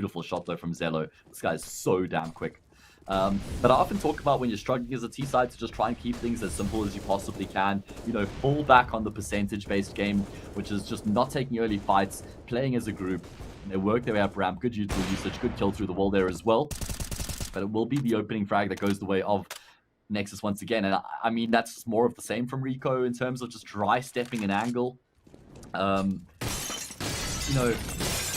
beautiful shot though from Zello. This guy is so damn quick. But I often talk about when you're struggling as a T side to just try and keep things as simple as you possibly can. You know, fall back on the percentage-based game, which is just not taking early fights, playing as a group. They work their way up ramp, good usage, good kill through the wall there as well. But it will be the opening frag that goes the way of Nexus once again. And I mean, that's more of the same from Rico in terms of just dry stepping an angle. You know,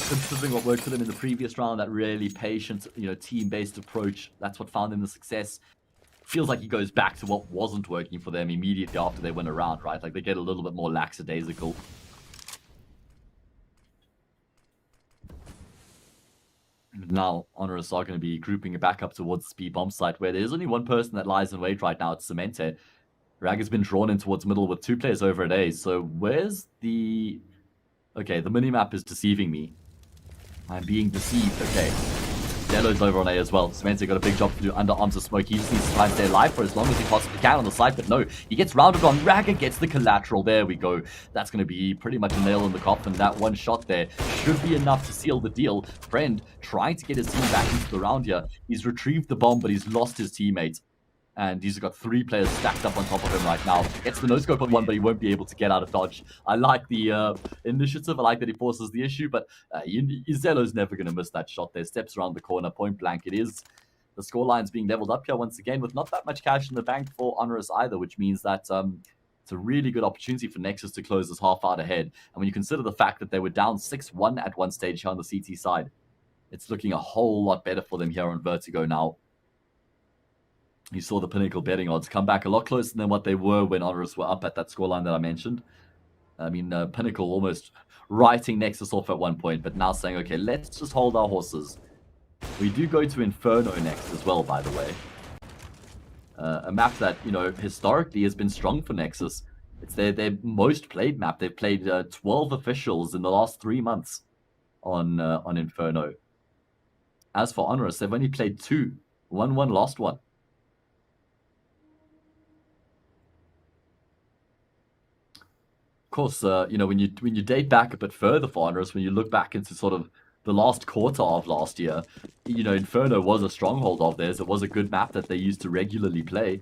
considering what worked for them in the previous round, that really patient, you know, team-based approach, that's what found them the success. Feels like he goes back to what wasn't working for them immediately after they win a round, right? Like, they get a little bit more lackadaisical. Now, HONORIS are going to be grouping it back up towards the speed bomb site, where there's only one person that lies in wait right now. It's Cemente. Rag has been drawn in towards middle with 2 players over at A. So where's the... Okay, the minimap is deceiving me. I'm being deceived. Okay. Yellow's over on A as well. Cemente got a big job to do under arms of smoke. He just needs to try and stay alive for as long as he possibly can on the side, but no. He gets rounded on. Ragga gets the collateral. There we go. That's going to be pretty much a nail in the coffin. That one shot there should be enough to seal the deal. Friend trying to get his team back into the round here. He's retrieved the bomb, but he's lost his teammate. And he's got 3 players stacked up on top of him right now. Gets the no-scope on one, but he won't be able to get out of dodge. I like the initiative. I like that he forces the issue, but Zello's never going to miss that shot there. Steps around the corner, point blank. It is. The scoreline's being leveled up here once again with not that much cash in the bank for HONORIS either, which means that it's a really good opportunity for Nexus to close this half out ahead. And when you consider the fact that they were down 6-1 at one stage here on the CT side, it's looking a whole lot better for them here on Vertigo now. You saw the Pinnacle betting odds come back a lot closer than what they were when HONORIS were up at that scoreline that I mentioned. I mean, Pinnacle almost writing Nexus off at one point, but now saying, okay, let's just hold our horses. We do go to Inferno next as well, by the way. A map that, you know, historically has been strong for Nexus. It's their most played map. They've played 12 officials in the last 3 months on Inferno. As for HONORIS, they've only played 2. Won one, lost one. Of course, you know, when you date back a bit further for HONORIS, when you look back into sort of the last quarter of last year, you know, Inferno was a stronghold of theirs. It was a good map that they used to regularly play,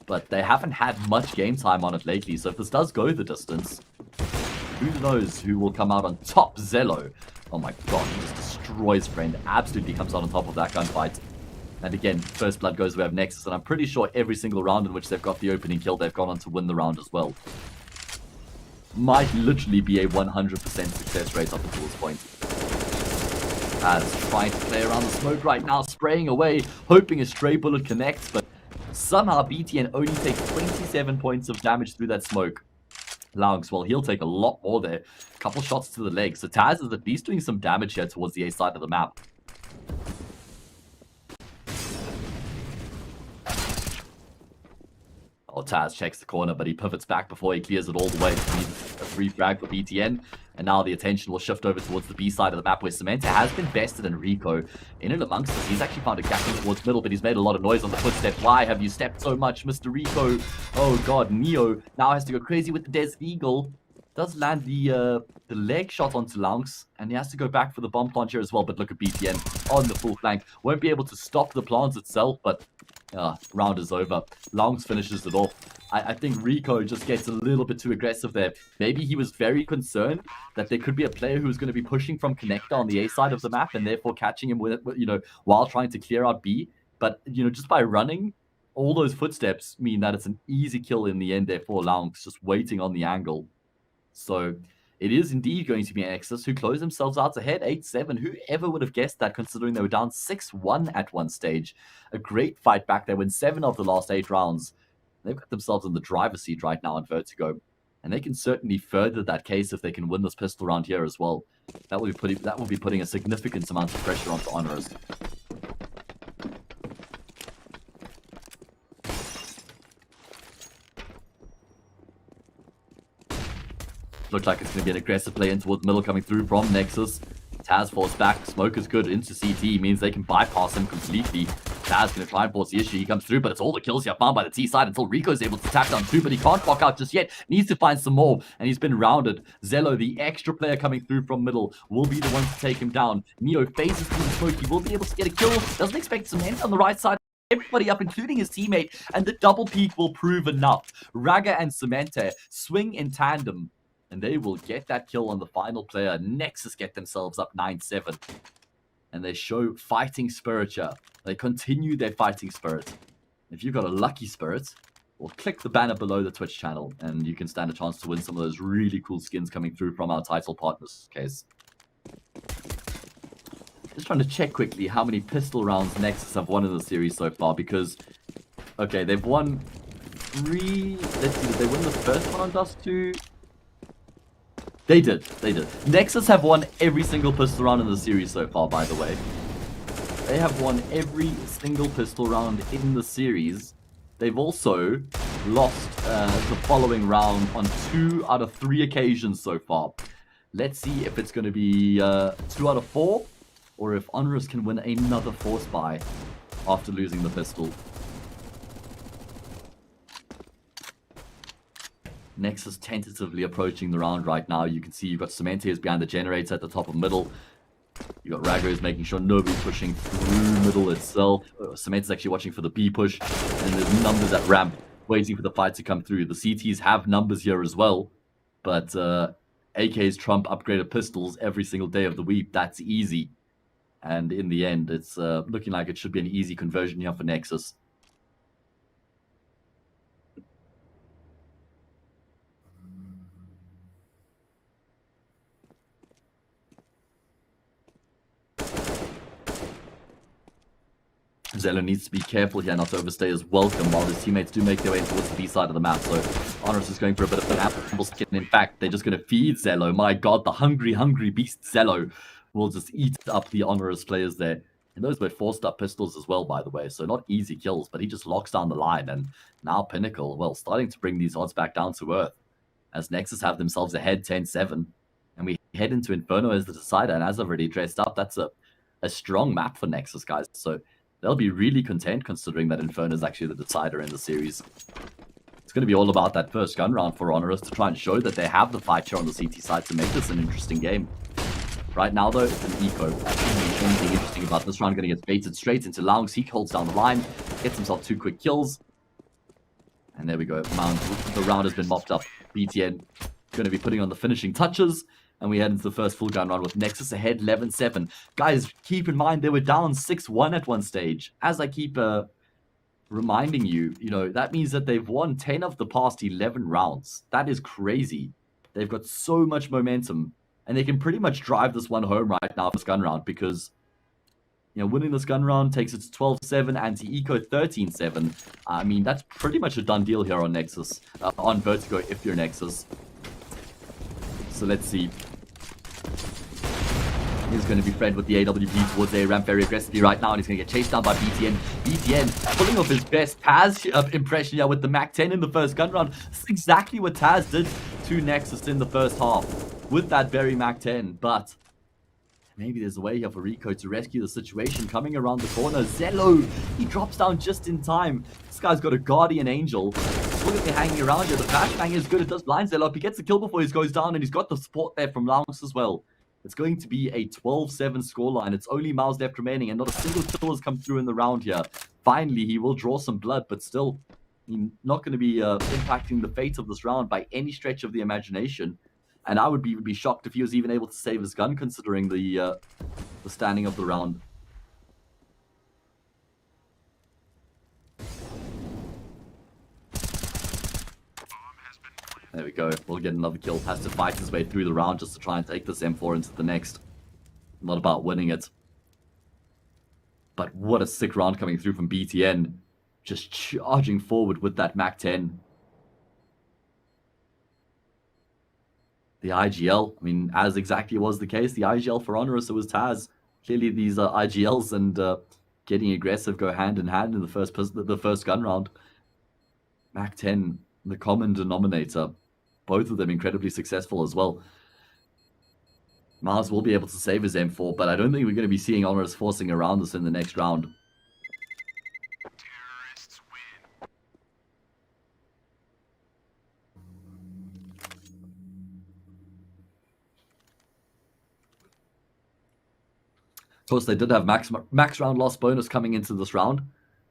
but they haven't had much game time on it lately. So if this does go the distance, who knows who will come out on top? Zello. Oh my god, he just destroys Friend. Absolutely comes out on top of that gunfight. And again, first blood goes away of Nexus, and I'm pretty sure every single round in which they've got the opening kill, they've gone on to win the round as well. Might literally be a 100% success rate up until this point. As trying to play around the smoke right now, spraying away, hoping a stray bullet connects, but somehow BTN only takes 27 points of damage through that smoke. Laux, well, he'll take a lot more there. A couple shots to the leg, so Taz is at least doing some damage here towards the A side of the map. Oh, Taz checks the corner, but he pivots back before he clears it all the way. He needs a free frag for BTN. And now the attention will shift over towards the B side of the map, where Cemente has been bested in Rico. In and amongst us, he's actually found a gap in towards middle, but he's made a lot of noise on the footstep. Why have you stepped so much, Mr. Rico? Oh god, Neo now has to go crazy with the Des Eagle. Does land the leg shot onto Laux, and he has to go back for the bomb plant here as well. But look at BTN on the full flank. Won't be able to stop the plants itself, but round is over. Laux finishes it off. I think Rico just gets a little bit too aggressive there. Maybe he was very concerned that there could be a player who's going to be pushing from connector on the A side of the map, and therefore catching him with it, you know, while trying to clear out B. But, you know, just by running, all those footsteps mean that it's an easy kill in the end there for Laux, just waiting on the angle. So it is indeed going to be Nexus who close themselves out ahead 8-7. Whoever would have guessed that, considering they were down 6-1 at one stage. A great fight back. They win 7 of the last 8 rounds. They've got themselves in the driver's seat right now on Vertigo. And they can certainly further that case if they can win this pistol round here as well. That will be putting a significant amount of pressure onto HONORIS. Looks like it's going to be an aggressive play in towards middle coming through from Nexus. Taz forced back. Smoke is good into CT. Means they can bypass him completely. Taz going to try and force the issue. He comes through, but it's all the kills here found by the T side until Rico's able to tap down two, but he can't block out just yet. Needs to find some more, and he's been rounded. Zello, the extra player coming through from middle, will be the one to take him down. Neo phases through the smoke. He will be able to get a kill. Doesn't expect cement on the right side. Everybody up, including his teammate, and the double peak will prove enough. Raga and Cemente swing in tandem, and they will get that kill on the final player. Nexus get themselves up 9-7. And they show fighting spirit here. They continue their fighting spirit. If you've got a lucky spirit, well, click the banner below the Twitch channel, and you can stand a chance to win some of those really cool skins coming through from our title partners case. Just trying to check quickly how many pistol rounds Nexus have won in the series so far, because, okay, they've won 3... Let's see, did they win the first one on Dust 2? They did. Nexus have won every single pistol round in the series so far, by the way. They have won every single pistol round in the series. They've also lost the following round on 2 out of 3 occasions so far. Let's see if it's going to be 2 out of 4, or if HONORIS can win another force buy after losing the pistol. Nexus tentatively approaching the round right now. You can see you've got Cemente's behind the generator at the top of middle. You've got Ragos making sure nobody's pushing through middle itself. Cemente's actually watching for the B push. And there's numbers at ramp waiting for the fight to come through. The CTs have numbers here as well. But AKs trump upgraded pistols every single day of the week. That's easy. And in the end, it's looking like it should be an easy conversion here for Nexus. Zello needs to be careful here not to overstay his welcome while his teammates do make their way towards the B side of the map. So HONORIS is going for a bit of an apple skin. In fact, they're just going to feed Zello. My god, the hungry beast Zello will just eat up the HONORIS players there. And those were forced up pistols as well, by the way. So not easy kills, but he just locks down the line. And now Pinnacle, well, starting to bring these odds back down to earth. As Nexus have themselves ahead 10-7. And we head into Inferno as the decider. And as I've already dressed up, that's a strong map for Nexus, guys. So they'll be really content considering that Inferno is actually the decider in the series. It's going to be all about that first gun round for HONORIS to try and show that they have the fight here on the CT side to make this an interesting game. Right now, though, it's an eco. Anything interesting about this round, going to get baited straight into Loungs. He holds down the line, gets himself 2 quick kills. And there we go. The round has been mopped up. BTN going to be putting on the finishing touches. And we head into the first full gun round with Nexus ahead 11-7. Guys, keep in mind they were down 6-1 at one stage. As I keep reminding you, that means that they've won 10 of the past 11 rounds. That is crazy. They've got so much momentum. And they can pretty much drive this one home right now for this gun round because, winning this gun round takes it to 12-7, anti-eco 13-7. I mean, that's pretty much a done deal here on Nexus, on Vertigo if you're Nexus. So let's see. He's going to be fed with the AWP towards A ramp very aggressively right now, and he's going to get chased down by BTN. BTN pulling off his best Taz impression here with the MAC-10 in the first gun round. That's exactly what Taz did to Nexus in the first half with that very MAC-10, but maybe there's a way here for Rico to rescue the situation. Coming around the corner, Zello, he drops down just in time. This guy's got a Guardian Angel. Look at the hanging around here. The flashbang is good. It does blind Zello up. He gets the kill before he goes down, and he's got the support there from Loungs as well. It's going to be a 12-7 scoreline. It's only Miles left remaining, and not a single kill has come through in the round here. Finally, he will draw some blood, but still, not going to be impacting the fate of this round by any stretch of the imagination. And I would be shocked if he was even able to save his gun, considering the standing of the round. There we go. We'll get another kill. Has to fight his way through the round just to try and take this M4 into the next. Not about winning it. But what a sick round coming through from BTN. Just charging forward with that MAC-10. The IGL, I mean, as exactly was the case, the IGL for HONORIS, so was Taz. Clearly these IGLs and getting aggressive go hand in hand in the first gun round. MAC-10, the common denominator. Both of them incredibly successful as well. Mars will be able to save his M4, but I don't think we're going to be seeing HONORIS forcing around this in the next round. course, they did have max round loss bonus coming into this round.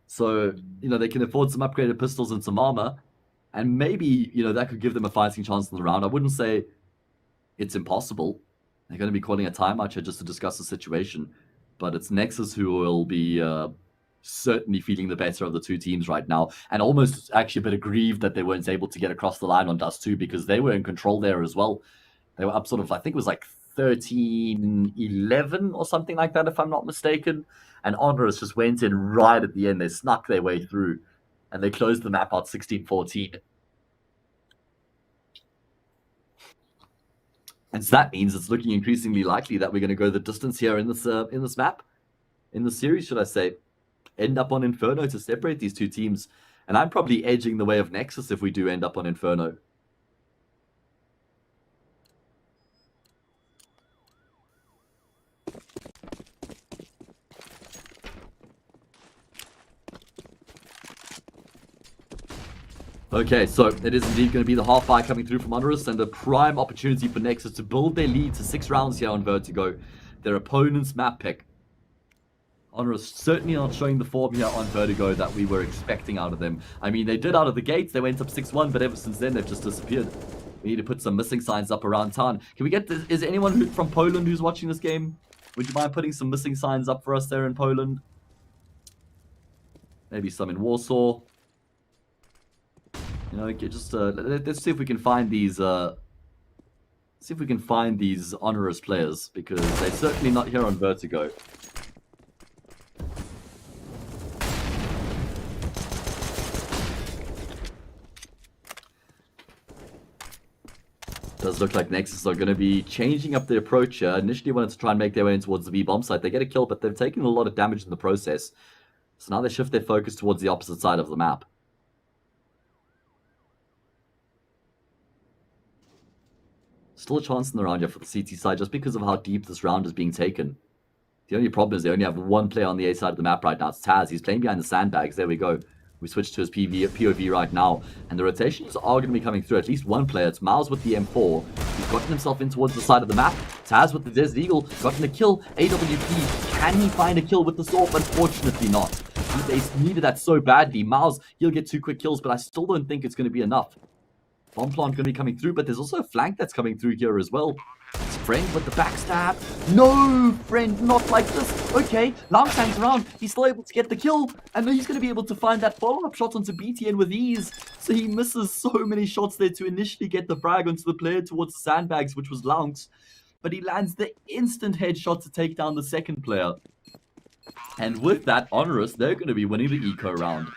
So, they can afford some upgraded pistols and some armor. And maybe, that could give them a fighting chance in the round. I wouldn't say it's impossible. They're going to be calling a timeout here just to discuss the situation. But it's Nexus who will be certainly feeling the better of the two teams right now. And almost actually a bit aggrieved that they weren't able to get across the line on Dust 2 because they were in control there as well. They were up sort of, I think it was like 13-11 or something like that, if I'm not mistaken. And HONORIS just went in right at the end. They snuck their way through. And they closed the map out 16-14. And so that means it's looking increasingly likely that we're going to go the distance here in this map, in the series, should I say, end up on Inferno to separate these two teams. And I'm probably edging the way of Nexus if we do end up on Inferno. Okay, so it is indeed going to be the half buy coming through from HONORIS and a prime opportunity for Nexus to build their lead to 6 rounds here on Vertigo. Their opponent's map pick. HONORIS certainly not showing the form here on Vertigo that we were expecting out of them. I mean, they did out of the gates. They went up 6-1, but ever since then, they've just disappeared. We need to put some missing signs up around town. Can we get this? Is anyone from Poland who's watching this game? Would you mind putting some missing signs up for us there in Poland? Maybe some in Warsaw. Just let's see if we can find these. See if we can find these HONORIS players because they're certainly not here on Vertigo. Does look like Nexus are going to be changing up their approach here. Initially wanted to try and make their way in towards the B bomb site. They get a kill, but they've taken a lot of damage in the process. So now they shift their focus towards the opposite side of the map. Still a chance in the round here for the CT side just because of how deep this round is being taken. The only problem is they only have one player on the A side of the map right now. It's Taz. He's playing behind the sandbags. There we go. We switched to his POV right now. And the rotations are going to be coming through. At least one player. It's Miles with the M4. He's gotten himself in towards the side of the map. Taz with the Desert Eagle. Gotten a kill. AWP. Can he find a kill with the sword? Unfortunately not. They needed that so badly. Miles, he'll get 2 quick kills, but I still don't think it's going to be enough. Bomb plant going to be coming through, but there's also a flank that's coming through here as well. It's Friend with the backstab. No, Friend, not like this. Okay, Lounge hangs around. He's still able to get the kill. And he's going to be able to find that follow-up shot onto BTN with ease. So he misses so many shots there to initially get the frag onto the player towards the sandbags, which was Lounge. But he lands the instant headshot to take down the second player. And with that, HONORIS, they're going to be winning the eco round.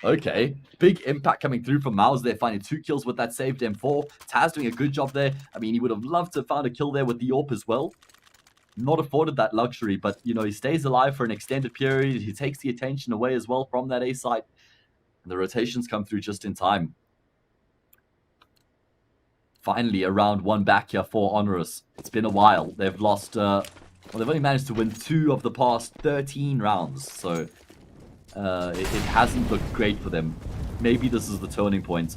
Okay, big impact coming through from Mouse there, finding 2 kills with that saved M4. Taz doing a good job there. I mean, he would have loved to have found a kill there with the AWP as well. Not afforded that luxury, but, he stays alive for an extended period. He takes the attention away as well from that A site. And the rotations come through just in time. Finally, a round 1 back here for HONORIS. It's been a while. They've lost, well, they've only managed to win 2 of the past 13 rounds, so it hasn't looked great for them. Maybe this is the turning point.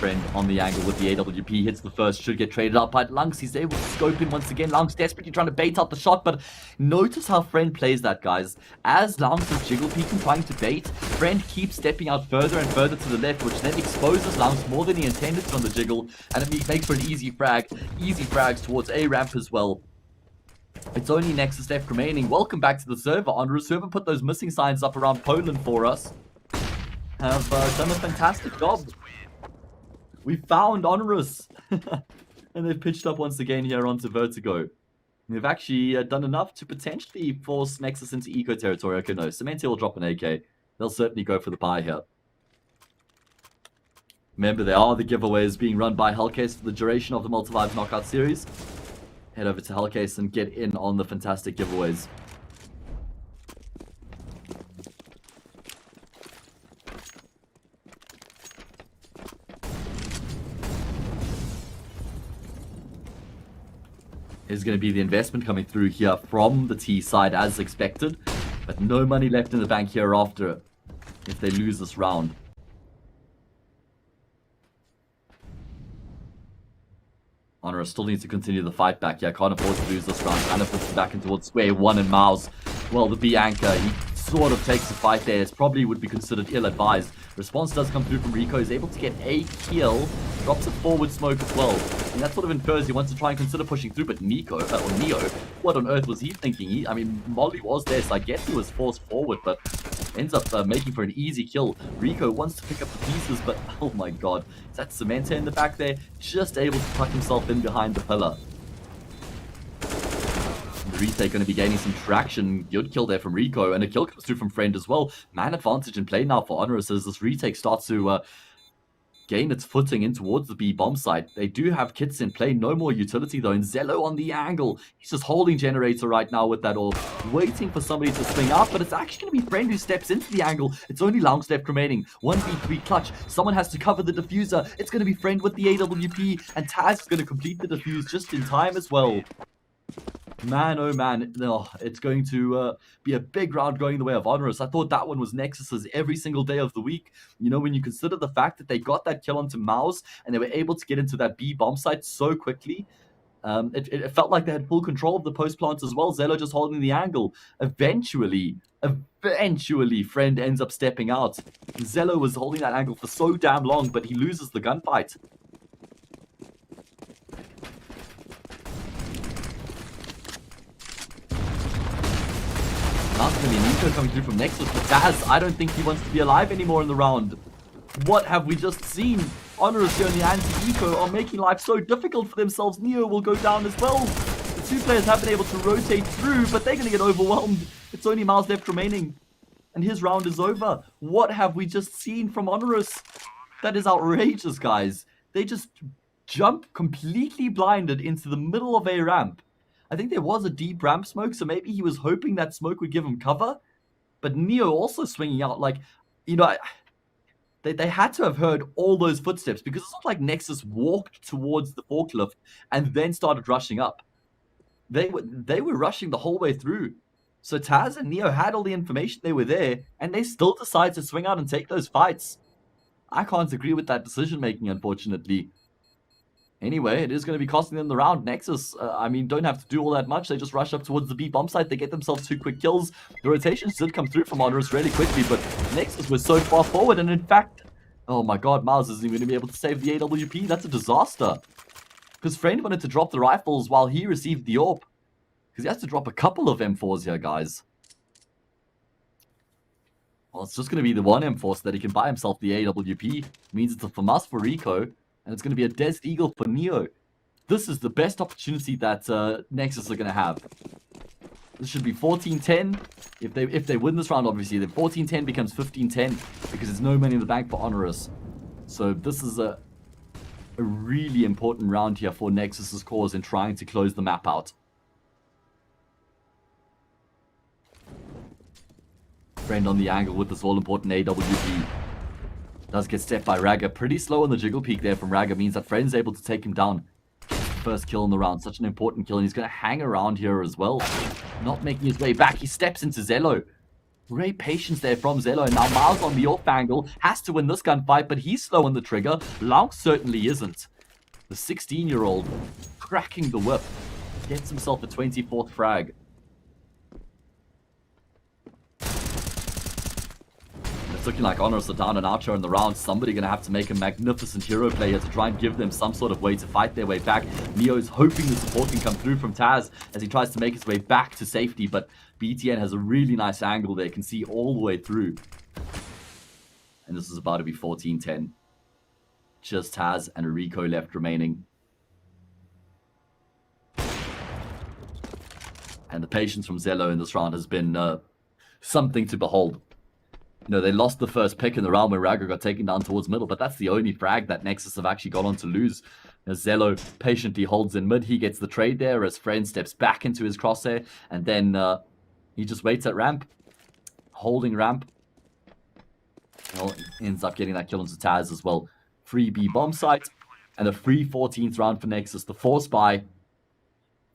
Friend on the angle with the AWP, hits the first, should get traded up by Lunks. He's able to scope in once again. Lunks desperately trying to bait out the shot, but notice how Friend plays that, guys. As Lunks is jiggle peeking, trying to bait, Friend keeps stepping out further and further to the left, which then exposes Lunks more than he intended to on the jiggle, and it makes for an easy frag. Easy frags towards A ramp as well. It's only Nexus left remaining. Welcome back to the server, HONORIS. Whoever put those missing signs up around Poland for us have done a fantastic job. We found HONORIS. And they've pitched up once again here onto Vertigo. They've actually done enough to potentially force Nexus into eco territory. Okay, no. Cementia will drop an AK. They'll certainly go for the buy here. Remember, there are the giveaways being run by Hellcase for the duration of the Malta Vibes Knockout Series. Head over to Hellcase and get in on the fantastic giveaways. Is going to be the investment coming through here from the T side as expected, but no money left in the bank here after if they lose this round. HONORIS still needs to continue the fight back. Yeah, can't afford to lose this round. Kind of puts it back in towards square one, and Miles, well, the B anchor, he sort of takes the fight there. It probably would be considered ill-advised. Response does come through from Rico. He's able to get a kill. Drops a forward smoke as well. And that sort of infers he wants to try and consider pushing through, but Neo, what on earth was he thinking? I mean, Molly was there, so I guess he was forced forward, but ends up making for an easy kill. Rico wants to pick up the pieces, but oh my god. Is that Samantha in the back there? Just able to tuck himself in behind the pillar. The retake going to be gaining some traction. Good kill there from Rico, and a kill comes through from Friend as well. Man advantage in play now for HONORIS as this retake starts to gain its footing in towards the B bomb site. They do have kits in play, no more utility though, and Zello on the angle. He's just holding generator right now with that orb, waiting for somebody to swing out, but it's actually going to be Friend who steps into the angle. It's only Lounge left remaining. 1v3 clutch. Someone has to cover the diffuser. It's going to be Friend with the AWP, and Taz is going to complete the defuse just in time as well. Man, oh man, no, it's going to be a big round going the way of HONORIS. I thought that one was Nexus's every single day of the week. You know, when you consider the fact that they got that kill onto Mouse and they were able to get into that B bomb site so quickly, it felt like they had full control of the post plant as well. Zello just holding the angle. Eventually, Friend ends up stepping out. Zello was holding that angle for so damn long, but he loses the gunfight. That's going to be Nico coming through from Nexus, but Taz, I don't think he wants to be alive anymore in the round. What have we just seen? HONORIS here and the anti-eco are making life so difficult for themselves. Neo will go down as well. The two players have been able to rotate through, but they're going to get overwhelmed. It's only Miles left remaining, and his round is over. What have we just seen from HONORIS? That is outrageous, guys. They just jump completely blinded into the middle of a ramp. I think there was a deep ramp smoke, so maybe he was hoping that smoke would give him cover. But Neo also swinging out, like, you know, they had to have heard all those footsteps, because it's not like Nexus walked towards the forklift and then started rushing up. They were rushing the whole way through. So Taz and Neo had all the information, they were there, and they still decided to swing out and take those fights. I can't agree with that decision making, unfortunately. Anyway, it is going to be costing them the round. Nexus, I mean, don't have to do all that much. They just rush up towards the B bomb site. They get themselves 2 quick kills. The rotations did come through from HONORIS really quickly, but Nexus was so far forward. And in fact, oh my god, Miles isn't even going to be able to save the AWP. That's a disaster. Because Friend wanted to drop the rifles while he received the AWP. Because he has to drop a couple of M4s here, guys. Well, it's just going to be the one M4 so that he can buy himself the AWP. Means it's a FAMAS for Rico. And it's going to be a Desert Eagle for Neo. This is the best opportunity that Nexus are going to have. This should be 14-10. If they win this round, obviously, then 14-10 becomes 15-10 because there's no money in the bank for HONORIS. So this is a really important round here for Nexus's cause in trying to close the map out. Friend on the angle with this all-important AWP. Does get stepped by Raga. Pretty slow on the jiggle peak there from Raga. Means that Friend's able to take him down. First kill in the round. Such an important kill. And he's going to hang around here as well. Not making his way back. He steps into Zello. Great patience there from Zello. Now Miles on the off angle. Has to win this gunfight, but he's slow on the trigger. Long certainly isn't. The 16-year-old cracking the whip. Gets himself a 24th frag. It's looking like HONORIS are down and out here in the round. Somebody going to have to make a magnificent hero play here to try and give them some sort of way to fight their way back. Neo's hoping the support can come through from Taz as he tries to make his way back to safety, but BTN has a really nice angle there. Can see all the way through. And this is about to be 14-10. Just Taz and Rico left remaining. And the patience from Zello in this round has been something to behold. You know, they lost the first pick in the round when Raga got taken down towards middle, but that's the only frag that Nexus have actually got on to lose. As Zello patiently holds in mid, he gets the trade there as Friend steps back into his crosshair, and then he just waits at ramp, holding ramp. Well, ends up getting that kill onto Taz as well. Free B bomb site, and a free 14th round for Nexus. The force buy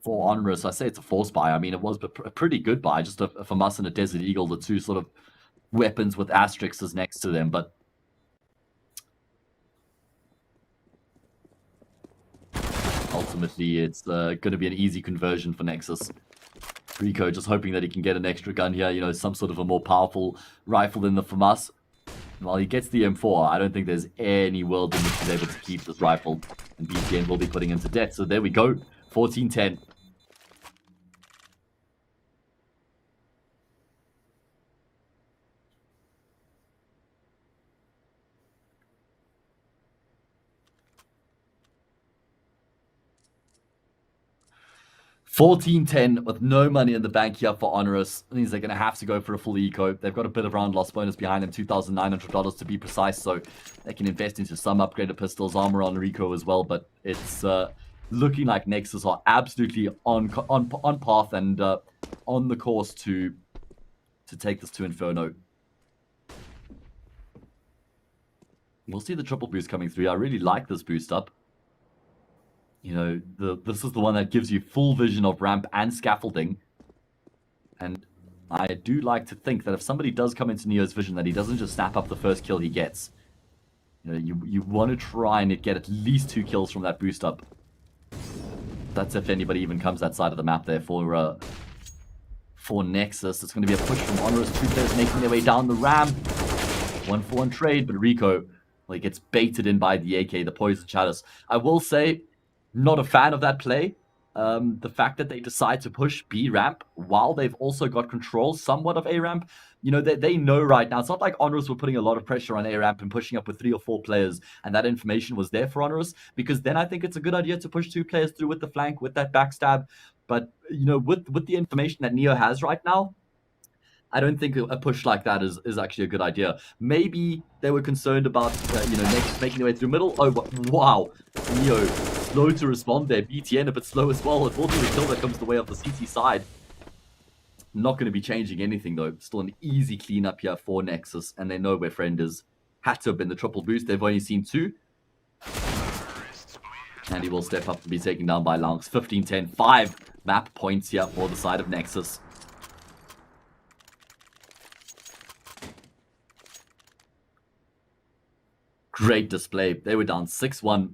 for HONORIS. I say it's a force buy. I mean, it was a pretty good buy, just a FAMAS and a Desert Eagle, the two sort of weapons with asterisks next to them, but ultimately it's going to be an easy conversion for Nexus. Rico just hoping that he can get an extra gun here, you know, some sort of a more powerful rifle than the FAMAS. While he gets the M4, I don't think there's any world in which he's able to keep this rifle, and BTN will be putting him to death. So there we go, 14-10. 14-10 with no money in the bank here for HONORIS. Means they're going to have to go for a full eco. They've got a bit of round loss bonus behind them, $2,900 to be precise, so they can invest into some upgraded pistols, armor on Rico as well, but it's looking like Nexus are absolutely on path and on the course to take this to Inferno. We'll see the triple boost coming through. I really like this boost up. You know, this is the one that gives you full vision of ramp and scaffolding. And I do like to think that if somebody does come into Neo's vision, that he doesn't just snap up the first kill he gets. You know, you want to try and get at least 2 kills from that boost up. That's if anybody even comes that side of the map there for Nexus. It's going to be a push from HONORIS. 2 players making their way down the ramp. 1-for-1 trade, but Rico, well, he gets baited in by the AK, the Poison Chalice. I will say, not a fan of that play. The fact that they decide to push B ramp while they've also got control somewhat of A ramp. You know, they know right now. It's not like HONORIS were putting a lot of pressure on A ramp and pushing up with 3 or 4 players, and that information was there for HONORIS, because then I think it's a good idea to push 2 players through with the flank, with that backstab. But, you know, with the information that Neo has right now, I don't think a push like that is actually a good idea. Maybe they were concerned about, you know, Nexus making their way through middle. Oh, wow. Neo, slow to respond there. BTN a bit slow as well. It will be the kill that comes the way of the CT side. Not going to be changing anything, though. Still an easy cleanup here for Nexus, and they know where friend is. Had to have been the triple boost. They've only seen 2. And he will step up to be taken down by Langs. 15-10. 5 map points here for the side of Nexus. Great display. They were down 6-1,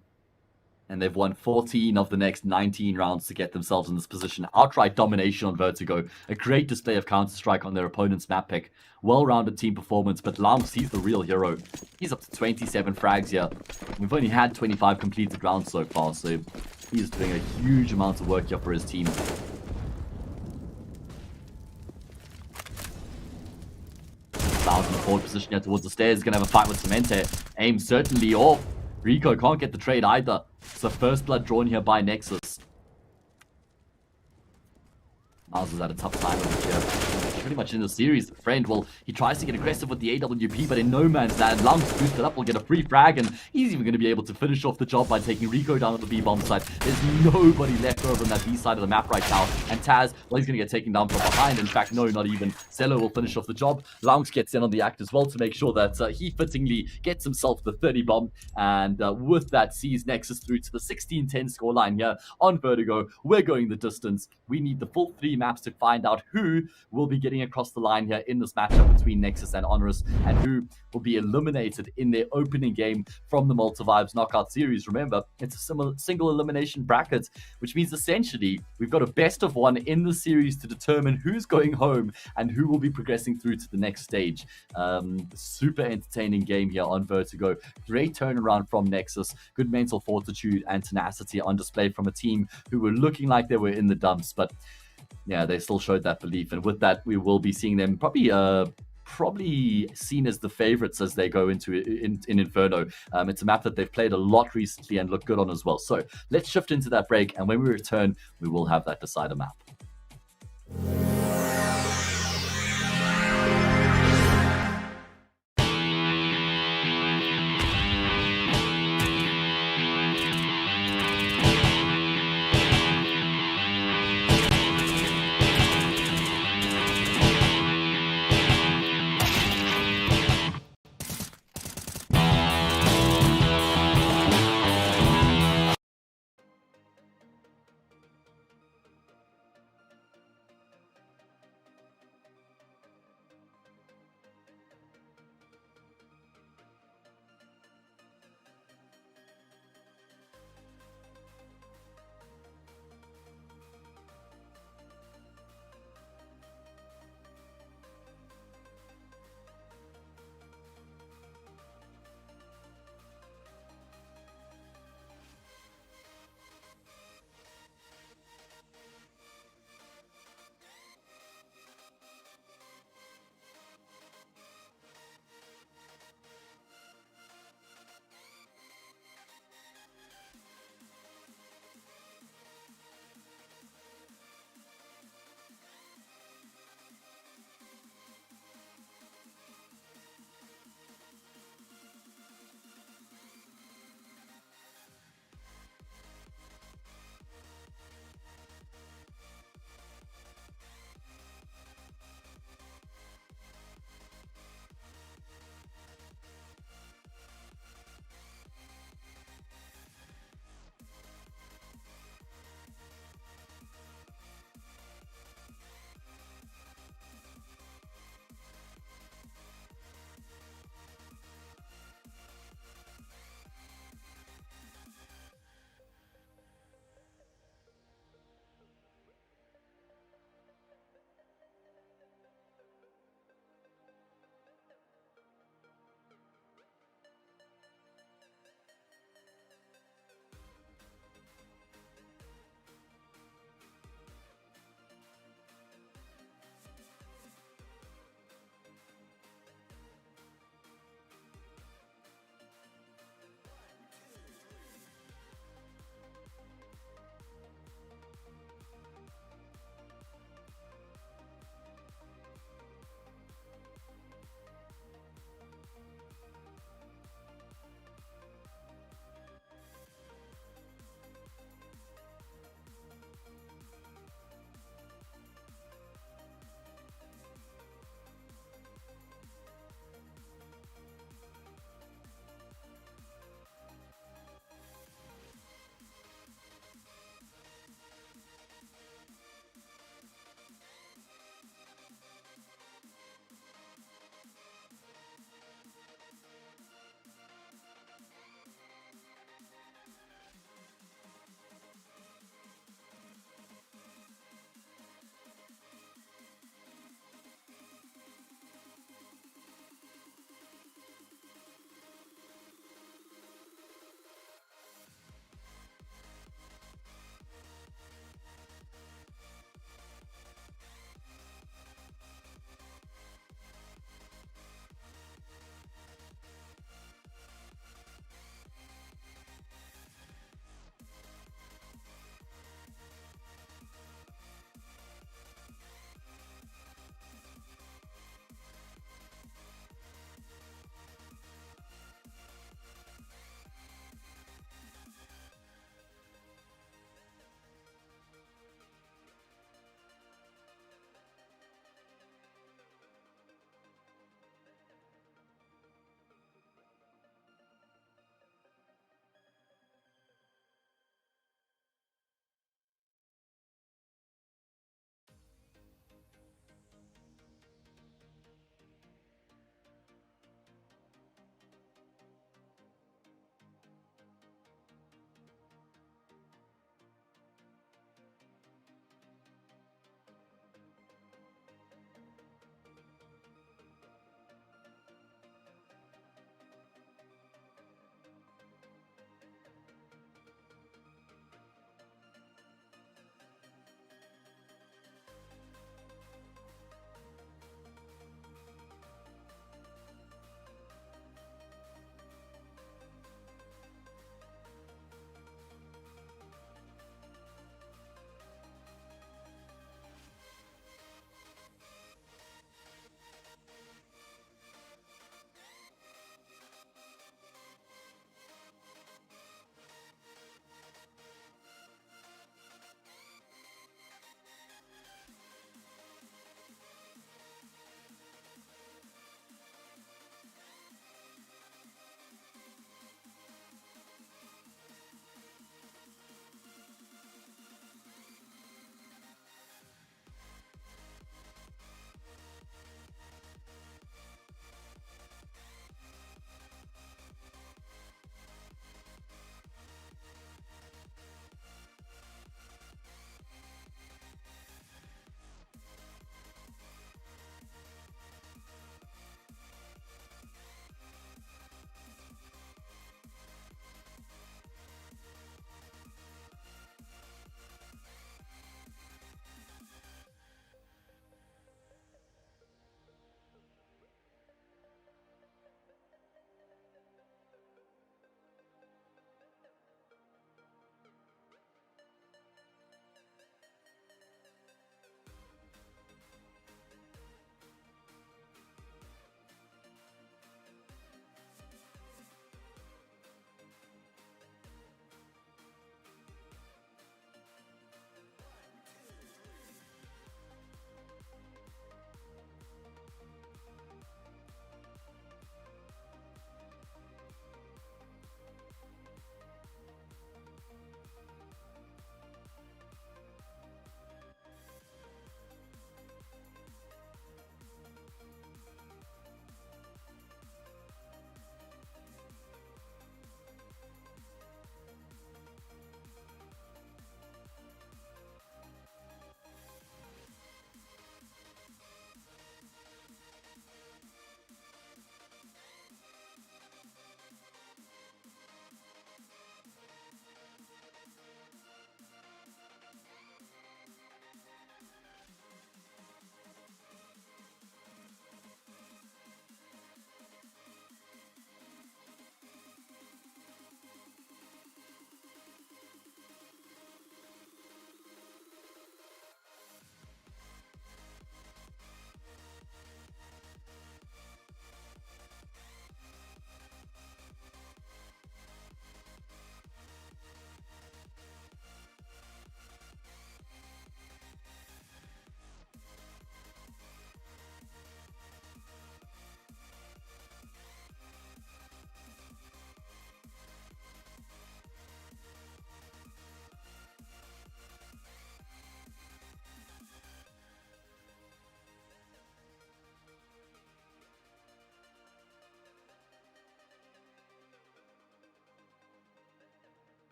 and they've won 14 of the next 19 rounds to get themselves in this position. Outright domination on Vertigo. A great display of Counter-Strike on their opponent's map pick. Well-rounded team performance, but Langs, he's the real hero. He's up to 27 frags here. We've only had 25 completed rounds so far, so he's doing a huge amount of work here for his team. Langs in the forward position here towards the stairs. Gonna have a fight with Cemente. Aim certainly off. Rico can't get the trade either. It's the first blood drawn here by Nexus. Miles is at a tough time over here. Pretty much in the series, friend. Well, he tries to get aggressive with the AWP, but in no man's land. Langs boosted up, will get a free frag, and he's even going to be able to finish off the job by taking Rico down at the B-bomb site. There's nobody left over on that B side of the map right now. And Taz, well, he's going to get taken down from behind. In fact, no, not even. Cello will finish off the job. Langs gets in on the act as well to make sure that he fittingly gets himself the 30 bomb. And with that, sees Nexus through to the 16-10 scoreline here on Vertigo. We're going the distance. We need the full 3 maps to find out who will be getting across the line here in this matchup between Nexus and HONORIS, and who will be eliminated in their opening game from the Malta Vibes knockout series. Remember, it's a single elimination bracket, which means essentially we've got a best of 1 in the series to determine who's going home and who will be progressing through to the next stage. Super entertaining game here on Vertigo. Great turnaround from Nexus. Good mental fortitude and tenacity on display from a team who were looking like they were in the dumps, but yeah, they still showed that belief, and with that, we will be seeing them probably seen as the favorites as they go into in Inferno. It's a map that they've played a lot recently and look good on as well. So let's shift into that break, and when we return, we will have that decider map.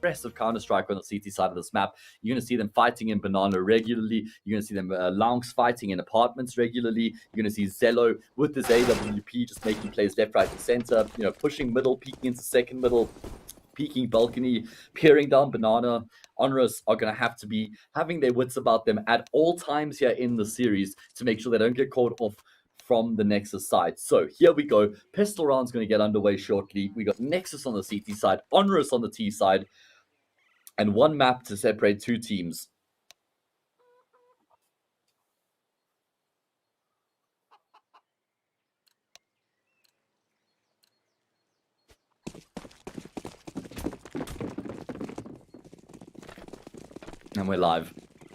aggressive Counter-Strike on the CT side of this map. You're going to see them fighting in Banana regularly. You're going to see them Lounge fighting in Apartments regularly. You're going to see Zello with his AWP just making plays left, right, and center. You know, pushing middle, peeking into second middle, peeking balcony, peering down Banana. HONORIS are going to have to be having their wits about them at all times here in the series to make sure they don't get caught off from the Nexus side. So here we go. Pistol round's going to get underway shortly. We got Nexus on the CT side, HONORIS on the T side, and one map to separate two teams. And we're live.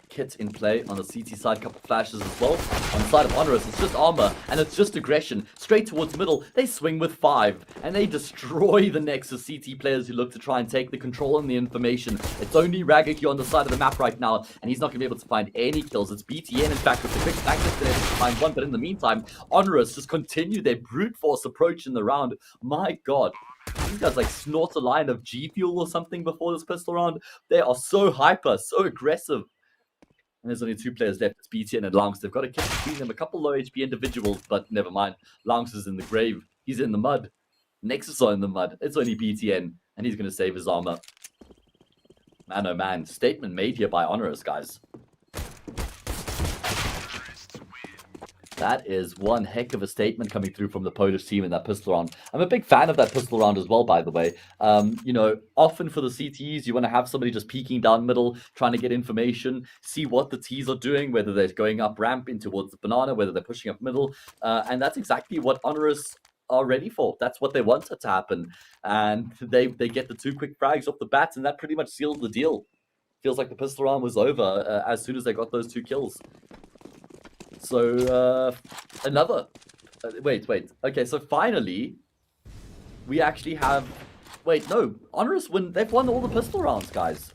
Kit in play on the CT side, couple flashes as well. On the side of HONORIS, it's just armor, and it's just aggression. Straight towards middle, they swing with 5, and they destroy the Nexus CT players who look to try and take the control and the information. It's only Ragaki on the side of the map right now, and he's not going to be able to find any kills. It's BTN, in fact, with the quick backlift, been able to find one, but in the meantime, HONORIS just continue their brute force approach in the round. My god. These guys like snort a line of G Fuel or something before this pistol round. They are so hyper, so aggressive. And there's only 2 players left. It's BTN and Langs. They've got to keep between them. A couple low HP individuals, but never mind. Langs is in the grave. He's in the mud. Nexus are in the mud. It's only BTN, and he's going to save his armor. Man, oh man. Statement made here by HONORIS, guys. That is one heck of a statement coming through from the Polish team in that pistol round. I'm a big fan of that pistol round as well, by the way. You know, often for the CTs, you want to have somebody just peeking down middle, trying to get information, see what the Ts are doing, whether they're going up ramp in towards the Banana, whether they're pushing up middle. And that's exactly what HONORIS are ready for. That's what they wanted to happen. And they get the 2 quick frags off the bat, and that pretty much seals the deal. Feels like the pistol round was over as soon as they got those 2 kills. So, another... wait. Okay, so finally, we actually have... Wait, no. HONORIS win... They've won all the pistol rounds, guys.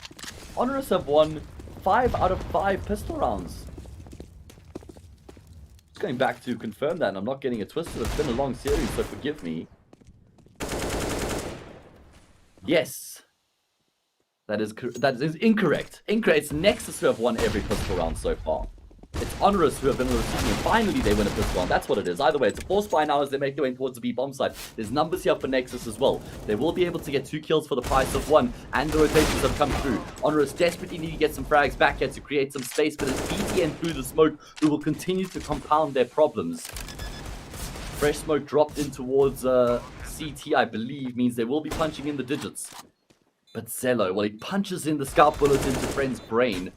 HONORIS have won 5 out of 5 pistol rounds. Just going back to confirm that, and I'm not getting it twisted. It's been a long series, so forgive me. Yes. That is incorrect. Incorrect. It's Nexus who have won every pistol round so far. It's HONORIS who have been receiving, and finally they win a pistol round. That's what it is. Either way, it's a force buy now as they make their way towards the B bomb side. There's numbers here for Nexus as well. They will be able to get 2 kills for the price of 1, and the rotations have come through. HONORIS desperately need to get some frags back here to create some space, but it's BTN through the smoke who will continue to compound their problems. Fresh smoke dropped in towards CT, I believe, means they will be punching in the digits. But Zello, well, he punches in the scalp bullet into Friend's brain.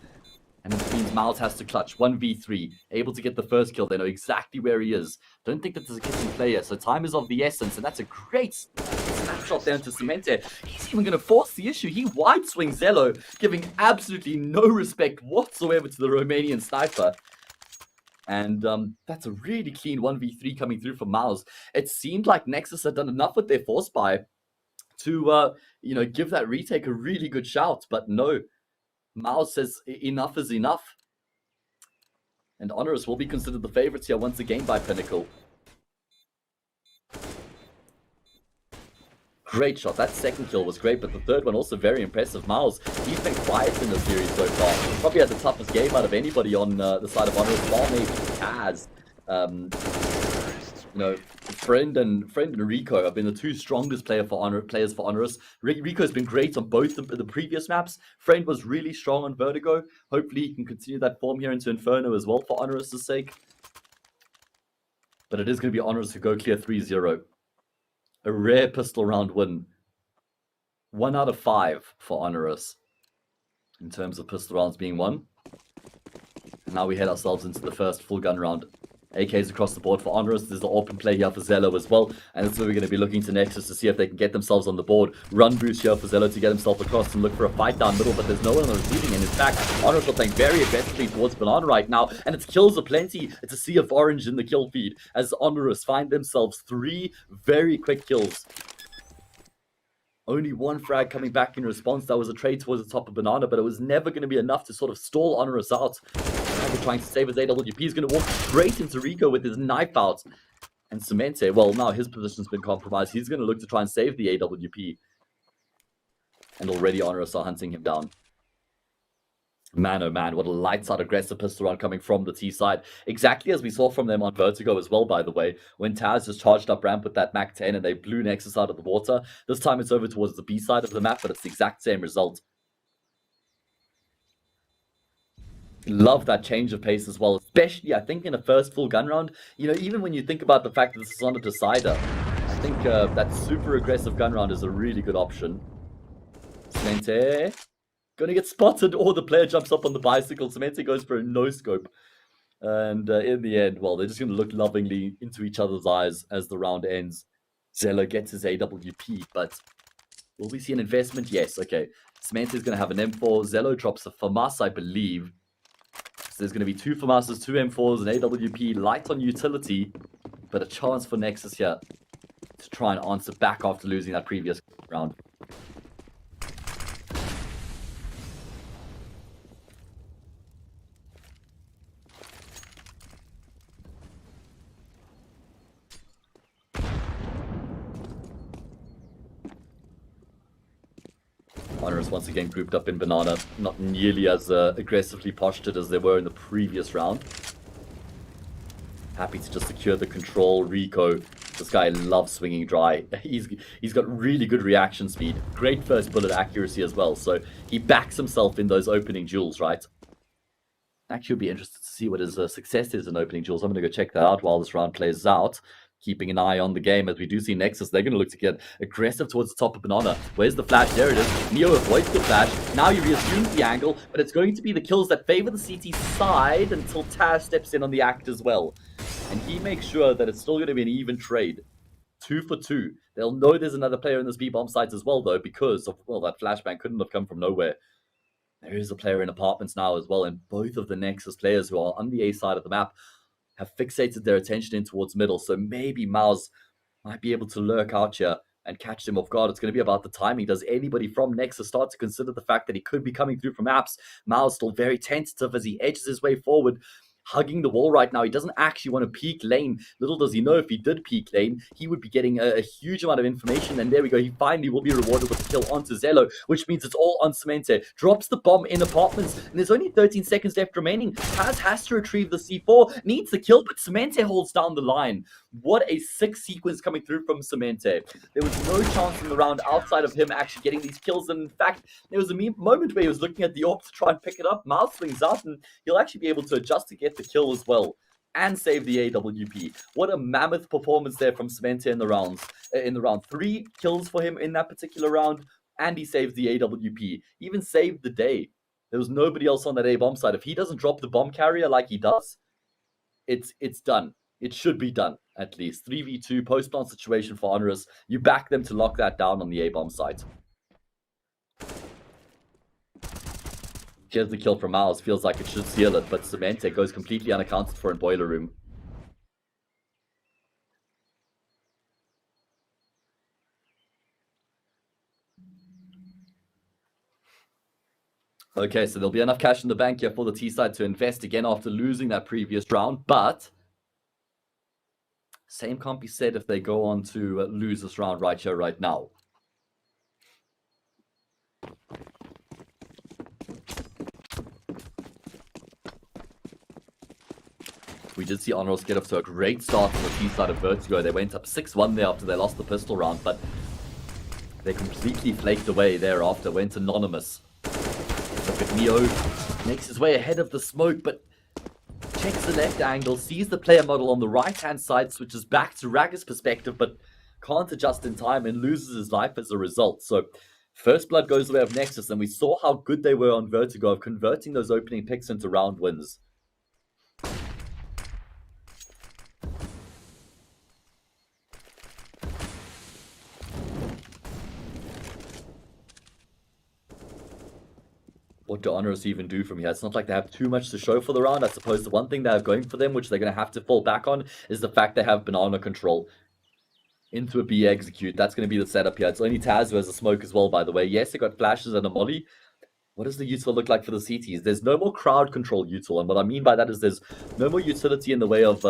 And it means Miles has to clutch. 1v3. Able to get the first kill. They know exactly where he is. Don't think that there's a kitten player. So time is of the essence. And that's a great snapshot there into Cemente. He's even going to force the issue. He wide swings Zello, giving absolutely no respect whatsoever to the Romanian sniper. And that's a really clean 1v3 coming through from Miles. It seemed like Nexus had done enough with their force buy to, you know, give that retake a really good shout. But no. Miles says enough is enough. And HONORIS will be considered the favorites here once again by Pinnacle. Great shot. That second kill was great, but the third one also very impressive. Miles, he's been quiet in the series so far. Probably had the toughest game out of anybody on the side of HONORIS. While maybe Kaz. You know, Friend and Rico have been the 2 strongest players for HONORIS. Rico's been great on both the previous maps. Friend was really strong on Vertigo. Hopefully he can continue that form here into Inferno as well for HONORIS' sake. But it is going to be HONORIS who go clear 3-0. A rare pistol round win. 1 out of 5 for HONORIS in terms of pistol rounds being won. And now we head ourselves into the first full gun round. AKs across the board for HONORIS. There's the open play here for Zello as well. And that's where we're going to be looking to Nexus to see if they can get themselves on the board. Run boost here for Zello to get himself across and look for a fight down middle, but there's no one on the receiving end. In fact, HONORIS are playing very aggressively towards Banana right now, and its kills are plenty. It's a sea of orange in the kill feed as HONORIS find themselves 3 very quick kills. Only 1 frag coming back in response. That was a trade towards the top of Banana, but it was never going to be enough to sort of stall HONORIS out. Trying to save his AWP. He's going to walk straight into Rico with his knife out. And Cemente, well, now his position's been compromised. He's going to look to try and save the AWP. And already HONORIS are hunting him down. Man, oh man, what a lights-out aggressive pistol round coming from the T side. Exactly as we saw from them on Vertigo as well, by the way, when Taz just charged up ramp with that Mac 10 and they blew Nexus out of the water. This time it's over towards the B side of the map, but it's the exact same result. Love that change of pace as well, especially, I think, in a first full gun round. You know, even when you think about the fact that this is on a decider, I think that super aggressive gun round is a really good option. Cemente gonna get spotted, or the player jumps up on the bicycle. Cemente goes for a no-scope. And in the end, well, they're just going to look lovingly into each other's eyes as the round ends. Zello gets his AWP, but will we see an investment? Yes, okay. Cemente is going to have an M4. Zello drops a FAMAS, I believe. So there's going to be 2 FAMASs, 2 M4s, an AWP, light on utility, but a chance for Nexus here to try and answer back after losing that previous round. HONORIS once again grouped up in Banana, not nearly as aggressively postured as they were in the previous round. Happy to just secure the control. Rico, this guy loves swinging dry. He's got really good reaction speed, great first bullet accuracy as well, so he backs himself in those opening duels, right? Actually, would be interested to see what his success is in opening duels. I'm going to go check that out while this round plays out. Keeping an eye on the game as we do see Nexus. They're going to look to get aggressive towards the top of Banana. Where's the flash? There it is. Neo avoids the flash. Now he reassumes the angle, but it's going to be the kills that favor the CT side until Taz steps in on the act as well. And he makes sure that it's still going to be an even trade. 2 for 2. They'll know there's another player in this B-bomb sites as well, though, because of, well, that flashbang couldn't have come from nowhere. There is a player in apartments now as well, and both of the Nexus players who are on the A side of the map have fixated their attention in towards middle, so maybe Mouse might be able to lurk out here and catch them off guard. It's going to be about the timing. Does anybody from Nexus start to consider the fact that he could be coming through from apps? Mouse still very tentative as he edges his way forward, hugging the wall right now. He doesn't actually want to peek lane. Little does he know, if he did peek lane, he would be getting a huge amount of information. And there we go. He finally will be rewarded with a kill onto Zello, which means it's all on Cemente. Drops the bomb in apartments, and there's only 13 seconds left remaining. Taz has to retrieve the C4, needs the kill, but Cemente holds down the line. What a sick sequence coming through from Cemente. There was no chance in the round outside of him actually getting these kills. And in fact, there was a moment where he was looking at the AWP to try and pick it up. Mouse swings out, and he'll actually be able to adjust to get the kill as well and save the AWP. What a mammoth performance there from Cemente in the rounds. In the round, 3 kills for him in that particular round, and he saves the AWP. He even saved the day. There was nobody else on that A bomb side. If he doesn't drop the bomb carrier like he does, it's done. It should be done, at least. 3v2 post-plant situation for HONORIS. You back them to lock that down on the A bomb side. Here's the kill from Miles. Feels like it should seal it, but Cemente goes completely unaccounted for in Boiler Room. Okay, so there'll be enough cash in the bank here for the T side to invest again after losing that previous round, but same can't be said if they go on to lose this round right here, right now. We did see HONORIS get off to a great start on the T side of Vertigo. They went up 6-1 there after they lost the pistol round, but they completely flaked away thereafter, went anonymous. Look at Neo, makes his way ahead of the smoke, but checks the left angle, sees the player model on the right-hand side, switches back to Ragga's perspective, but can't adjust in time and loses his life as a result. So first blood goes the way of Nexus, and we saw how good they were on Vertigo of converting those opening picks into round wins. What do HONORIS even do from here? It's not like they have too much to show for the round. I suppose the one thing they have going for them, which they're going to have to fall back on, is the fact they have banana control. Into a B execute. That's going to be the setup here. It's only Taz who has a smoke as well, by the way. Yes, they got flashes and a molly. What does the util look like for the CTs? There's no more crowd control util, and what I mean by that is there's no more utility in the way of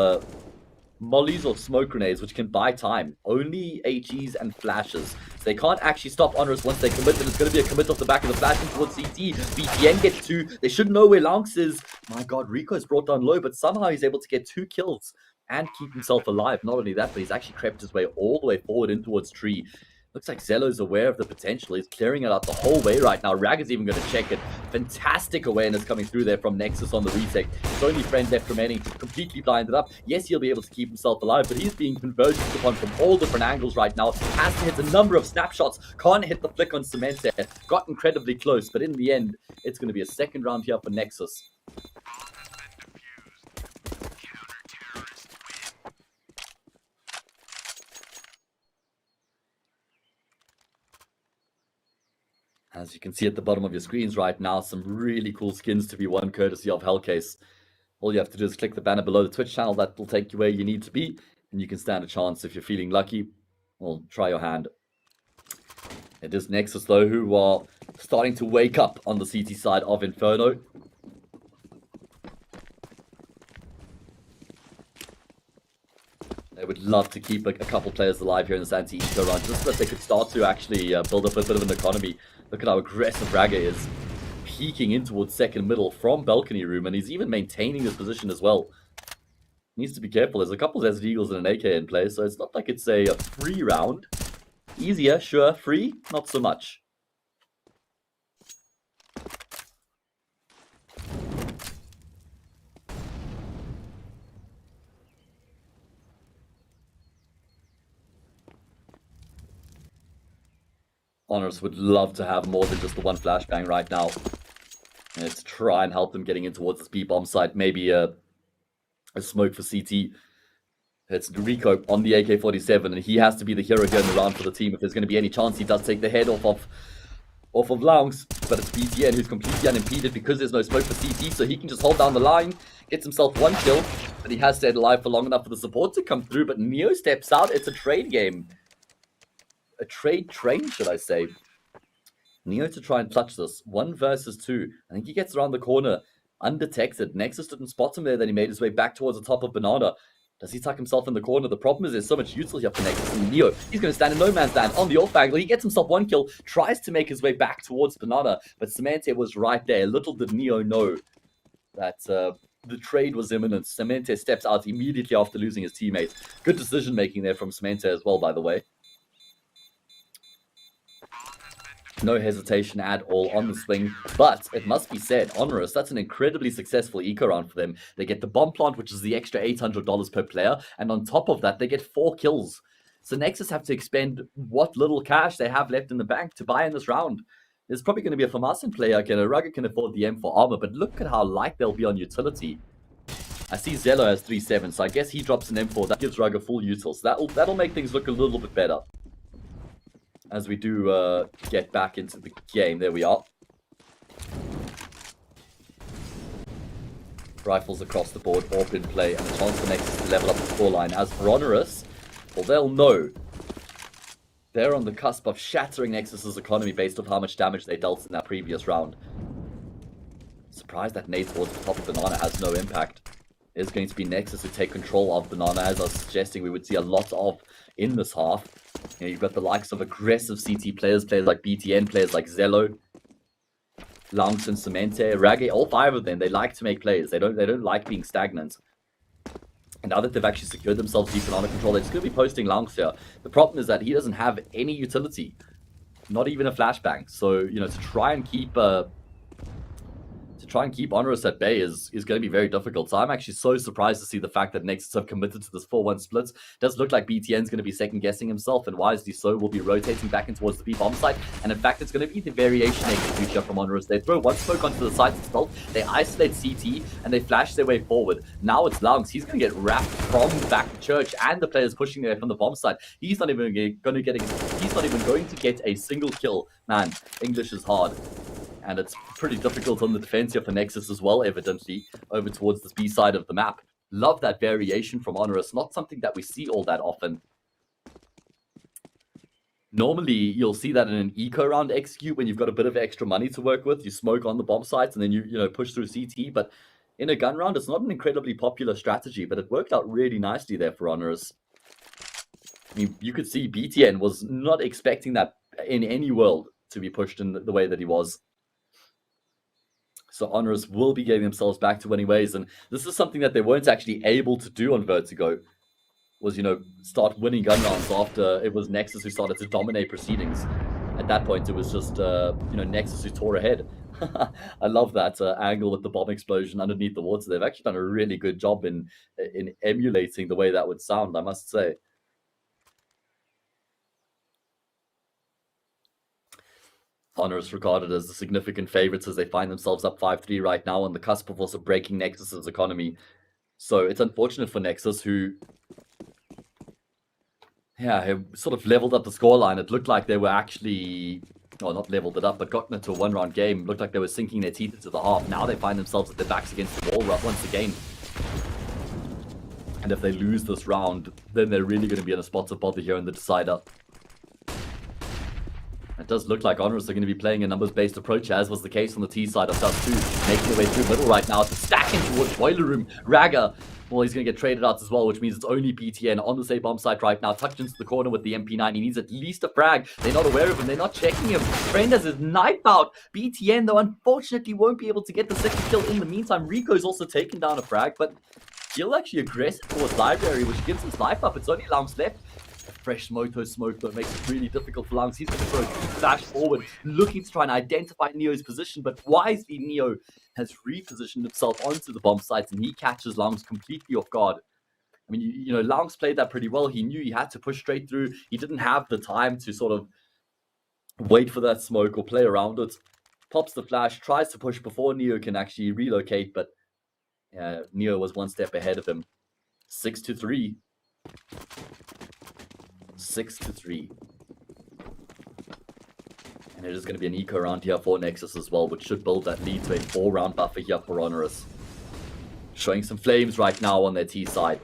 mollies or smoke grenades, which can buy time. Only HEs and flashes. So they can't actually stop HONORIS once they commit, and it's going to be a commit off the back of the flashing towards CT. BTN gets 2. They should know where Lance is. My god, Rico's brought down low, but somehow he's able to get 2 kills and keep himself alive. Not only that, but he's actually crept his way all the way forward in towards tree. Looks like Zello's aware of the potential. He's clearing it out the whole way right now. Rag is even going to check it. Fantastic awareness coming through there from Nexus on the retake. His only friend left remaining to completely blind it up. Yes, he'll be able to keep himself alive, but he's being converged upon from all different angles right now. Has to hit a number of snapshots. Can't hit the flick on Cement. Got incredibly close, but in the end, it's going to be a second round here for Nexus. As you can see at the bottom of your screens right now, some really cool skins to be won courtesy of Hellcase. All you have to do is click the banner below the Twitch channel. That will take you where you need to be, and you can stand a chance if you're feeling lucky. Well, try your hand. It is Nexus, though, who are starting to wake up on the CT side of Inferno. They would love to keep a couple players alive here in this anti-eco run, just so that they could start to actually build up a bit of an economy. Look at how aggressive Raga is. Peeking in towards second middle from balcony room, and he's even maintaining his position as well. Needs to be careful. There's a couple of Desert Eagles and an AK in play, so it's not like it's a free round. Easier, sure. Free, not so much. HONORIS would love to have more than just the one flashbang right now. And to try and help them getting in towards this B-bomb site. Maybe a smoke for CT. It's Rico on the AK-47, and he has to be the hero here in the round for the team. If there's going to be any chance, he does take the head off of Loungs, but it's BTN who's completely unimpeded because there's no smoke for CT, so he can just hold down the line, gets himself 1 kill, but he has stayed alive for long enough for the support to come through, but Neo steps out. It's a trade game. A trade train, should I say. Neo to try and clutch this. 1 versus 2. I think he gets around the corner undetected. Nexus didn't spot him there, then he made his way back towards the top of Banana. Does he tuck himself in the corner? The problem is there's so much util here for Nexus. And Neo, he's going to stand in no man's land on the off angle. He gets himself 1 kill, tries to make his way back towards Banana, but Cemente was right there. Little did Neo know that the trade was imminent. Cemente steps out immediately after losing his teammate. Good decision making there from Cemente as well, by the way. No hesitation at all on the swing, but it must be said, HONORIS, that's an incredibly successful eco round for them. They get the bomb plant, which is the extra $800 per player, and on top of that, they get 4 kills. So Nexus have to expend what little cash they have left in the bank to buy in this round. There's probably going to be a FAMASIN player, again, a Rugger can afford the M for armor, but look at how light they'll be on utility. I see Zello has 3.7, so I guess he drops an M4. That gives Rugger full util, so that'll make things look a little bit better. As we do get back into the game. There we are. Rifles across the board, AWP in play, and a chance for Nexus to level up the scoreline. As for HONORIS, well, they'll know. They're on the cusp of shattering Nexus's economy based on how much damage they dealt in that previous round. Surprised that nade towards the top of Banana has no impact. It's going to be Nexus to take control of Banana, as I was suggesting we would see a lot of in this half. You know, you've got the likes of aggressive CT players like BTN, players like Zello, Lunks and Cemente, Raggy, all 5 of them. They like to make plays. They don't like being stagnant. And now that they've actually secured themselves deep under control, they're just going to be posting Lunks here. The problem is that he doesn't have any utility, not even a flashbang. So, you know, to try and keep HONORIS at bay is going to be very difficult. So I'm actually so surprised to see the fact that Nexus have committed to this 4-1 split. It does look like BTN's going to be second-guessing himself, and wisely so, will be rotating back in towards the B-bomb site. And in fact, it's going to be the variation execution from HONORIS. They throw 1 smoke onto the site itself, they isolate CT, and they flash their way forward. Now it's Lungs. He's going to get wrapped from back church, and the players pushing their way from the bomb site. He's not even going to get a single kill. Man, English is hard. And it's pretty difficult on the defense here for Nexus as well, evidently, over towards this B side of the map. Love that variation from HONORIS. Not something that we see all that often. Normally, you'll see that in an eco round execute when you've got a bit of extra money to work with. You smoke on the bomb sites and then you push through CT. But in a gun round, it's not an incredibly popular strategy, but it worked out really nicely there for HONORIS. I mean, you could see BTN was not expecting that in any world to be pushed in the way that he was. So HONORIS will be getting themselves back to winning ways, and this is something that they weren't actually able to do on Vertigo, was, you know, start winning gun rounds after it was Nexus who started to dominate proceedings. At that point, it was just, you know, Nexus who tore ahead. I love that angle with the bomb explosion underneath the water. They've actually done a really good job in emulating the way that would sound, I must say. HONORIS regarded as the significant favorites as they find themselves up 5-3 right now on the cusp of also breaking Nexus's economy. So it's unfortunate for Nexus, who, yeah, have sort of leveled up the scoreline. It looked like they were actually, well, not leveled it up, but gotten into a one-round game. Looked like they were sinking their teeth into the half. Now they find themselves with their backs against the wall once again. And if they lose this round, then they're really going to be in a spot to bother here in the decider. It does look like HONORIS are going to be playing a numbers-based approach, as was the case on the T side of Dust 2. Making their way through middle right now to stacking towards Boiler Room. Raga, well, he's going to get traded out as well, which means it's only BTN on the same bomb site right now, tucked into the corner with the MP9. He needs at least a frag. They're not aware of him. They're not checking him. Friend has his knife out. BTN, though, unfortunately won't be able to get the second kill in the meantime. Rico's also taken down a frag, but Jill actually aggressive towards Library, which gives his life up. It's only Lams left. Fresh Moto smoke, though, makes it really difficult for Lungs. He's going to throw a flash forward, looking to try and identify Neo's position, but wisely Neo has repositioned himself onto the bomb sites, and he catches Lungs completely off guard. I mean, you know, Lungs played that pretty well. He knew he had to push straight through. He didn't have the time to sort of wait for that smoke or play around it. Pops the flash, tries to push before Neo can actually relocate, but Neo was one step ahead of him. 6-3. 6-3. And it is going to be an eco round here for Nexus as well, which should build that lead to a 4-round buffer here for HONORIS. Showing some flames right now on their T side.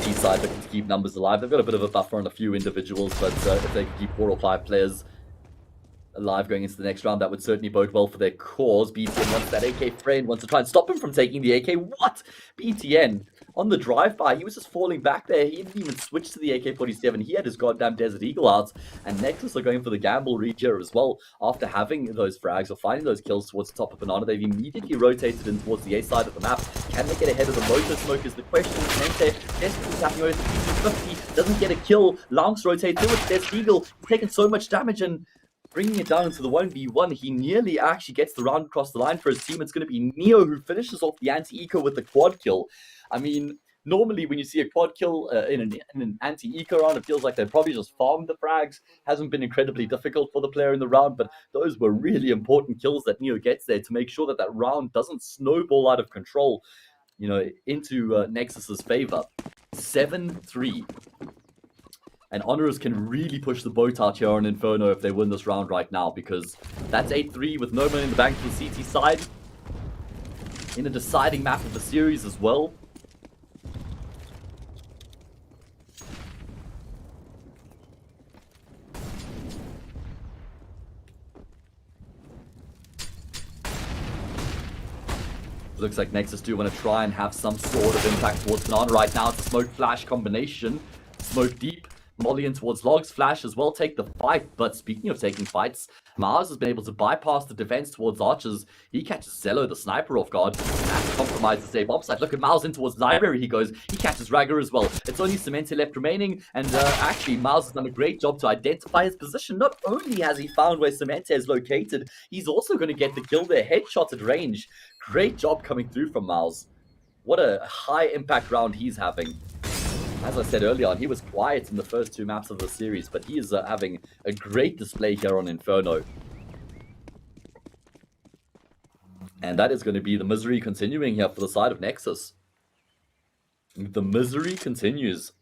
T side looking to keep numbers alive. They've got a bit of a buffer on a few individuals, but if they can keep 4 or 5 players alive going into the next round, that would certainly bode well for their cause. BTN wants that AK friend, wants to try and stop him from taking the AK. What? BTN on the drive-by, he was just falling back there. He didn't even switch to the AK-47. He had his goddamn Desert Eagle out, and Nexus are going for the gamble read here as well. After having those frags or finding those kills towards the top of Banana, they've immediately rotated in towards the A side of the map. Can they get ahead of the Moto Smoke is the question. Mente desperately tapping over the P250, doesn't get a kill. Lance rotates through with Desert Eagle. He's taken so much damage, and bringing it down into the 1v1, he nearly actually gets the round across the line for his team. It's going to be Neo who finishes off the anti-eco with the quad kill. I mean, normally when you see a quad kill in an anti-eco round, it feels like they probably just farmed the frags. Hasn't been incredibly difficult for the player in the round, but those were really important kills that Neo gets there to make sure that that round doesn't snowball out of control, you know, into Nexus's favor. 7-3. And HONORIS can really push the boat out here on Inferno if they win this round right now, because that's 8-3 with no money in the bank for the CT side. In a deciding map of the series as well. Looks like Nexus do want to try and have some sort of impact towards Banana right now. It's a smoke flash combination. Smoke deep. Molly in towards Logs. Flash as well take the fight. But speaking of taking fights, Mars has been able to bypass the defense towards Archers. He catches Zello, the sniper, off guard. And that compromises their bomb site. Look at Miles in towards Library. He goes. He catches Ragger as well. It's only Cemente left remaining. And actually, Miles has done a great job to identify his position. Not only has he found where Cemente is located, he's also going to get the kill there. Headshot at range. Great job coming through from Miles. What a high impact round he's having. As I said earlier on, he was quiet in the first 2 maps of the series, but he is having a great display here on Inferno. And that is going to be the misery continuing here for the side of Nexus. The misery continues.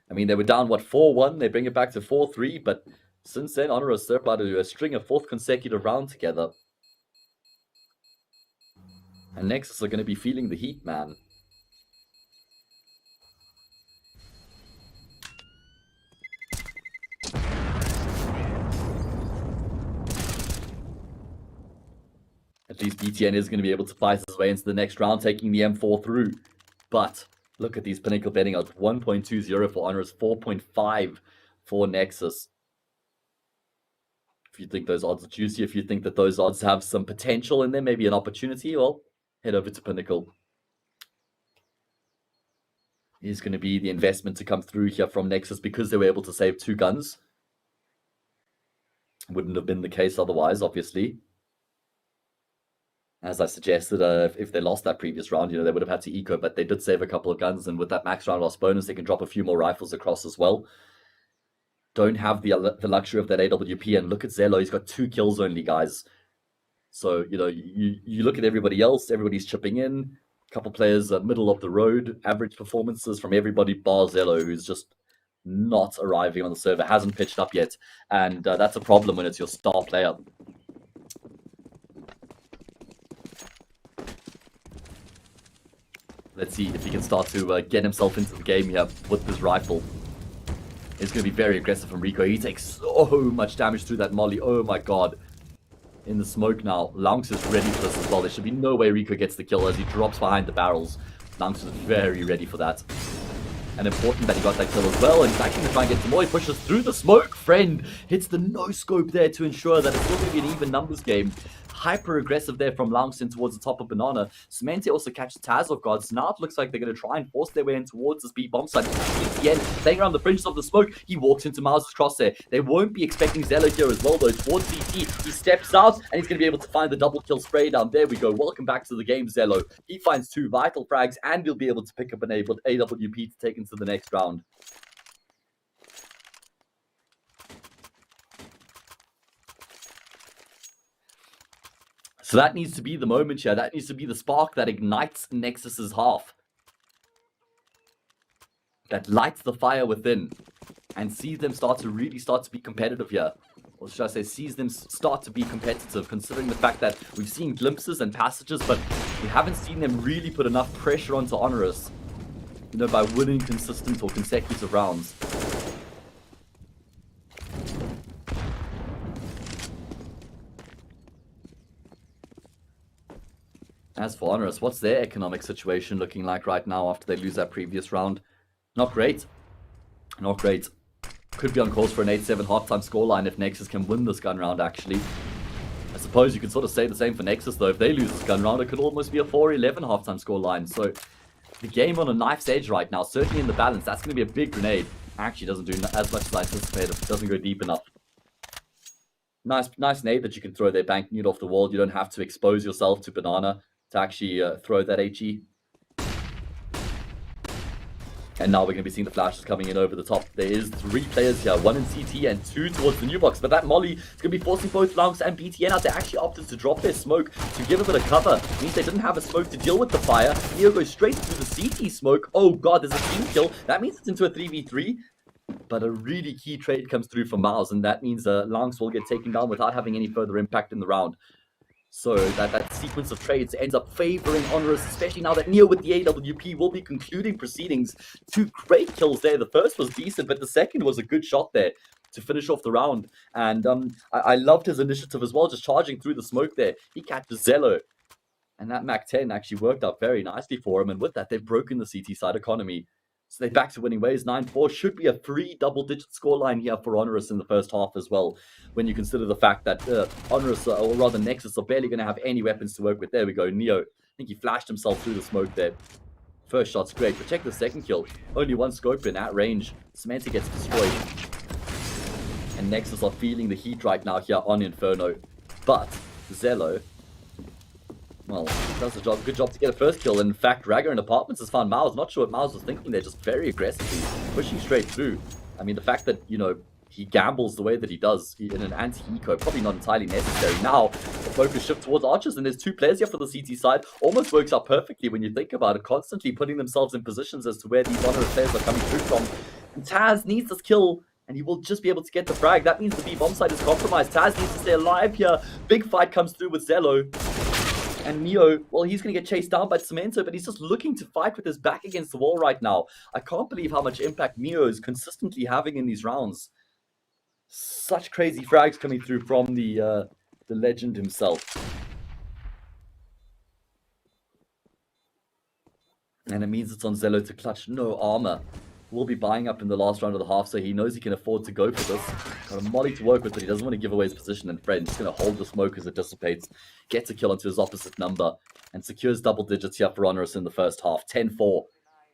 I mean, they were down, what, 4-1? They bring it back to 4-3, but since then, HONORIS are about to do a string of 4th consecutive round together. And Nexus are going to be feeling the heat, man. At least BTN is going to be able to fight his way into the next round, taking the M4 through. But look at these Pinnacle betting odds. 1.20 for HONORIS, 4.5 for Nexus. If you think those odds are juicy, if you think that those odds have some potential in there, maybe an opportunity, well, head over to Pinnacle. Is going to be the investment to come through here from Nexus because they were able to save 2 guns. Wouldn't have been the case otherwise, obviously. As I suggested, if they lost that previous round, they would have had to eco, but they did save a couple of guns, and with that max round loss bonus, they can drop a few more rifles across as well. Don't have the luxury of that AWP, and look at Zelo, he's got 2 kills only, guys. So, you look at everybody else, everybody's chipping in. A couple players middle of the road, average performances from everybody bar Zelo, who's just not arriving on the server, hasn't pitched up yet, and that's a problem when it's your star player. Let's see if he can start to get himself into the game here with this rifle. It's going to be very aggressive from Rico. He takes so much damage through that molly. Oh my god. In the smoke now. Lanx is ready for this as well. There should be no way Rico gets the kill as he drops behind the barrels. Lanx is very ready for that. And important that he got that kill as well. And he's actually going to try and get some more. He pushes through the smoke. Friend hits the no-scope there to ensure that it's still going to be an even numbers game. Hyper aggressive there from Langston towards the top of Banana. Cemente also catches Taz off guard. So now it looks like they're going to try and force their way in towards the speed bomb site. BTN playing around the fringes of the smoke. He walks into Miles' crosshair. They won't be expecting Zelo here as well, though. Towards CT, he steps out and he's going to be able to find the double kill spray down. There we go. Welcome back to the game, Zelo. He finds 2 vital frags and he'll be able to pick up an AWP to take into the next round. So that needs to be the moment here. That needs to be the spark that ignites Nexus's half. That lights the fire within. And sees them start to be competitive here. Or should I say, sees them start to be competitive, considering the fact that we've seen glimpses and passages, but we haven't seen them really put enough pressure onto HONORIS, by winning consistent or consecutive rounds. As for HONORIS, what's their economic situation looking like right now after they lose that previous round? Not great. Not great. Could be on course for an 8-7 halftime scoreline if Nexus can win this gun round, actually. I suppose you could sort of say the same for Nexus, though. If they lose this gun round, it could almost be a 4-11 halftime scoreline. So, the game on a knife's edge right now, certainly in the balance. That's going to be a big grenade. Actually doesn't do as much as I anticipated. It doesn't go deep enough. Nice nade that you can throw there, banking it off the wall. You don't have to expose yourself to Banana to actually throw that HE. And now we're going to be seeing the flashes coming in over the top. There is 3 players here, 1 in CT and 2 towards the new box. But that molly is going to be forcing both Lanx and BTN out. They actually opted to drop their smoke to give a bit of cover. It means they didn't have a smoke to deal with the fire. Neo goes straight through the CT smoke. Oh god, there's a team kill. That means it's into a 3v3. But a really key trade comes through for Miles, and that means Lanx will get taken down without having any further impact in the round. So that sequence of trades ends up favoring HONORIS, especially now that Neo with the AWP will be concluding proceedings. 2 great kills there. The first was decent, but the second was a good shot there to finish off the round. And I loved his initiative as well, just charging through the smoke there. He catches Zelo. And that Mac-10 actually worked out very nicely for him. And with that, they've broken the CT side economy. So they're back to winning ways. 9-4 should be a 3 double-digit scoreline here for HONORIS in the first half as well, when you consider the fact that HONORIS, or rather Nexus, are barely going to have any weapons to work with. There we go, Neo. I think he flashed himself through the smoke there. First shot's great, but check the second kill. Only 1 scope in at range. Cemente gets destroyed. And Nexus are feeling the heat right now here on Inferno. But Zelo, well, does a good job to get a first kill. In fact, Ragger in Apartments has found Miles. Not sure what Miles was thinking there, just very aggressively pushing straight through. I mean, the fact that, he gambles the way that he does in an anti-eco, probably not entirely necessary. Now, the focus shift towards Archers, and there's 2 players here for the CT side. Almost works out perfectly when you think about it, constantly putting themselves in positions as to where these HONORIS players are coming through from. And Taz needs this kill, and he will just be able to get the frag. That means the B bomb site is compromised. Taz needs to stay alive here. Big fight comes through with Zelo. And Neo, well, he's going to get chased down by Cemento, but he's just looking to fight with his back against the wall right now. I can't believe how much impact Neo is consistently having in these rounds. Such crazy frags coming through from the legend himself. And it means it's on Zello to clutch. No armor. Will be buying up in the last round of the half, so he knows he can afford to go for this. Got a molly to work with, but he doesn't want to give away his position. And Fred just going to hold the smoke as it dissipates, gets a kill onto his opposite number, and secures double digits here for HONORIS in the first half. 10-4.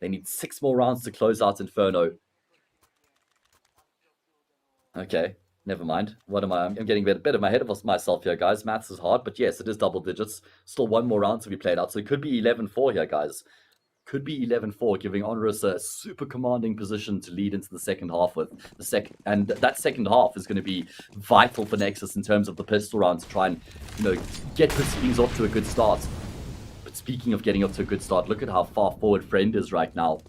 They need 6 more rounds to close out Inferno. Okay, never mind. What am I? I'm getting a bit of my head of myself here, guys. Maths is hard, but yes, it is double digits. Still 1 more round to be played out, so it could be 11-4 here, guys. Could be 11-4, giving HONORIS a super commanding position to lead into the second half with. And that second half is going to be vital for Nexus in terms of the pistol round to try and, get proceedings off to a good start. But speaking of getting off to a good start, look at how far forward Friend is right now.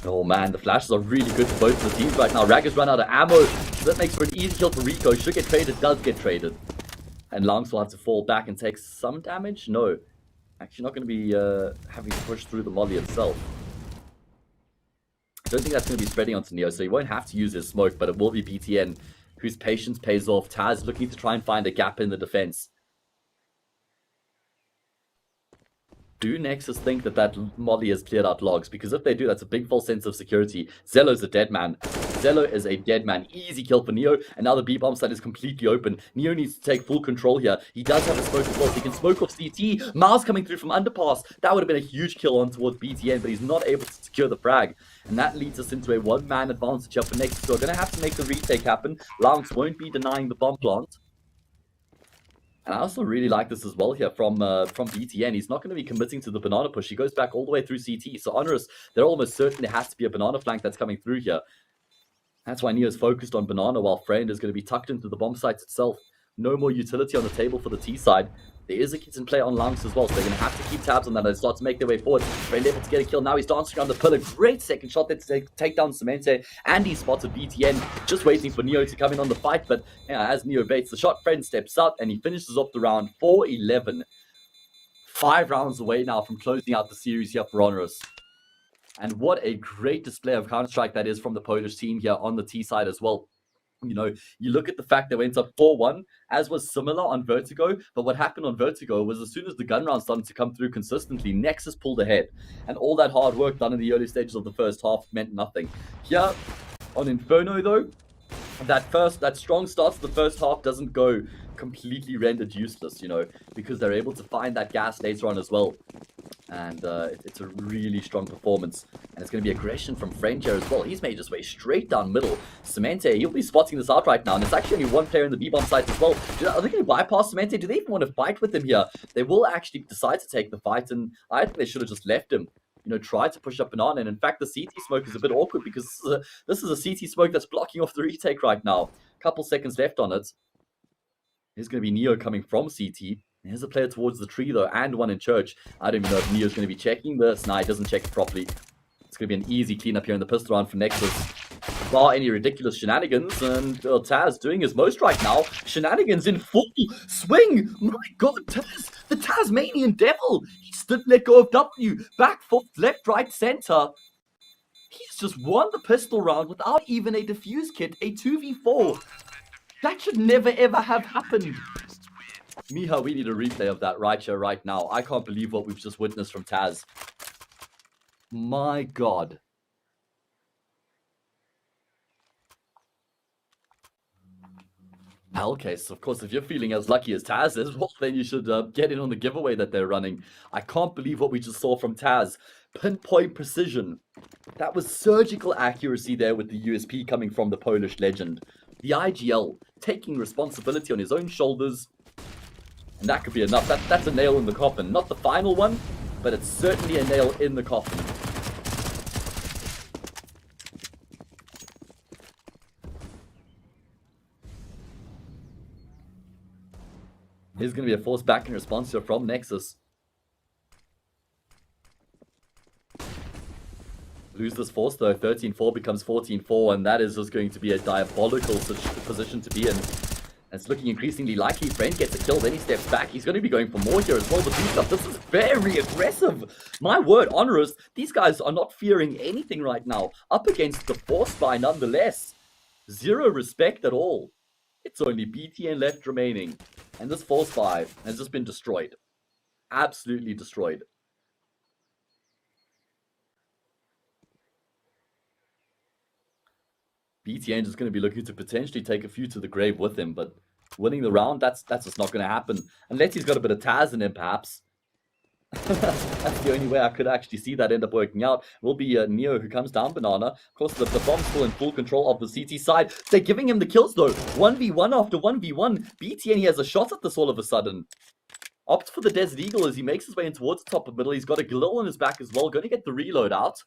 Oh man, the flashes are really good for both of the teams right now. Rag has run out of ammo, so that makes for an easy kill for Rico. Should get traded, does get traded. And Langs will have to fall back and take some damage? No. Actually not going to be having to push through the volley itself. I don't think that's going to be spreading onto Neo, so he won't have to use his smoke, but it will be BTN, whose patience pays off. Taz looking to try and find a gap in the defense. Do Nexus think that molly has cleared out logs? Because if they do, that's a big false sense of security. Zello's a dead man. Zello is a dead man. Easy kill for Neo, and now the B-bomb site is completely open. Neo needs to take full control here. He does have a smoke as well, so he can smoke off CT. Miles coming through from underpass. That would have been a huge kill on towards BTN, but he's not able to secure the frag. And that leads us into a one-man advantage here for Nexus. So we're going to have to make the retake happen. Lance won't be denying the bomb plant. And I also really like this as well here from BTN. He's not going to be committing to the banana push. He goes back all the way through CT. So HONORIS, they're almost certain there has to be a banana flank that's coming through here. That's why Neo's focused on banana, while Friend is going to be tucked into the bomb site itself. No more utility on the table for the T side. There is a kit in play on Langs as well, so they're going to have to keep tabs on that as they start to make their way forward. Friend able to get a kill. Now he's dancing around the pillar. Great second shot there to take down Semente. And he spotted BTN, just waiting for Neo to come in on the fight. But as Neo baits the shot, Friend steps up and he finishes off the round 4-11. 5 rounds away now from closing out the series here for HONORIS. And what a great display of Counter-Strike that is from the Polish team here on the T side as well. You look at the fact they went up 4-1, as was similar on Vertigo. But what happened on Vertigo was as soon as the gun round started to come through consistently, Nexus pulled ahead. And all that hard work done in the early stages of the first half meant nothing. Here on Inferno, though, that strong start to the first half doesn't go completely rendered useless, because they're able to find that gas later on as well. And it's a really strong performance. And it's going to be aggression from Friend here as well. He's made his way straight down middle. Semente, he'll be spotting this out right now. And it's actually only one player in the B-bomb site as well. Are they going to bypass Semente? Do they even want to fight with him here? They will actually decide to take the fight. And I think they should have just left him. Try to push up Banana. And in fact, the CT smoke is a bit awkward because this is a CT smoke that's blocking off the retake right now. Couple seconds left on it. Here's going to be Neo coming from CT. Here's a player towards the tree, though, and one in church. I don't even know if Neo's going to be checking this. Nah, he doesn't check it properly. It's going to be an easy cleanup here in the pistol round for Nexus. Bar any ridiculous shenanigans, and Taz doing his most right now. Shenanigans in full swing. My God, Taz, the Tasmanian devil. He stood, let go of W. Back, forth, left, right, center. He's just won the pistol round without even a defuse kit, a 2v4. That should never, ever have happened. Miha, we need a replay of that right here, right now. I can't believe what we've just witnessed from Taz. My God. Okay, so of course, if you're feeling as lucky as Taz is, well, then you should get in on the giveaway that they're running. I can't believe what we just saw from Taz. Pinpoint precision. That was surgical accuracy there with the USP coming from the Polish legend. The IGL taking responsibility on his own shoulders. And that could be enough. That's a nail in the coffin. Not the final one, but it's certainly a nail in the coffin. Here's going to be a force back in response here from Nexus. Lose this force though. 13-4 becomes 14-4, and that is just going to be a diabolical position to be in. And it's looking increasingly likely. Friend gets a kill, then he steps back. He's going to be going for more here as well. But this is very aggressive. My word, HONORIS, these guys are not fearing anything right now. Up against the force by nonetheless. Zero respect at all. It's only BTN left remaining. And this force 5 has just been destroyed. absolutely destroyed. BTN is going to be looking to potentially take a few to the grave with him, but winning the round, that's just not going to happen. Unless he's got a bit of Taz in him, perhaps. That's the only way I could actually see that end up working out. Will be Neo who comes down Banana. Of course, the bomb's still in full control of the CT side. They're giving him the kills, though. 1v1 after 1v1. BTN, he has a shot at this all of a sudden. Opts for the Desert Eagle as he makes his way in towards the top of middle. He's got a Glil on his back as well. Going to get the reload out.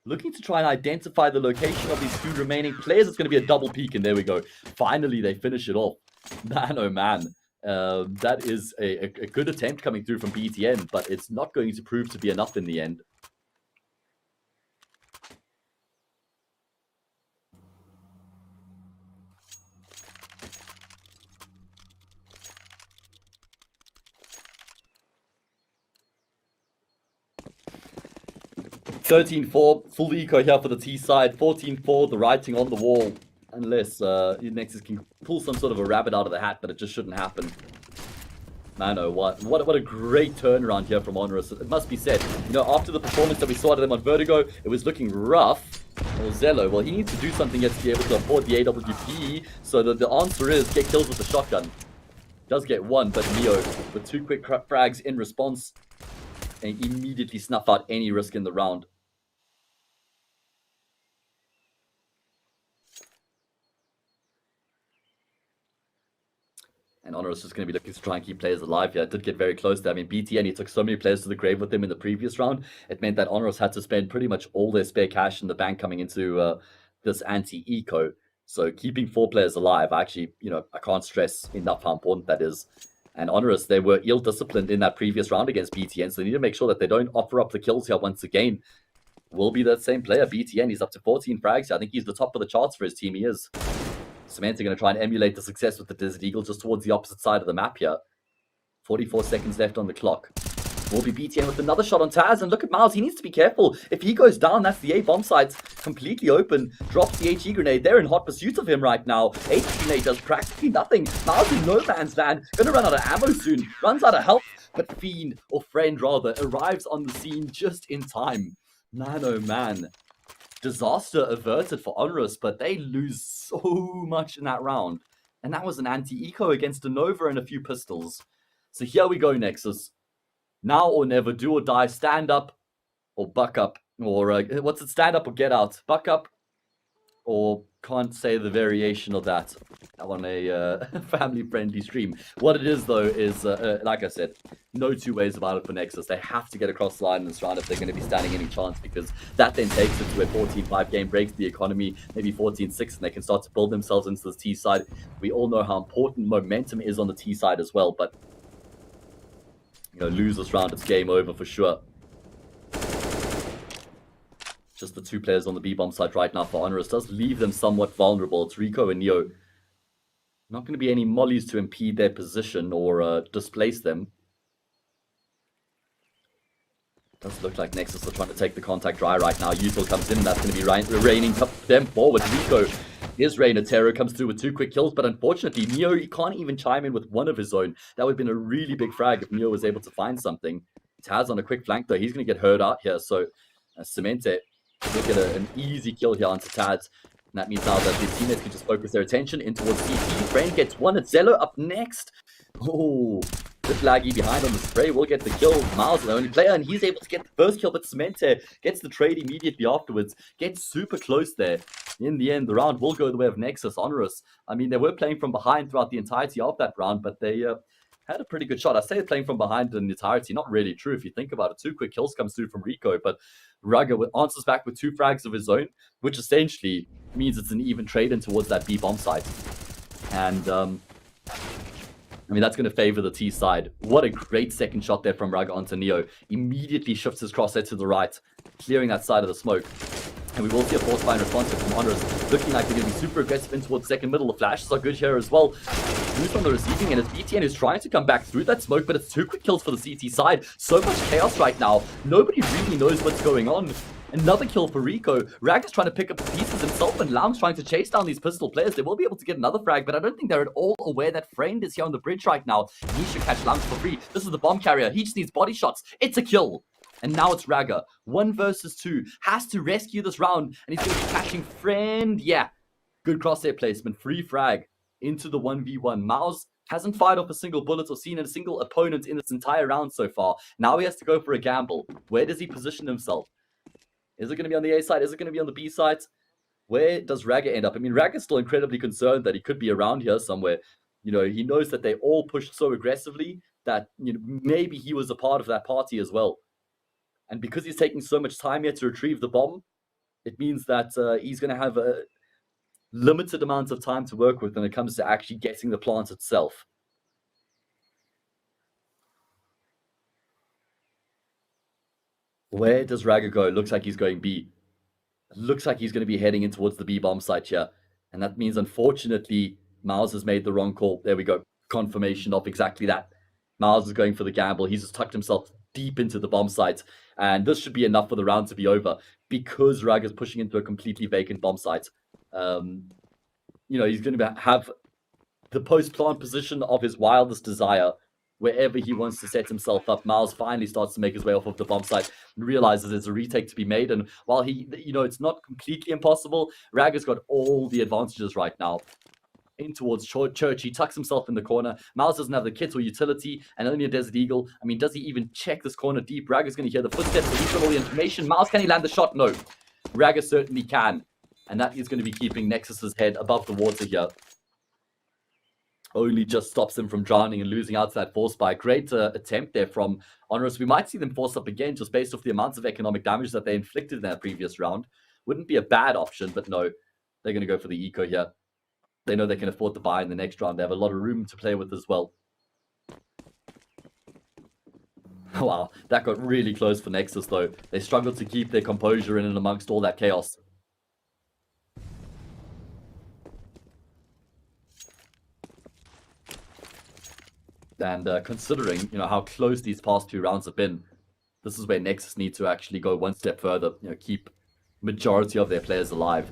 Looking to try and identify the location of these two remaining players. It's going to be a double peek, and there we go. Finally, they finish it off. Man, oh man. That is a good attempt coming through from BTN, but it's not going to prove to be enough in the end. (13-4) full eco here for the T side. 14-4, the writing on the wall. Unless Nexus can pull some sort of a rabbit out of the hat, but it just shouldn't happen. Man, oh, what a great turnaround here from HONORIS. It must be said, you know, after the performance that we saw out of them on Vertigo, it was looking rough. Well, Zello, well, he needs to do something yet to be able to afford the AWP, so the answer is get kills with the shotgun. Does get one, but Neo with two quick frags in response, and immediately snuff out any risk in the round. And HONORIS is going to be looking to try and keep players alive here. It did get very close there. I mean, BTN, he took so many players to the grave with him in the previous round. It meant that HONORIS had to spend pretty much all their spare cash in the bank coming into this anti-eco. So keeping 4 players alive, actually, you know, I can't stress enough how important that is. And HONORIS, they were ill-disciplined in that previous round against BTN, so they need to make sure that they don't offer up the kills here once again. Will be that same player, BTN. He's up to 14 frags. I think he's the top of the charts for his team. He is. Samantha going to try and emulate the success with the Desert Eagle just towards the opposite side of the map here. 44 seconds left on the clock. Will be BTN with another shot on Taz, and look at Miles. He needs to be careful. If he goes down, that's the A bomb site's completely open. Drops the HE grenade. They're in hot pursuit of him right now. HE grenade does practically nothing. Miles in no man's land. Gonna run out of ammo soon. Runs out of health, but Fiend, or Friend rather, arrives on the scene just in time. Man, oh man. Disaster averted for HONORIS, but they lose so much in that round. And that was an anti-eco against a Nova and a few pistols. So here we go, Nexus. Now or never, do or die, stand up or buck up. Or what's it, stand up or get out? Buck up or can't say the variation of that on a family-friendly stream. What it is, though, is, like I said, no two ways about it for Nexus. They have to get across the line in this round if they're going to be standing any chance, because that then takes it to a 14-5 game, breaks the economy, maybe 14-6, and they can start to build themselves into the T side. We all know how important momentum is on the T side as well, but, you know, lose this round, it's game over for sure. Just the 2 players on the B-bomb side right now for HONORIS does leave them somewhat vulnerable. It's Rico and Neo. Not going to be any mollies to impede their position or displace them. Does look like Nexus are trying to take the contact dry right now. Util comes in, and that's going to be raining them forward. Rico, his Reign of Terror comes through with 2 quick kills, but unfortunately, Neo, he can't even chime in with one of his own. That would have been a really big frag if Neo was able to find something. Taz on a quick flank, though. He's going to get hurt out here, so Cemente will get an easy kill here onto Taz. And that means now that his teammates can just focus their attention in towards CT. Friend gets one. It's Zello up next. Oh, bit laggy behind on the spray. Will get the kill. Miles, the only player, and he's able to get the first kill, but Cemente gets the trade immediately afterwards. Gets super close there. In the end, the round will go the way of Nexus. HONORIS, I mean, they were playing from behind throughout the entirety of that round, but they had a pretty good shot. I say playing from behind in the entirety, not really true if you think about it. 2 quick kills comes through from Rico, but Raga answers back with 2 frags of his own, which essentially means it's an even trade in towards that B bomb site. And I mean, that's going to favor the T side. What a great second shot there from Raga onto Neo. Immediately shifts his crosshair to the right, clearing that side of the smoke. And we will see a force fire response from HONORIS, looking like they're going to be super aggressive in towards second middle. The flashes are good here as well. Who's on the receiving end? It's BTN who's trying to come back through that smoke, but it's 2 quick kills for the CT side. So much chaos right now. Nobody really knows what's going on. Another kill for Rico. Rag is trying to pick up the pieces himself, and Lam's trying to chase down these pistol players. They will be able to get another frag, but I don't think they're at all aware that Friend is here on the bridge right now. He should catch Lams for free. This is the bomb carrier. He just needs body shots. It's a kill. And now it's Ragga. 1 versus 2. Has to rescue this round, and he's going to be catching Friend. Yeah. Good crosshair placement. Free frag into the 1v1. Mouse hasn't fired off a single bullet or seen a single opponent in this entire round so far. Now he has to go for a gamble. Where does he position himself? Is it going to be on the A side? Is it going to be on the B side? Where does Ragga end up? I mean, Ragga's still incredibly concerned that he could be around here somewhere. You know, he knows that they all pushed so aggressively that, you know, maybe he was a part of that party as well. And because he's taking so much time here to retrieve the bomb, it means that he's going to have a limited amount of time to work with when it comes to actually getting the plant itself. Where does Ragga go? Looks like he's going B. Looks like he's going to be heading in towards the B bomb site here. And that means, unfortunately, Miles has made the wrong call. There we go. Confirmation of exactly that. Miles is going for the gamble. He's just tucked himself deep into the bomb site. And this should be enough for the round to be over because Ragga is pushing into a completely vacant bomb site. You know, he's going to have the post-plant position of his wildest desire wherever he wants to set himself up. Miles finally starts to make his way off of the bomb site and realizes there's a retake to be made. And while he, you know, it's not completely impossible, Ragga's got all the advantages right now. In towards Church, he tucks himself in the corner. Miles doesn't have the kit or utility, and only a Desert Eagle. I mean, does he even check this corner deep? Ragga's going to hear the footsteps, so he's got all the information. Miles, can he land the shot? No. Ragga certainly can. And that is going to be keeping Nexus's head above the water here. Only just stops him from drowning and losing out to that force spike. Great attempt there from HONORIS. We might see them force up again just based off the amounts of economic damage that they inflicted in that previous round. Wouldn't be a bad option, but no. They're going to go for the eco here. They know they can afford to buy in the next round. They have a lot of room to play with as well. Wow, that got really close for Nexus though. They struggled to keep their composure in and amongst all that chaos. And considering, you know, how close these past 2 rounds have been, this is where Nexus need to actually go one step further. You know, keep majority of their players alive.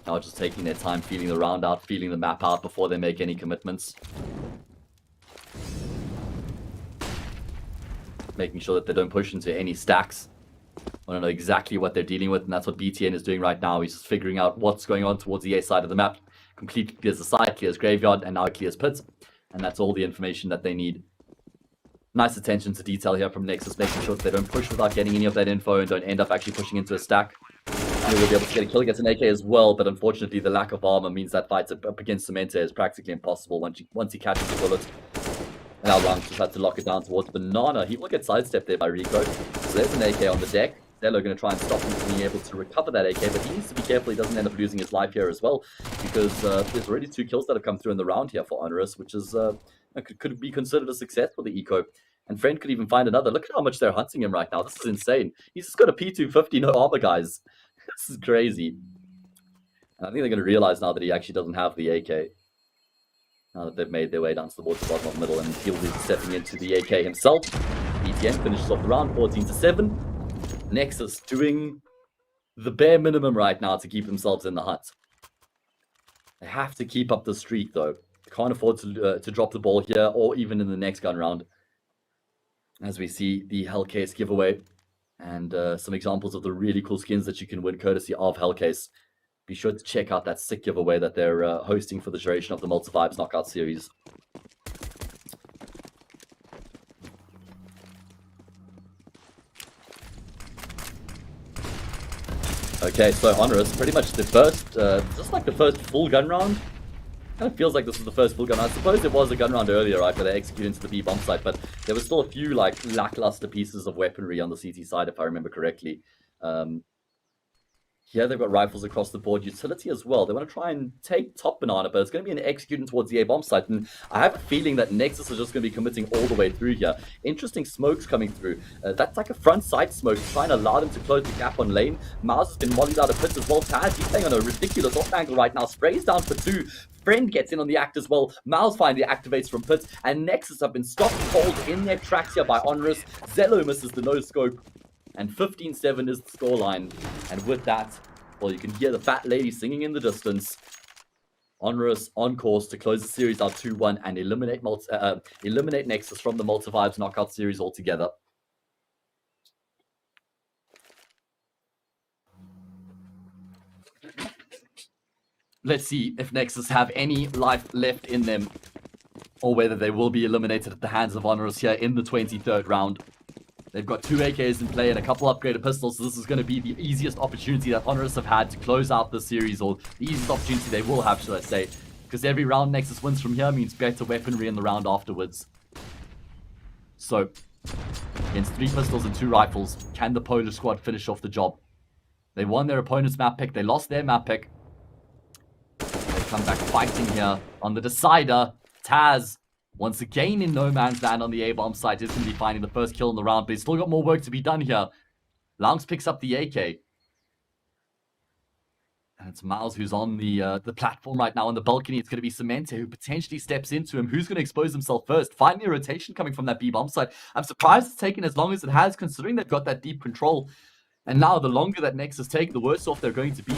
Now just taking their time, feeling the round out, feeling the map out before they make any commitments. Making sure that they don't push into any stacks. I don't know exactly what they're dealing with, and that's what BTN is doing right now. He's just figuring out what's going on towards the A side of the map. Completely clears the side, clears graveyard, and now it clears pits. And that's all the information that they need. Nice attention to detail here from Nexus, making sure that they don't push without getting any of that info and don't end up actually pushing into a stack. He will be able to get a kill against an AK as well, but unfortunately the lack of armor means that fight up against Cementa is practically impossible once he catches the bullet. And now Lang just had to lock it down towards Banana. He will get sidestepped there by Rico. So there's an AK on the deck. Zello going to try and stop him from being able to recover that AK, but he needs to be careful he doesn't end up losing his life here as well, because there's already 2 kills that have come through in the round here for HONORIS, which is could be considered a success for the eco. And Friend could even find another. Look at how much they're hunting him right now. This is insane. He's just got a P250, no armor, guys. This is crazy. And I think they're going to realize now that he actually doesn't have the AK. Now that they've made their way down to the water bottom of the middle, and he'll be stepping into the AK himself. BTN finishes off the round 14-7. Nexus doing the bare minimum right now to keep themselves in the hunt. They have to keep up the streak though. They can't afford to drop the ball here or even in the next gun round. As we see the Hellcase giveaway and some examples of the really cool skins that you can win courtesy of Hellcase. Be sure to check out that sick giveaway that they're hosting for the duration of the Malta Vibes Knockout Series. Okay, so HONORIS, pretty much the first, just like the first full gun round. Kind of feels like this is the first full gun round. I suppose there was a gun round earlier, right, where they executed into the B bomb site, but there was still a few like lackluster pieces of weaponry on the CT side, if I remember correctly. Here they've got rifles across the board, utility as well. They want to try and take top banana, but it's going to be an executing towards the A-bomb site. And I have a feeling that Nexus is just going to be committing all the way through here. Interesting smokes coming through. That's like a front side smoke, trying to allow them to close the gap on lane. Miles has been mollied out of pits as well. Taz, he's playing on a ridiculous off angle right now. Sprays down for 2. Friend gets in on the act as well. Miles finally activates from pits. And Nexus have been stopped cold in their tracks here by HONORIS. Zello misses the no-scope. And 15-7 is the scoreline. And with that, well, you can hear the fat lady singing in the distance. HONORIS on course to close the series out 2-1 and eliminate Nexus from the Malta Vibes knockout series altogether. Let's see if Nexus have any life left in them, or whether they will be eliminated at the hands of HONORIS here in the 23rd round. They've got 2 AKs in play and a couple upgraded pistols, so this is going to be the easiest opportunity that HONORIS have had to close out this series, or the easiest opportunity they will have, should I say. Because every round Nexus wins from here means better weaponry in the round afterwards. So, against 3 pistols and 2 rifles, can the Polish squad finish off the job? They won their opponent's map pick, they lost their map pick. They come back fighting here on the decider. Taz, once again in no man's land on the A-bomb site, is going to be finding the first kill in the round, but he's still got more work to be done here. Lounge picks up the AK. And it's Miles who's on the platform right now on the balcony. It's going to be Cemente who potentially steps into him. Who's going to expose himself first? Finally a rotation coming from that B-bomb site. I'm surprised it's taken as long as it has, considering they've got that deep control. And now, the longer that Nexus take, the worse off they're going to be.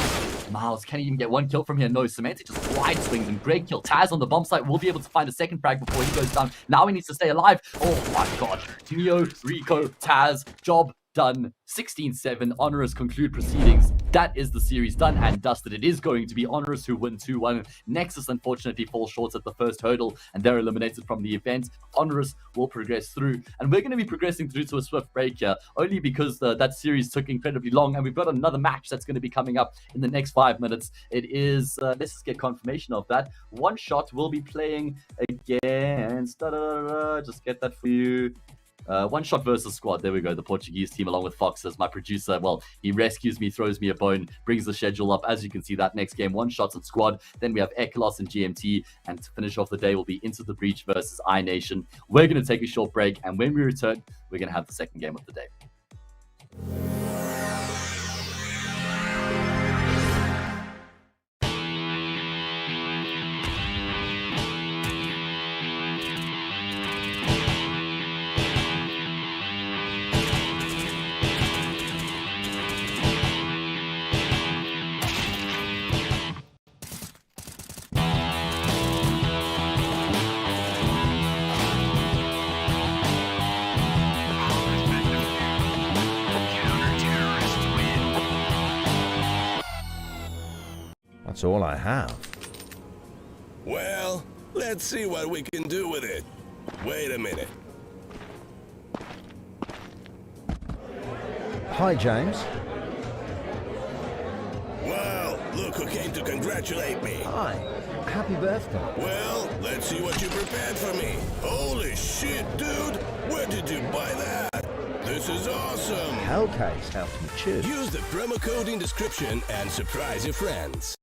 Miles, can he even get 1 kill from here? No, Cemente just wide swings and great kill. Taz on the bomb site will be able to find a second frag before he goes down. Now he needs to stay alive. Oh my god. Neo, Rico, Taz, job done. 16-7, HONORIS conclude proceedings. That is the series done and dusted. It is going to be HONORIS who win 2-1. Nexus unfortunately falls short at the first hurdle and they're eliminated from the event. HONORIS will progress through, and we're going to be progressing through to a swift break here, only because that series took incredibly long, and we've got another match that's going to be coming up in the next 5 minutes. It is, let's just get confirmation of that. One Shot will be playing against, just get that for you. One Shot versus Squad. There we go. The Portuguese team along with Fox as my producer. Well, he rescues me, throws me a bone, brings the schedule up. As you can see, that next game, One Shots and Squad. Then we have Ekelos and GMT. And to finish off the day will be Into the Breach versus iNation. We're going to take a short break. And when we return, we're going to have the second game of the day. That's all I have. Well, let's see what we can do with it. Wait a minute. Hi, James. Wow, look who came to congratulate me. Hi. Happy birthday. Well, let's see what you prepared for me. Holy shit, dude! Where did you buy that? This is awesome! Hellcase helped me choose. Use the promo code in description and surprise your friends.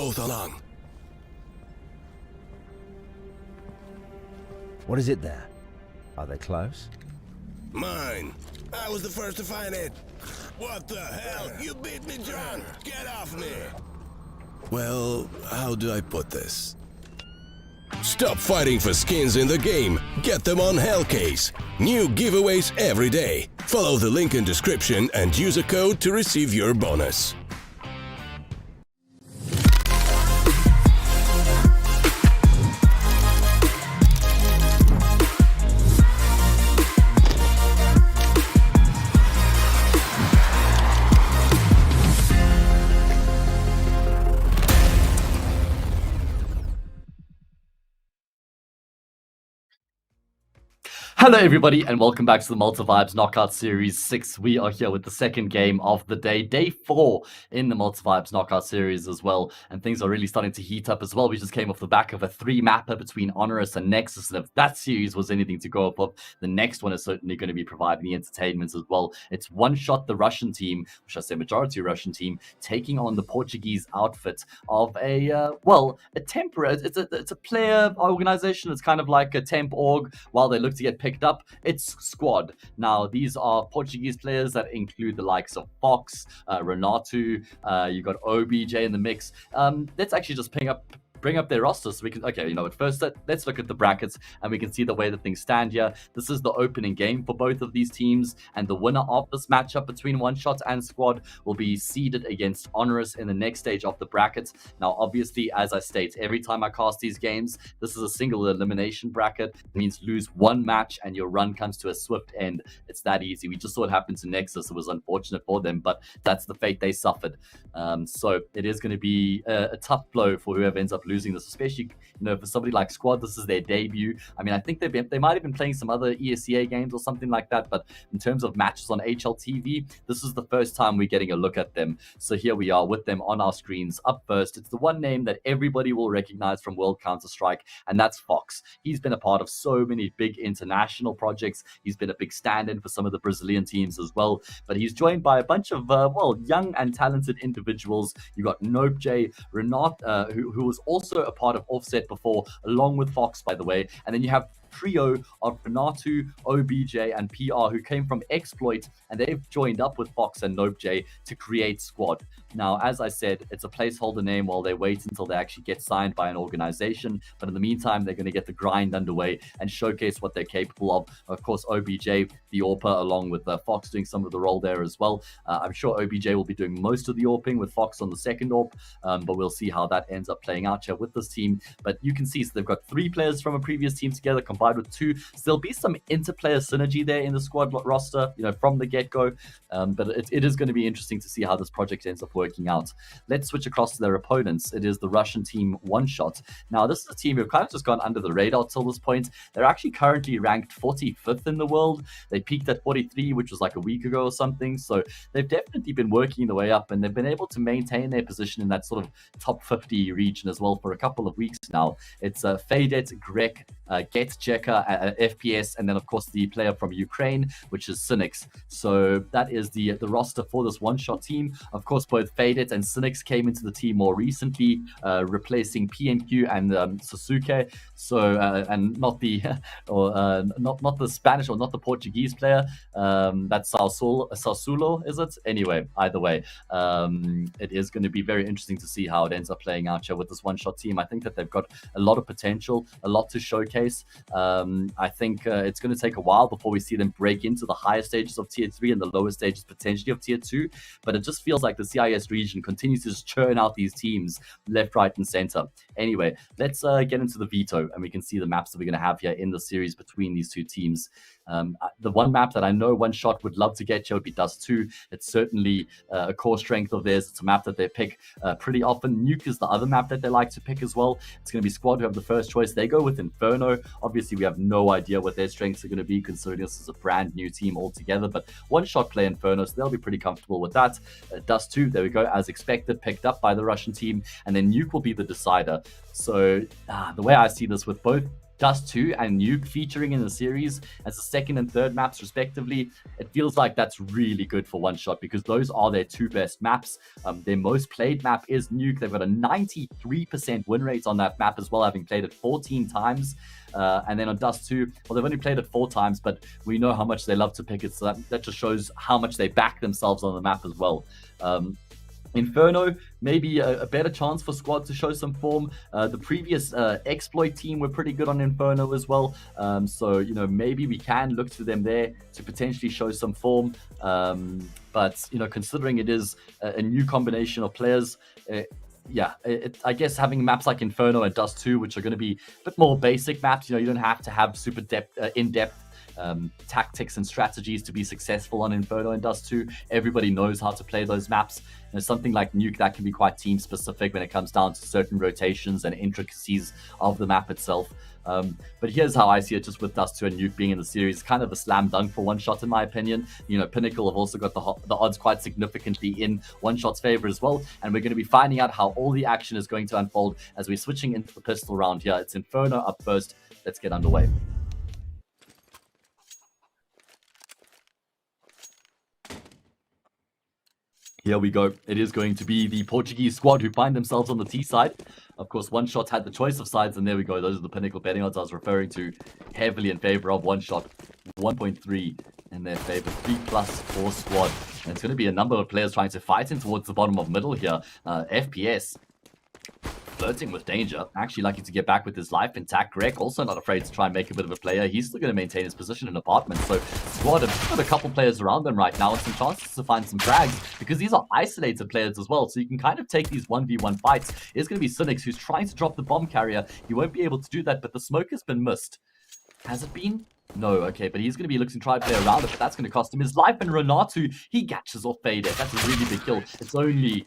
both along. What is it there? Are they close? Mine. I was the first to find it. What the hell? You beat me drunk. Get off me. Well, how do I put this? Stop fighting for skins in the game. Get them on Hellcase. New giveaways every day. Follow the link in description and use a code to receive your bonus. Hello everybody and welcome back to the Malta Vibes Knockout Series 6. We are here with the second game of the day, day 4 in the Malta Vibes Knockout Series as well, and things are really starting to heat up as well. We just came off the back of a 3-mapper between HONORIS and Nexus, and if that series was anything to go off of, the next one is certainly going to be providing the entertainment as well. It's One Shot, the Russian team, which I say majority Russian team, taking on the Portuguese outfit of a temporary, it's a player organization. It's kind of like a temp org while they look to get picked up. It's Squad. Now, these are Portuguese players that include the likes of Fox, Renato, you got OBJ in the mix. Let's actually just bring up their roster so we can, okay, at first let's look at the brackets and we can see the way that things stand here. This is the opening game for both of these teams, and the winner of this matchup between One Shot and Squad will be seeded against HONORIS in the next stage of the brackets. Now, obviously, as I state, every time I cast these games, this is a single elimination bracket. It means lose one match and your run comes to a swift end. It's that easy. We just saw it happen to Nexus. It was unfortunate for them, but that's the fate they suffered. So it is going to be a tough blow for whoever ends up losing this, especially for somebody like Squad. This is their debut. I mean, I think they might have been playing some other ESCA games or something like that, but in terms of matches on HLTV, this is the first time we're getting a look at them. So here we are with them on our screens. Up first, it's the one name that everybody will recognize from World Counter-Strike, and that's Fox. He's been a part of so many big international projects. He's been a big stand-in for some of the Brazilian teams as well, but he's joined by a bunch of young and talented individuals. You got NopeJ, Renat, who was also a part of Offset before, along with Fox, by the way. And then you have trio of Renato, OBJ, and PR, who came from Exploit, and they've joined up with Fox and NopeJ to create Squad. Now, as I said, it's a placeholder name while they wait until they actually get signed by an organization, but in the meantime, they're going to get the grind underway and showcase what they're capable of. Of course, OBJ, the AWPer, along with Fox doing some of the role there as well. I'm sure OBJ will be doing most of the AWPing with Fox on the second AWP, but we'll see how that ends up playing out here with this team. But you can see, so they've got 3 players from a previous team together, combined with 2. So there'll be some interplayer synergy there in the Squad roster, from the get-go. But it is going to be interesting to see how this project ends up working out. Let's switch across to their opponents. It is the Russian team One Shot. Now, this is a team who've kind of just gone under the radar till this point. They're actually currently ranked 45th in the world. They peaked at 43, which was like a week ago or something. So they've definitely been working their way up, and they've been able to maintain their position in that sort of top 50 region as well for a couple of weeks now. It's Fadet, Grek, Get Checker, FPS, and then of course the player from Ukraine, which is Cynics. So that is the roster for this One Shot team. Of course, both Fadet and Cynics came into the team more recently, replacing PNQ and Sasuke. So and not the not the Spanish or not the Portuguese player. That's Sausulo, is it? Anyway, either way, it is going to be very interesting to see how it ends up playing out here with this One Shot team. I think that they've got a lot of potential, a lot to showcase. I think it's going to take a while before we see them break into the higher stages of Tier 3 and the lower stages potentially of Tier 2, but it just feels like the CIS region continues to just churn out these teams left, right, and center. Anyway, let's get into the veto, and we can see the maps that we're going to have here in the series between these two teams. The one map that I know One Shot would love to get here would be Dust 2. It's certainly a core strength of theirs. It's a map that they pick pretty often. Nuke is the other map that they like to pick as well. It's going to be Squad who have the first choice. They go with Inferno. Obviously, we have no idea what their strengths are going to be, considering this is a brand new team altogether, but One Shot play Inferno, so they'll be pretty comfortable with that. Dust 2, there we go, as expected, picked up by the Russian team, and then Nuke will be the decider. So the way I see this with both Dust 2 and Nuke featuring in the series as the second and third maps respectively, it feels like that's really good for One Shot because those are their two best maps. Their most played map is Nuke. They've got a 93% win rate on that map as well, having played it 14 times. And then on Dust 2, well, they've only played it 4 times, but we know how much they love to pick it, so that just shows how much they back themselves on the map as well. Inferno, maybe a better chance for Squad to show some form. The previous Exploit team were pretty good on Inferno as well. So, you know, maybe we can look to them there to potentially show some form. But, you know, considering it is a new combination of players, yeah, I guess having maps like Inferno and Dust 2, which are going to be a bit more basic maps, you know, you don't have to have super in-depth tactics and strategies to be successful on Inferno and Dust 2. Everybody knows how to play those maps. You know, something like Nuke, that can be quite team specific when it comes down to certain rotations and intricacies of the map itself. But here's how I see it, just with Dust 2 and Nuke being in the series, kind of a slam dunk for One Shot in my opinion. You know, Pinnacle have also got the odds quite significantly in One Shot's favor as well, and we're going to be finding out how all the action is going to unfold as we're switching into the pistol round here. It's Inferno up first. Let's get underway. Here we go. It is going to be the Portuguese squad who find themselves on the T side. Of course, One Shot had the choice of sides, and there we go. Those are the Pinnacle betting odds I was referring to, heavily in favor of One Shot. 1.3 in their favor, 3+ for squad. And it's going to be a number of players trying to fight in towards the bottom of middle here. FPS flirting with danger, actually lucky to get back with his life intact. Greg also not afraid to try and make a bit of a player. He's still going to maintain his position in apartment. So squad have got a couple players around them right now and some chances to find some frags because these are isolated players as well. So you can kind of take these 1v1 fights. It's going to be Cynics who's trying to drop the bomb carrier. He won't be able to do that, but the smoke has been missed. Has it been? No, okay, but he's going to be looking to try and play around it, but that's going to cost him his life. And Renato, he catches off Fade. That's a really big kill. It's only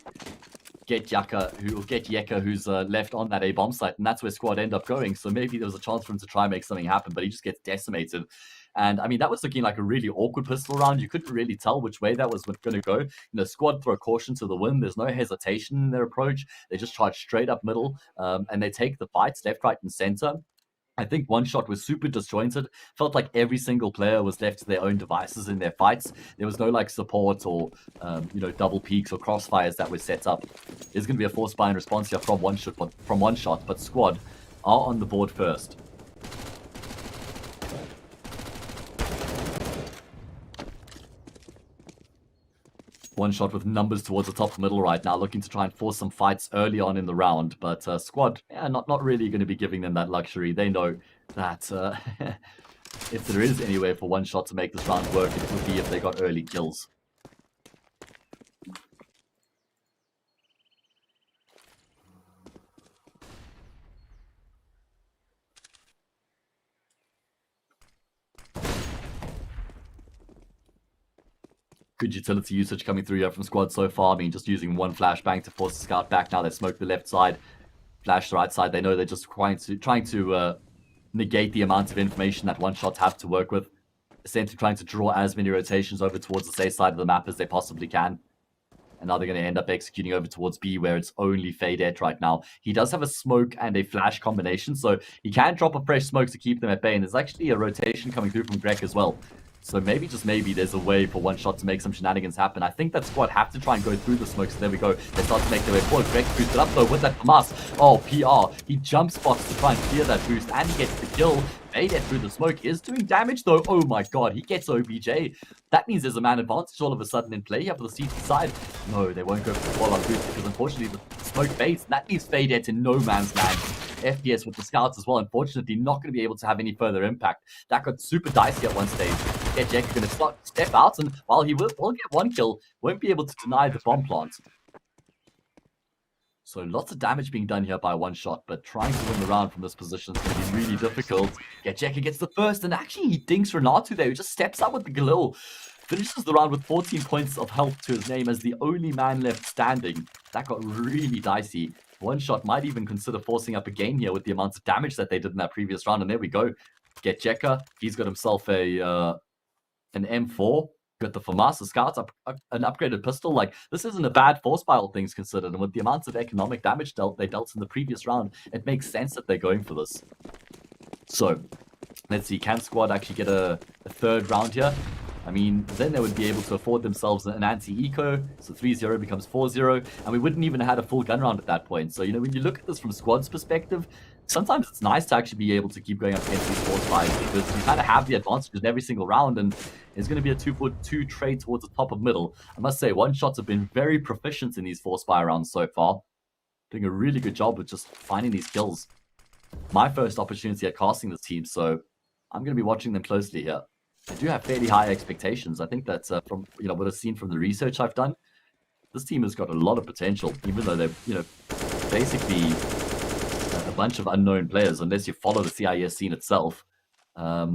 Get Yeka who's left on that A bomb site, and that's where squad end up going. So maybe there was a chance for him to try and make something happen, but he just gets decimated. And I mean, that was looking like a really awkward pistol round. You couldn't really tell which way that was going to go. You know, squad throw caution to the wind. There's no hesitation in their approach. They just charge straight up middle, and they take the fights left, right, and center. I think One Shot was super disjointed. Felt like every single player was left to their own devices in their fights. There was no like support or you know, double peaks or crossfires that were set up. There's going to be a force buy and response here from One Shot, but squad are on the board first. One Shot with numbers towards the top of the middle right now, looking to try and force some fights early on in the round. But squad, yeah, not really going to be giving them that luxury. They know that if there is any way for One Shot to make this round work, it would be if they got early kills. Good utility usage coming through here from squad so far. I mean, just using one flashbang to force the scout back. Now they smoke the left side, flash the right side. They know they're just trying to negate the amount of information that One Shot have to work with. Essentially trying to draw as many rotations over towards the safe side of the map as they possibly can. And now they're going to end up executing over towards B, where it's only Fade right now. He does have a smoke and a flash combination, so he can drop a fresh smoke to keep them at bay. And there's actually a rotation coming through from Greg as well. So maybe, just maybe, there's a way for One Shot to make some shenanigans happen. I think that squad have to try and go through the smoke. So there we go. They start to make their way forward. Greg boosted up though with that FAMAS. Oh, PR. He jump spots to try and clear that boost, and he gets the kill. Fade through the smoke is doing damage though. Oh my god, he gets OBJ. That means there's a man advantage all of a sudden in play here for the CT side. No, they won't go for the follow-up boost because unfortunately the smoke fades. That leaves Fade in no man's land. FPS with the scouts as well, unfortunately not going to be able to have any further impact. That got super dicey at one stage. Jack going to step out, and while he will get one kill, won't be able to deny the bomb plant. So lots of damage being done here by One Shot, but trying to win the round from this position is going to be really difficult. Jacka gets the first, and actually he dinks Renato there, who just steps up with the Galil. Finishes the round with 14 points of health to his name as the only man left standing. That got really dicey. One Shot might even consider forcing up again here with the amount of damage that they did in that previous round, and there we go. Jacka, he's got himself an M4. Got the FAMAS, the scouts, an upgraded pistol. Like, this isn't a bad force by all things considered, and with the amounts of economic damage they dealt in the previous round, it makes sense that they're going for this. So let's see, can Squad actually get a third round here? I mean, then they would be able to afford themselves an anti-eco, so 3-0 becomes 4-0, and we wouldn't even have had a full gun round at that point. So, you know, when you look at this from Squad's perspective, sometimes it's nice to actually be able to keep going up against these force fires, because you kind of have the advantage in every single round, and it's going to be a 2-4-2 trade towards the top of middle. I must say, one shots have been very proficient in these force fire rounds so far, doing a really good job with just finding these kills. My first opportunity at casting this team, so I'm going to be watching them closely here. I do have fairly high expectations. I think that's from what I've seen from the research I've done. This team has got a lot of potential, even though they're basically a bunch of unknown players, unless you follow the CIS scene itself. I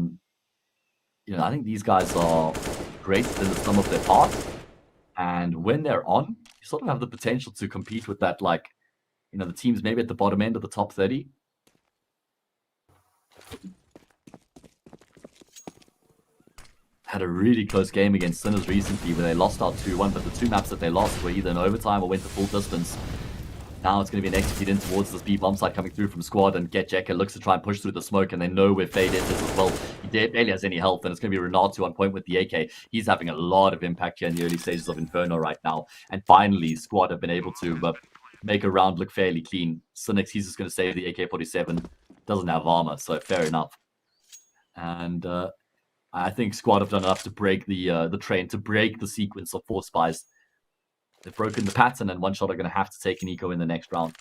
think these guys are greater than the sum of their parts, and when they're on, you sort of have the potential to compete with that, the teams maybe at the bottom end of the top 30. Had a really close game against Sinners recently where they lost out 2-1, but the two maps that they lost were either in overtime or went the full distance. Now it's going to be an execute in towards this B bomb site coming through from Squad, and getjeka looks to try and push through the smoke, and they know where Fade is as well. He barely has any health, and it's going to be Renato on point with the AK. He's having a lot of impact here in the early stages of Inferno right now. And finally, Squad have been able to make a round look fairly clean. Cynics, he's just going to save the AK-47. Doesn't have armor, so fair enough. And I think Squad have done enough to break the train, to break the sequence of force spies. They've broken the pattern, and one shot are going to have to take an eco in the next round.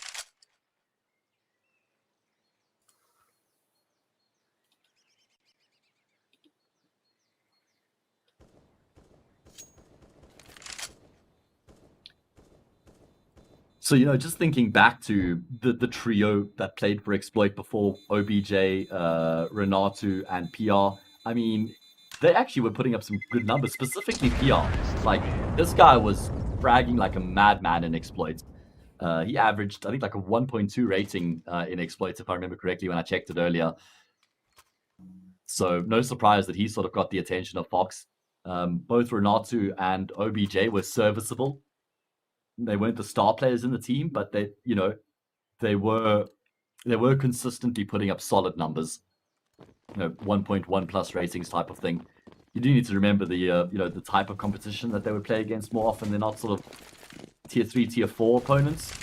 So, just thinking back to the trio that played for Exploit before, OBJ, Renato, and PR, I mean, they actually were putting up some good numbers, specifically PR. Like, this guy was fragging like a madman in Exploit. He averaged, I think, like a 1.2 rating in Exploit, if I remember correctly, when I checked it earlier. So no surprise that he sort of got the attention of Fox. Both Renato and OBJ were serviceable. They weren't the star players in the team, but they were consistently putting up solid numbers. 1.1 plus ratings type of thing. You do need to remember the type of competition that they would play against more often. They're not sort of tier 3, tier 4 opponents.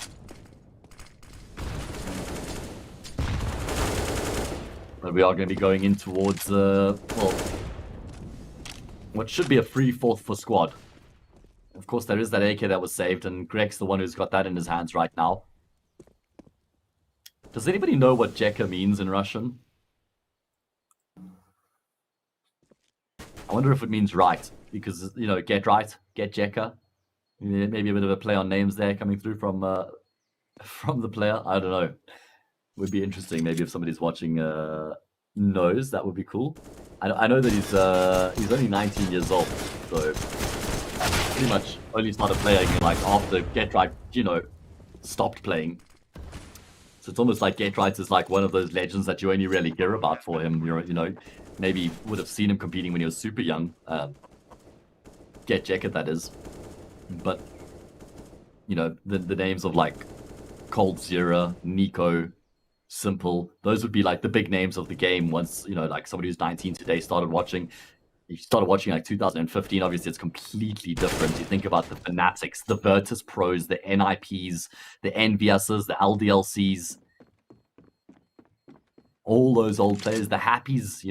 But we are going to be going in towards what should be a free fourth for Squad. Of course, there is that AK that was saved, and Greg's the one who's got that in his hands right now. Does anybody know what Jeka means in Russian? I wonder if it means right, because, get right, get Jeka. Maybe a bit of a play on names there coming through from the player. I don't know. Would be interesting. Maybe if somebody's watching knows, that would be cool. I know that he's only 19 years old, so pretty much only started playing like after Get Right, stopped playing. So it's almost like Get Right is like one of those legends that you only really hear about for him. Maybe would have seen him competing when he was super young. getjeka, that is. But the names of like Cold Zero, Nico, Simple, those would be like the big names of the game once, like somebody who's 19 today started watching. You started watching like 2015, obviously it's completely different. You think about the Fanatics, the Virtus Pros, the NIPs, the NVSs, the LDLCs, all those old players, the Happies,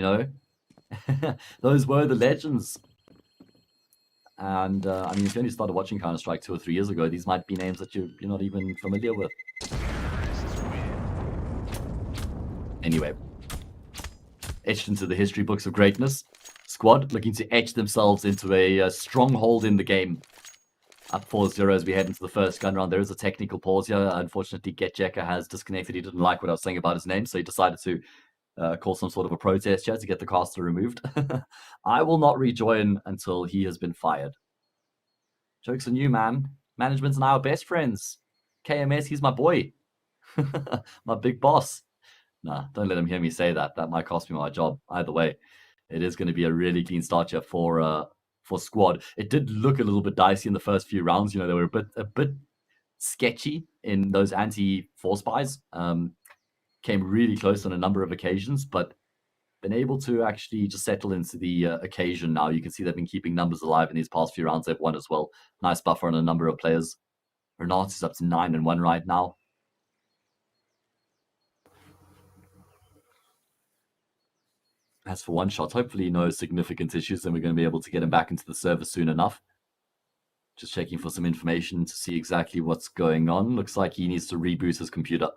those were the legends. And if you only started watching Counter-Strike 2 or 3 years ago, these might be names that you're not even familiar with. Anyway, etched into the history books of greatness. Squad looking to etch themselves into a stronghold in the game. Up 4-0 as we head into the first gun round. There is a technical pause here. Unfortunately, getjeka has disconnected. He didn't like what I was saying about his name, so he decided to call some sort of a protest here to get the caster removed. I will not rejoin until he has been fired. Joke's on you, man. Management and I are best friends. KMS, he's my boy. My big boss. Nah, don't let him hear me say that. That might cost me my job. Either way, it is going to be a really clean start here for Squad. It did look a little bit dicey in the first few rounds. They were a bit sketchy in those anti-force buys. Came really close on a number of occasions, but been able to actually just settle into the occasion now. You can see they've been keeping numbers alive in these past few rounds they've won as well. Nice buffer on a number of players. Renato's up to 9-1 right now. As for one shot, hopefully no significant issues, and we're going to be able to get him back into the server soon enough. Just checking for some information to see exactly what's going on. Looks like he needs to reboot his computer.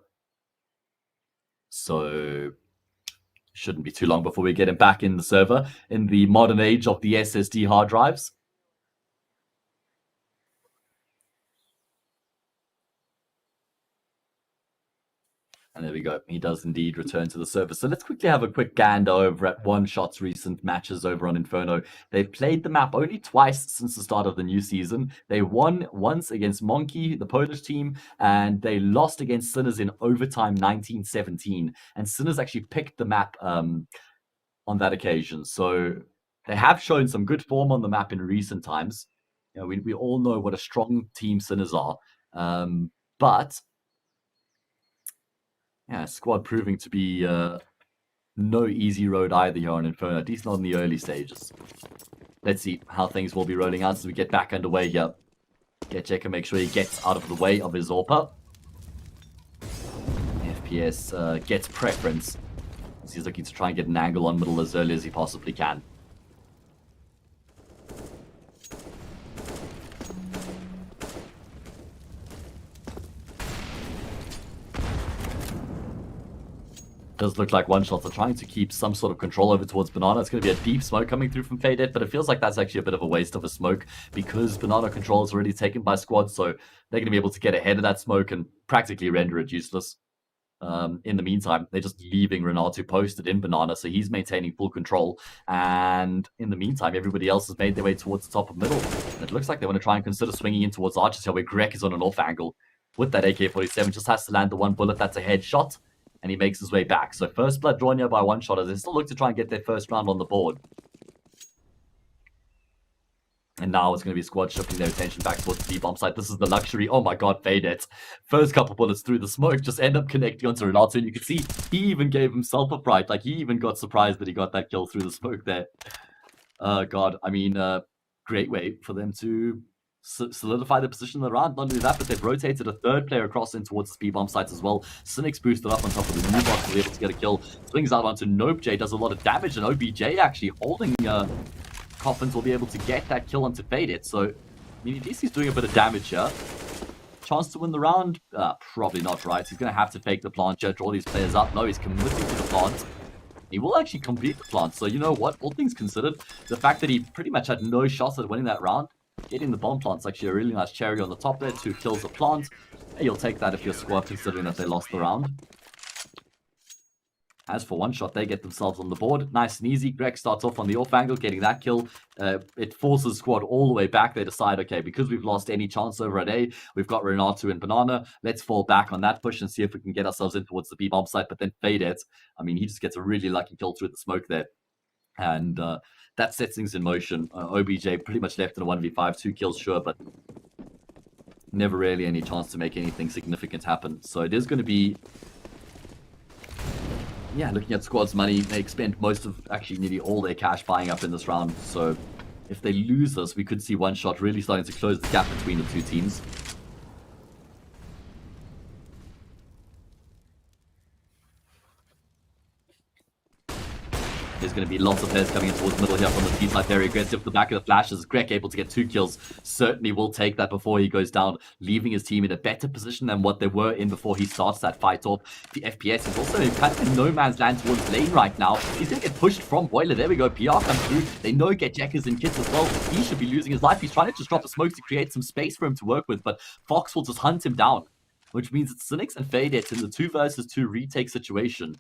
So shouldn't be too long before we get him back in the server in the modern age of the SSD hard drives. And there we go. He does indeed return to the server. So let's quickly have a quick gander over at One Shot's recent matches over on Inferno. They've played the map only twice since the start of the new season. They won once against Monkey, the Polish team, and they lost against Sinners in overtime 1917. And Sinners actually picked the map on that occasion. So they have shown some good form on the map in recent times. You know, we all know what a strong team Sinners are. But yeah, squad proving to be no easy road either here on Inferno, at least not in the early stages. Let's see how things will be rolling out as we get back underway here. Get Checker, make sure he gets out of the way of his Orpa. FPS gets preference as he's looking to try and get an angle on middle as early as he possibly can. Does look like One Shots are trying to keep some sort of control over towards Banana. It's going to be a deep smoke coming through from Faded, but it feels like that's actually a bit of a waste of a smoke because Banana control is already taken by squad, so they're going to be able to get ahead of that smoke and practically render it useless. In the meantime, they're just leaving Renato posted in Banana, so he's maintaining full control. And in the meantime, everybody else has made their way towards the top of middle. And it looks like they want to try and consider swinging in towards Archers here, where Greg is on an off angle. With that AK-47, just has to land the one bullet. That's a headshot. And he makes his way back. So first blood drawn here by One Shot as they still look to try and get their first round on the board. And now it's going to be squad shifting their attention back towards the bomb site. This is the luxury. Oh my god, Faded. First couple bullets through the smoke just end up connecting onto Renato. And you can see he even gave himself a fright. Like, he even got surprised that he got that kill through the smoke there. God, I mean, great way for them to solidify the position in the round. Not only that, but they've rotated a third player across in towards the speed bomb sites as well. Cynic's boosted up on top of the new box to be able to get a kill. Swings out onto Nope J, does a lot of damage, and OBJ actually holding Coffins will be able to get that kill onto Faded. So, I mean, at least he's doing a bit of damage here. Chance to win the round? Probably not, right? He's going to have to fake the plant here, draw these players up. No, he's committing to the plant. He will actually complete the plant. So, you know what? All things considered, the fact that he pretty much had no shots at winning that round, getting the bomb plant's actually a really nice cherry on the top there. 2 kills a plant. Hey, you'll take that if you're squad, considering that they lost the round. As for One Shot, they get themselves on the board. Nice and easy. Greg starts off on the off angle, getting that kill. It forces squad all the way back. They decide, okay, because we've lost any chance over at A, we've got Renato and Banana. Let's fall back on that push and see if we can get ourselves in towards the B-bomb site. But then Faded, I mean, he just gets a really lucky kill through the smoke there. And that sets things in motion. OBJ pretty much left in a 1v5, 2 kills, sure, but never really any chance to make anything significant happen. So it is going to be, yeah, looking at squad's money, they spent most of, actually nearly all their cash buying up in this round. So if they lose this, we could see One Shot really starting to close the gap between the two teams. There's going to be lots of players coming in towards middle here from the team side. Very aggressive. The back of the flashes. Greg able to get 2 kills. Certainly will take that before he goes down, leaving his team in a better position than what they were in before he starts that fight off. The FPS is also kind of in no man's land towards lane right now. He's going to get pushed from Boiler. There we go. PR comes through. They know Get Jackers in kits as well. He should be losing his life. He's trying to just drop a smoke to create some space for him to work with, but Fox will just hunt him down, which means it's Cynics and Faded in the 2 versus 2 retake situation.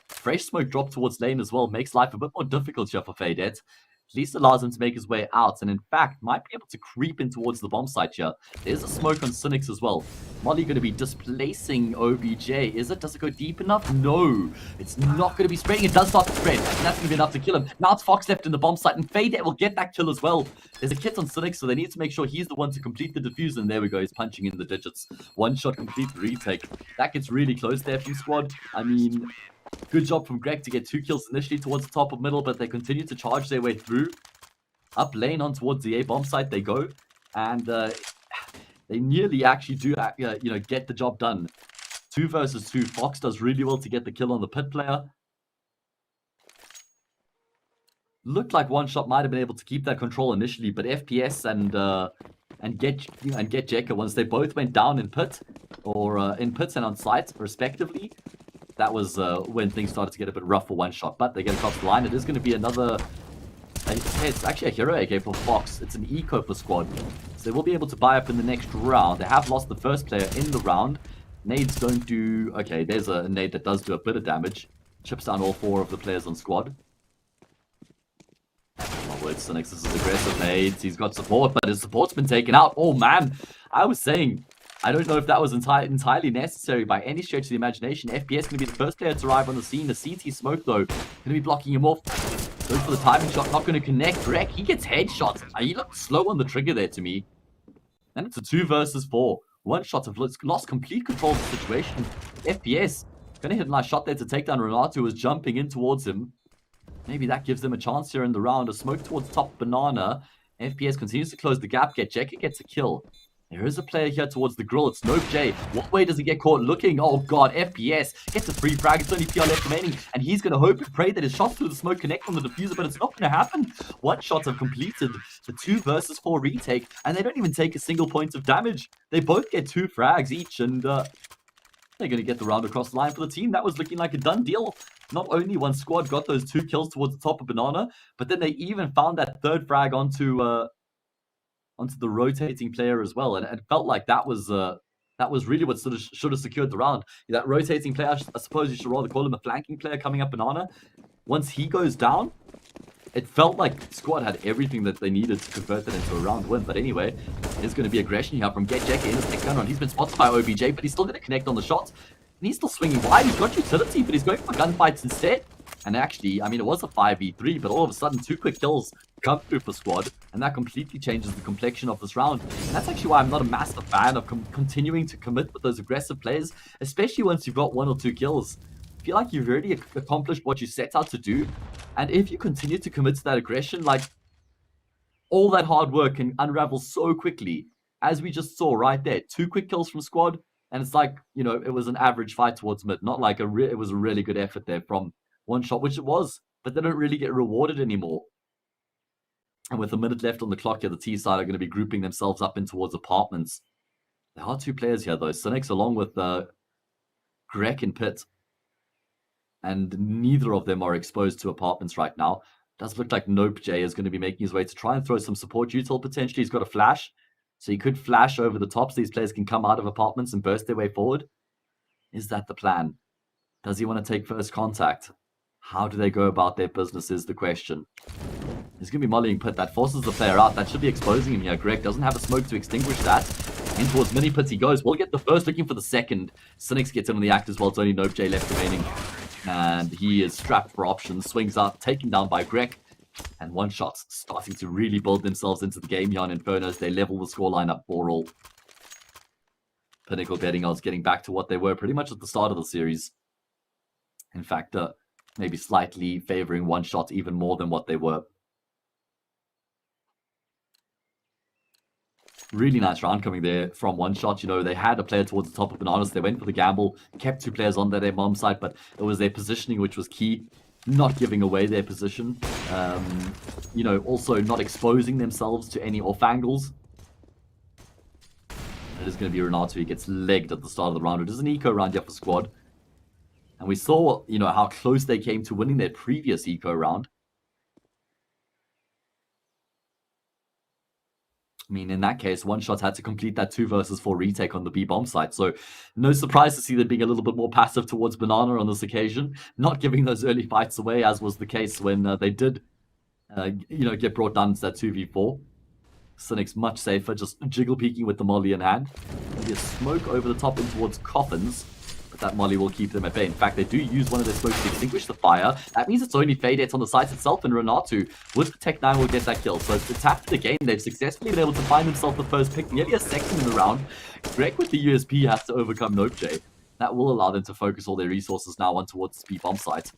Fresh smoke drop towards lane as well makes life a bit more difficult here for Faded. At least allows him to make his way out, and in fact might be able to creep in towards the bomb site here. There's a smoke on Cynics as well. Molly going to be displacing OBJ. Is it? Does it go deep enough? No. It's not going to be spreading. It does start to spread, and that's going to be enough to kill him. Now it's Fox left in the bomb site, and Faded will get that kill as well. There's a kit on Cynics, so they need to make sure he's the one to complete the defuse, and there we go. He's punching in the digits. One shot complete the retake. That gets really close there from squad. I mean, Good job from Greg to get 2 kills initially towards the top of middle, but they continue to charge their way through. Up lane on towards the A bomb site they go, and they nearly actually do, get the job done. 2 versus 2. Fox does really well to get the kill on the pit player. Looked like One Shot might have been able to keep that control initially, but FPS and get Jekka, once they both went down in pit or in pits and on sites respectively, that was when things started to get a bit rough for One Shot. But they get across the line. It is going to be another. It's actually a hero AK for Fox. It's an eco for squad, so they will be able to buy up in the next round. They have lost the first player in the round. Nades don't do. Okay, there's a nade that does do a bit of damage. Chips down all 4 of the players on squad. So Nexus is aggressive nades. He's got support, but his support's been taken out. Oh man, I was saying, I don't know if that was entirely necessary by any stretch of the imagination. FPS going to be the first player to arrive on the scene. The CT smoke though, going to be blocking him off. Going for the timing shot, not going to connect. Greg, he gets headshots. He looked slow on the trigger there to me. And it's a 2 versus 4. One Shot have lost complete control of the situation. FPS going to hit a nice shot there to take down Renato, who is jumping in towards him. Maybe that gives them a chance here in the round. A smoke towards top banana. FPS continues to close the gap. Jekka gets a kill. There is a player here towards the grill. It's Nope J. What way does he get caught looking? Oh god, FPS gets a free frag. It's only PR left remaining, and he's going to hope and pray that his shots through the smoke connect on the diffuser, but it's not going to happen. One Shots have completed the 2 versus 4 retake, and they don't even take a single point of damage. They both get 2 frags each, and they're going to get the round across the line for the team. That was looking like a done deal. Not only one squad got those 2 kills towards the top of banana, but then they even found that 3rd frag onto the rotating player as well, and it felt like that was really what sort of should have secured the round. That rotating player, I suppose you should rather call him a flanking player coming up banana. Once he goes down, it felt like squad had everything that they needed to convert that into a round win. But anyway, there's going to be aggression here from Jekka in his next gun round. He's been spotted by OBJ, but he's still going to connect on the shots. And he's still swinging wide. He's got utility, but he's going for gunfights instead. And actually, I mean, it was a 5v3, but all of a sudden, 2 quick kills come through for squad, and that completely changes the complexion of this round. And that's actually why I'm not a massive fan of continuing to commit with those aggressive plays, especially once you've got 1 or 2 kills. I feel like you've already accomplished what you set out to do, and if you continue to commit to that aggression, like, all that hard work can unravel so quickly, as we just saw right there. 2 quick kills from squad, and it's like, you know, it was an average fight towards mid, not like it was a really good effort there from One Shot, which it was, but they don't really get rewarded anymore. And with a minute left on the clock here, the T side are going to be grouping themselves up in towards apartments. There are 2 players here though, Cynics along with Greg and Pitt, and neither of them are exposed to apartments right now. Does look like Nope J is going to be making his way to try and throw some support util potentially. He's got a flash, so he could flash over the top so these players can come out of apartments and burst their way forward. Is that the plan? Does he want to take first contact? How do they go about their business is the question. He's going to be mollying Pit. That forces the player out. That should be exposing him here. Greg doesn't have a smoke to extinguish that. In towards mini pits he goes. We'll get the first, looking for the second. Cynics gets in on the act as well. It's only Nope J left remaining. And he is strapped for options. Swings out, taken down by Greg. And One Shot starting to really build themselves into the game here on Inferno as they level the scoreline up 4-all. Pinnacle betting odds getting back to what they were pretty much at the start of the series. In fact, maybe slightly favoring One Shot even more than what they were. Really nice round coming there from One Shot. You know, they had a player towards the top of bananas. They went for the gamble, kept 2 players on their bomb site, but it was their positioning which was key. Not giving away their position. You know, also not exposing themselves to any off angles. It is going to be Renato who gets legged at the start of the round. It is an eco round here for squad. And we saw, you know, how close they came to winning their previous eco round. I mean, in that case, One Shot had to complete that 2 versus 4 retake on the B bomb site. So no surprise to see them being a little bit more passive towards Banana on this occasion. Not giving those early fights away, as was the case when they did, you know, get brought down to that 2v4. Cynic's much safer, just jiggle peeking with the molly in hand. Maybe a smoke over the top in towards Coffins. But that molly will keep them at bay. In fact, they do use one of their smokes to extinguish the fire. That means it's only Fadettes on the site itself, and Renato with the Tech 9 will get that kill. So it's after the game, they've successfully been able to find themselves the first pick, nearly a second in the round. Greg with the USP has to overcome Nope J. That will allow them to focus all their resources now on towards the B bomb site.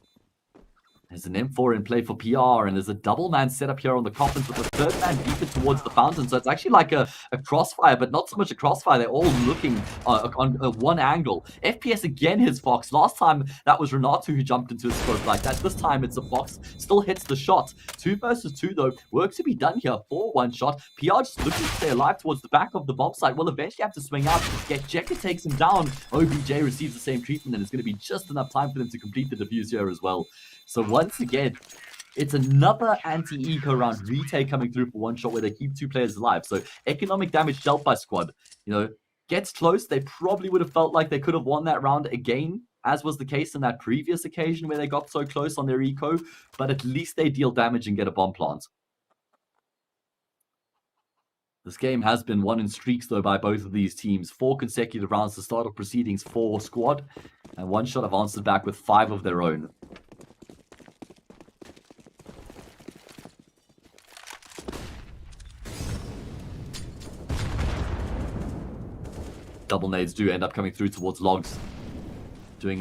There's an M4 in play for PR, and there's a double man set up here on the coffins with the third man deeper towards the fountain. So it's actually like a crossfire, but not so much a crossfire. They're all looking on one angle. FPS again hits Fox. Last time that was Renato who jumped into a scope like that. This time it's a Fox. Still hits the shot. 2 versus 2 though. Work to be done here for one shot. PR just looking to stay alive towards the back of the bomb site. Will eventually have to swing out. Jekka takes him down. OBJ receives the same treatment, and it's going to be just enough time for them to complete the defuse here as well. So once again, it's another anti-eco round retake coming through for one shot where they keep 2 players alive. So economic damage dealt by squad, gets close. They probably would have felt like they could have won that round again, as was the case in that previous occasion where they got so close on their eco, but at least they deal damage and get a bomb plant. This game has been won in streaks, though, by both of these teams. 4 consecutive rounds to start of proceedings for squad, and one shot have answered back with 5 of their own. Double nades do end up coming through towards logs, doing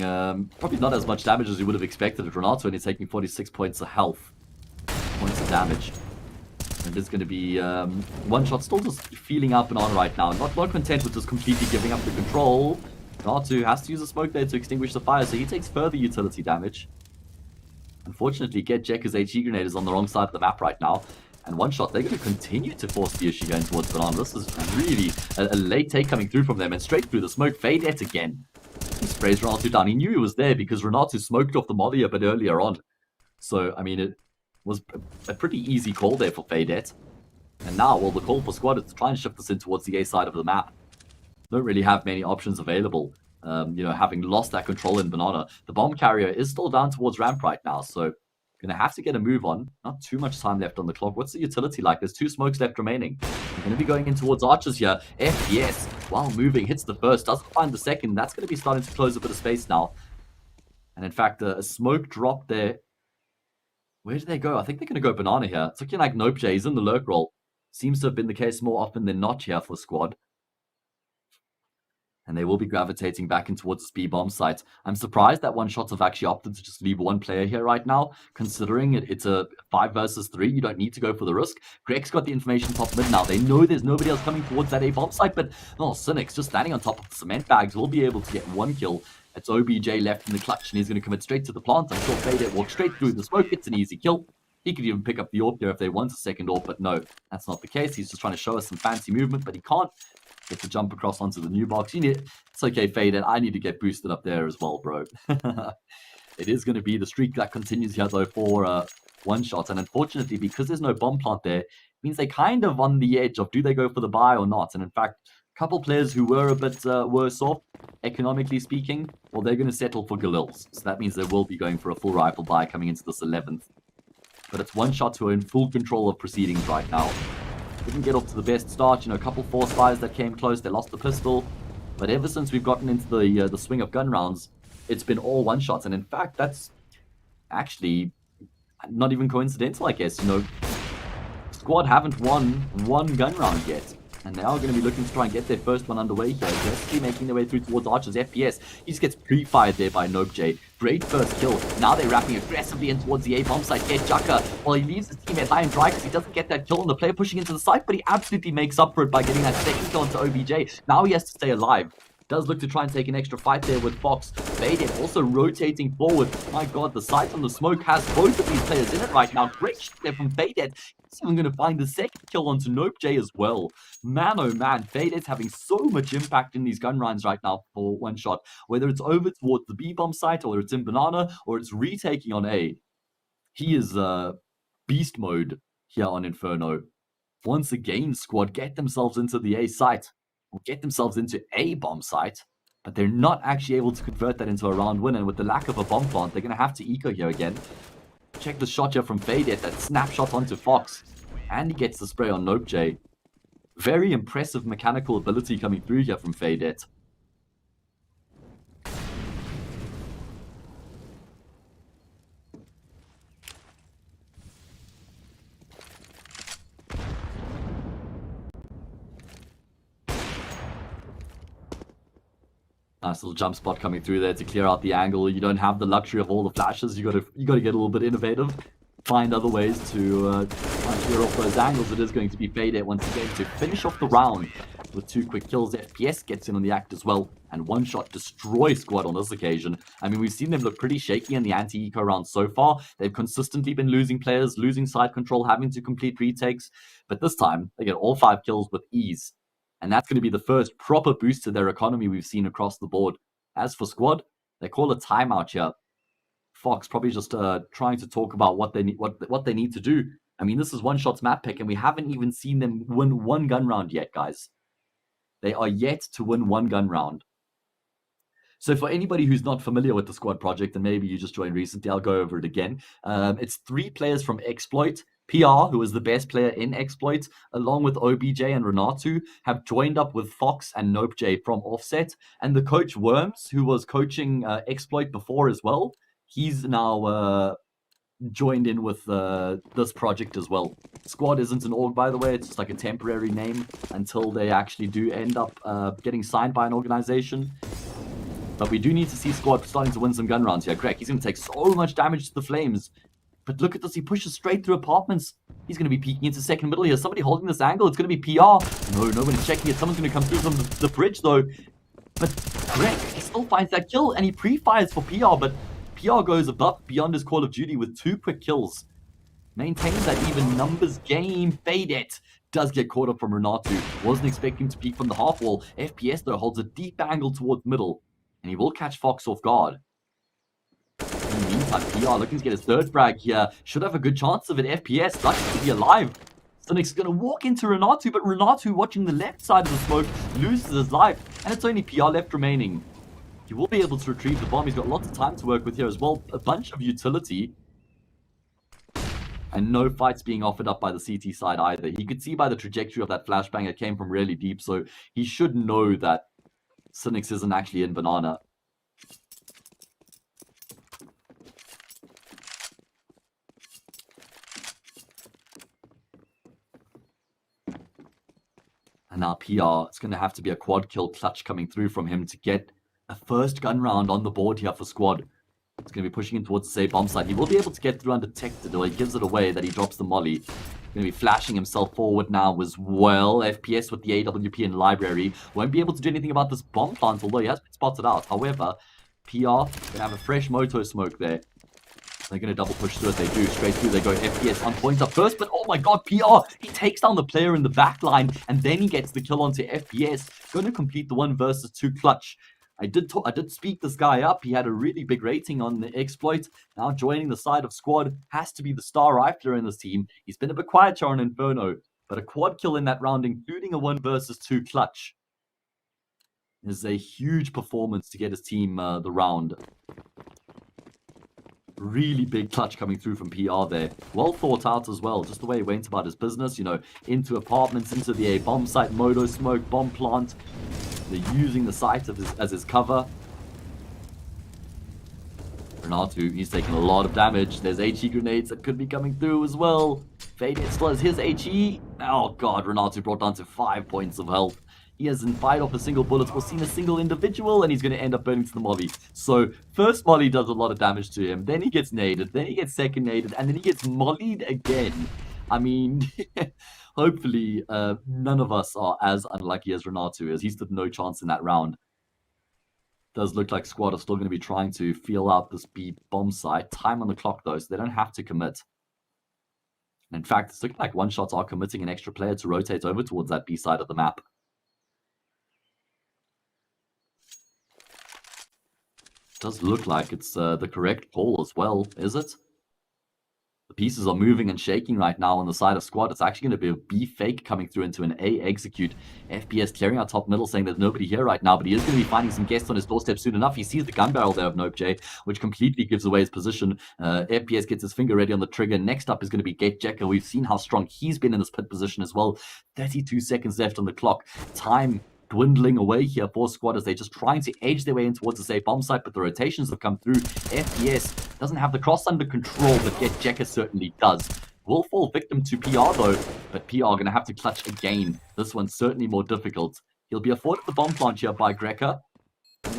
probably not as much damage as you would have expected at Renato, and he's taking 46 points of health, points of damage. And it is going to be one shot, still just feeling up and on right now, not content with just completely giving up the control. Renato has to use a smoke there to extinguish the fire, so he takes further utility damage. Unfortunately, Jekka's HE grenade is on the wrong side of the map right now. And one shot, they're going to continue to force the issue going towards Banana. This is really a late take coming through from them, and straight through the smoke. Fade again. He sprays Renato down. He knew he was there because Renato smoked off the molly a bit earlier on. So, I mean, it was a pretty easy call there for Fade. And now, well, the call for squad is to try and shift this in towards the A side of the map. Don't really have many options available. Having lost that control in Banana. The bomb carrier is still down towards ramp right now, so going to have to get a move on. Not too much time left on the clock. What's the utility like? There's 2 smokes left remaining. We're going to be going in towards archers here. FPS, while moving, hits the first. Doesn't find the second. That's going to be starting to close a bit of space now. And in fact, a smoke drop there. Where did they go? I think they're going to go Banana here. It's looking like Nope J is in the lurk roll. Seems to have been the case more often than not here for squad. And they will be gravitating back in towards the speed bomb site. I'm surprised that one shots have actually opted to just leave one player here right now, considering it's a 5 versus 3. You don't need to go for the risk. Greg's got the information top mid now. They know there's nobody else coming towards that A bomb site, but Cynic's just standing on top of the cement bags will be able to get 1 kill. It's OBJ left in the clutch, and he's going to commit straight to the plant. I'm sure Fade walks straight through the smoke. It's an easy kill. He could even pick up the AWP here if they want a second AWP, but no, that's not the case. He's just trying to show us some fancy movement, but he can't get to jump across onto the new box. It's okay, Fade, and I need to get boosted up there as well, bro. It is going to be the streak that continues here, though, for one shot. And unfortunately, because there's no bomb plant there, it means they kind of on the edge of do they go for the buy or not. And in fact, a couple players who were a bit worse off, economically speaking, well, they're going to settle for Galils. So that means they will be going for a full rifle buy coming into this 11th. But it's one shot who are in full control of proceedings right now. Didn't get off to the best start, a couple force fires that came close, they lost the pistol. But ever since we've gotten into the swing of gun rounds, it's been all one shots. And in fact, that's actually not even coincidental, I guess. Squad haven't won one gun round yet. And they are going to be looking to try and get their first one underway here. Just making their way through towards Archer's FPS. He just gets pre-fired there by Nope J. Great first kill. Now they're wrapping aggressively in towards the A bomb site. Get Jaka. Well, he leaves his teammate high and dry because he doesn't get that kill on the player pushing into the site, but he absolutely makes up for it by getting that second kill onto OBJ. Now he has to stay alive. Does look to try and take an extra fight there with Fox. Faded also rotating forward. My god, the sight on the smoke has both of these players in it right now. Great shot there from Faded. He's even going to find the second kill onto Nope J as well. Man, oh man, Faded's having so much impact in these gun rounds right now for one shot. Whether it's over towards the B-bomb site, or whether it's in Banana, or it's retaking on A. He is beast mode here on Inferno. Once again, squad get themselves into the A site. Get themselves into a bomb site, but they're not actually able to convert that into a round win. And with the lack of a bomb plant, they're going to have to eco here again. Check the shot here from Fade, that snapshot onto Fox, and he gets the spray on Nope J. Very impressive mechanical ability coming through here from Fade. Nice little jump spot coming through there to clear out the angle. You don't have the luxury of all the flashes. You got to get a little bit innovative, find other ways to clear off those angles. It is going to be Fade once again to finish off the round with 2 quick kills. FPS gets in on the act as well, and one shot destroys Squad on this occasion. I mean, we've seen them look pretty shaky in the anti-eco round so far. They've consistently been losing players, losing side control, having to complete retakes, but this time they get all 5 kills with ease. And that's going to be the first proper boost to their economy we've seen across the board. As for Squad, they call a timeout here. Fox probably just trying to talk about what they need to do. I mean, this is One Shot's map pick, and we haven't even seen them win 1 gun round yet, guys. They are yet to win 1 gun round. So for anybody who's not familiar with the Squad project, and maybe you just joined recently, I'll go over it again. It's 3 players from Exploit. PR, who is the best player in Exploit, along with OBJ and Renatu, have joined up with Fox and NopeJ from Offset. And the coach Worms, who was coaching Exploit before as well, he's now joined in with this project as well. Squad isn't an org, by the way. It's just like a temporary name until they actually do end up getting signed by an organization. But we do need to see Squad starting to win some gun rounds here. Greg, he's going to take so much damage to the flames. But look at this, he pushes straight through apartments. He's going to be peeking into second middle here. Somebody holding this angle, it's going to be PR. No, nobody's checking it. Someone's going to come through from the bridge though. But Greg, he still finds that kill and he pre-fires for PR, but PR goes above beyond his Call of Duty with 2 quick kills. Maintains that even numbers game. Fade it. Does get caught up from Renatu. Wasn't expecting to peek from the half wall. FPS though holds a deep angle towards middle. And he will catch Fox off guard. In the meantime, PR looking to get his 3rd frag here. Should have a good chance of it. FPS lucky to be alive. Cynic's is going to walk into Renatu, but Renatu, watching the left side of the smoke, loses his life. And it's only PR left remaining. He will be able to retrieve the bomb. He's got lots of time to work with here as well. A bunch of utility. And no fights being offered up by the CT side either. He could see by the trajectory of that flashbang it came from really deep, so he should know that Cynics isn't actually in Banana. And now PR, it's going to have to be a quad kill clutch coming through from him to get a 1st gun round on the board here for Squad. It's going to be pushing in towards the safe bomb site. He will be able to get through undetected, or he gives it away that he drops the molly. Going to be flashing himself forward now as well. FPS with the AWP in library. Won't be able to do anything about this bomb plant, although he has been spotted out. However, PR going to have a fresh moto smoke there. They're going to double push through it. They do. Straight through. They go FPS on point up first. But oh my god, PR! He takes down the player in the back line. And then he gets the kill onto FPS. Going to complete the 1 versus 2 clutch. I did speak this guy up. He had a really big rating on the Exploit. Now joining the side of Squad, has to be the star rifler in this team. He's been a bit quieter on Inferno, but a quad kill in that round, including a 1 versus 2 clutch, is a huge performance to get his team the round. Really big clutch coming through from PR there. Well thought out as well, just the way he went about his business, you know, into apartments, into the A bomb site, moto smoke, bomb plant. They're using the site as his cover. Renatu, he's taking a lot of damage. There's HE grenades that could be coming through as well. Fade still has his HE. Oh god, Renatu brought down to 5 points of health. He hasn't fired off a single bullet or seen a single individual, and he's going to end up burning to the molly. So, first molly does a lot of damage to him, then he gets naded, then he gets second naded, and then he gets mollied again. I mean, hopefully none of us are as unlucky as Renatu is. He stood no chance in that round. Does look like Squad are still going to be trying to feel out this B bomb site. Time on the clock though, so they don't have to commit. And in fact, it's looking like One Shots are committing an extra player to rotate over towards that B side of the map. Does look like it's the correct call as well, is it? The pieces are moving and shaking right now on the side of Squad. It's actually going to be a B fake coming through into an A execute. FPS clearing out top middle, saying there's nobody here right now, but he is going to be finding some guests on his doorstep soon enough. He sees the gun barrel there of NopeJ, which completely gives away his position. FPS gets his finger ready on the trigger. Next up is going to be GetJecker. We've seen how strong he's been in this pit position as well. 32 seconds left on the clock. Time dwindling away here for Squad as they're just trying to edge their way in towards the safe bomb site, but the rotations have come through. FPS doesn't have the cross under control, but GetJecker certainly does. Will fall victim to PR though, but PR are going to have to clutch again. This one's certainly more difficult. He'll be afforded the bomb plant here by Greca.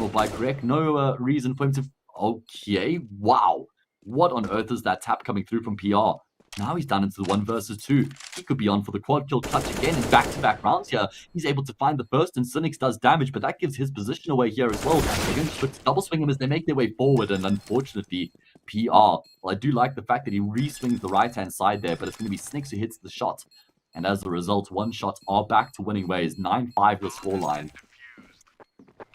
Or by Greg, no reason for him to... Okay, wow. What on earth is that tap coming through from PR? Now he's down into the 1 versus 2. He could be on for the quad kill clutch again in back-to-back rounds here. He's able to find the first, and Cynics does damage, but that gives his position away here as well. They're going to look to double swing him as they make their way forward, and unfortunately, PR... Well, I do like the fact that he re-swings the right-hand side there, but it's going to be Cynics who hits the shot. And as a result, one shots are back to winning ways. 9-5 the scoreline.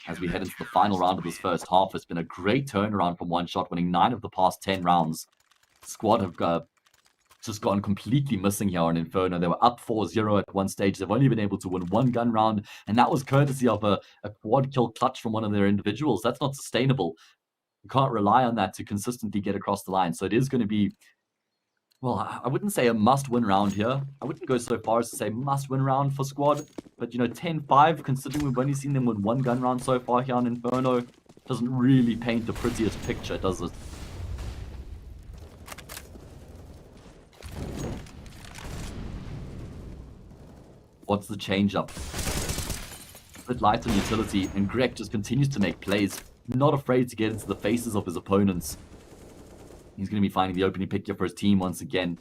As we head into the final round of this first half, it's been a great turnaround from one shot, winning 9 of the past 10 rounds. Squad have just gone completely missing here on Inferno. They were up 4-0 at one stage. They've only been able to win 1 gun round, and that was courtesy of a quad kill clutch from one of their individuals. That's not sustainable. You can't rely on that to consistently get across the line. So it is going to be, well, I wouldn't say a must-win round here. I wouldn't go so far as to say must-win round for Squad. But, 10-5, considering we've only seen them win 1 gun round so far here on Inferno, doesn't really paint the prettiest picture, does it? What's the change-up? A bit light on utility, and Greg just continues to make plays, not afraid to get into the faces of his opponents. He's going to be finding the opening pick here for his team once again.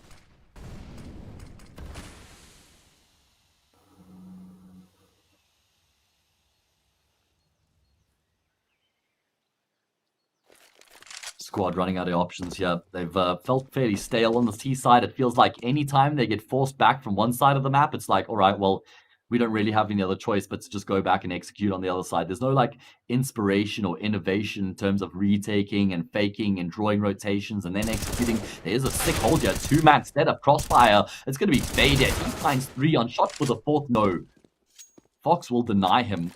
Squad running out of options here. They've felt fairly stale on the C side. It feels like anytime they get forced back from one side of the map, it's like, all right, well, we don't really have any other choice but to just go back and execute on the other side. There's no inspiration or innovation in terms of retaking and faking and drawing rotations and then executing. There's a sick hold here. 2-man setup, crossfire. It's going to be faded. He finds 3 on shot for the 4th. No. Fox will deny him,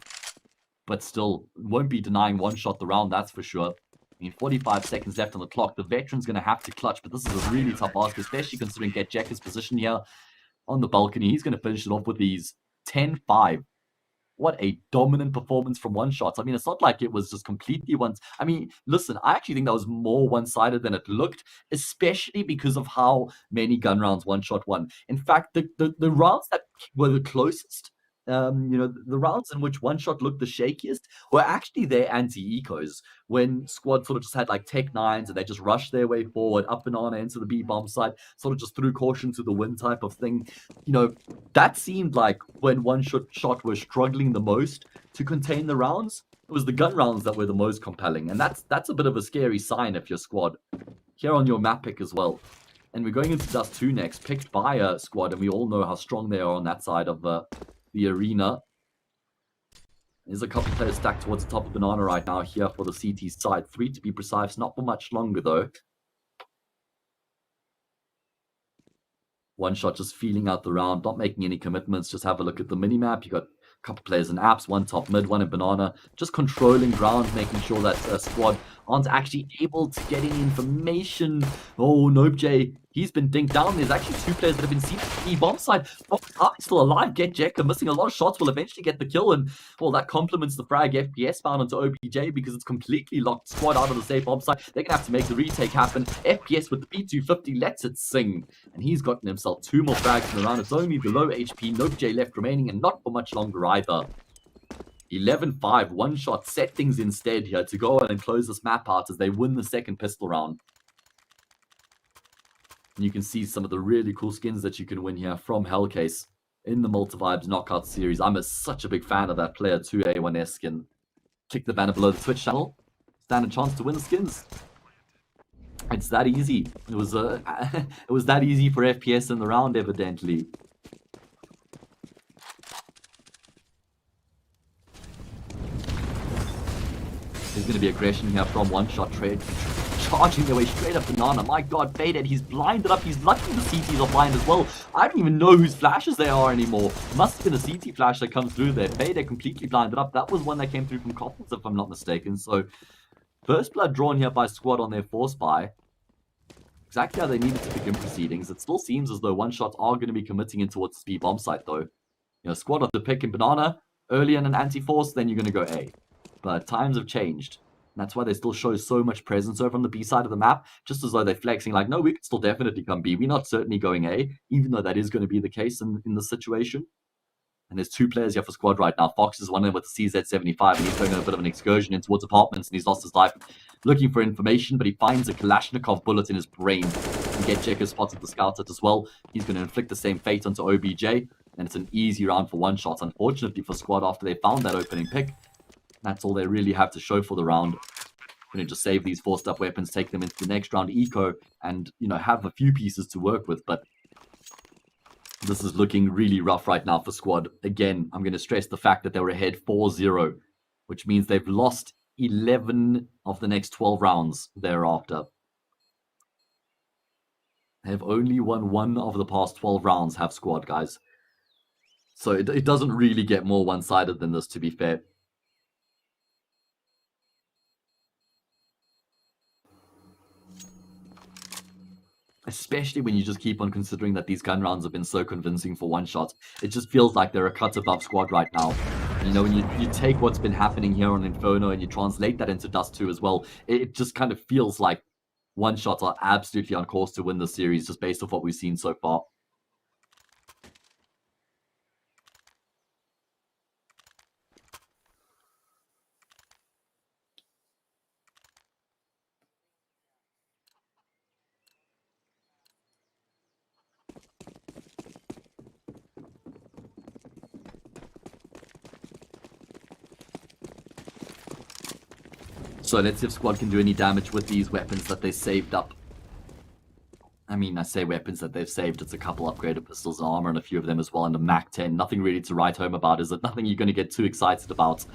but still won't be denying 1 shot the round, that's for sure. 45 seconds left on the clock. The veteran's going to have to clutch, but this is a really tough ask, especially considering GetJacker's position here on the balcony. He's going to finish it off with these 10-5. What a dominant performance from one shots. I mean, it's not like it was just completely one. I mean, listen, I actually think that was more one-sided than it looked, especially because of how many gun rounds one shot won. In fact, the rounds that were the closest, the rounds in which one shot looked the shakiest were actually their anti-ecos, when Squad sort of just had Tech 9s and they just rushed their way forward, up and on into the B bomb side, sort of just threw caution to the wind type of thing. That seemed like when one shot were struggling the most to contain the rounds. It was the gun rounds that were the most compelling, and that's a bit of a scary sign if you're Squad. Here on your map pick as well. And we're going into Dust 2 next, picked by a Squad, and we all know how strong they are on that side of the arena. There's a couple players stacked towards the top of Banana right now here for the CT side. 3 to be precise, not for much longer though. One shot just feeling out the round, not making any commitments. Just have a look at the minimap. You got a couple players in apps, 1 top mid, 1 in Banana. Just controlling ground, making sure that Squad aren't actually able to get any information. Oh, Nope J, he's been dinked down. There's actually 2 players that have been seen at the bomb side. Fox still alive. GetJacker missing a lot of shots, will eventually get the kill. And, well, that complements the frag FPS found onto OPJ because it's completely locked Squad out of the safe bomb side. They're going to have to make the retake happen. FPS with the P250 lets it sing. And he's gotten himself 2 more frags in the round. It's only the low HP Nope J left remaining, and not for much longer either. 11-5, one shot, set things instead here to go on and close this map out as they win the second pistol round. And you can see some of the really cool skins that you can win here from Hellcase in the Malta Vibes Knockout Series. I'm such a big fan of that player 2A1S skin. Click the banner below the Twitch channel. Stand a chance to win the skins. It's that easy. It was that easy for FPS in the round, evidently. There's going to be aggression here from one shot trade. Charging their way straight up Banana. My god, Faded, he's blinded up. He's lucky the CTs are blind as well. I don't even know whose flashes they are anymore. It must have been a CT flash that comes through there. Faded completely blinded up. That was one that came through from Coffins, if I'm not mistaken. So, first blood drawn here by Squad on their force buy. Exactly how they needed to begin proceedings. It still seems as though one shots are going to be committing in towards the speed bomb site, though. Squad of the pick in Banana, early in an anti-force, then you're going to go A. But times have changed. And that's why they still show so much presence over on the B side of the map, just as though they're flexing no, we could still definitely come B. We're not certainly going A, even though that is going to be the case in this situation. And there's 2 players here for squad right now. Fox is one of them with the CZ75, and he's going on a bit of an excursion in towards apartments, and he's lost his life looking for information, but he finds a Kalashnikov bullet in his brain. And GetJecker spotted the scout set as well. He's going to inflict the same fate onto OBJ, and it's an easy round for one shot. Unfortunately for squad, after they found that opening pick, that's all they really have to show for the round. Going to just save these 4-step weapons, take them into the next round eco, and, you know, have a few pieces to work with, but this is looking really rough right now for squad. Again, I'm going to stress the fact that they were ahead 4-0, which means they've lost 11 of the next 12 rounds thereafter. They've only won 1 of the past 12 rounds, have squad, guys. So it doesn't really get more one-sided than this, to be fair. Especially when you just keep on considering that these gun rounds have been so convincing for one shot. It just feels like they're a cut above squad right now. You know, when you take what's been happening here on Inferno and you translate that into Dust 2 as well, it just kind of feels like one shots are absolutely on course to win the series just based off what we've seen so far. So let's see if squad can do any damage with these weapons that they saved up. I mean, I say weapons that they've saved. It's a couple upgraded pistols and armor and a few of them as well, and a MAC-10. Nothing really to write home about, is it? Nothing you're going to get too excited about.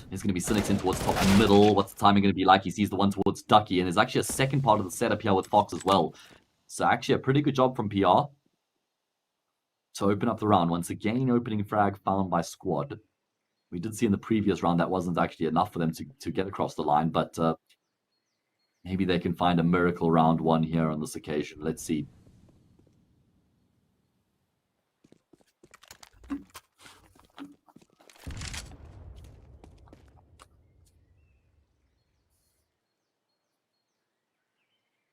There's going to be Cynics in towards top and middle. What's the timing going to be like? He sees the one towards Ducky, and there's actually a second part of the setup here with Fox as well. So actually a pretty good job from PR to open up the round. Once again, opening frag found by squad. We did see in the previous round that wasn't actually enough for them to get across the line, but maybe they can find a miracle round 1 here on this occasion. Let's see.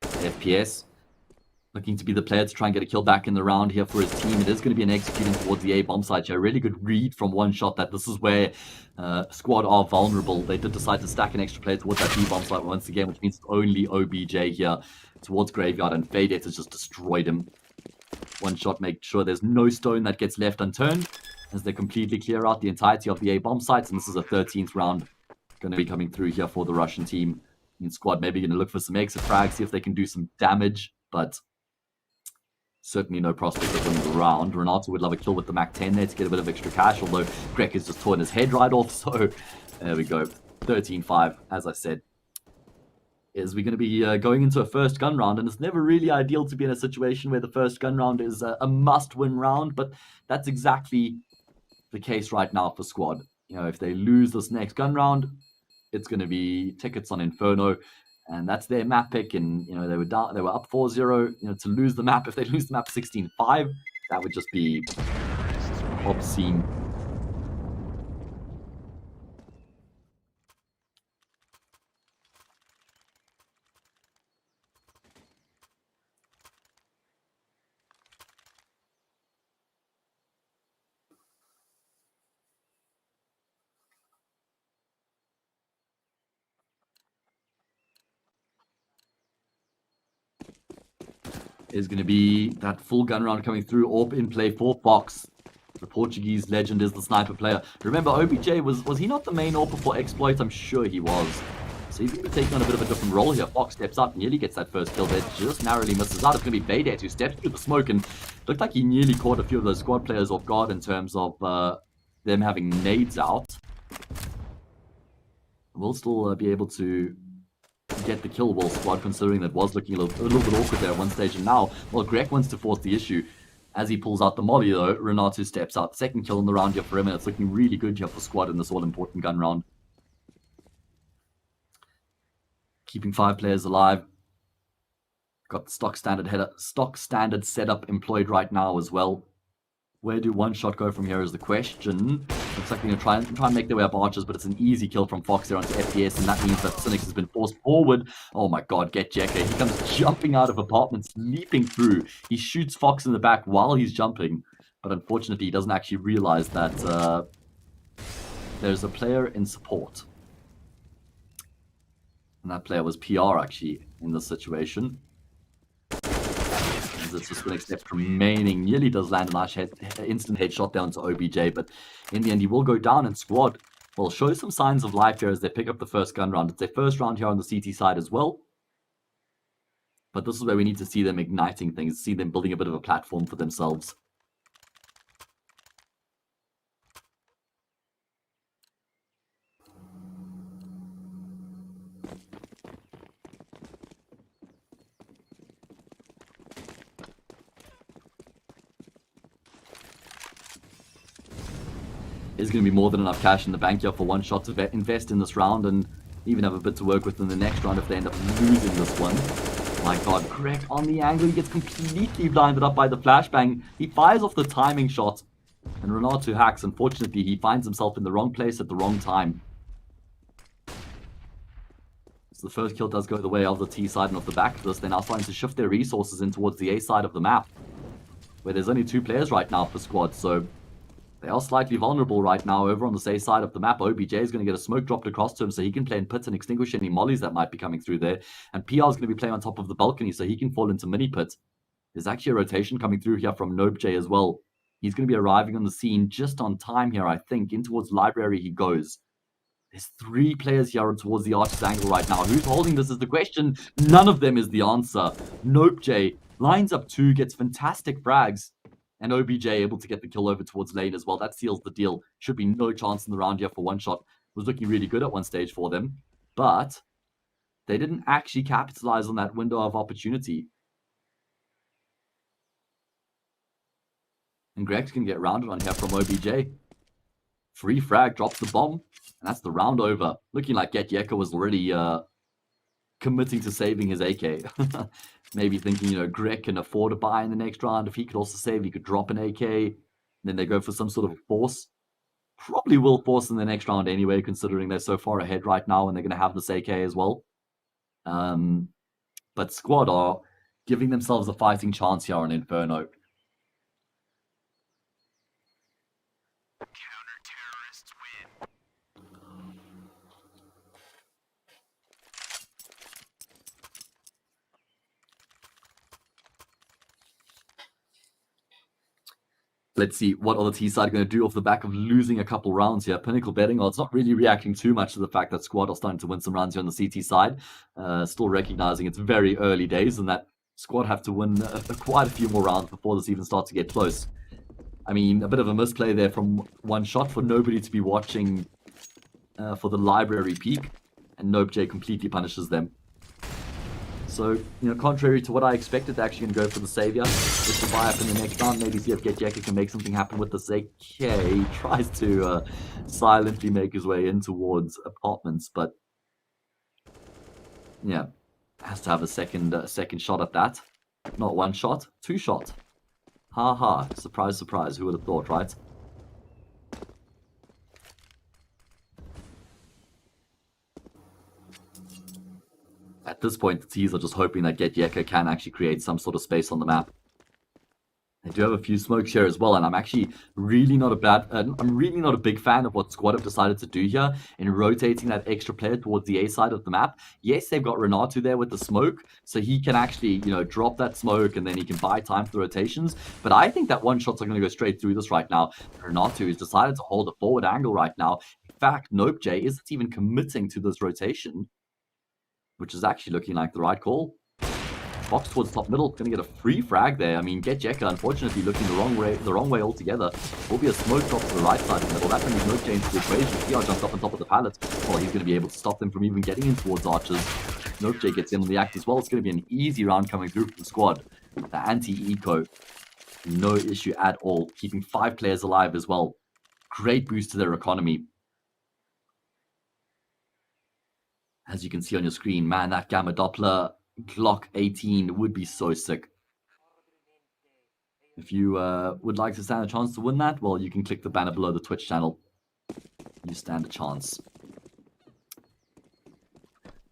FPS looking to be the player to try and get a kill back in the round here for his team. It is going to be an executing towards the A bomb site here. A really good read from one shot that this is where squad are vulnerable. They did decide to stack an extra player towards that B bomb site once again, which means only OBJ here towards Graveyard, and Fadet has just destroyed him. One shot, make sure there's no stone that gets left unturned as they completely clear out the entirety of the A bomb sites, and this is a 13th round going to be coming through here for the Russian team. And squad maybe going to look for some exit frags, see if they can do some damage, but certainly no prospect of winning the round. Renato would love a kill with the MAC-10 there to get a bit of extra cash, although Greg has just torn his head right off, so there we go. 13-5, as I said. Is we're going to be going into a first gun round, and it's never really ideal to be in a situation where the first gun round is a must-win round, but that's exactly the case right now for squad. You know, if they lose this next gun round, it's going to be tickets on Inferno, and that's their map pick. And you know, they were down, they were up 4-0. You know, to lose the map, if they lose the map 16-5, that would just be obscene. Is going to be that full gun round coming through. AWP in play for Fox. The Portuguese legend is the sniper player. Remember, OBJ, was he not the main AWP for Exploit? I'm sure he was. So he's going to be taking on a bit of a different role here. Fox steps up, nearly gets that first kill there, just narrowly misses out. It's going to be Baydet who steps through the smoke, and looked like he nearly caught a few of those squad players off guard in terms of them having nades out. We'll still be able to get the kill wall squad, considering that was looking a little bit awkward there at one stage. And now, well, Greg wants to force the issue as he pulls out the molly, though. Renato steps out. Second kill in the round here for him, and it's looking really good here for squad in this all-important gun round. Keeping 5 players alive. Got the stock standard setup employed right now as well. Where do one shot go from here is the question. Looks like they're going to try and make their way up archers, but it's an easy kill from Fox there onto FPS, and that means that Cynics has been forced forward. Oh my god, GetJecker. He comes jumping out of apartments, leaping through. He shoots Fox in the back while he's jumping. But unfortunately, he doesn't actually realize that there's a player in support. And that player was PR, actually, in this situation. As it's just 1 step remaining. Nearly does land a nice instant headshot down to OBJ, but in the end, he will go down, and Squad will show some signs of life here as they pick up the first gun round. It's their first round here on the CT side as well. But this is where we need to see them igniting things, see them building a bit of a platform for themselves. There's going to be more than enough cash in the bank here for one shot to invest in this round and even have a bit to work with in the next round if they end up losing this one. My god, Greg on the angle, he gets completely blinded up by the flashbang. He fires off the timing shot, and Renato hacks. Unfortunately, he finds himself in the wrong place at the wrong time. So the first kill does go the way of the T side and off the back of this. They're now starting to shift their resources in towards the A side of the map, where there's only 2 players right now for Squad, so they are slightly vulnerable right now over on the safe side of the map. OBJ is going to get a smoke dropped across to him so he can play in pits and extinguish any mollies that might be coming through there. And PR is going to be playing on top of the balcony so he can fall into mini pit. There's actually a rotation coming through here from NopeJ as well. He's going to be arriving on the scene just on time here, I think. In towards library he goes. There's 3 players here towards the Archer's angle right now. Who's holding this is the question. None of them is the answer. NopeJ lines up 2, gets fantastic frags. And OBJ able to get the kill over towards lane as well. That seals the deal. Should be no chance in the round here for one shot. Was looking really good at one stage for them. But they didn't actually capitalize on that window of opportunity. And Greg's going to get rounded on here from OBJ. Free frag, drops the bomb. And that's the round over. Looking like Get Yeka was already committing to saving his AK. Maybe thinking, you know, Greg can afford to buy in the next round. If he could also save, he could drop an AK. Then they go for some sort of force. Probably will force in the next round anyway, considering they're so far ahead right now and they're going to have this AK as well. But Squad are giving themselves a fighting chance here on Inferno. Let's see what other T-side are going to do off the back of losing a couple rounds here. Pinnacle Betting Odds not really reacting too much to the fact that Squad are starting to win some rounds here on the CT side. Still recognizing it's very early days and that Squad have to win quite a few more rounds before this even starts to get close. I mean, a bit of a misplay there from one shot for nobody to be watching for the library peak. And NopeJ completely punishes them. So, you know, contrary to what I expected, they're actually going to go for the savior. Just to buy up in the next round, maybe see if Get Yeka can make something happen with this AK. He tries to silently make his way in towards apartments, but yeah, has to have a second shot at that. Not one shot, 2 shot. Ha ha, surprise, surprise, who would have thought, right? At this point, the T's are just hoping that Get Yeka can actually create some sort of space on the map. They do have a few smokes here as well, and I'm actually really not a big fan of what Squad have decided to do here in rotating that extra player towards the A side of the map. Yes, they've got Renato there with the smoke, so he can actually, you know, drop that smoke and then he can buy time for the rotations. But I think that one shots are going to go straight through this right now. Renato has decided to hold a forward angle right now. In fact, NopeJ isn't even committing to this rotation, which is actually looking like the right call. Box towards top middle, going to get a free frag there. I mean, Get Yeka, unfortunately, looking the wrong way altogether. Will be a smoke drop to the right side of the middle. That brings NopeJ into the equation. PR jumps up on top of the pallet. Well, he's going to be able to stop them from even getting in towards Archers. NopeJ gets in on the act as well. It's going to be an easy round coming through from the Squad. The anti-eco, no issue at all. Keeping 5 players alive as well. Great boost to their economy. As you can see on your screen, man, that Gamma Doppler Glock 18 would be so sick. If you would like to stand a chance to win that, well, you can click the banner below the Twitch channel. You stand a chance.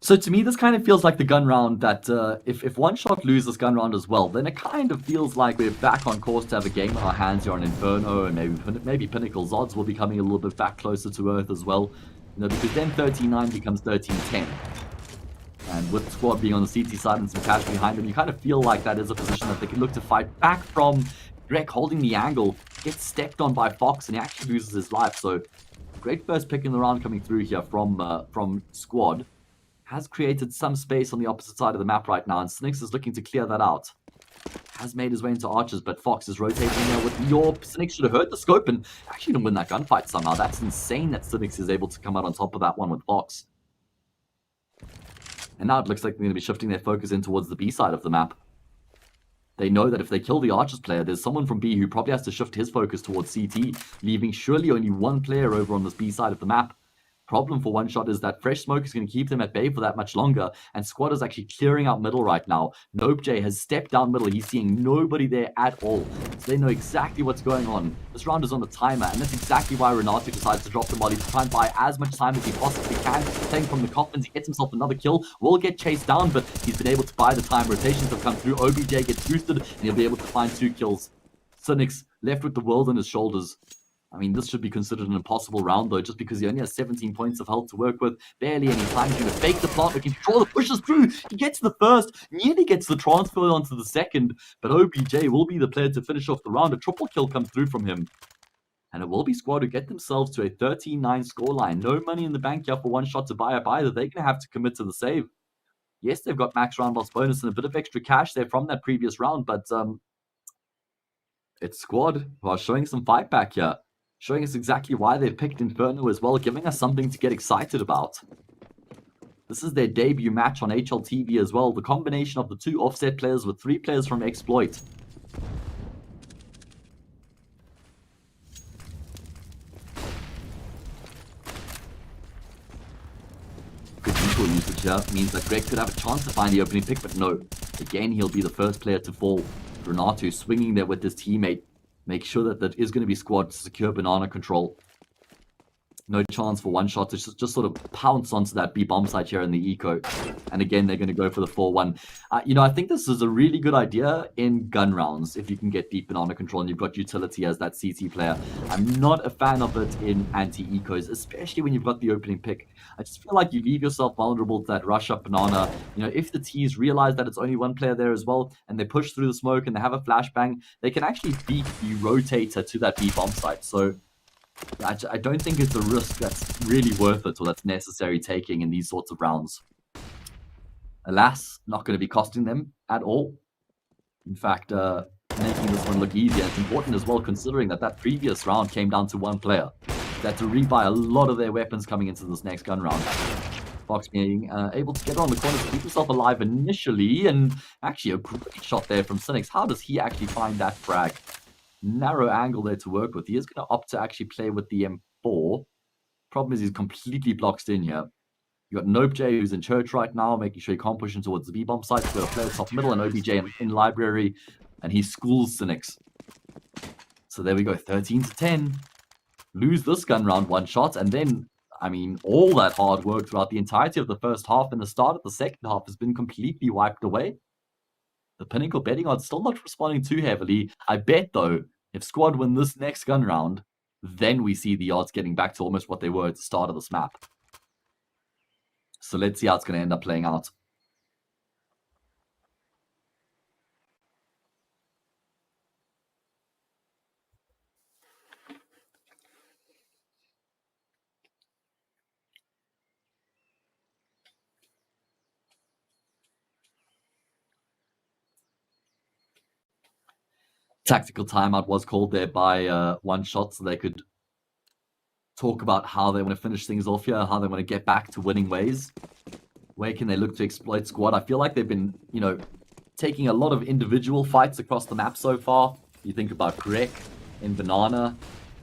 So to me, this kind of feels like the gun round that if one shot loses this gun round as well, then it kind of feels like we're back on course to have a game on our hands here on Inferno, and maybe Pinnacle's odds will be coming a little bit back closer to Earth as well. You know, because then 13-9 becomes 13-10. And with Squad being on the CT side and some cash behind them, you kind of feel like that is a position that they can look to fight back from. Greg holding the angle, gets stepped on by Fox, and he actually loses his life. So great first pick in the round coming through here from Squad. Has created some space on the opposite side of the map right now, and Snix is looking to clear that out. Has made his way into Archers, but Fox is rotating there with your... Snix should have heard the scope and actually didn't win that gunfight somehow. That's insane that Snix is able to come out on top of that one with Fox. And now it looks like they're going to be shifting their focus in towards the B side of the map. They know that if they kill the Archers player, there's someone from B who probably has to shift his focus towards CT, leaving surely only one player over on this B side of the map. Problem for One Shot is that Fresh Smoke is going to keep them at bay for that much longer, and Squad is actually clearing out middle right now. Nope J has stepped down middle. He's seeing nobody there at all, so they know exactly what's going on. This round is on a timer, and that's exactly why Renato decides to drop the molly to try and buy as much time as he possibly can. Playing from the coffins, he gets himself another kill, will get chased down, but he's been able to buy the time. Rotations have come through, OBJ gets boosted, and he'll be able to find 2 kills. Cynics left with the world on his shoulders. I mean, this should be considered an impossible round, though, just because he only has 17 points of health to work with. Barely any time. He's going to fake the plant, looking to draw the pushes through. He gets the first, nearly gets the transfer onto the second, but OBJ will be the player to finish off the round. A triple kill comes through from him. And it will be Squad who get themselves to a 13-9 scoreline. No money in the bank here for One Shot to buy up either. They're going to have to commit to the save. Yes, they've got max round loss bonus and a bit of extra cash there from that previous round, but it's Squad who are showing some fight back here. Showing us exactly why they've picked Inferno as well, giving us something to get excited about. This is their debut match on HLTV as well. The combination of the 2 offset players with 3 players from Exploit. Good equal usage here means that Greg could have a chance to find the opening pick, but no. Again, he'll be the first player to fall. Renato swinging there with his teammate. Make sure that that is going to be Squad to secure banana control. No chance for One Shot to just sort of pounce onto that B bomb site here in the eco. And again, they're going to go for the 4-1. You know, I think this is a really good idea in gun rounds if you can get deep banana control and you've got utility as that CT player. I'm not a fan of it in anti-ecos, especially when you've got the opening pick. I just feel like you leave yourself vulnerable to that rush up banana. You know, if the T's realize that it's only one player there as well, and they push through the smoke and they have a flashbang, they can actually beat the rotator to that B bomb site. So I don't think it's a risk that's really worth it or that's necessary taking in these sorts of rounds. Alas, not going to be costing them at all. In fact, making this one look easier. It's important as well considering that that previous round came down to 1 player. They had to rebuy a lot of their weapons coming into this next gun round. Fox being able to get around the corner to keep himself alive initially, and actually a great shot there from Cynics. How does he actually find that frag? Narrow angle there to work with. He is going to opt to actually play with the M4. Problem is he's completely blocked in here. You got Nope J who's in church right now, making sure he can't push in towards the B-bomb site. You've got a player top middle and OBJ in library, and he schools Cynics. So there we go, 13-10. Lose this gun round, One Shot, and then, I mean, all that hard work throughout the entirety of the first half and the start of the second half has been completely wiped away. The Pinnacle betting odds still not responding too heavily. I bet, though, if Squad win this next gun round, then we see the odds getting back to almost what they were at the start of this map. So let's see how it's going to end up playing out. Tactical timeout was called there by One Shot so they could talk about how they want to finish things off here, how they want to get back to winning ways. Where can they look to exploit Squad? I feel like they've been, you know, taking a lot of individual fights across the map so far. You think about Greg in Banana,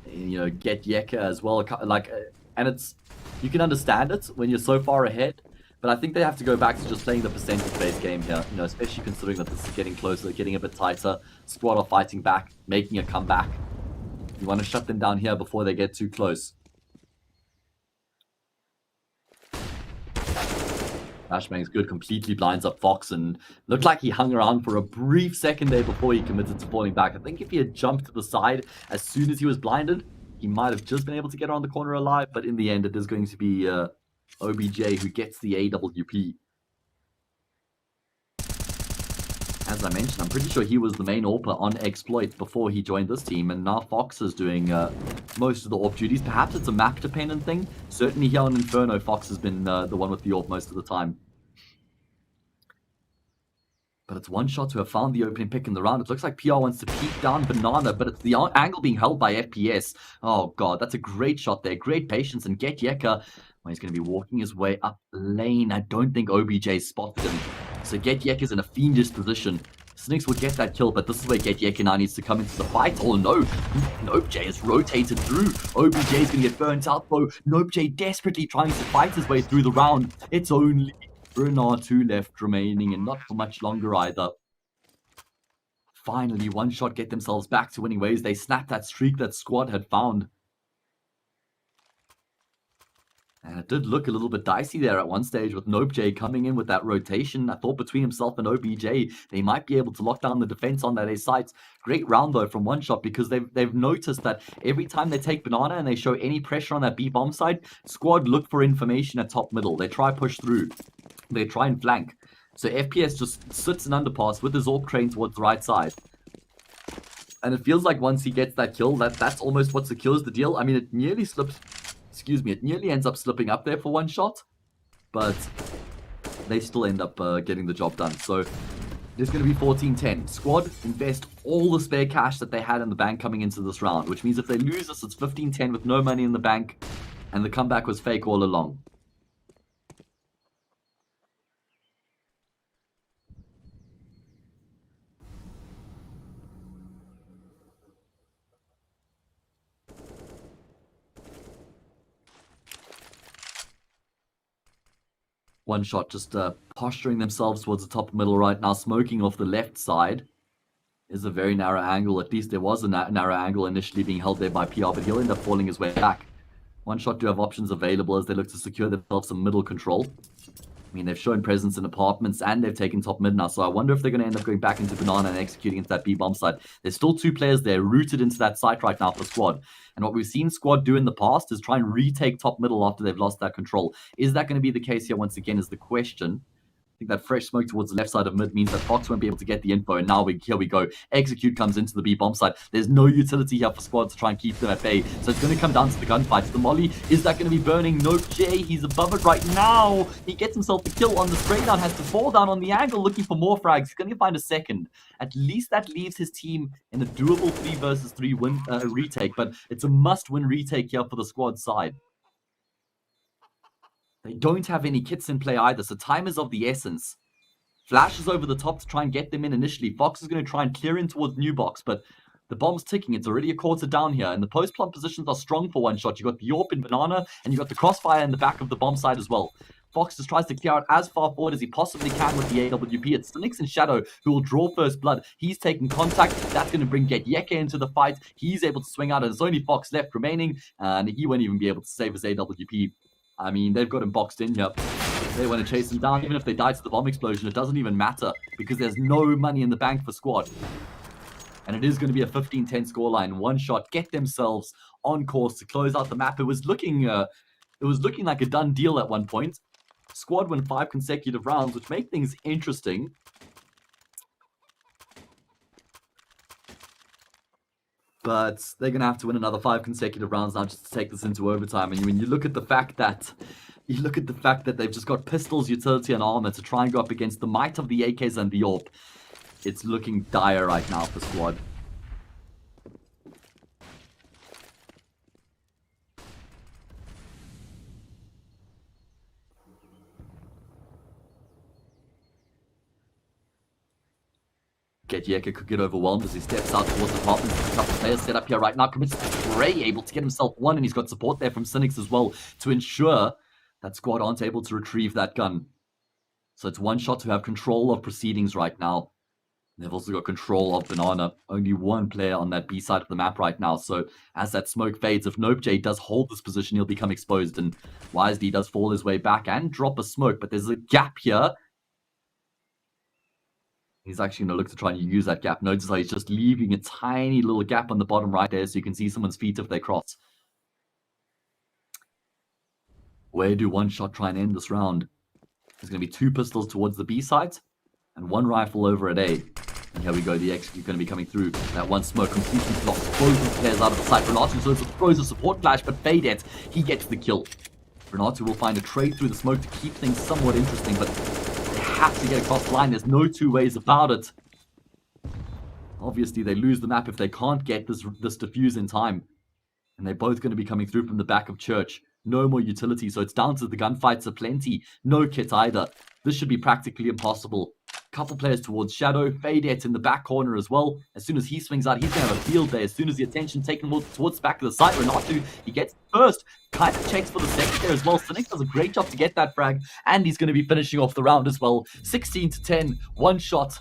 you know, Get Yeka as well. Like, and it's, you can understand it when you're so far ahead. But I think they have to go back to just playing the percentage-based game here, you know, especially considering that this is getting closer, getting a bit tighter. Squad are fighting back, making a comeback. You want to shut them down here before they get too close. Flashbang's good, completely blinds up Fox, and looked like he hung around for a brief second there before he committed to falling back. I think if he had jumped to the side as soon as he was blinded, he might have just been able to get around the corner alive, but in the end, it is going to be OBJ who gets the AWP. As I mentioned, I'm pretty sure he was the main AWPer on Exploit before he joined this team, and now Fox is doing most of the AWP duties. Perhaps it's a map-dependent thing. Certainly here on Inferno, Fox has been the one with the AWP most of the time. But it's one shot to have found the opening pick in the round. It looks like PR wants to peek down Banana, but it's the angle being held by FPS. Oh god, that's a great shot there. Great patience, and Get Yeka, well, he's going to be walking his way up lane. I don't think OBJ spotted him. So Get Yeka's in a fiendish position. Snix will get that kill, but this is where Get Yeka now needs to come into the fight. Oh no, Nopej is rotated through. OBJ is going to get burnt out though. Nopej desperately trying to fight his way through the round. It's only Bernard 2 left remaining, and not for much longer either. Finally, one shot get themselves back to winning ways. They snapped that streak that Squad had found. And it did look a little bit dicey there at one stage with Nopej coming in with that rotation. I thought between himself and OBJ, they might be able to lock down the defense on that A site. Great round though from one shot, because they've noticed that every time they take Banana and they show any pressure on that B bomb side, Squad look for information at top middle. They try push through. They try and flank. So FPS just sits in underpass with his AWP train towards the right side. And it feels like once he gets that kill, that's almost what secures the deal. I mean, it nearly slips... Excuse me, it nearly ends up slipping up there for one shot. But they still end up getting the job done. So it's going to be 14-10. Squad invest all the spare cash that they had in the bank coming into this round. Which means if they lose this, it's 15-10 with no money in the bank. And the comeback was fake all along. One shot just posturing themselves towards the top middle right now, smoking off the left side. Is a very narrow angle. At least there was a narrow angle initially being held there by PR, but he'll end up falling his way back. One shot do have options available as they look to secure themselves some middle control. I mean, they've shown presence in apartments and they've taken top mid now, so I wonder if they're going to end up going back into Banana and executing into that B bomb side. There's still two players there rooted into that site right now for Squad. And what we've seen Squad do in the past is try and retake top middle after they've lost that control. Is that going to be the case here once again is the question. I think that fresh smoke towards the left side of mid means that Fox won't be able to get the info, and now here we go. Execute comes into the B bomb side. There's no utility here for Squad to try and keep them at bay, so it's going to come down to the gunfight. The molly, is that going to be burning? No, Jay, he's above it right now. He gets himself the kill on the straight down, has to fall down on the angle looking for more frags. He's going to find a second. At least that leaves his team in a doable 3 versus 3 win retake, but it's a must-win retake here for the Squad side. They don't have any kits in play either, so time is of the essence. Flash is over the top to try and get them in initially. Fox is going to try and clear in towards New Box, but the bomb's ticking. It's already a quarter down here, and the post-plant positions are strong for one shot. You got the AWP in Banana, and you got the crossfire in the back of the bomb side as well. Fox just tries to clear out as far forward as he possibly can with the AWP. It's Nix and Shadow who will draw first blood. He's taking contact. That's going to bring Get Yeka into the fight. He's able to swing out, and there's only Fox left remaining, and he won't even be able to save his AWP. I mean, they've got him boxed in here. They want to chase him down. Even if they die to the bomb explosion, it doesn't even matter because there's no money in the bank for Squad. And it is going to be a 15-10 scoreline. One shot, get themselves on course to close out the map. It was looking like a done deal at one point. Squad win 5 consecutive rounds, which make things interesting. But they're going to have to win another 5 consecutive rounds now just to take this into overtime. And when you look at the fact that they've just got pistols, utility, and armor to try and go up against the might of the AKs and the AWP, it's looking dire right now for Squad. Get Yeka could get overwhelmed as he steps out towards the apartment. A couple of players set up here right now. Commits to spray, able to get himself one, and he's got support there from Cynics as well to ensure that Squad aren't able to retrieve that gun. So it's one shot to have control of proceedings right now. They've also got control of Banana. Only one player on that B side of the map right now. So as that smoke fades, if NopeJ does hold this position, he'll become exposed. And Wisely does fall his way back and drop a smoke. But there's a gap here. He's actually going to look to try and use that gap. Notice how he's just leaving a tiny little gap on the bottom right there, so you can see someone's feet if they cross. Where do One Shot try and end this round? There's going to be 2 pistols towards the B side and 1 rifle over at A. And here we go, the execute going to be coming through. That one smoke completely blocks both the players out of the sight. Renatu throws a support flash, but Fadet, he gets the kill. Renatu will find a trade through the smoke to keep things somewhat interesting, but they have to get across the line. There's no 2 ways about it. Obviously, they lose the map if they can't get this defuse in time. And they're both going to be coming through from the back of Church. No more utility, so it's down to the gunfights aplenty. No kit either. This should be practically impossible. Couple players towards Shadow. Fadet in the back corner as well. As soon as he swings out, he's going to have a field day. As soon as the attention taken towards the back of the site, Renatu, he gets first. Kind of checks for the second there as well. Cynic does a great job to get that frag. And he's going to be finishing off the round as well. 16-10, One Shot.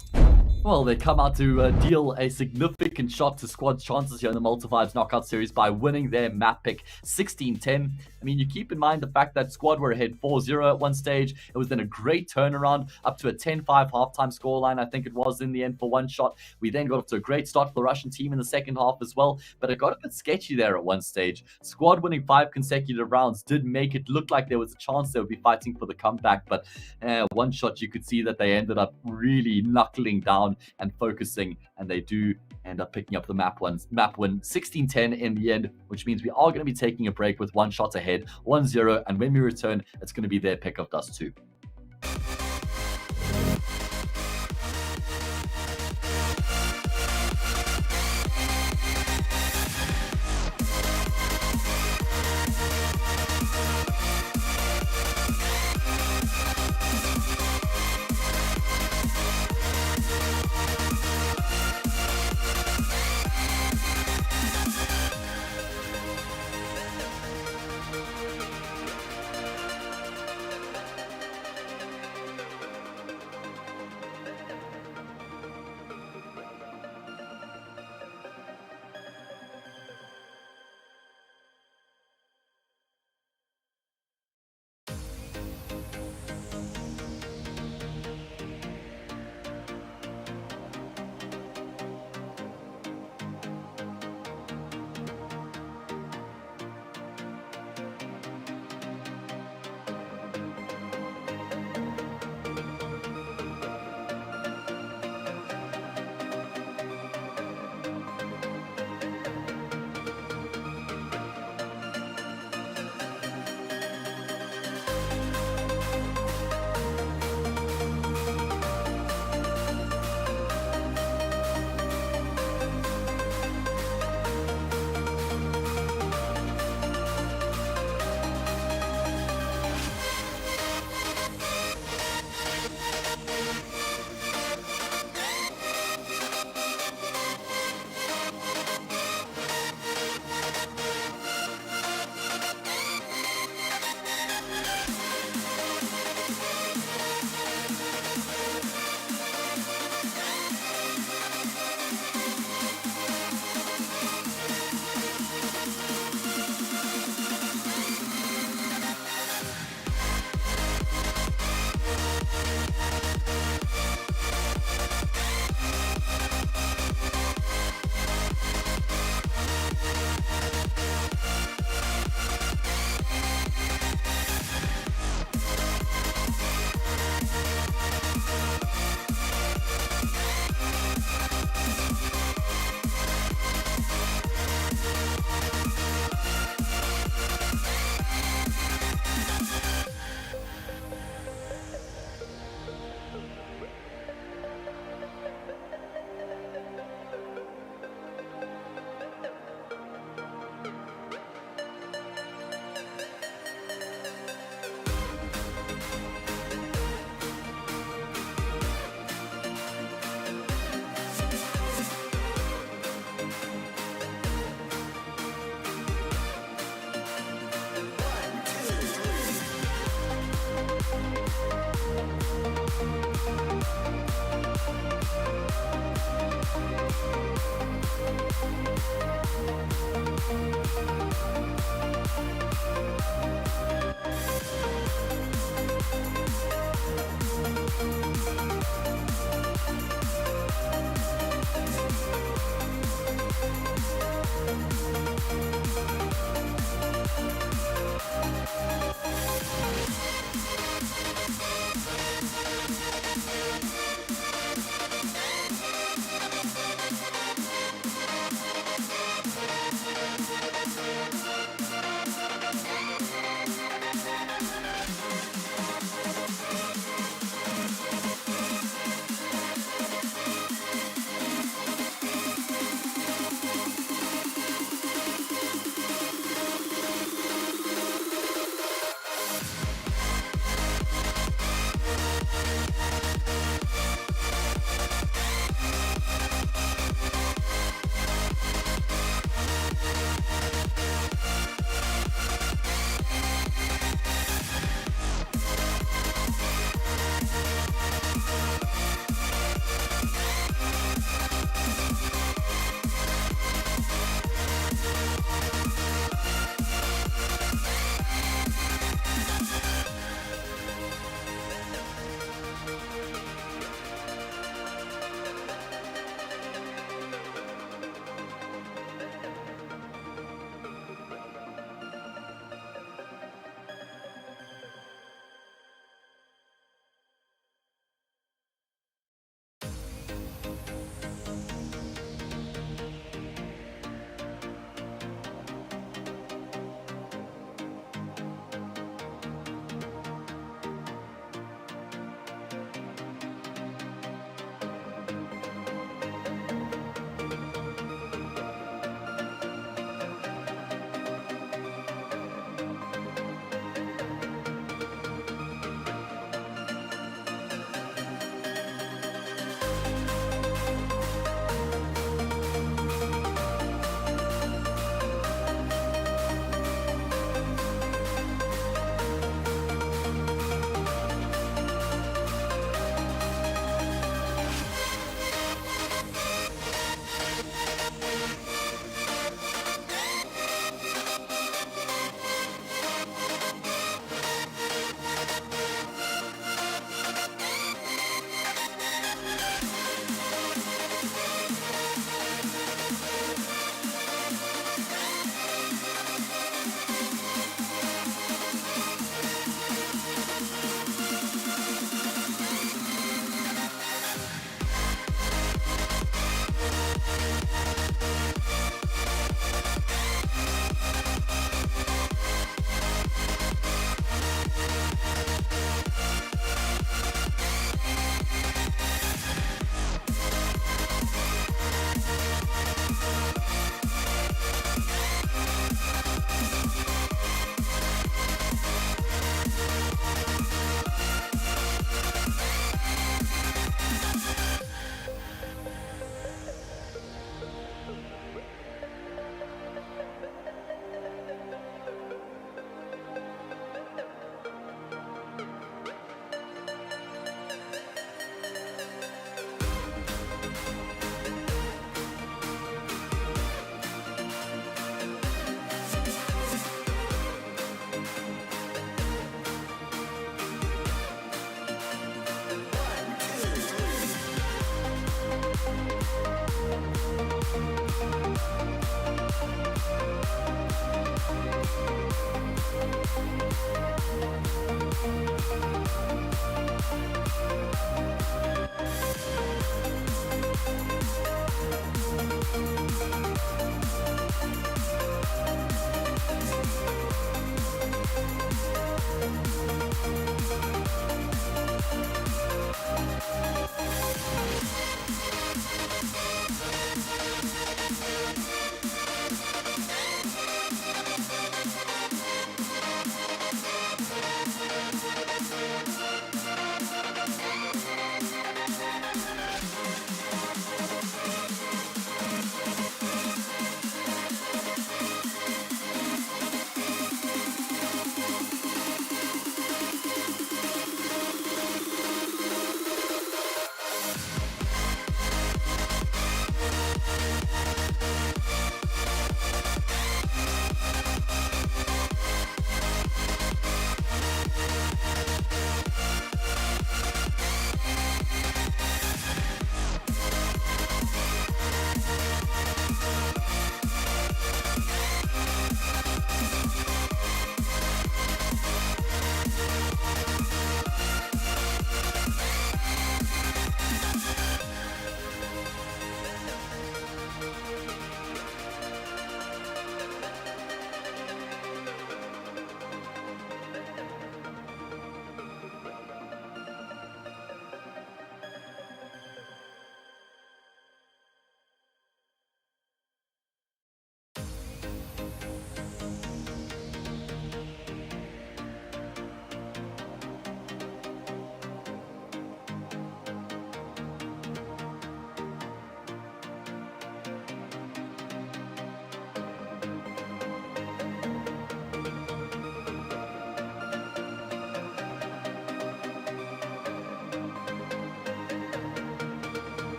Well, they come out to deal a significant shot to squad's chances here in the Malta Vibes Knockout Series by winning their map pick 16-10. I mean, you keep in mind the fact that squad were ahead 4-0 at one stage. It was then a great turnaround up to a 10-5 halftime scoreline, I think it was in the end for One Shot. We then got off to a great start for the Russian team in the second half as well, but it got a bit sketchy there at one stage. Squad winning 5 consecutive rounds did make it look like there was a chance they would be fighting for the comeback, but One Shot, you could see that they ended up really knuckling down and focusing, and they do end up picking up the map win 16-10 in the end, which means we are going to be taking a break with One Shot ahead 1-0, and when we return, it's going to be their pick of Dust 2.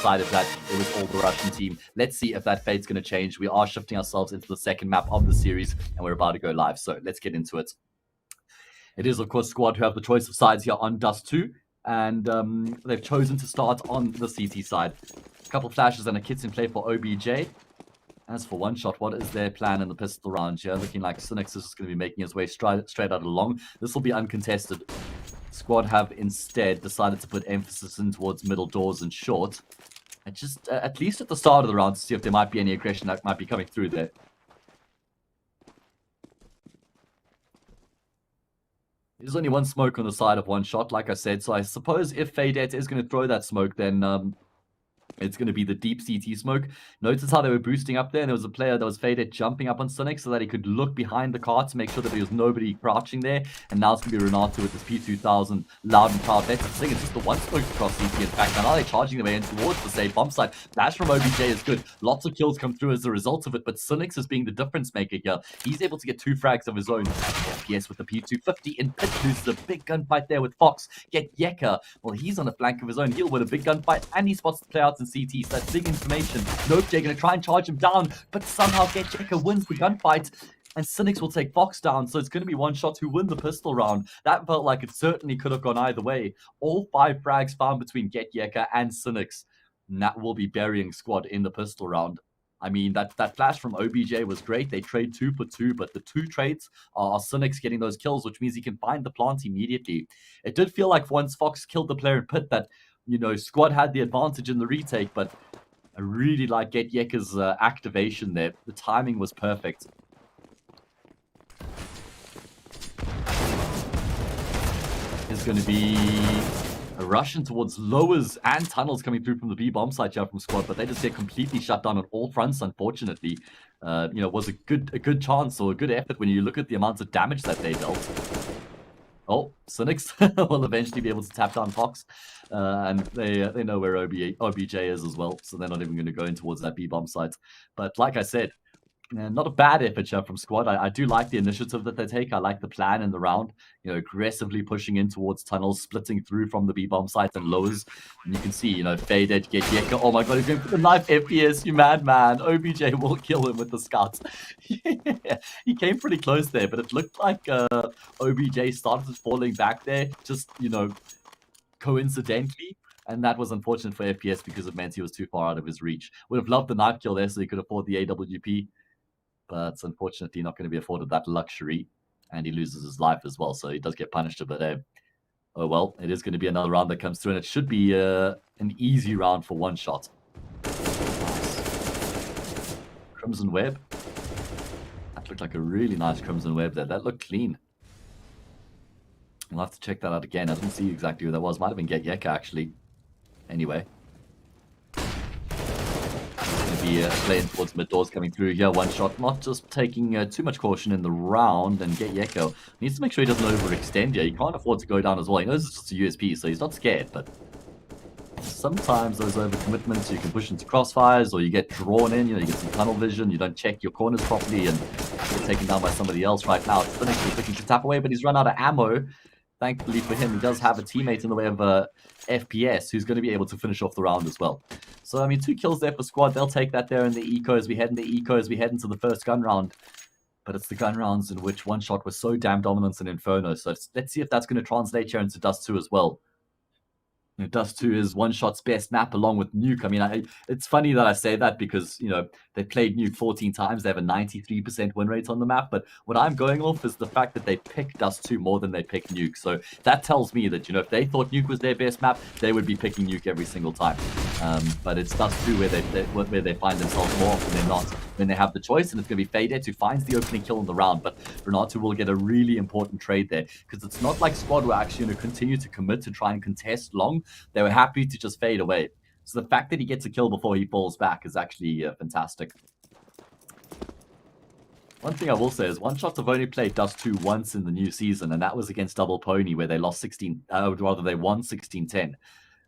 decided that it was all the Russian team. Let's see if that fate's going to change. We are shifting ourselves into the second map of the series, and we're about to go live. So let's get into it. It is, of course, Squad who have the choice of sides here on Dust 2, and they've chosen to start on the CT side. A couple flashes and a kits in play for OBJ. As for one shot, what is their plan in the pistol round here? Looking like Nexus is going to be making his way straight out along. This will be uncontested. Squad have instead decided to put emphasis in towards middle doors and short. And just at least at the start of the round to see if there might be any aggression that might be coming through there. There's only one smoke on the side of one shot, like I said. So I suppose if Fadet is going to throw that smoke, then it's going to be the deep CT smoke. Notice how they were boosting up there, and there was a player that was faded jumping up on Sonic so that he could look behind the car to make sure that there was nobody crouching there. And now it's going to be Renato with this P2000 loud and proud. That's the thing, it's just the one smoke across CT. In fact, now they're charging their way in towards the safe bomb site. Flash from OBJ is good. Lots of kills come through as a result of it, but Sonic is being the difference maker here. He's able to get 2 frags of his own. FPS with the P250 in pit, loses a big gunfight there with Fox. Get Yeka. Well, he's on a flank of his own. He'll win a big gunfight, and he spots the play out in CT. So that's big information. Nope, they're going to try and charge him down, but somehow Get Yeka wins the gunfight, and Cynics will take Fox down. So it's going to be one shot who win the pistol round. That felt like it certainly could have gone either way. All 5 frags found between Get Yeka and Cynics, and that will be burying Squad in the pistol round. I mean, that flash from OBJ was great. They trade 2 for 2, but the 2 trades are Cynics getting those kills, which means he can find the plant immediately. It did feel like once Fox killed the player in pit that, you know, Squad had the advantage in the retake, but I really like Get Yeka's activation there. The timing was perfect. Is going to be a Russian towards lowers and tunnels coming through from the B bomb site here from Squad, but they just get completely shut down on all fronts, unfortunately. You know, it was a good chance or a good effort when you look at the amounts of damage that they dealt. Oh, Cynics will eventually be able to tap down Fox, and they know where OBJ is as well, so they're not even going to go in towards that B bomb site. But like I said, not a bad effort here from Squad. I do like the initiative that they take. I like the plan in the round. You know, aggressively pushing in towards tunnels, splitting through from the B-bomb sites and lowers. And you can see, you know, Faded, Get Yeka. Oh my god, he's going for the knife FPS, you madman. OBJ will kill him with the scouts. Yeah, he came pretty close there, but it looked like OBJ started falling back there, just, you know, coincidentally. And that was unfortunate for FPS because it meant he was too far out of his reach. Would have loved the knife kill there so he could afford the AWP. But unfortunately not going to be afforded that luxury, and he loses his life as well, so he does get punished a bit. Oh well, it is going to be another round that comes through, and it should be an easy round for one shot. Nice. Crimson Web. That looked like a really nice Crimson Web there. That looked clean. I'll have to check that out again. I didn't see exactly who that was. Might have been Get Yeka, actually. Anyway. Be playing towards mid doors coming through here. One shot, not just taking too much caution in the round, and Get Yeko needs to make sure he doesn't overextend here. He can't afford to go down as well. He knows it's just a USP, so he's not scared, but sometimes those overcommitments, you can push into crossfires, or you get drawn in, you know, you get some tunnel vision, you don't check your corners properly, and get taken down by somebody else right now. It's Phoenix looking to tap away, but he's run out of ammo. Thankfully for him, he does have a teammate in the way of FPS who's going to be able to finish off the round as well. So, I mean, 2 kills there for Squad. They'll take that there in the eco as we head into the first gun round. But it's the gun rounds in which one shot was so damn dominant in Inferno. So let's see if that's going to translate here into Dust 2 as well. You know, Dust 2 is one shot's best map along with Nuke. I mean, it's funny that I say that because, you know, they played Nuke 14 times. They have a 93% win rate on the map. But what I'm going off is the fact that they pick Dust 2 more than they pick Nuke. So that tells me that, you know, if they thought Nuke was their best map, they would be picking Nuke every single time. But it's Dust 2 where they find themselves more often than not when they have the choice. And it's going to be Fadet who finds the opening kill in the round. But Renato will get a really important trade there because it's not like Squad were actually going to continue to commit to try and contest long. They were happy to just fade away. So the fact that he gets a kill before he falls back is actually fantastic. One thing I will say is one shots have only played Dust 2 once in the new season, and that was against Double Pony where they lost they won 16-10.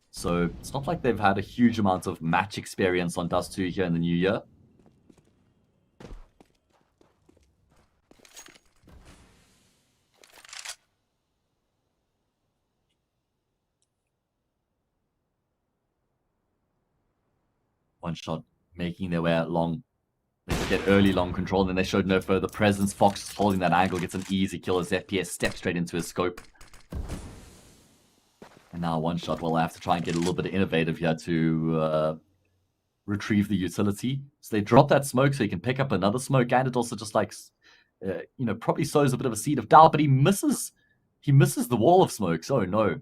So it's not like they've had a huge amount of match experience on Dust 2 here in the new year. one shot, making their way out long. They get early long control, and then they showed no further presence. Fox is holding that angle, gets an easy kill as FPS steps straight into his scope. And now one shot, well, I have to try and get a little bit innovative here to retrieve the utility. So they drop that smoke so he can pick up another smoke, and it also just like, probably sows a bit of a seed of doubt, but he misses the wall of smoke. So no.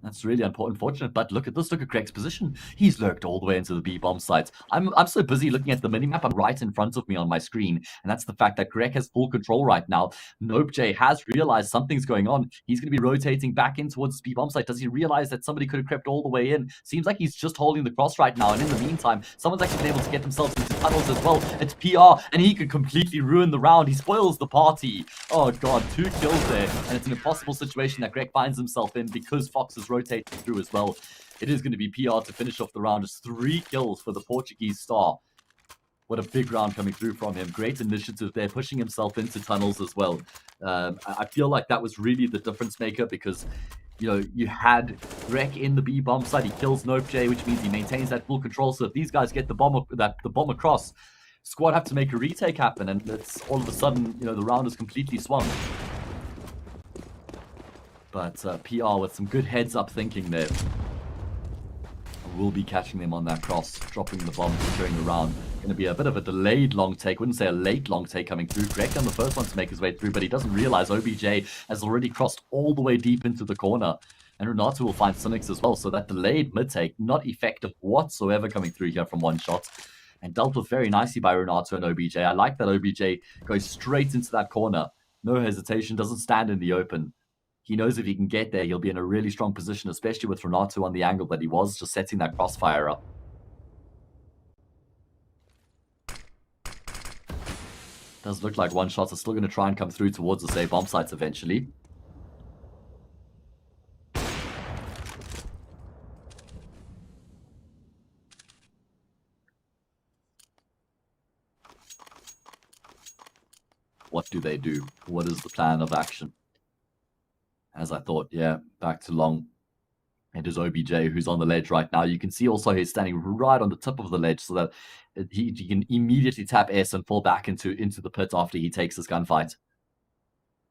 That's really unfortunate, but look at this. Look at Greg's position. He's lurked all the way into the B bomb site. I'm so busy looking at the minimap right in front of me on my screen, and that's the fact that Greg has full control right now. NopeJ has realized something's going on. He's going to be rotating back in towards the B bomb site. Does he realize that somebody could have crept all the way in? Seems like he's just holding the cross right now, and in the meantime, someone's actually been able to get themselves into tunnels as well. It's PR, and he could completely ruin the round. He spoils the party. Oh god, 2 kills there, and it's an impossible situation that Greg finds himself in because Fox is rotating through as well. It is going to be PR to finish off the round. Just 3 kills for the Portuguese star. What a big round coming through from him. Great initiative there, pushing himself into tunnels as well. I feel like that was really the difference maker because, you had Greg in the B bomb site. He kills NopeJ, which means he maintains that full control. So if these guys get the bomb across, squad have to make a retake happen, and it's all of a sudden, the round is completely swung. But PR with some good heads-up thinking there. We'll be catching them on that cross, dropping the bomb, securing the round. Going to be a bit of a delayed long take. Wouldn't say a late long take coming through. Greg on the first one to make his way through, but he doesn't realize OBJ has already crossed all the way deep into the corner. And Renato will find Cynics as well. So that delayed mid-take, not effective whatsoever coming through here from one shot. And dealt with very nicely by Renato and OBJ. I like that OBJ goes straight into that corner. No hesitation, doesn't stand in the open. He knows if he can get there, he'll be in a really strong position, especially with Renato on the angle that he was, just setting that crossfire up. Does look like one shots are still going to try and come through towards the save bomb sites eventually. What do they do? What is the plan of action? As I thought, yeah, back to long. It is OBJ who's on the ledge right now. You can see also he's standing right on the tip of the ledge so that he can immediately tap S and fall back into the pit after he takes this gunfight.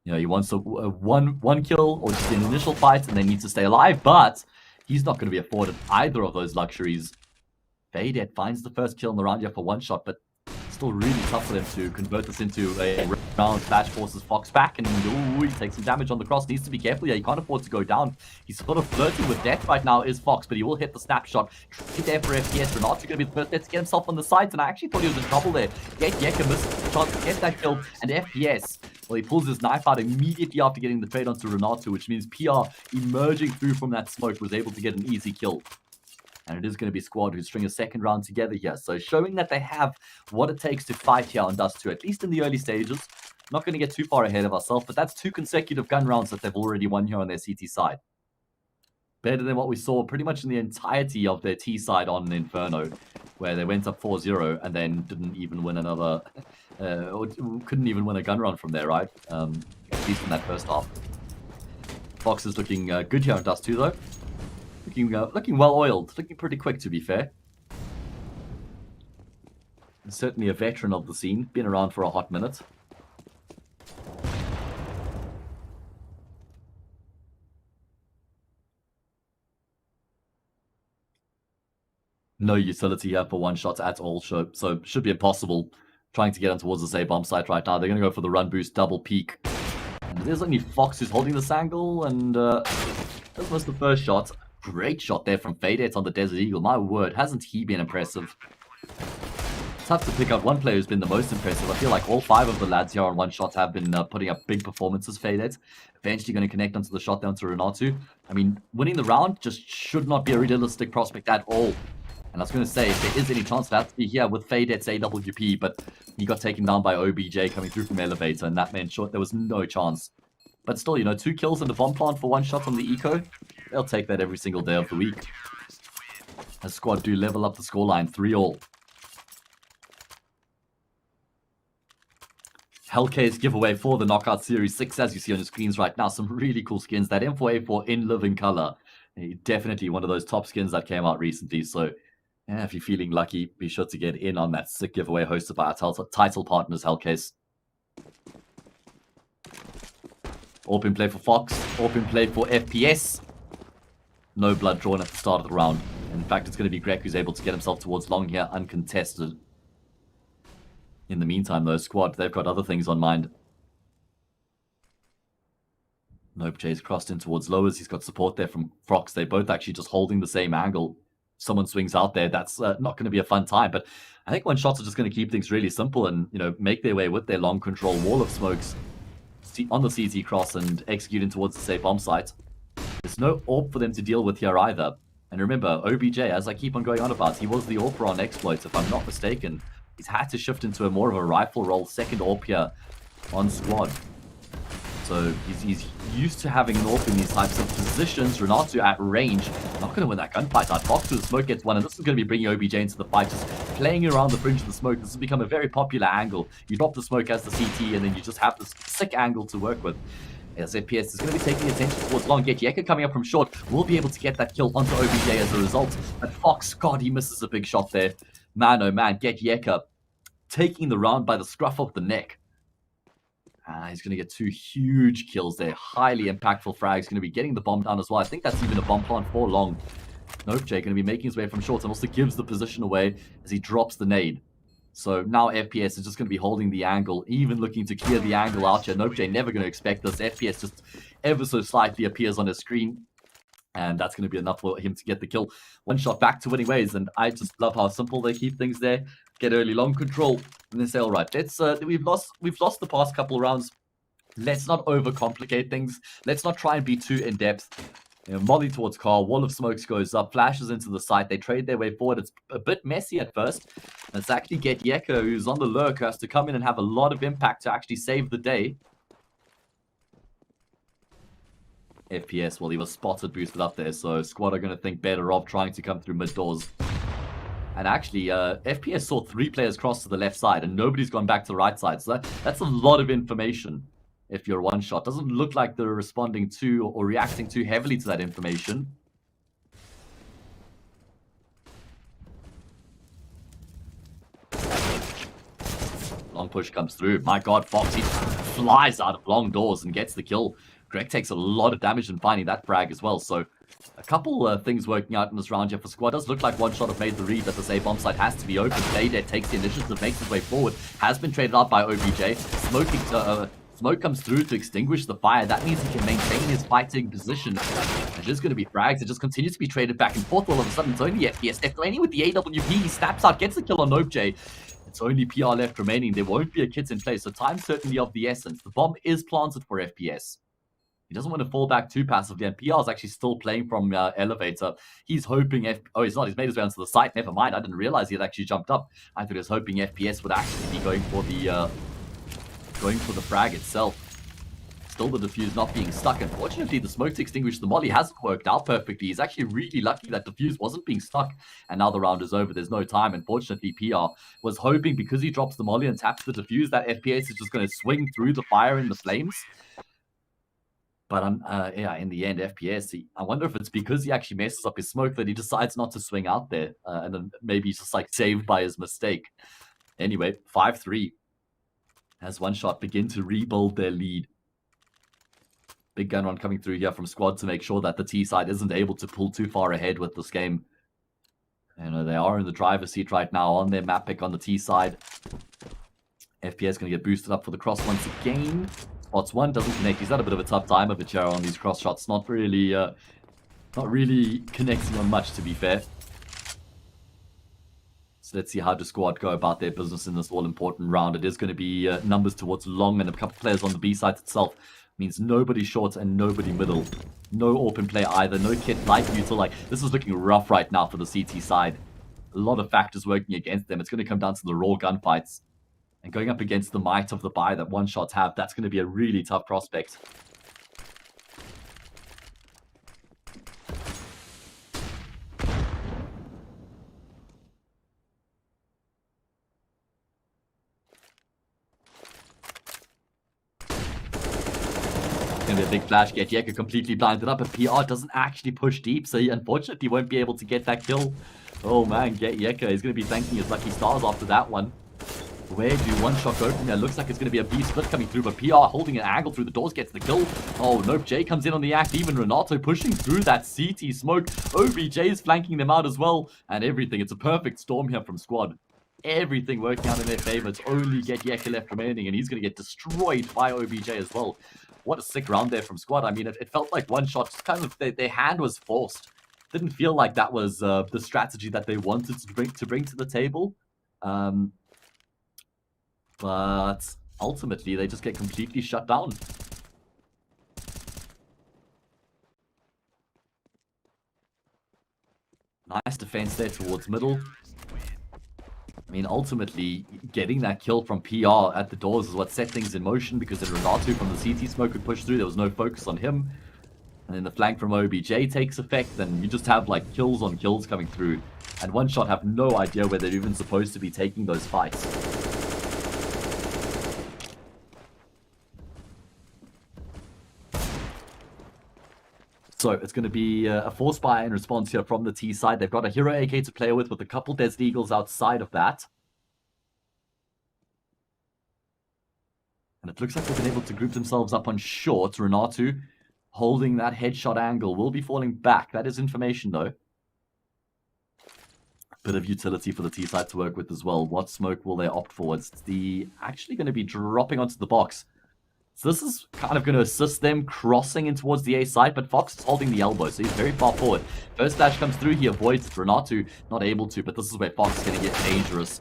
He wants a one kill or just an initial fight and then needs to stay alive, but he's not going to be afforded either of those luxuries. Vadet finds the first kill in the round here for one shot, but still really tough for them to convert this into a round. Flash forces Fox back, and he takes some damage on the cross. Needs to be careful. Yeah, he can't afford to go down. He's sort of flirting with death right now, is Fox, but he will hit the snapshot. There for FPS. Renato going to be the first to get himself on the sides, and I actually thought he was in trouble there. Yet Yeka misses the chance to get that kill, and FPS, well, he pulls his knife out immediately after getting the trade onto Renato, which means PR, emerging through from that smoke, was able to get an easy kill. And it is going to be squad who string a second round together here. So showing that they have what it takes to fight here on Dust 2, at least in the early stages. Not going to get too far ahead of ourselves, but that's 2 consecutive gun rounds that they've already won here on their CT side. Better than what we saw pretty much in the entirety of their T side on Inferno, where they went up 4-0 and then didn't even win another, or couldn't even win a gun round from there, right? At least in that first half. Fox is looking good here on Dust 2 though. Looking well oiled, looking pretty quick to be fair. And certainly a veteran of the scene, been around for a hot minute. No utility here for one shot at all, so should be impossible trying to get on towards the A bomb site right now. They're going to go for the run boost double peek. And there's only Fox who's holding this angle, and that was the first shot. Great shot there from Fadet on the Desert Eagle. My word, hasn't he been impressive? It's tough to pick out one player who's been the most impressive. I feel like all 5 of the lads here on one shot have been putting up big performances. Fadet eventually going to connect onto the shot down to Renato. I mean, winning the round just should not be a realistic prospect at all. And I was going to say, if there is any chance, that to be here with Fadet's AWP, but he got taken down by OBJ coming through from Elevator, and that meant short there was no chance. But still, 2 kills in the bomb plant for one shot on the eco. They'll take that every single day of the week. The squad do level up the scoreline 3-all. Hellcave's giveaway for the Knockout Series 6, as you see on your screens right now. Some really cool skins. That M4A4 in living color. Definitely one of those top skins that came out recently. So Yeah, if you're feeling lucky, be sure to get in on that sick giveaway hosted by our title partners, Hellcase. Open play for Fox, open play for FPS. No blood drawn at the start of the round. In fact, it's going to be Greg who's able to get himself towards long here, uncontested. In the meantime, though, squad, they've got other things on mind. Nope, Jay's crossed in towards lowers. He's got support there from Frox. They're both actually just holding the same angle. Someone swings out there, that's not going to be a fun time. But I think one shots are just going to keep things really simple and, you know, make their way with their long control wall of smokes on the CT cross and executing towards the safe bomb site. There's no AWP for them to deal with here either. And remember, OBJ, as I keep on going on about, he was the AWPer on exploits, if I'm not mistaken. He's had to shift into a more of a rifle role, second AWP here on squad. So he's used to having an AWP in these types of positions. Renato at range, not going to win that gunfight. That Fox with the smoke gets one, and this is going to be bringing OBJ into the fight, just playing around the fringe of the smoke. This has become a very popular angle. You drop the smoke as the CT, and then you just have this sick angle to work with. As FPS is going to be taking attention towards long. Get Yeka coming up from short. Will be able to get that kill onto OBJ as a result. But Fox, God, he misses a big shot there. Man, oh man, Get Yeka taking the round by the scruff of the neck. He's going to get 2 huge kills there. Highly impactful frag. He's going to be getting the bomb down as well. I think that's even a bomb plant for long. Nope, Jay going to be making his way from short and also gives the position away as he drops the nade. So now FPS is just going to be holding the angle, even looking to clear the angle out here. Nope, Jay never going to expect this. FPS just ever so slightly appears on his screen. And that's going to be enough for him to get the kill. One shot back to winning ways. And I just love how simple they keep things there. Get early long control. And then say, all right, let's we've lost the past couple of rounds. Let's not overcomplicate things. Let's not try and be too in-depth. You know, Molly towards car, wall of smokes goes up, flashes into the site. They trade their way forward. It's a bit messy at first. Let's actually get Yeka, who's on the lurk, who has to come in and have a lot of impact to actually save the day. FPS, well, he was spotted, boosted up there, so squad are going to think better of trying to come through mid doors. And actually, FPS saw 3 players cross to the left side, and nobody's gone back to the right side. So that's a lot of information if you're one shot. Doesn't look like they're responding to or reacting too heavily to that information. Long push comes through. My God, Foxy flies out of long doors and gets the kill. Greg takes a lot of damage in finding that frag as well. So a couple things working out in this round here for squad. Does look like one shot have made the read that the safe bomb site has to be open. Playdead takes the initiative, makes his way forward. Has been traded out by OBJ. Smoke comes through to extinguish the fire. That means he can maintain his fighting position. And just going to be frags. It just continues to be traded back and forth. All of a sudden, it's only FPS left remaining with the AWP. He snaps out, gets the kill on OBJ. It's only PR left remaining. There won't be a kit in place, so time's certainly of the essence. The bomb is planted for FPS. He doesn't want to fall back too passively, and PR is actually still playing from elevator. He's hoping oh, he's not. He's made his way onto the site. Never mind. I didn't realize he had actually jumped up. I thought he was hoping FPS would actually be going for the frag itself. Still the defuse not being stuck. Unfortunately, the smoke to extinguish the molly hasn't worked out perfectly. He's actually really lucky that defuse wasn't being stuck. And now the round is over. There's no time. Unfortunately, PR was hoping because he drops the molly and taps the defuse that FPS is just going to swing through the fire in the flames. But yeah, in the end, FPS, I wonder if it's because he actually messes up his smoke that he decides not to swing out there. And then maybe he's just like saved by his mistake. Anyway, 5-3. As one shot begin to rebuild their lead. Big gun run coming through here from squad to make sure that the T side isn't able to pull too far ahead with this game. And they are in the driver's seat right now on their map pick on the T side. FPS going to get boosted up for the cross once again. Spots one, doesn't connect. He's had a bit of a tough time of it here on these cross shots. Not really connecting on much, to be fair. So let's see how the squad go about their business in this all-important round. It is going to be numbers towards long and a couple players on the B side itself. Means nobody short and nobody middle. No open play either. No kit light neutral. Like, this is looking rough right now for the CT side. A lot of factors working against them. It's going to come down to the raw gunfights. And going up against the might of the buy that one shots have, that's going to be a really tough prospect. Going to be a big flash. Get Yeka completely blinded up, and PR doesn't actually push deep, so he unfortunately won't be able to get that kill. Oh man, Get Yeka is going to be thanking his lucky stars after that one. Where do one shot go from there? Looks like it's going to be a B split coming through, but PR holding an angle through the doors gets the kill. Oh, nope, Jay comes in on the act. Even Renato pushing through that CT smoke. OBJ is flanking them out as well. And everything, it's a perfect storm here from squad. Everything working out in their favor. It's only Get Yeka left remaining, and he's going to get destroyed by OBJ as well. What a sick round there from squad. I mean, it felt like one shot, just kind of, their hand was forced. Didn't feel like that was the strategy that they wanted to bring to the table. But ultimately, they just get completely shut down. Nice defense there towards middle. I mean, ultimately, getting that kill from PR at the doors is what set things in motion, because then Renato from the CT smoke could push through. There was no focus on him. And then the flank from OBJ takes effect, and you just have like kills on kills coming through. And one shot have no idea where they're even supposed to be taking those fights. So it's going to be a force buy in response here from the T side. They've got a hero AK to play with a couple Desert Eagles outside of that. And it looks like they've been able to group themselves up on short. Renato holding that headshot angle will be falling back. That is information though. Bit of utility for the T side to work with as well. What smoke will they opt for? It's actually going to be dropping onto the box. So this is kind of going to assist them crossing in towards the A side, but Fox is holding the elbow, so he's very far forward. First dash comes through, he avoids it. Renato not able to, but this is where Fox is going to get dangerous.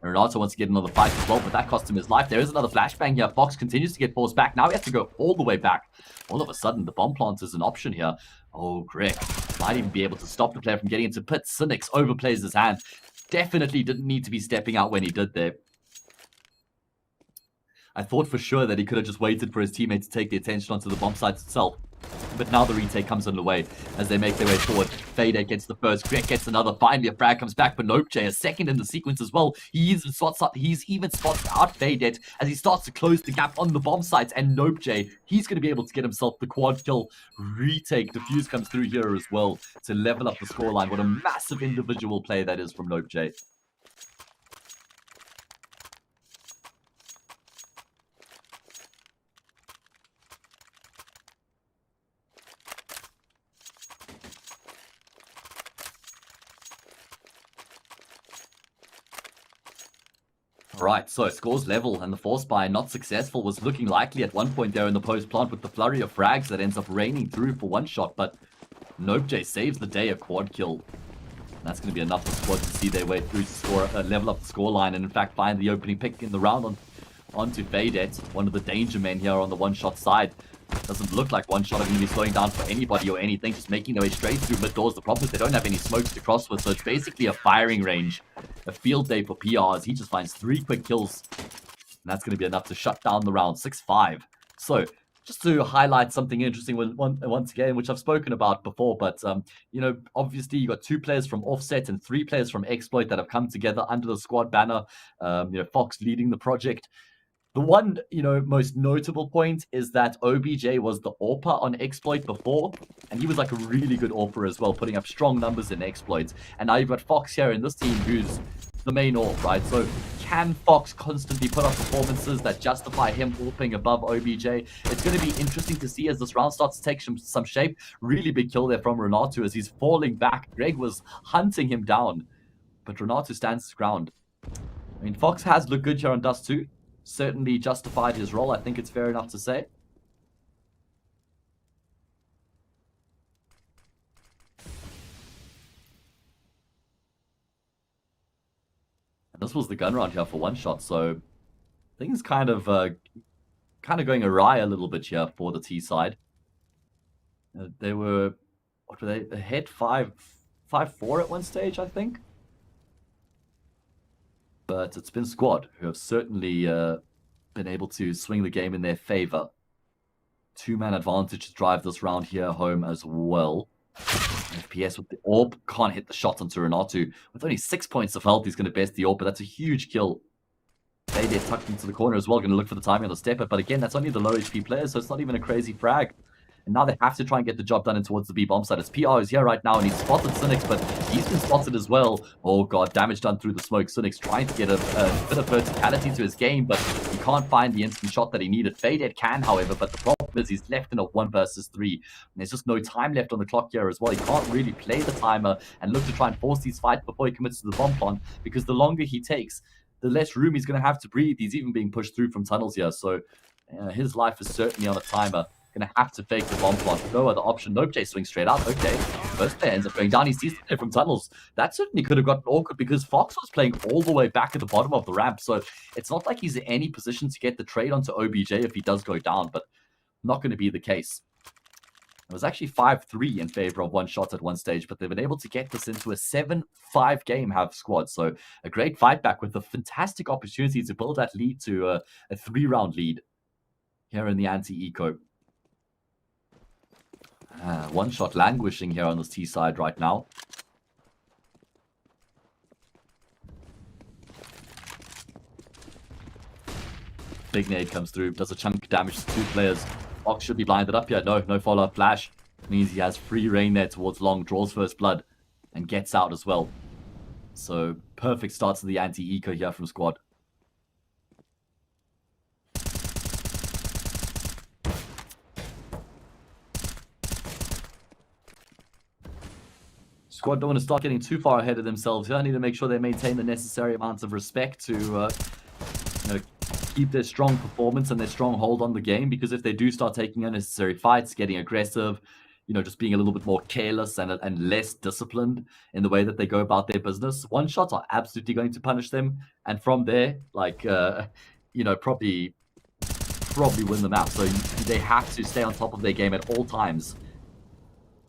And Renato wants to get another fight as well, but that cost him his life. There is another flashbang here. Fox continues to get forced back. Now he has to go all the way back. All of a sudden, the bomb plant is an option here. Oh, Greg might even be able to stop the player from getting into pit. Cynics overplays his hand. Definitely didn't need to be stepping out when he did there. I thought for sure that he could have just waited for his teammate to take the attention onto the bomb site itself. But now the retake comes underway as they make their way forward. Fade gets the first, Greg gets another. Finally, a frag comes back, but Nope J, a second in the sequence as well. He's even spots out Fade as he starts to close the gap on the bomb sites. And Nope J, he's going to be able to get himself the quad kill. Retake, Diffuse comes through here as well to level up the scoreline. What a massive individual play that is from Nope J. Right, so scores level and the force buy not successful was looking likely at one point there in the post plant with the flurry of frags that ends up raining through for one shot, but Nope J saves the day, a quad kill. And that's going to be enough for squad to see their way through to score, level up the scoreline and in fact find the opening pick in the round onto Fadet, one of the danger men here on the one shot side. Doesn't look like one shot are going to be slowing down for anybody or anything, just making their way straight through mid doors. The problem is they don't have any smokes to cross with, so it's basically a firing range. A field day for PRs. He just finds 3 quick kills. And that's going to be enough to shut down the round, 6-5. So, just to highlight something interesting once again, which I've spoken about before, but, you know, obviously you got 2 players from Offset and 3 players from Exploit that have come together under the squad banner. You know, Fox leading the project. The one, you know, most notable point is that OBJ was the AWPer on Exploit before, and he was like a really good AWPer as well, putting up strong numbers in Exploits. And now you've got Fox here in this team who's the main AWP, right? So can Fox constantly put up performances that justify him AWPing above OBJ? It's going to be interesting to see as this round starts to take some shape. Really big kill there from Renato as he's falling back. Greg was hunting him down, but Renato stands his ground. I mean, Fox has looked good here on Dust 2. Certainly justified his role, I think it's fair enough to say. And this was the gun round here for one shot, so things kind of going awry a little bit here for the T side. They were, what were they ahead 5-4 at one stage, I think. But it's been squad who have certainly been able to swing the game in their favor. 2-man advantage to drive this round here home as well. FPS with the AWP can't hit the shot onto Renato. With only 6 points of health, he's going to best the AWP, but that's a huge kill. They tucked into the corner as well, going to look for the timing on the step up. But again, that's only the low HP players, so it's not even a crazy frag. And now they have to try and get the job done in towards the B bomb side. As PR is here right now, and he's spotted Cynics, but he's been spotted as well. Oh god, damage done through the smoke. Cynics trying to get a bit of verticality to his game, but he can't find the instant shot that he needed. Faded can, however, but the problem is he's left in a 1 versus 3. And there's just no time left on the clock here as well. He can't really play the timer and look to try and force these fights before he commits to the bomb plant, because the longer he takes, the less room he's going to have to breathe. He's even being pushed through from tunnels here, so his life is certainly on a timer. Going to have to fake the bomb plant. No other option. NopeJ swings straight out. Okay. First player ends up going down. He sees it from tunnels. That certainly could have gotten awkward because Fox was playing all the way back at the bottom of the ramp. So it's not like he's in any position to get the trade onto OBJ if he does go down, but not going to be the case. It was actually 5-3 in favor of one shot at one stage, but they've been able to get this into a 7-5 game have squad. So a great fight back with a fantastic opportunity to build that lead to a 3-round lead here in the anti-eco. One shot languishing here on this T side right now. Big nade comes through, does a chunk of damage to 2 players. Fox should be blinded up here. No follow-up flash. Means he has free reign there towards long, draws first blood, and gets out as well. So perfect start to the anti-eco here from squad. Squad don't want to start getting too far ahead of themselves here. Need to make sure they maintain the necessary amounts of respect to keep their strong performance and their strong hold on the game, because if they do start taking unnecessary fights, getting aggressive, just being a little bit more careless and less disciplined in the way that they go about their business, one shots are absolutely going to punish them. And from there, probably win the map. So they have to stay on top of their game at all times.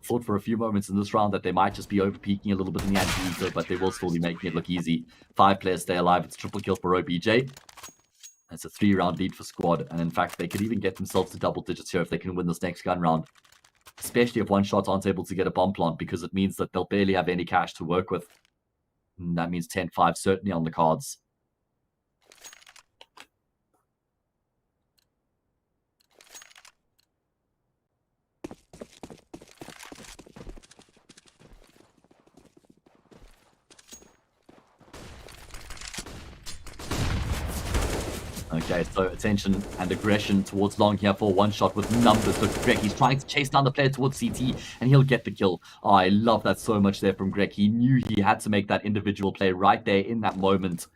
Thought for a few moments in this round that they might just be over-peaking a little bit in the anti-eco, but they will still be making it look easy. 5 players stay alive. It's triple kill for OBJ. It's a 3-round lead for squad, and in fact, they could even get themselves to double digits here if they can win this next gun round. Especially if one shot aren't able to get a bomb plant, because it means that they'll barely have any cash to work with. And that means 10-5 certainly on the cards. Okay, so attention and aggression towards long here for one shot with numbers. Look, Greg, he's trying to chase down the player towards CT, and he'll get the kill. Oh, I love that so much there from Greg. He knew he had to make that individual play right there in that moment.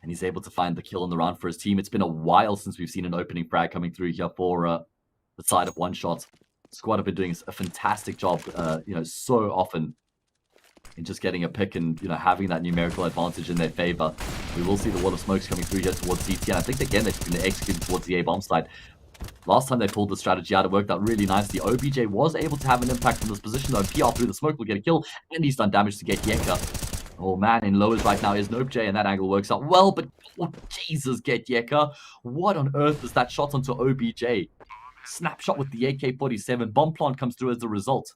And he's able to find the kill in the round for his team. It's been a while since we've seen an opening frag coming through here for the side of one shot. Squad have been doing a fantastic job, so often in just getting a pick and, having that numerical advantage in their favor. We will see the wall of smokes coming through here towards CT, and I think, again, they're going to execute towards the A-bomb side. Last time they pulled the strategy out, it worked out really nicely. OBJ was able to have an impact from this position, though. PR through the smoke will get a kill, and he's done damage to get Yeka. Oh, man, in lowers right now is NopeJ, and that angle works out well, but, oh, Jesus, get Yeka. What on earth is that shot onto OBJ? Snapshot with the AK-47. Bomb plant comes through as a result.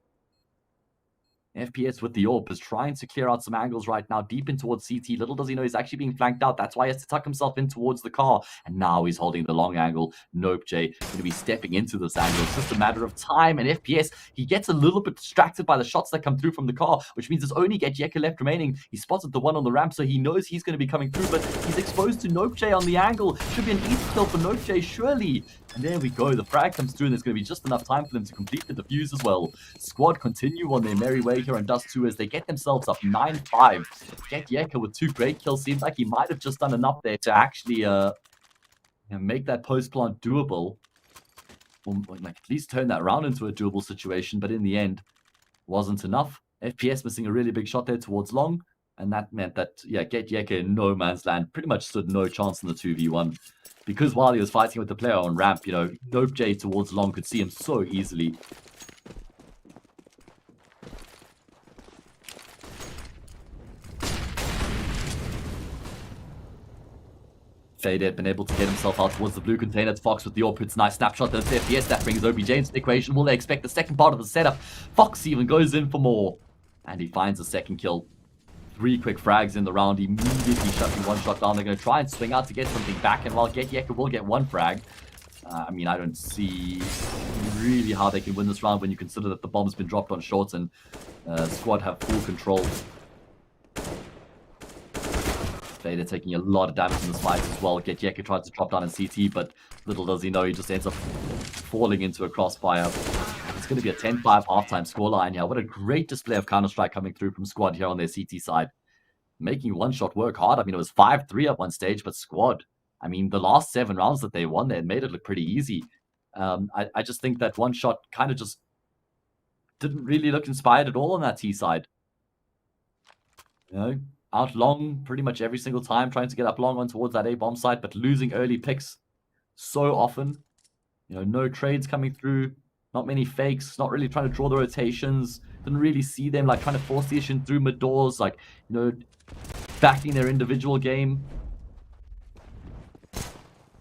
FPS with the AWP is trying to clear out some angles right now, deep in towards CT. Little does he know he's actually being flanked out. That's why he has to tuck himself in towards the car. And now he's holding the long angle. NopeJ going to be stepping into this angle. It's just a matter of time. And FPS, he gets a little bit distracted by the shots that come through from the car, which means there's only Get Yeka left remaining. He spotted the one on the ramp, so he knows he's going to be coming through, but he's exposed to NopeJ on the angle. Should be an easy kill for NopeJ, surely. And there we go. The frag comes through, and there's going to be just enough time for them to complete the defuse as well. Squad continue on their merry way here on Dust 2 as they get themselves up 9-5. Get Yeka with 2 great kills. Seems like he might have just done enough there to actually make that post plant doable. Or at least turn that round into a doable situation, but in the end, wasn't enough. FPS missing a really big shot there towards long, and that meant that, Get Yeka in no man's land pretty much stood no chance in the 2v1. Because while he was fighting with the player on ramp, NopeJ towards long could see him so easily. Fade had been able to get himself out towards the blue container. It's Fox with the AWP. It's a nice snapshot. That's FPS. That brings OBJ into the equation. Will they expect the second part of the setup? Fox even goes in for more. And he finds a second kill. 3 quick frags in the round, immediately shutting one shot down. They're going to try and swing out to get something back, and while Get Yeka will get 1 frag, I mean, I don't see really how they can win this round when you consider that the bomb's been dropped on shorts and Squad have full control. Vader taking a lot of damage in this fight as well. Yeka tries to drop down in CT, but little does he know, he just ends up falling into a crossfire. It's going to be a 10-5 halftime scoreline here. What a great display of Counter-Strike coming through from Squad here on their CT side. Making One Shot work hard. I mean, it was 5-3 at one stage, but Squad, I mean, the last 7 rounds that they won, they made it look pretty easy. I just think that One Shot kind of just didn't really look inspired at all on that T side. You know, out long pretty much every single time, trying to get up long on towards that A bomb site, but losing early picks so often. You know, no trades coming through, not many fakes, not really trying to draw the rotations. Didn't really see them like trying to force the issue through mid doors, like, you know, backing their individual game.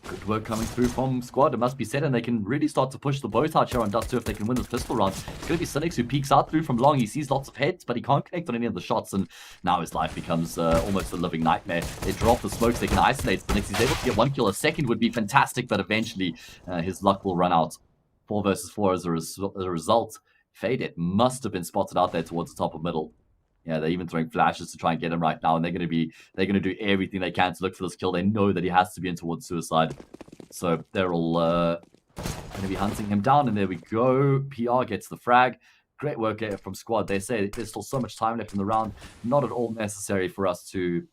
Good work coming through from Squad, it must be said, and they can really start to push the boat out here on Dust 2 if they can win this pistol round. It's going to be Cynics who peeks out through from long. He sees lots of heads, but he can't connect on any of the shots, and now his life becomes almost a living nightmare. They drop the smokes, they can isolate Cynics. He's able to get 1 kill. A second would be fantastic, but eventually his luck will run out. 4 versus 4 as a result. Faded must have been spotted out there towards the top of middle. Yeah, they're even throwing flashes to try and get him right now, and they're going to do everything they can to look for this kill. They know that he has to be in towards suicide, so they're all going to be hunting him down. And there we go. PR gets the frag. Great work from Squad. They say there's still so much time left in the round. Not at all necessary for us to,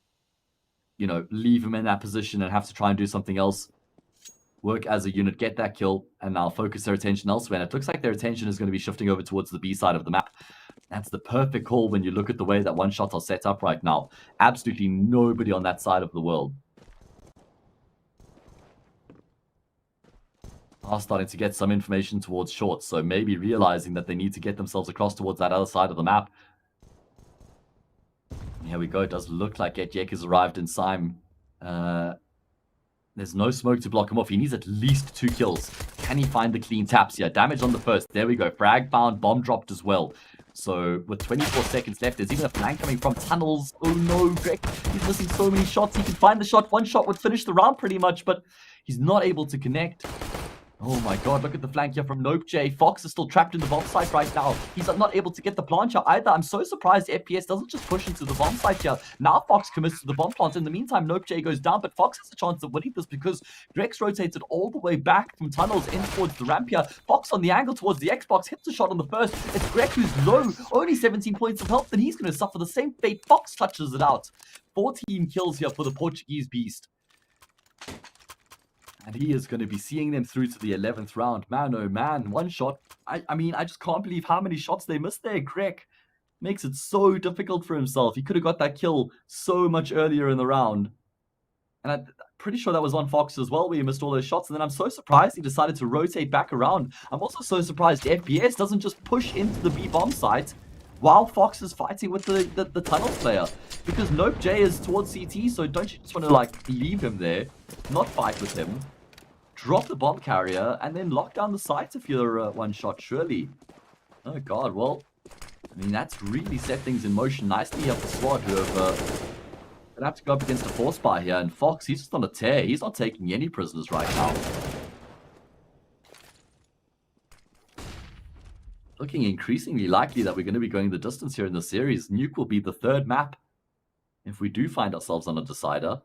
you know, leave him in that position and have to try and do something else. Work as a unit, get that kill, and now focus their attention elsewhere. And it looks like their attention is going to be shifting over towards the B side of the map. That's the perfect call when you look at the way that One Shots are set up right now. Absolutely nobody on that side of the world. Are starting to get some information towards shorts, so maybe realizing that they need to get themselves across towards that other side of the map. Here we go. It does look like Yek has arrived in Sime. There's no smoke to block him off. He needs at least 2 kills. Can he find the clean taps here? Damage on the first. There we go. Frag found. Bomb dropped as well. So with 24 seconds left, there's even a flank coming from tunnels. Oh no, Greg. He's missing so many shots. He can find the shot. 1 shot would finish the round pretty much, but he's not able to connect. Oh my god, look at the flank here from Nope J. Fox is still trapped in the bomb site right now. He's not able to get the plant here either. I'm so surprised FPS doesn't just push into the bomb site here. Now Fox commits to the bomb plant. In the meantime, Nope J goes down, but Fox has a chance of winning this because Grex rotated all the way back from tunnels in towards the ramp here. Fox on the angle towards the Xbox, hits a shot on the first. It's Grex who's low, only 17 points of health, and he's going to suffer the same fate. Fox touches it out. 14 kills here for the Portuguese beast. And he is going to be seeing them through to the 11th round. Man, oh man, 1 shot. I mean, I just can't believe how many shots they missed there. Greg makes it so difficult for himself. He could have got that kill so much earlier in the round. And I'm pretty sure that was on Fox as well, where he missed all those shots. And then I'm so surprised he decided to rotate back around. I'm also so surprised FPS doesn't just push into the B bomb site while Fox is fighting with the tunnel player. Because Nope J is towards CT, so don't you just want to, like, leave him there, not fight with him, drop the bomb carrier, and then lock down the site if you're 1 shot, surely. Oh god, well, I mean, that's really set things in motion nicely here for Squad, who have to go up against a force bar here, and Fox, he's just on a tear. He's not taking any prisoners right now. Looking increasingly likely that we're going to be going the distance here in the series. Nuke will be the 3rd map if we do find ourselves on a decider,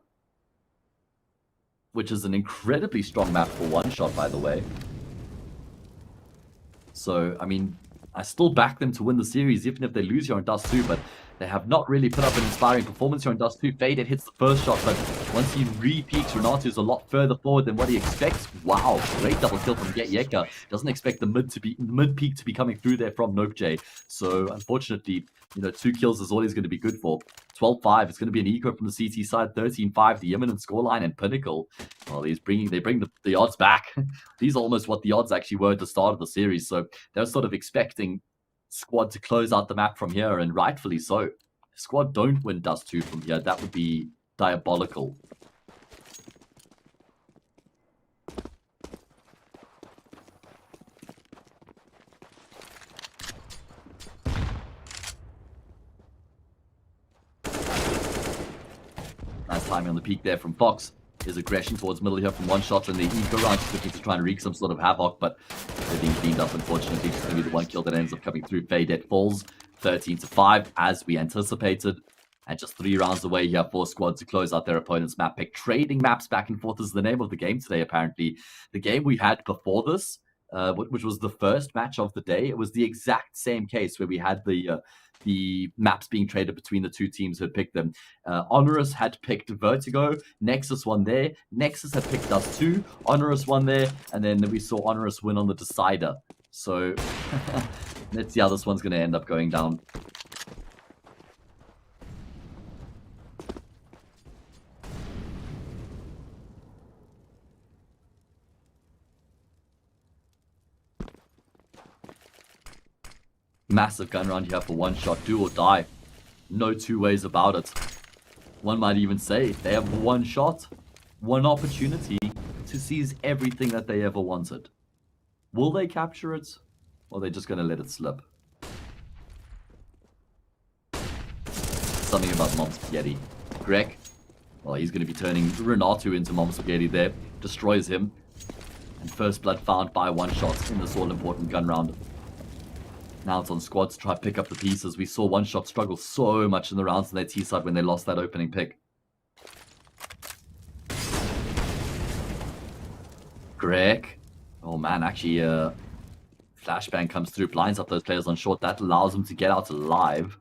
which is an incredibly strong map for 1 shot, by the way. So, I mean, I still back them to win the series, even if they lose here on Dust 2, but they have not really put up an inspiring performance here on Dust 2. Faded hits the first shot, but once he re-peaks, Renato is a lot further forward than what he expects. Wow, great double kill from Yeka. Doesn't expect the mid-peak to be coming through there from Nope J. So, unfortunately, you know, 2 kills is all he's going to be good for. 12-5, it's going to be an eco from the CT side. 13-5, the imminent scoreline, and Pinnacle. Well, they bring the odds back. These are almost what the odds actually were at the start of the series. So they're sort of expecting Squad to close out the map from here, and rightfully so. If Squad don't win Dust 2 from here, that would be diabolical. Nice timing on the peak there from Fox. His aggression towards middle here from one shot in the eco round. He's looking to try and wreak some sort of havoc, but they're being cleaned up, unfortunately. It's going to be the one kill that ends up coming through. Faded falls 13-5, as we anticipated. And just 3 rounds away here for squad to close out their opponent's map pick. Trading maps back and forth is the name of the game today, apparently. The game we had before this, which was the first match of the day, it was the exact same case where we had the maps being traded between the two teams who had picked them. HONORIS had picked Vertigo, Nexus won there, Nexus had picked us too, HONORIS won there, and then we saw HONORIS win on the decider. So let's see how this one's going to end up going down. Massive gun round here for one shot, do or die. No two ways about it. One might even say they have one shot, one opportunity to seize everything that they ever wanted. Will they capture it? Or are they just going to let it slip? Something about Mom Spaghetti. Greg, well, he's going to be turning Renato into Mom Spaghetti there. Destroys him. And first blood found by one shot in this all-important gun round. Now it's on squad to try to pick up the pieces. We saw one shot struggle so much in the rounds on their T side when they lost that opening pick. Greg. Oh man, actually flashbang comes through, blinds up those players on short. That allows them to get out alive.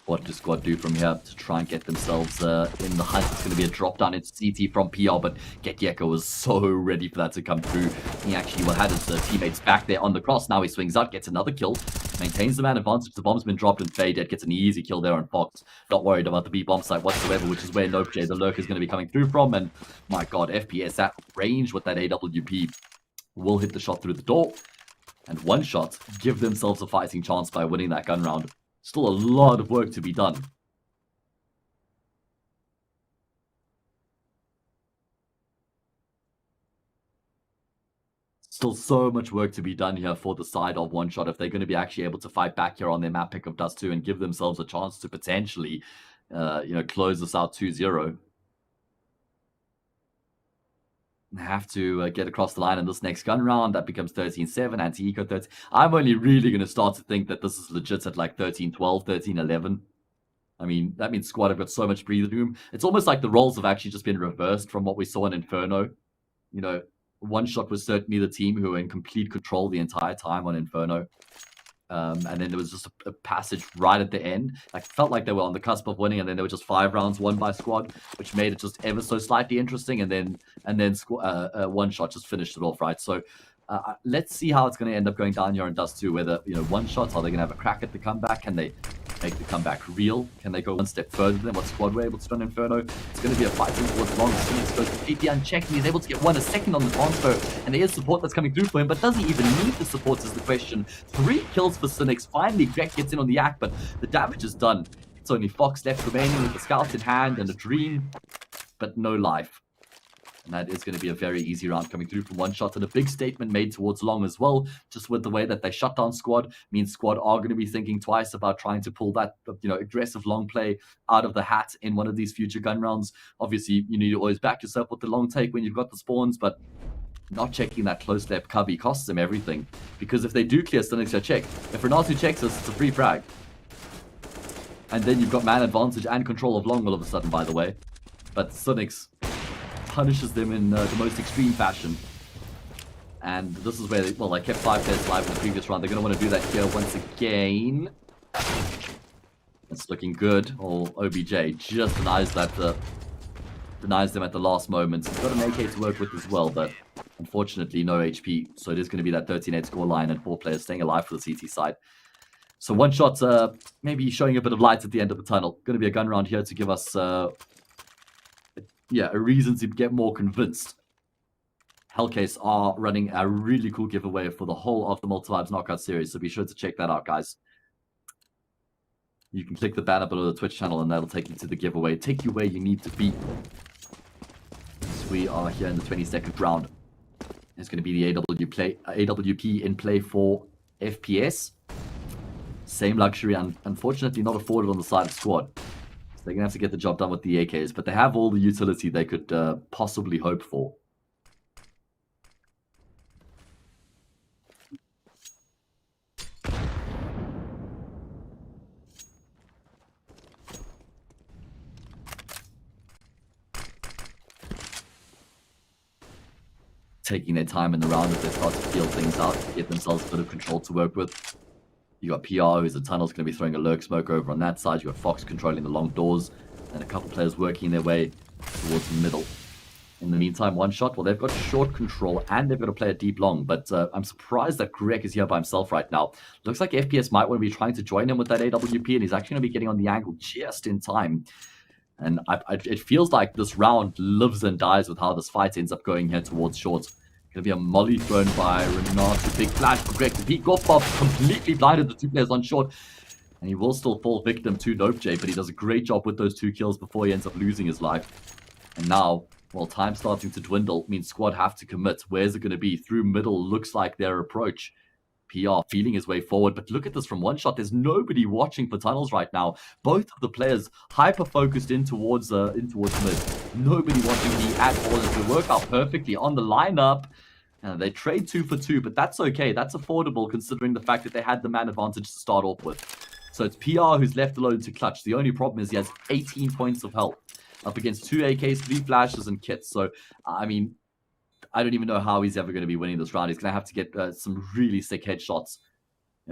What does squad do from here to try and get themselves in the hunt? It's going to be a drop down into CT from PR, but Getjeko was so ready for that to come through. He actually had his teammates back there on the cross. Now he swings out, gets another kill, maintains the man advantage. The bomb's been dropped and Faded gets an easy kill there on Fox. Not worried about the B bomb site whatsoever, which is where NopeJ, the lurk, is going to be coming through from. And my god, FPS at range with that AWP will hit the shot through the door. And one shot give themselves a fighting chance by winning that gun round. Still a lot of work to be done. Still so much work to be done here for the side of one shot if they're going to be actually able to fight back here on their map pick of Dust 2 and give themselves a chance to potentially, close this out 2-0. Have to get across the line in this next gun round. That becomes 13-7, anti-eco 13. I'm only really going to start to think that this is legit at like 13-12, 13-11. I mean, that means squad have got so much breathing room. It's almost like the roles have actually just been reversed from what we saw in Inferno. You know, one shot was certainly the team who were in complete control the entire time on Inferno. And then there was just a passage right at the end. Like, felt like they were on the cusp of winning, and then there were just 5 rounds won by squad, which made it just ever so slightly interesting. And then one shot just finished it off, right? So let's see how it's going to end up going down here in Dust 2. Whether, one shots, are they going to have a crack at the comeback? Can they make the comeback real? Can they go one step further than what squad were able to do on Inferno? It's going to be a fight towards long. Phoenix goes completely unchecked. He's able to get a second on the transfer, and there is support that's coming through for him, but does he even need the support is the question. 3 kills for Cynics. Finally, Greg gets in on the act, but the damage is done. It's only Fox left remaining with the scout in hand and a dream, but no life. And that is going to be a very easy round coming through from one shot, and a big statement made towards long as well. Just with the way that they shut down squad, means squad are going to be thinking twice about trying to pull that, aggressive long play out of the hat in one of these future gun rounds. Obviously, you need to always back yourself with the long take when you've got the spawns, but not checking that close left cubby costs them everything. Because if they do clear Cynics, check. If Renato checks us, it's a free frag. And then you've got man advantage and control of long all of a sudden, by the way. But Cynics punishes them in the most extreme fashion. And this is where they kept 5 players alive in the previous round. They're going to want to do that here once again. It's looking good. Oh, OBJ just denies them at the last moment. He's got an AK to work with as well, but unfortunately no HP. So it is going to be that 13-8 score line and 4 players staying alive for the CT side. So one shot, maybe showing a bit of light at the end of the tunnel. Going to be a gun round here to give us a reason to get more convinced. Hellcase are running a really cool giveaway for the whole of the Malta Vibes knockout series, so be sure to check that out, guys. You can click the banner below the Twitch channel and that'll take you to the giveaway, take you where you need to be. So we are here in the 22nd round. It's going to be the AWP in play for FPS. Same luxury, and unfortunately not afforded on the side of Squad. So they're going to have to get the job done with the AKs, but they have all the utility they could possibly hope for. Taking their time in the round as they start to feel things out, get themselves a bit of control to work with. You got PR, who's a tunnel's going to be throwing a lurk smoke over on that side. You got Fox controlling the long doors, and a couple players working their way towards the middle. In the meantime, one shot, well, they've got short control, and they've got to play a deep long, but I'm surprised that Greg is here by himself right now. Looks like FPS might want to be trying to join him with that AWP, and he's actually going to be getting on the angle just in time. And it feels like this round lives and dies with how this fight ends up going here towards short. Going to be a molly thrown by Renato. Big flash for Greg. The deep golf ball completely blinded the two players on short. And he will still fall victim to Nope J, but he does a great job with those 2 kills before he ends up losing his life. And now, well, time starting to dwindle means Squad have to commit. Where's it going to be? Through middle looks like their approach. PR feeling his way forward, but look at this from one shot. There's nobody watching for tunnels right now. Both of the players hyper focused in towards mid. Nobody watching the at all. It's going to work out perfectly on the lineup. They trade 2 for 2, but that's okay. That's affordable considering the fact that they had the man advantage to start off with. So it's PR who's left alone to clutch. The only problem is he has 18 points of health up against 2 AKs, 3 flashes, and kits. So, I mean, I don't even know how he's ever going to be winning this round. He's going to have to get some really sick headshots.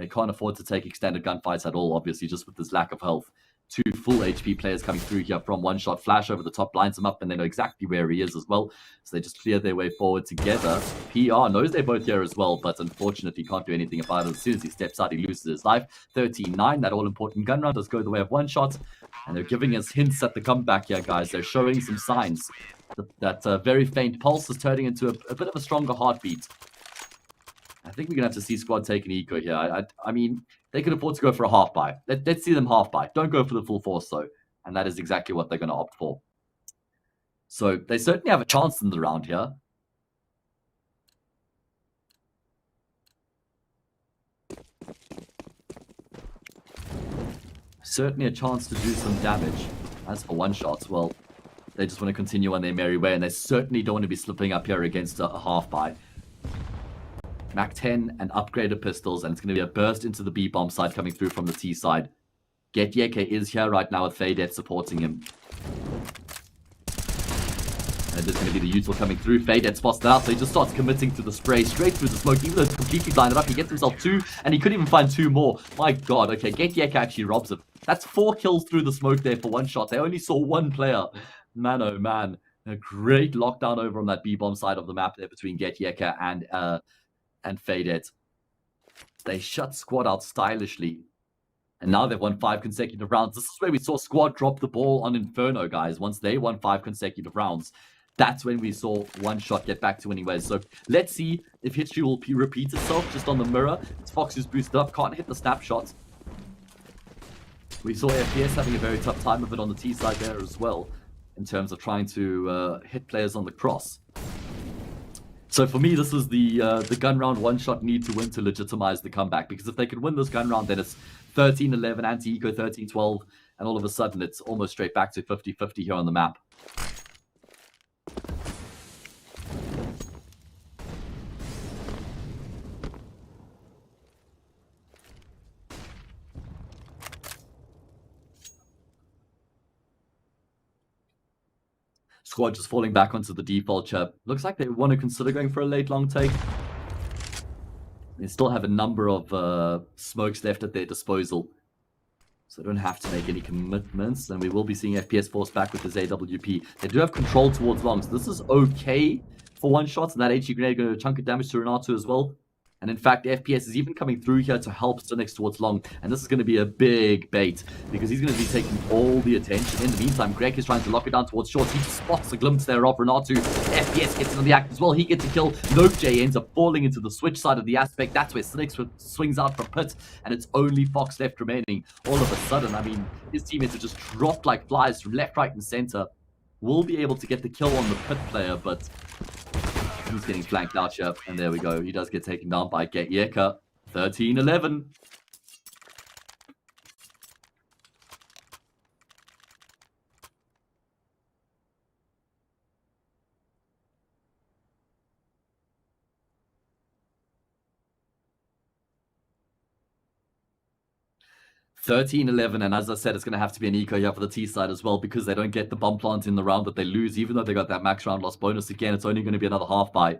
He can't afford to take extended gunfights at all, obviously, just with this lack of health. 2 full HP players coming through here from one shot. Flash over the top, blinds him up, and they know exactly where he is as well. So they just clear their way forward together. PR knows they're both here as well, but unfortunately can't do anything about it. As soon as he steps out, he loses his life. 13-9, that all-important gun round does go the way of one shot. And they're giving us hints at the comeback here, guys. They're showing some signs. That very faint pulse is turning into a bit of a stronger heartbeat. I think we're going to have to see Squad take an eco here. I mean, they could afford to go for a half buy. Let's see them half buy. Don't go for the full force, though. And that is exactly what they're going to opt for. So they certainly have a chance in the round here. Certainly a chance to do some damage. As for one shots, well, they just want to continue on their merry way, and they certainly don't want to be slipping up here against a half buy. Mac 10 and upgraded pistols, and it's going to be a burst into the B bomb side coming through from the T side. Get Yeke is here right now with Fadet supporting him. And there's going to be the util coming through. Fadet spots that out, so he just starts committing to the spray straight through the smoke. Even though it's completely blinded up, he gets himself 2, and he couldn't even find 2 more. My god, okay, Get Yeke actually robs him. That's 4 kills through the smoke there for one shot. They only saw 1 player. Man, oh man. A great lockdown over on that B-bomb side of the map there between Get Yeke and Fadet. They shut Squad out stylishly. And now they've won 5 consecutive rounds. This is where we saw Squad drop the ball on Inferno, guys. Once they won 5 consecutive rounds, that's when we saw one shot get back to winning ways. So let's see if history will repeat itself just on the mirror. It's Fox who's boosted up, can't hit the snapshots. We saw FPS having a very tough time of it on the T side there as well, in terms of trying to hit players on the cross. So for me, this is the gun round one-shot need to win to legitimize the comeback. Because if they can win this gun round, then it's 13-11, anti-eco 13-12, and all of a sudden it's almost straight back to 50-50 here on the map. Squad just falling back onto the default chip. Looks like they want to consider going for a late long take. They still have a number of smokes left at their disposal, so they don't have to make any commitments. And we will be seeing FPS force back with his AWP. They do have control towards long, so this is okay for one shots. And that HE grenade going to chunk of damage to Renato as well. And in fact, FPS is even coming through here to help Cynics towards long. And this is going to be a big bait, because he's going to be taking all the attention. In the meantime, Greg is trying to lock it down towards short. He spots a glimpse there of Renato. FPS gets into the act as well. He gets a kill. Nope J ends up falling into the switch side of the aspect. That's where Cynics swings out for Pit. And it's only Fox left remaining. All of a sudden, I mean, his teammates are just dropped like flies from left, right, and center. Will be able to get the kill on the Pit player, but He's getting flanked out here, and there we go. He does get taken down by Yeka. 13-11. And as I said, it's going to have to be an eco here for the T side as well, because they don't get the bomb plant in the round that they lose. Even though they got that max round loss bonus again, it's only going to be another half buy.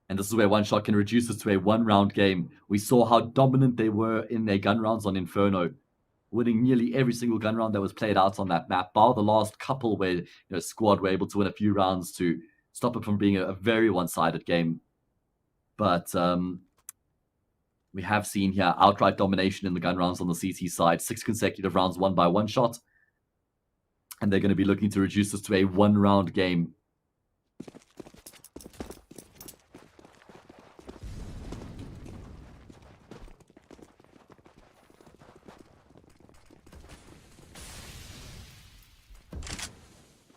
And this is where one shot can reduce this to a one-round game. We saw how dominant they were in their gun rounds on Inferno, winning nearly every single gun round that was played out on that map, bar the last couple where Squad were able to win a few rounds to stop it from being a very one-sided game. But we have seen here outright domination in the gun rounds on the CT side. 6 consecutive rounds won by one shot. And they're going to be looking to reduce this to a one-round game.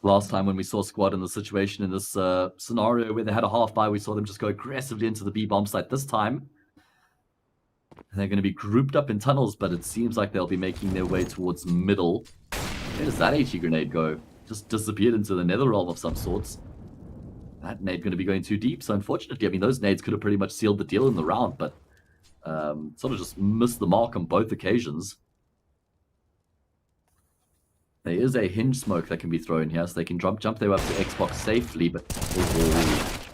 Last time when we saw Squad in the situation in this scenario where they had a half buy, we saw them just go aggressively into the B bomb site. This time, they're going to be grouped up in tunnels, but it seems like they'll be making their way towards middle. Where does that HE grenade go? Just disappeared into the nether realm of some sorts. That nade going to be going too deep, so unfortunately, I mean, those nades could have pretty much sealed the deal in the round, but sort of just missed the mark on both occasions. There is a hinge smoke that can be thrown here, so they can jump their way up to Xbox safely, but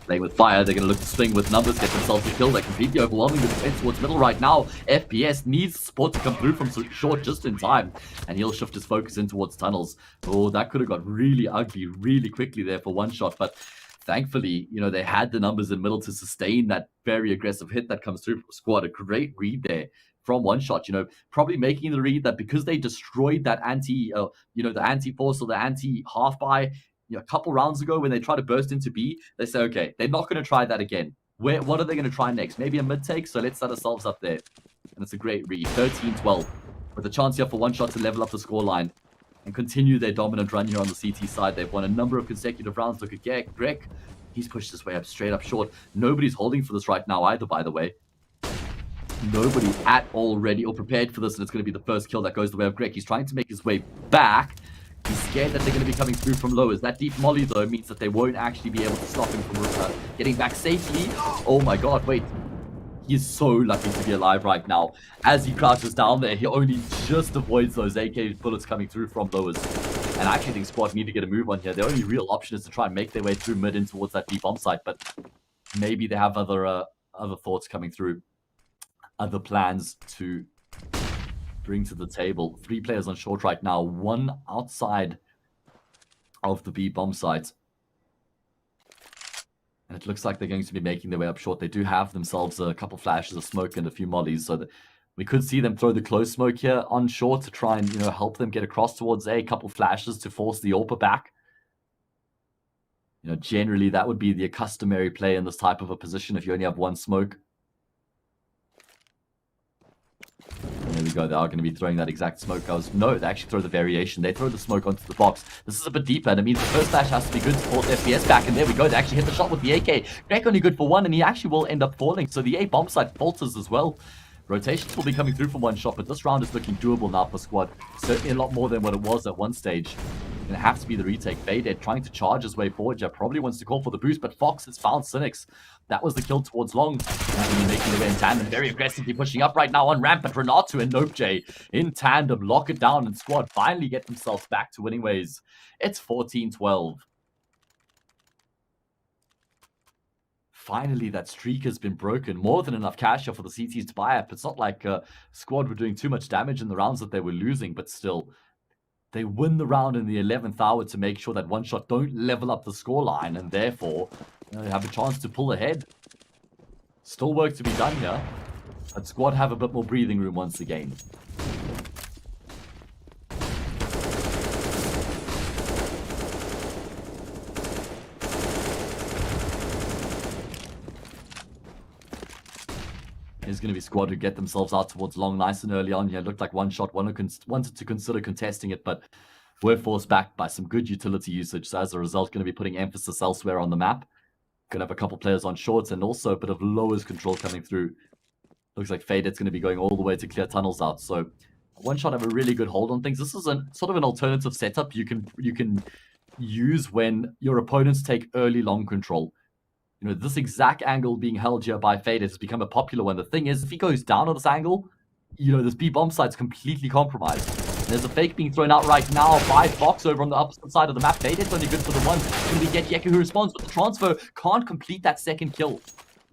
playing with fire, they're going to look to swing with numbers, get themselves a kill. They're completely overwhelming the defense towards middle right now. FPS needs support to come through from short just in time, and he'll shift his focus in towards tunnels. Oh, that could have got really ugly really quickly there for one shot, but thankfully, they had the numbers in middle to sustain that very aggressive hit that comes through from Squad. A great read there from one shot, probably making the read that because they destroyed that the anti-force or the anti-half buy a couple rounds ago when they tried to burst into B, they say, okay, they're not going to try that again. What are they going to try next? Maybe a mid-take, so let's set ourselves up there. And it's a great read. 13-12, with a chance here for one shot to level up the scoreline and continue their dominant run here on the CT side. They've won a number of consecutive rounds. Look at Greg. He's pushed his way up straight up short. Nobody's holding for this right now either, by the way. Nobody at all ready or prepared for this, and it's going to be the first kill that goes the way of Greg. He's trying to make his way back. He's scared that they're going to be coming through from lowers. That deep molly, though, means that they won't actually be able to stop him from getting back safely. Oh my god, wait. He's so lucky to be alive right now. As he crouches down there, he only just avoids those AK bullets coming through from lowers. And I actually think Squad need to get a move on here. The only real option is to try and make their way through mid in towards that deep bomb site, but maybe they have other thoughts coming through. Other plans to bring to the table. 3 players on short right now, 1 outside of the B bomb site. And it looks like they're going to be making their way up short. They do have themselves a couple flashes of smoke and a few mollies, so that we could see them throw the close smoke here on short to try and help them get across towards A. Couple flashes to force the AWPer back. Generally that would be the customary play in this type of a position if you only have 1 smoke. And there we go. They are going to be throwing that exact smoke. No, they actually throw the variation. They throw the smoke onto the box. This is a bit deeper, and it means the first flash has to be good to force FPS back. And there we go. They actually hit the shot with the AK. Greg only good for 1, and he actually will end up falling. So the A bomb site falters as well. Rotations will be coming through from one shot, but this round is looking doable now for Squad. Certainly a lot more than what it was at one stage. Going to have to be the retake. Faded trying to charge his way forward. Jab probably wants to call for the boost, but Fox has found Cynics. That was the kill towards long. And making their way in tandem, very aggressively pushing up right now on ramp. But Renato and Nope in tandem lock it down, and Squad finally get themselves back to winning ways. It's 14-12. Finally, that streak has been broken. More than enough cash for the CTs to buy up. It's not like Squad were doing too much damage in the rounds that they were losing, but still, they win the round in the 11th hour to make sure that one shot don't level up the scoreline, and therefore they have a chance to pull ahead. Still work to be done here, but Squad have a bit more breathing room once again. Is going to be Squad who get themselves out towards long nice and early on here. Looked like one shot wanted to consider contesting it, but were forced back by some good utility usage. So as a result, going to be putting emphasis elsewhere on the map. Gonna have a couple players on shorts and also a bit of lowers control coming through. Looks like Faded's going to be going all the way to clear tunnels out. So one shot have a really good hold on things. This is sort of an alternative setup you can use when your opponents take early long control. You know, this exact angle being held here by Faded has become a popular one. The thing is, if he goes down on this angle, you know, this B bomb site's completely compromised. There's a fake being thrown out right now by Fox over on the opposite side of the map. Faded's only good for the one. It's going to be Gekyeku who responds, but the transfer can't complete that second kill.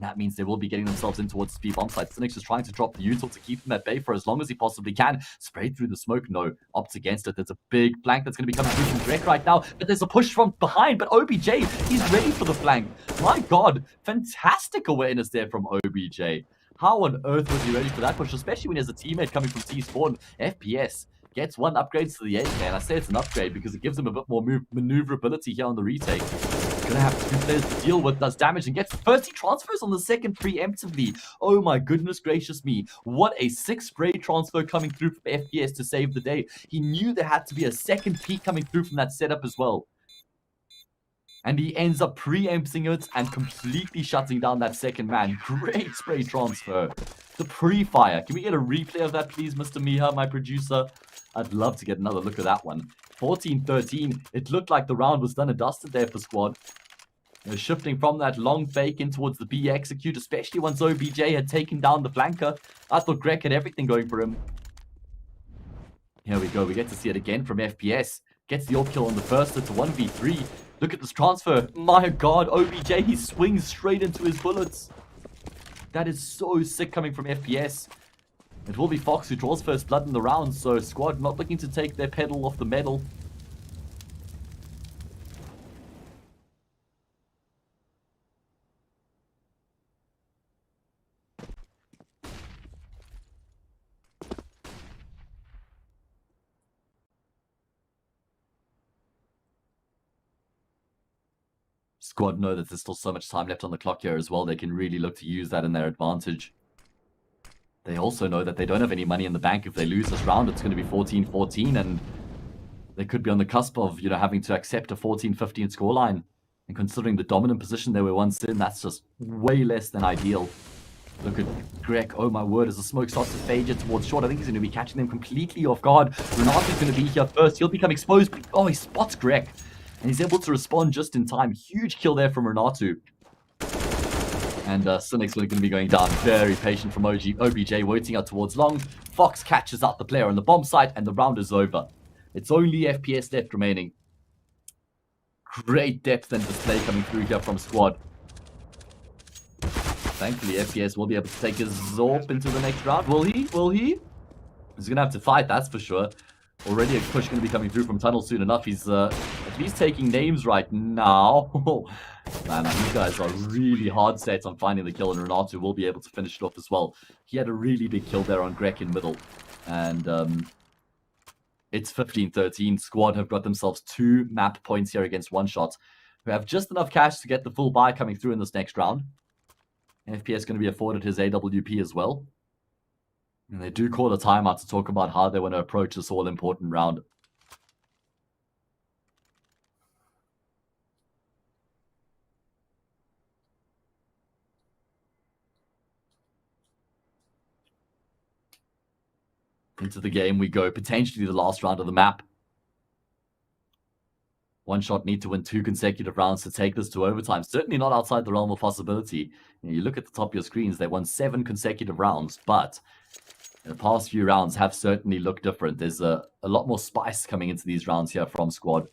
That means they will be getting themselves in towards the speed bomb site. Cynics is trying to drop the util to keep them at bay for as long as he possibly can. Sprayed through the smoke, no. Opts against it. There's a big flank that's going to be coming through from Drek right now, but there's a push from behind. But OBJ, he's ready for the flank. My God, fantastic awareness there from OBJ. How on earth was he ready for that push, especially when he has a teammate coming from T-Spawn? FPS gets one upgrade to the 8, man. I say it's an upgrade because it gives him a bit more maneuverability here on the retake. Gonna have two players to deal with, does damage and gets first. He transfers on the second preemptively. Oh my goodness gracious me. What a 6 spray transfer coming through from FPS to save the day. He knew there had to be a second peak coming through from that setup as well. And he ends up preempting it and completely shutting down that second man. Great spray transfer. The pre-fire. Can we get a replay of that, please, Mr. Miha, my producer? I'd love to get another look at that one. 14-13. It looked like the round was done and dusted there for Squad. You know, shifting from that long fake in towards the B execute, especially once OBJ had taken down the flanker. I thought Greg had everything going for him. Here we go. We get to see it again from FPS. Gets the off kill on the first. It's a 1v3. Look at this transfer. My God, OBJ, he swings straight into his bullets. That is so sick coming from FPS. It will be Fox who draws first blood in the round, so Squad not looking to take their pedal off the metal. Squad know that there's still so much time left on the clock here as well. They can really look to use that in their advantage. They also know that they don't have any money in the bank. If they lose this round, it's going to be 14-14, and they could be on the cusp of, you know, having to accept a 14-15 scoreline. And considering the dominant position they were once in, that's just way less than ideal. Look at Greg. Oh my word, as the smoke starts to fade towards short, I think he's going to be catching them completely off guard. Renato's going to be here first. He'll become exposed. Oh, he spots Greg. And he's able to respond just in time. Huge kill there from Renato. And Cynic's going to be going down. Very patient from OBJ, waiting out towards long. Fox catches out the player on the bomb site, and the round is over. It's only FPS left remaining. Great depth and display coming through here from Squad. Thankfully, FPS will be able to take his Zorp into the next round. Will he? Will he? He's going to have to fight, that's for sure. Already a push going to be coming through from tunnel soon enough. He's at least taking names right now. Man, these guys are really hard set on finding the kill, and Renato will be able to finish it off as well. He had a really big kill there on Greg in middle. And it's 15-13. Squad have got themselves 2 map points here against One Shot, who have just enough cash to get the full buy coming through in this next round. FPS going to be afforded his AWP as well. And they do call a timeout to talk about how they want to approach this all-important round. Into the game we go, potentially the last round of the map. One Shot need to win 2 consecutive rounds to take this to overtime. Certainly not outside the realm of possibility. You look at the top of your screens, they won 7 consecutive rounds, but the past few rounds have certainly looked different. There's a lot more spice coming into these rounds here from Squad.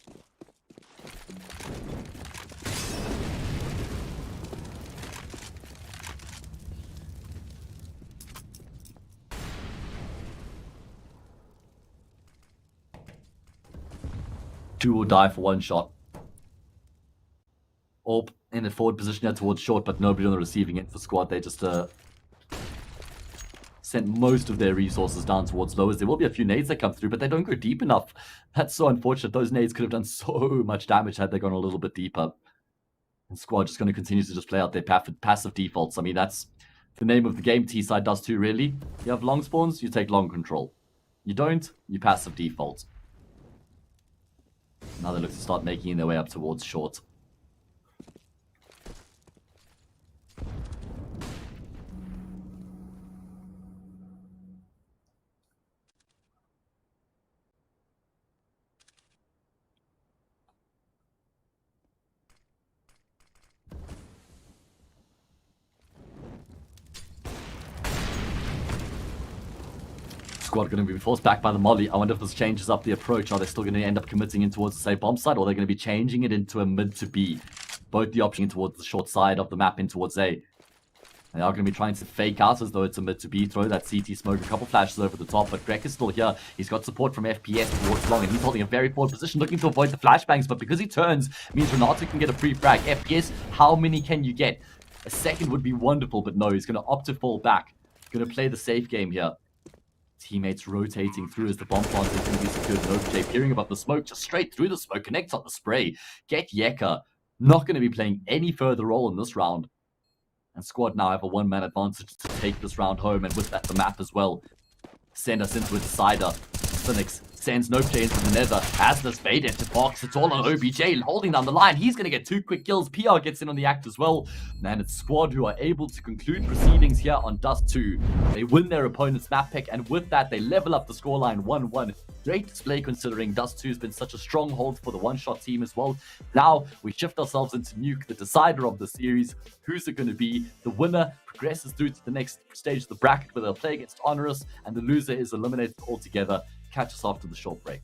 Two will die for One Shot. All in a forward position here towards short, but nobody on the receiving end for Squad. They just sent most of their resources down towards lowers. There will be a few nades that come through, but they don't go deep enough. That's so unfortunate. Those nades could have done so much damage had they gone a little bit deeper. And Squad just going to continue to just play out their passive defaults. I mean, that's the name of the game. T-side does too, really. You have long spawns, you take long control. You don't, you passive default. Now they look to start making their way up towards short. Squad going to be forced back by the molly. I wonder if this changes up the approach. Are they still going to end up committing in towards the safe bomb side, or are they going to be changing it into a mid to B? Both the option towards the short side of the map in towards A. They are going to be trying to fake out as though it's a mid to B throw. That CT smoke, a couple flashes over the top, but Greg is still here. He's got support from FPS towards long, and he's holding a very forward position, looking to avoid the flashbangs, but because he turns, means Renato can get a free frag. FPS, how many can you get? A second would be wonderful, but no, he's going to opt to fall back. Going to play the safe game here. Teammates rotating through as the bomb plant is going to be secured. NovaJ peering above the smoke, just straight through the smoke, connects on the spray. Get Yeka, not going to be playing any further role in this round. And Squad now have a one-man advantage to take this round home, and with that, the map as well. Send us into a decider. Phoenix sends NovaJ into the nether. Has this bait into box. It's all on OBJ holding down the line. He's going to get 2 quick kills. PR gets in on the act as well. And it's Squad who are able to conclude proceedings here on Dust 2. They win their opponent's map pick, and with that, they level up the scoreline 1-1. Great display considering Dust 2 has been such a stronghold for the one-shot team as well. Now, we shift ourselves into Nuke, the decider of the series. Who's it going to be? The winner progresses through to the next stage of the bracket where they'll play against HONORIS, and the loser is eliminated altogether. Catch us after the short break.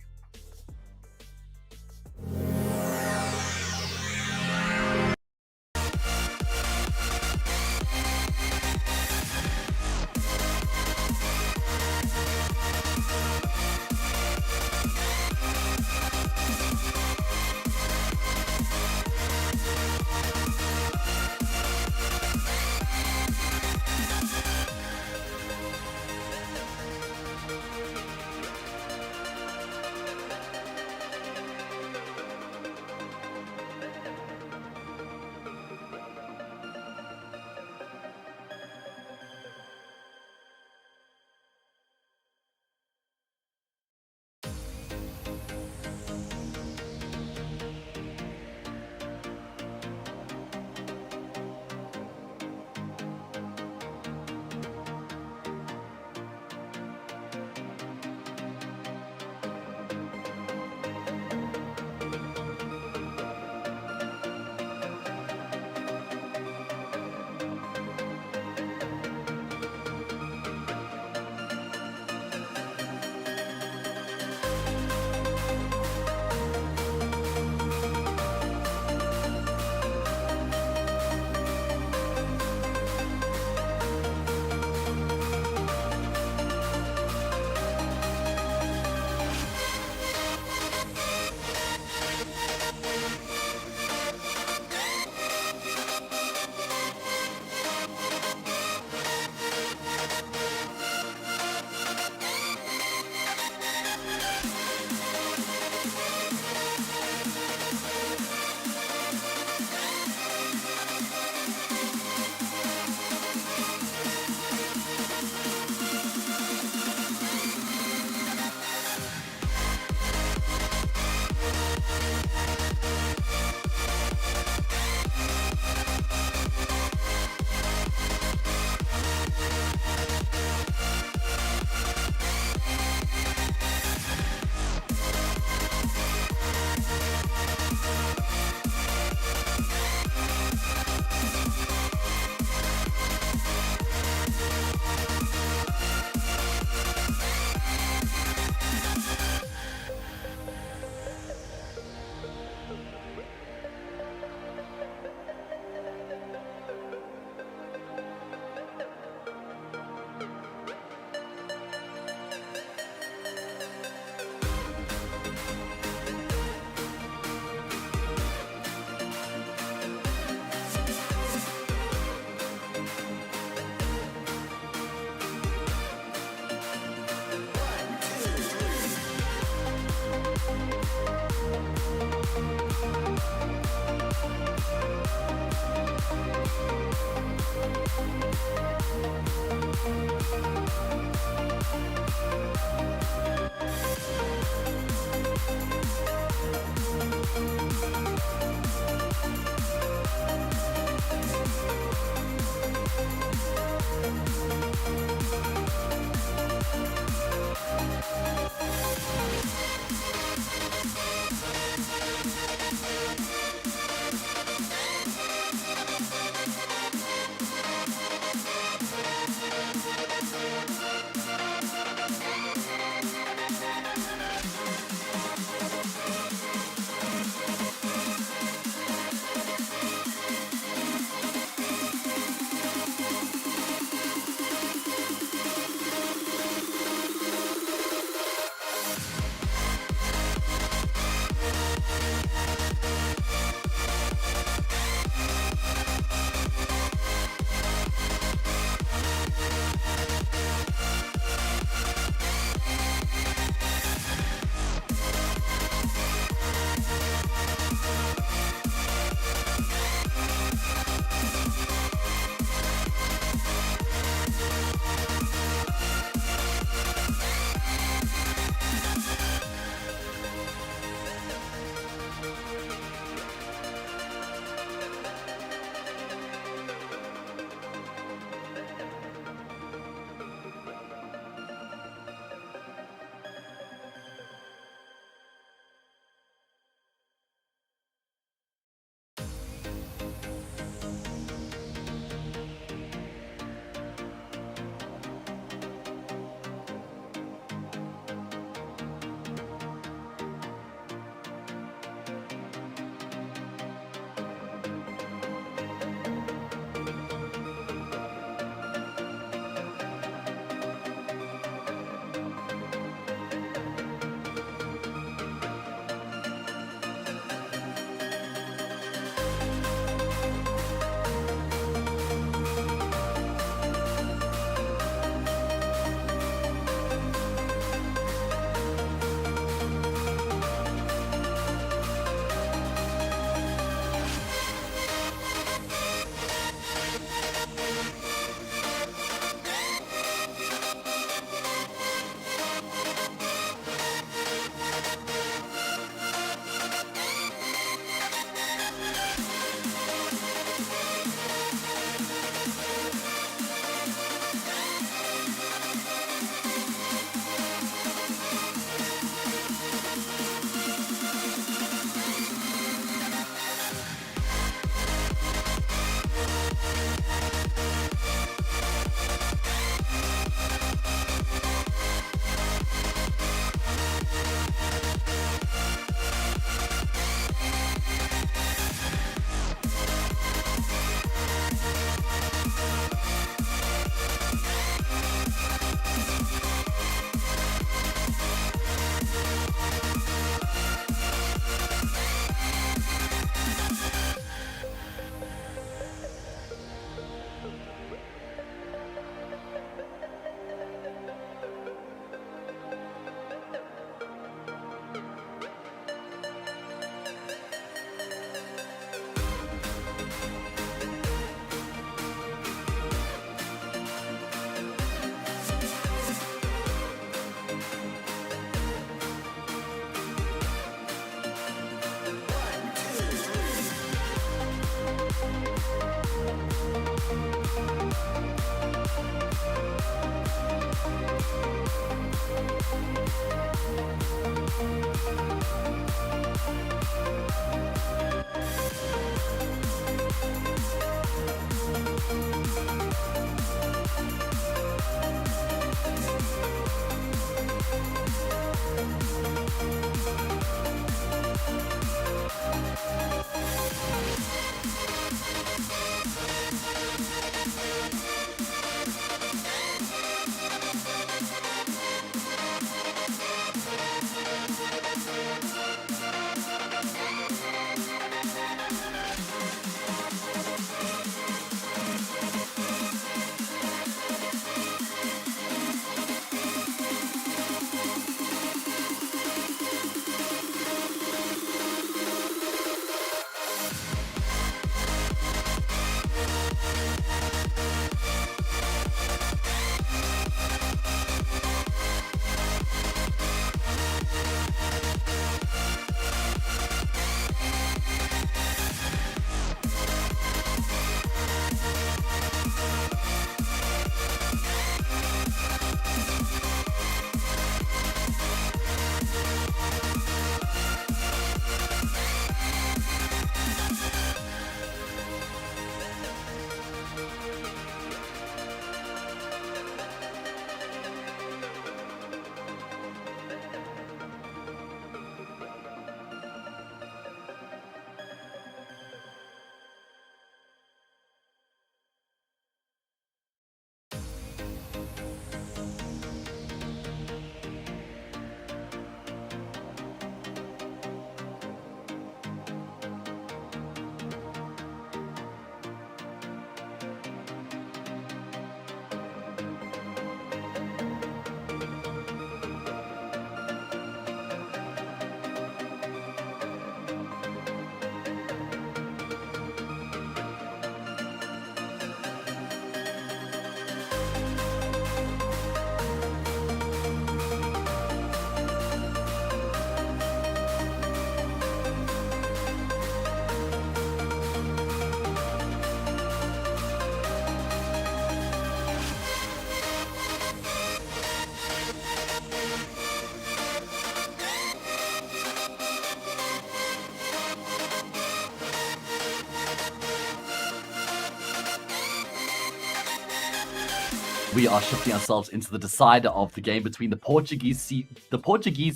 we are shifting ourselves into the decider of the game between the Portuguese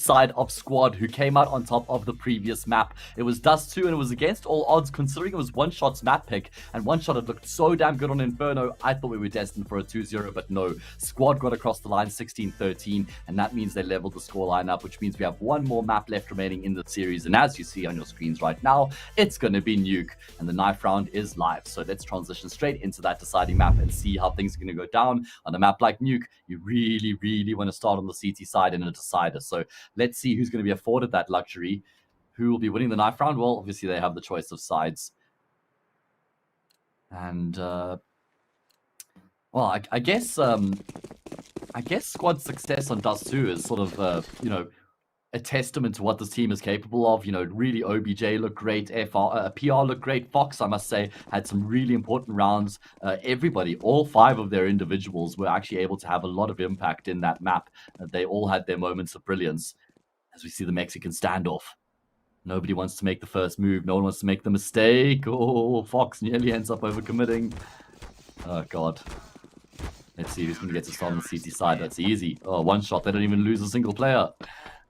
side of squad, who came out on top of the previous map. It was Dust 2, and it was against all odds, considering it was One Shot's map pick, and One Shot had looked so damn good on Inferno. I thought we were destined for a 2-0, but no. Squad got across the line 16-13, and that means they leveled the scoreline up, which means we have one more map left remaining in the series. And as you see on your screens right now, it's going to be Nuke, and the knife round is live. So let's transition straight into that deciding map and see how things are going to go down. On a map like Nuke, you really want to start on the CT side in a decider. So let's see who's going to be afforded that luxury. Who will be winning the knife round? Well, obviously they have the choice of sides. And well, I guess squad success on Dust 2 is sort of you know, a testament to what this team is capable of. You know, really, OBJ looked great, PR looked great, Fox, I must say, had some really important rounds. Everybody, all 5 of their individuals were actually able to have a lot of impact in that map. They all had their moments of brilliance. As we see the Mexican standoff. Nobody wants to make the first move. No one wants to make the mistake. Oh, Fox nearly ends up overcommitting. Oh, God. Let's see who's going to get to start on the CT side. That's easy. Oh, One Shot. They don't even lose a single player.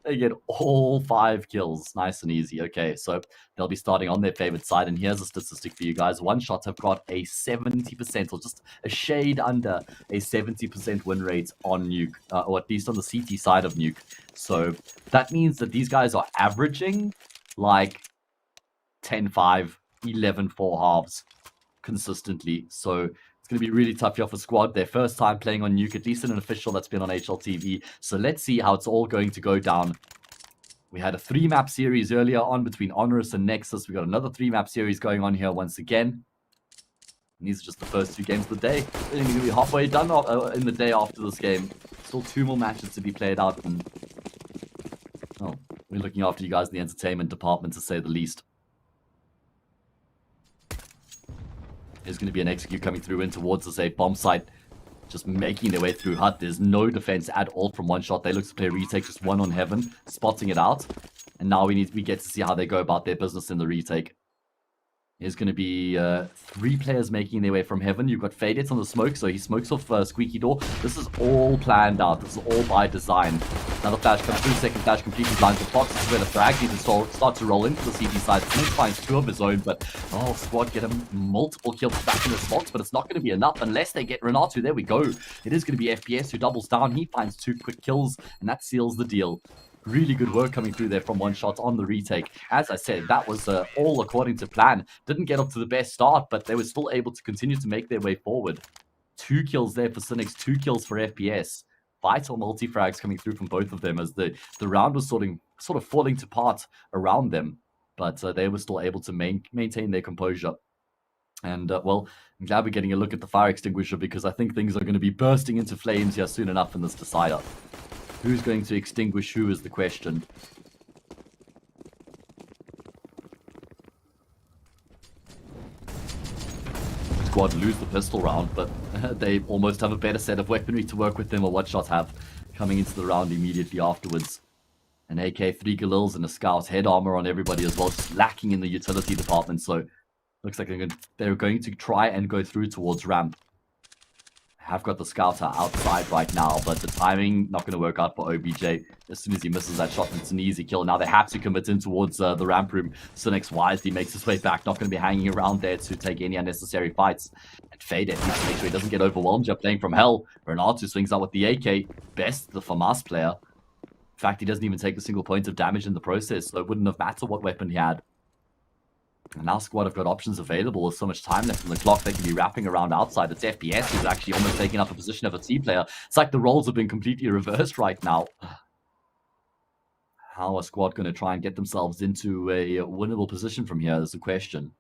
They get all 5 kills. Nice and easy. Okay, so they'll be starting on their favorite side. And here's a statistic for you guys. One Shots have got a 70%, or just a shade under a 70% win rate on Nuke, or at least on the CT side of Nuke. So that means that these guys are averaging like 10-5, 11-4 halves consistently. So it's going to be really tough here for squad. Their first time playing on Nuke, at least in an official that's been on HLTV. So let's see how it's all going to go down. We had a 3-map series earlier on between HONORIS and Nexus. We got another 3-map series going on here once again. And these are just the first 2 games of the day. They're going to be halfway done in the day after this game. Still 2 more matches to be played out. And oh, we're looking after you guys in the entertainment department, to say the least. There's going to be an execute coming through in towards the bomb site, just making their way through hut. There's no defense at all from One Shot. They look to play a retake, just one on Heaven, spotting it out. And now we get to see how they go about their business in the retake. There's going to be 3 players making their way from Heaven. You've got Faded on the smoke, so he smokes off Squeaky Door. This is all planned out. This is all by design. Another flash comes through, second flash completely blind for Fox. This is where the frag needs to start to roll into the CT side. Snake finds 2 of his own, but oh, squad get him multiple kills back in response, but it's not going to be enough unless they get Renato. There we go. It is going to be FPS who doubles down. He finds 2 quick kills, and that seals the deal. Really good work coming through there from One Shot on the retake. As I said, that was all according to plan. Didn't get up to the best start, but they were still able to continue to make their way forward. 2 kills there for Cynics, 2 kills for FPS. Vital multi-frags coming through from both of them as the round was sort of falling to part around them. But they were still able to maintain their composure. And, well, I'm glad we're getting a look at the fire extinguisher, because I think things are going to be bursting into flames here soon enough in this decider. Who's going to extinguish who is the question. Squad lose the pistol round, but they almost have a better set of weaponry to work with than what One Shot have coming into the round immediately afterwards. An AK, 3 Galils, and a Scout. Head armor on everybody as well, just lacking in the utility department, so looks like they're going to try and go through towards ramp. Have got the Scouter outside right now, but the timing not going to work out for OBJ. As soon as he misses that shot, it's an easy kill. Now they have to commit in towards the ramp room. Cynics wisely makes his way back, not going to be hanging around there to take any unnecessary fights. And Faded needs to make sure he doesn't get overwhelmed. You're playing from hell. Renato swings out with the AK. Best the FAMAS player. In fact, he doesn't even take a single point of damage in the process, so it wouldn't have mattered what weapon he had. And now squad have got options available with so much time left on the clock. They can be wrapping around outside. It's FPS who's actually almost taking up a position of a C player. It's like the roles have been completely reversed right now. How are squad going to try and get themselves into a winnable position from here is the question.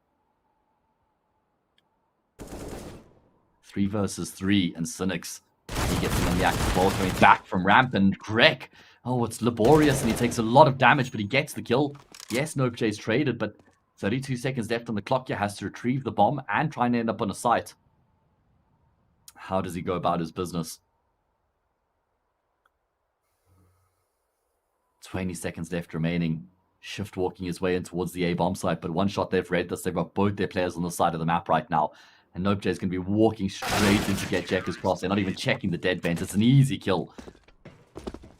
3 versus 3, and Cynics, he gets him on the active ball coming back from ramp, and Greg, oh, it's laborious, and he takes a lot of damage, but he gets the kill. Yes, no J's traded, but 32 seconds left on the clock. He has to retrieve the bomb and try and end up on a site. How does he go about his business? 20 seconds left remaining. Shift walking his way in towards the A bomb site, but One Shot, they've read this. They've got both their players on the side of the map right now. And Nope J's going to be walking straight into Get Jacker's cross. They're not even checking the dead vent. It's an easy kill.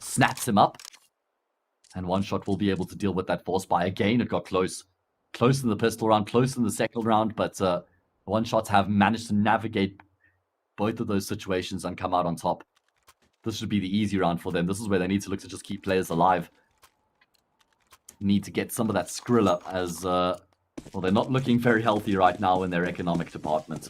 Snaps him up. And One Shot will be able to deal with that force buy. Again, it got close. Close in the pistol round, close in the second round. But One Shots have managed to navigate both of those situations and come out on top. This should be the easy round for them. This is where they need to look to just keep players alive. Need to get some of that skrill up as... well, they're not looking very healthy right now in their economic department.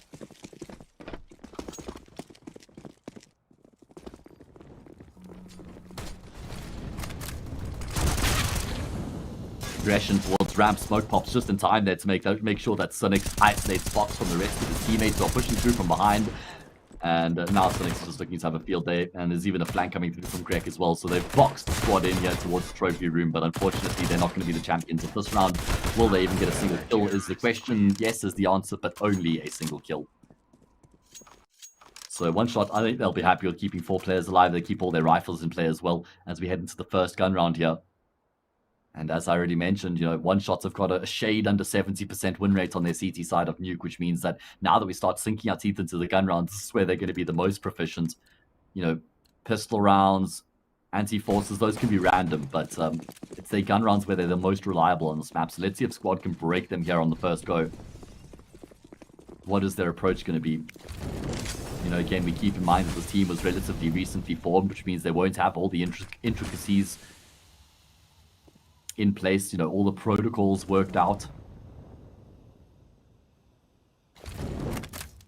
Aggression towards ramp. Smoke pops just in time there to make sure that Sonics isolates Fox from the rest of his teammates who are pushing through from behind. And now Sonics is just looking to have a field day, and there's even a flank coming through from Greg as well. So they've boxed the squad in here towards the trophy room, but unfortunately they're not going to be the champions of this round. Will they even get a single kill is the question. Yes is the answer, but only a single kill. So One Shot, I think they'll be happy with keeping 4 players alive. They keep all their rifles in play as well as we head into the first gun round here. And as I already mentioned, One Shots have got a shade under 70% win rate on their CT side of Nuke, which means that now that we start sinking our teeth into the gun rounds, this is where they're going to be the most proficient. Pistol rounds, anti-forces, those can be random, but it's their gun rounds where they're the most reliable on this map. So let's see if Squad can break them here on the first go. What is their approach going to be? Again, we keep in mind that this team was relatively recently formed, which means they won't have all the intricacies in place, all the protocols worked out.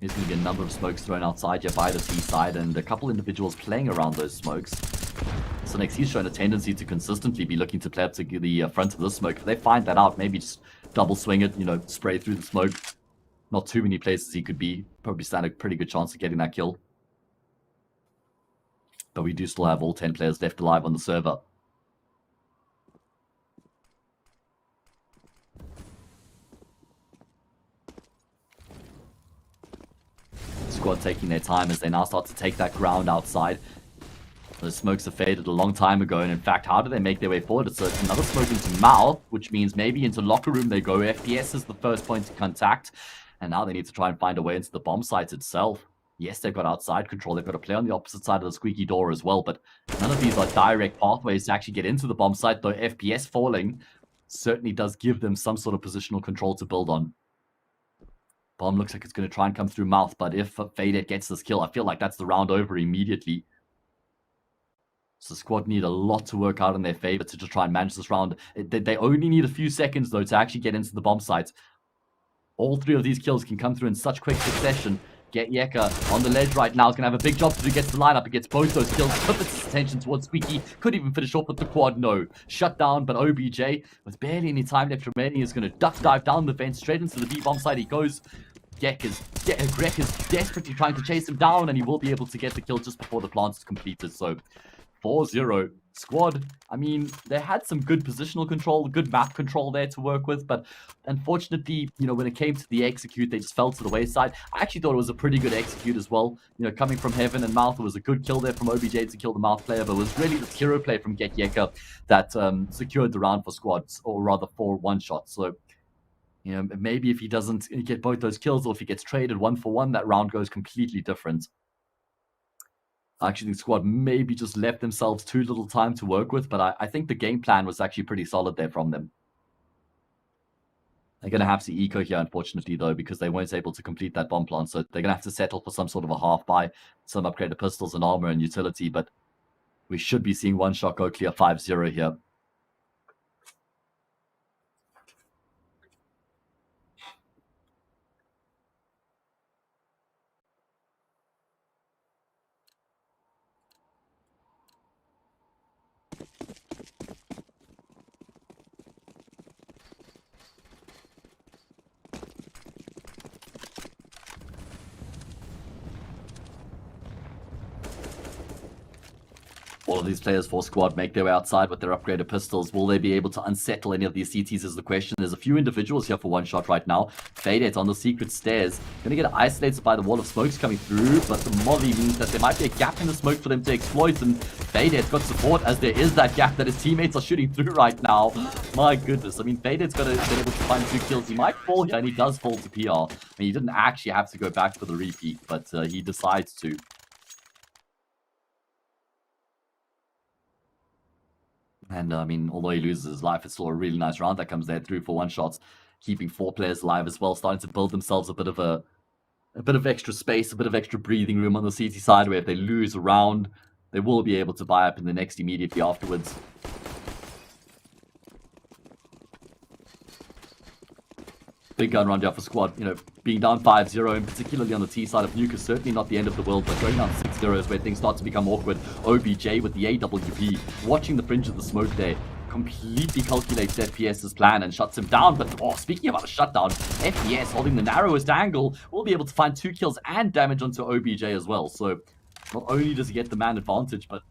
There's going to be a number of smokes thrown outside here by the C side, and a couple individuals playing around those smokes. So next, he's shown a tendency to consistently be looking to play up to the front of the smoke. If they find that out, maybe just double swing it, spray through the smoke. Not too many places he could be. Probably stand a pretty good chance of getting that kill. But we do still have all 10 players left alive on the server. Squad taking their time as they now start to take that ground outside. The smokes have faded a long time ago, and in fact, how do they make their way forward? It's another smoke into mouth, which means maybe into locker room they go. FPS is the first point of contact, and now they need to try and find a way into the bomb site itself. Yes, they've got outside control. They've got to play on the opposite side of the squeaky door as well, but none of these are direct pathways to actually get into the bomb site, though FPS falling certainly does give them some sort of positional control to build on. Bomb looks like it's going to try and come through mouth, but if Faded gets this kill, I feel like that's the round over immediately. So Squad need a lot to work out in their favor to just try and manage this round. They only need a few seconds, though, to actually get into the bomb site. All 3 of these kills can come through in such quick succession. Get Yeka on the ledge right now. Is going to have a big job to do. Gets the lineup. He gets both those kills. Puts his attention towards Squeaky. Could even finish off with the quad. No. Shut down, but OBJ, with barely any time left remaining, is going to duck dive down the vent straight into the B bomb site. He goes. Greg is desperately trying to chase him down, and he will be able to get the kill just before the plant is completed. So 4-0. Squad, I mean, they had some good positional control, good map control there to work with, but unfortunately, when it came to the execute, they just fell to the wayside. I actually thought it was a pretty good execute as well. Coming from Heaven and Mouth, it was a good kill there from OBJ to kill the Mouth player, but it was really the hero play from Get Yeka that secured the round for Squads, or rather for One Shot. So, maybe if he doesn't get both those kills, or if he gets traded 1-for-1, that round goes completely different. I actually think Squad maybe just left themselves too little time to work with, but I think the game plan was actually pretty solid there from them. They're going to have to eco here, unfortunately, though, because they weren't able to complete that bomb plant, so they're going to have to settle for some sort of a half buy, some upgraded pistols and armor and utility, but we should be seeing One Shot go clear 5-0 here. All of these players for squad make their way outside with their upgraded pistols. Will they be able to unsettle any of these CTs is the question. There's a few individuals here for one shot right now. Faded on the secret stairs. Going to get isolated by the wall of smokes coming through, but the molly means that there might be a gap in the smoke for them to exploit, and Faded's got support as there is that gap that his teammates are shooting through right now. My goodness. I mean, Faded's been able to find 2 kills. He might fall here, and he does fall to PR. I mean, he didn't actually have to go back for the repeat, but he decides to. And, I mean, although he loses his life, it's still a really nice round that comes there through for one shots, keeping 4 players alive as well, starting to build themselves a bit of extra space, a bit of extra breathing room on the CT side, where if they lose a round, they will be able to buy up in the next immediately afterwards. Big gun round here for squad. You know, being down 5-0, and particularly on the T side of Nuke, is certainly not the end of the world, but going down 6-0 is where things start to become awkward. OBJ with the AWP, watching the fringe of the smoke there, completely calculates FPS's plan and shuts him down. But, oh, speaking about a shutdown, FPS holding the narrowest angle will be able to find 2 kills and damage onto OBJ as well. So, not only does he get the man advantage, but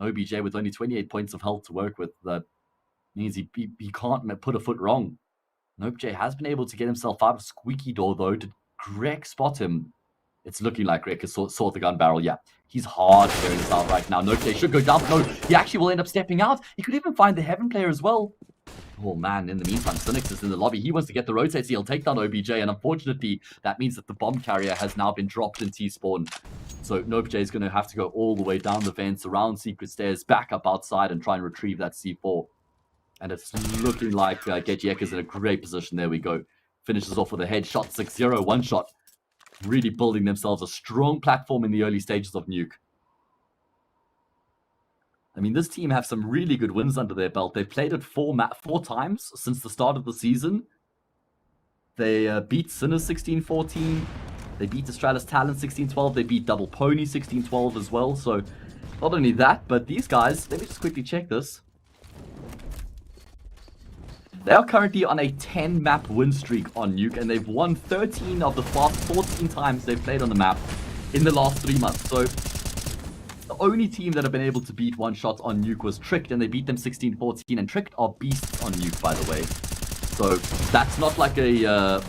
OBJ with only 28 points of health to work with, that means he can't put a foot wrong. OBJ has been able to get himself out of squeaky door, though. Did Greg spot him? It's looking like Greg has saw the gun barrel. Yeah, he's hard clearing this out right now. OBJ should go down. No, he actually will end up stepping out. He could even find the Heaven player as well. Oh, man, in the meantime, Cynics is in the lobby. He wants to get the rotate, so he'll take down OBJ, and unfortunately, that means that the bomb carrier has now been dropped in T-spawn. So OBJ is going to have to go all the way down the vents, around secret stairs, back up outside, and try and retrieve that C4. And it's looking like Gejek is in a great position. There we go. Finishes off with a headshot, 6-0, one shot. Really building themselves a strong platform in the early stages of Nuke. I mean, this team have some really good wins under their belt. They've played it 4 times since the start of the season. They beat Sinners 16-14. They beat Astralis Talent 16-12. They beat Double Pony 16-12 as well. So, not only that, but these guys, let me just quickly check this. They are currently on a 10-map win streak on Nuke, and they've won 13 of the past 14 times they've played on the map in the last 3 months. So, the only team that have been able to beat one shot on Nuke was Tricked, and they beat them 16-14, and Tricked are beasts on Nuke, by the way. So, that's not like a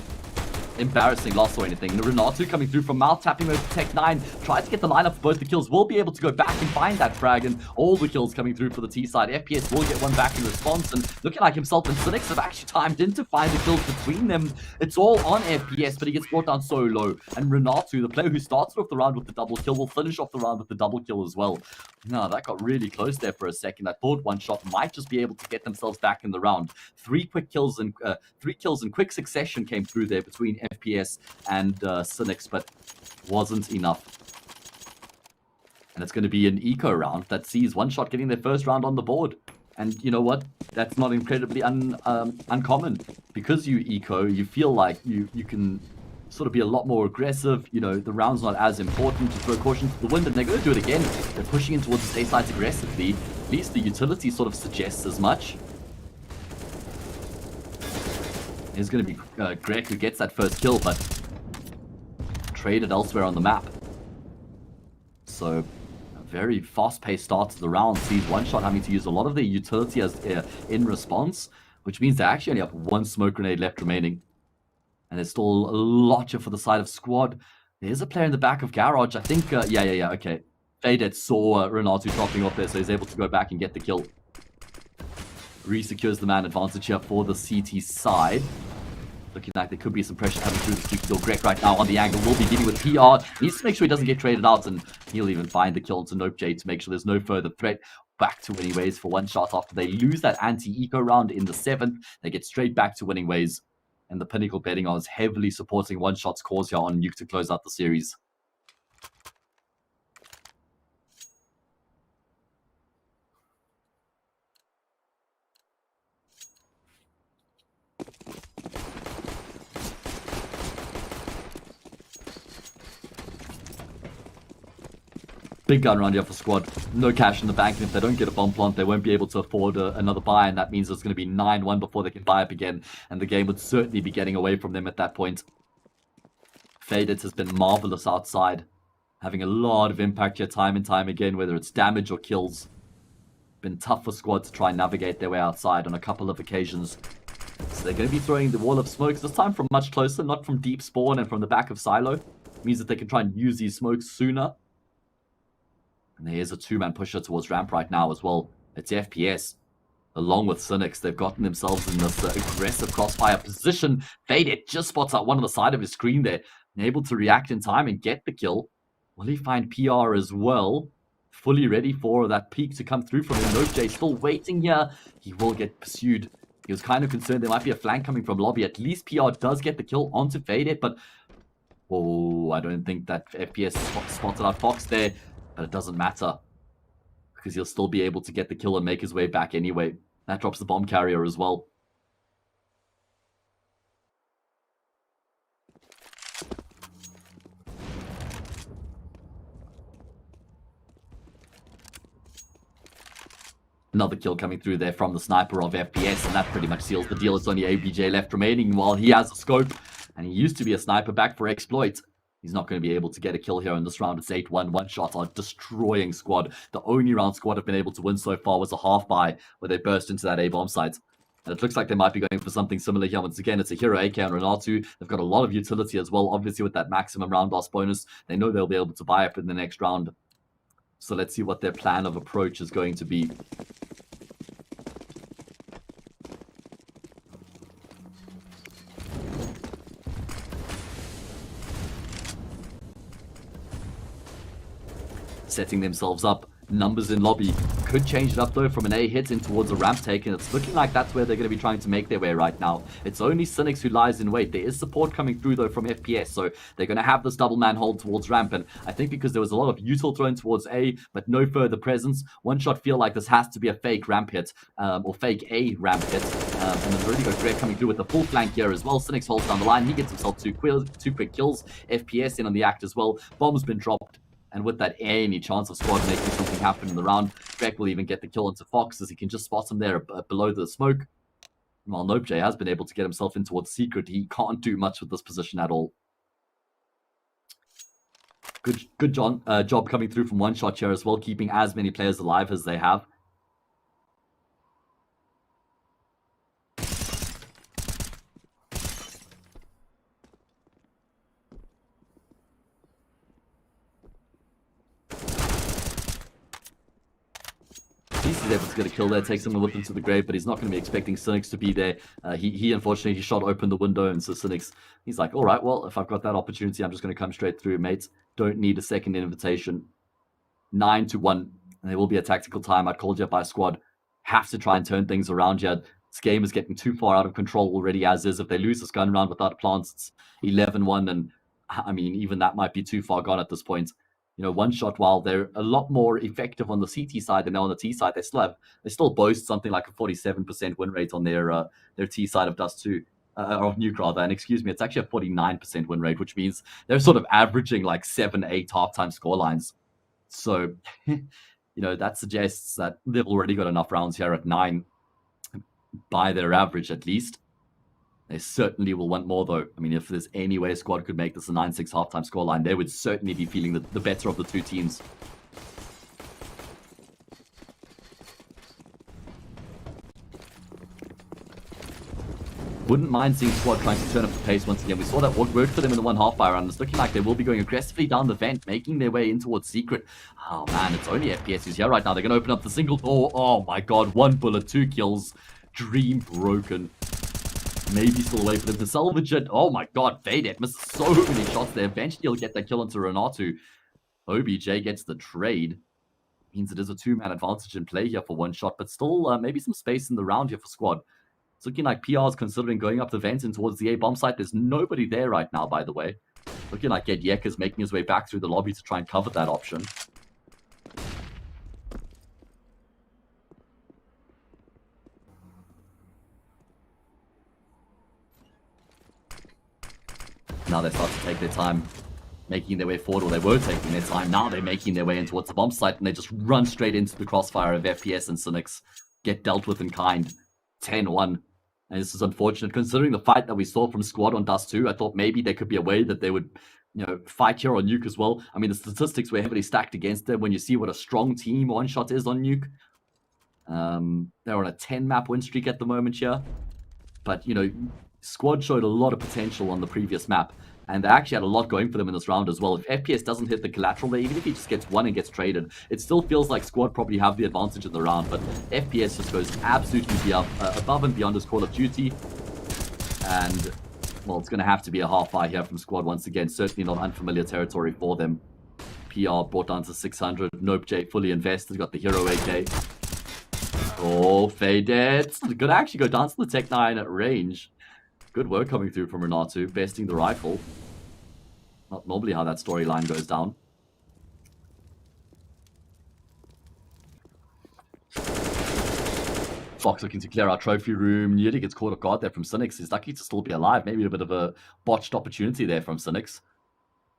embarrassing loss or anything. Renatu coming through from Malta, tapping over Tech 9, tried to get the lineup for both the kills, will be able to go back and find that frag, and all the kills coming through for the T side. FPS will get one back in response, and looking like himself and Cynics have actually timed in to find the kills between them. It's all on FPS, but he gets brought down so low, and Renatu, the player who started off the round with the double kill, will finish off the round with the double kill as well. No, that got really close there for a second. I thought one shot might just be able to get themselves back in the round. 3 kills in quick succession came through there between FPS and Cynics, but wasn't enough. And it's going to be an eco round that sees one shot getting their first round on the board. And you know what? That's not incredibly uncommon. Because you eco, you feel like you can sort of be a lot more aggressive. You know, the round's not as important. To throw caution to the wind, and they're going to do it again. They're pushing in towards the stay sides aggressively. At least the utility sort of suggests as much. It's going to be Greg who gets that first kill, but traded elsewhere on the map. So, a very fast-paced start to the round sees one shot having to use a lot of their utility as in response, which means they actually only have 1 smoke grenade left remaining. And there's still a lot for the side of squad. There's a player in the back of garage. I think, yeah, okay. Faded saw Renatu dropping off there, so he's able to go back and get the kill. Re-secures the man advantage here for the CT side. Looking like there could be some pressure coming through the streak. Greg right now on the angle will be dealing with PR. Needs to make sure he doesn't get traded out, and he'll even find the kill to OBJ to make sure there's no further threat. Back to winning ways for one shot after they lose that anti-eco round in the 7th. They get straight back to winning ways. And the Pinnacle betting odds heavily supporting one shot's cause here on Nuke to close out the series. Big gun round here for squad. No cash in the bank, and if they don't get a bomb plant, they won't be able to afford another buy, and that means it's going to be 9-1 before they can buy up again, and the game would certainly be getting away from them at that point. Faded has been marvelous outside, having a lot of impact here time and time again, whether it's damage or kills. been tough for Squad to try and navigate their way outside on a couple of occasions. So they're going to be throwing the wall of smokes, this time from much closer, not from deep spawn and from the back of silo. It means that they can try and use these smokes sooner. And there is a two-man pusher towards ramp right now as well. It's FPS. Along with Cynics, they've gotten themselves in this aggressive crossfire position. Faded just spots out one on the side of his screen there, and able to react in time and get the kill. Will he find PR as well? Fully ready for that peek to come through from him. Nope, Jay still waiting here. He will get pursued. He was kind of concerned there might be a flank coming from lobby. At least PR does get the kill onto Faded, but oh, I don't think that FPS spotted out Fox there, but it doesn't matter, because he'll still be able to get the kill and make his way back anyway. That drops the bomb carrier as well. Another kill coming through there from the sniper of FPS, and that pretty much seals the deal. It's only ABJ left remaining while he has a scope, and he used to be a sniper back for exploit. He's not going to be able to get a kill here in this round. It's 8-1. One shot are destroying Squad. The only round Squad have been able to win so far was a half buy where they burst into that A-bomb site. And it looks like they might be going for something similar here. Once again, it's a Hero, AK, and Renatu. They've got a lot of utility as well. Obviously, with that maximum round loss bonus, they know they'll be able to buy up in the next round. So let's see what their plan of approach is going to be. Setting themselves up. Numbers in lobby. Could change it up though from an A hit in towards a ramp take, and it's looking like that's where they're going to be trying to make their way right now. It's only Cynics who lies in wait. There is support coming through though from FPS, so they're going to have this double man hold towards ramp, and I think because there was a lot of util thrown towards A, but no further presence, one shot feel like this has to be a fake ramp hit, or fake A ramp hit, and there's already got Greg coming through with the full flank here as well. Cynics holds down the line. He gets himself two quick kills. FPS in on the act as well. Bomb's been dropped. And with that any chance of Squad making something happen in the round, Greg will even get the kill into Fox as he can just spot him there below the smoke. While Nope J has been able to get himself in towards Secret, he can't do much with this position at all. Good job coming through from one shot here as well, keeping as many players alive as they have. He's able to get a kill there, takes him with him to the grave, but he's not going to be expecting Cynics to be there. He unfortunately, he shot open the window, and so Cynics, he's like, all right, well, if I've got that opportunity, I'm just going to come straight through, mates. Don't need a second invitation. 9-1, and there will be a tactical timeout called here by Squad. Have to try and turn things around here. This game is getting too far out of control already as is. If they lose this gun round without plants, it's 11-1, and I mean, even that might be too far gone at this point. You know, one shot, while they're a lot more effective on the CT side than on the T side, they still boast something like a 47% win rate on their T side of Dust 2, or Nuke rather. And excuse me, it's actually a 49% win rate, which means they're sort of averaging like 7-8 halftime score lines. So, you know, that suggests that they've already got enough rounds here at 9 by their average at least. They certainly will want more, though. I mean, if there's any way Squad could make this a 9-6 halftime scoreline, they would certainly be feeling the better of the two teams. Wouldn't mind seeing Squad trying to turn up the pace once again. We saw that what worked for them in the one half fire round. It's looking like they will be going aggressively down the vent, making their way in towards Secret. Oh man, it's only FPS who's here right now. They're going to open up the single door. Oh my god, 1 bullet, 2 kills. Dream broken. Maybe still a way for them to salvage it. Oh my god, Faded missed so many shots there. Eventually he'll get that kill into Renatu. OBJ gets the trade. Means it is a 2-man advantage in play here for one shot, but still maybe some space in the round here for Squad. It's looking like PR is considering going up the vent and towards the A-bomb site. There's nobody there right now, by the way. Looking like Yek is making his way back through the lobby to try and cover that option. Now they start to take their time making their way forward, or they were taking their time. Now they're making their way in towards the bomb site, and they just run straight into the crossfire of FPS, and Cynics get dealt with in kind. 10-1. And this is unfortunate, considering the fight that we saw from Squad on Dust 2. I thought maybe there could be a way that they would, you know, fight here on Nuke as well. I mean, the statistics were heavily stacked against them when you see what a strong team one shot is on Nuke. They're on a 10-map win streak at the moment here. But, you know, Squad showed a lot of potential on the previous map. And they actually had a lot going for them in this round as well. If FPS doesn't hit the collateral there, even if he just gets one and gets traded, it still feels like Squad probably have the advantage in the round. But FPS just goes absolutely above and beyond his Call of Duty. And, well, it's going to have to be a half-fire here from Squad once again. Certainly not unfamiliar territory for them. PR brought down to 600. Nope J fully invested. Got the Hero AK. Oh, faded. Could actually go down to the Tech 9 at range. Good work coming through from Renato, besting the rifle. Not normally how that storyline goes down. Fox looking to clear our trophy room. Nearly gets caught off guard there from Cynics. He's lucky to still be alive. Maybe a bit of a botched opportunity there from Cynics.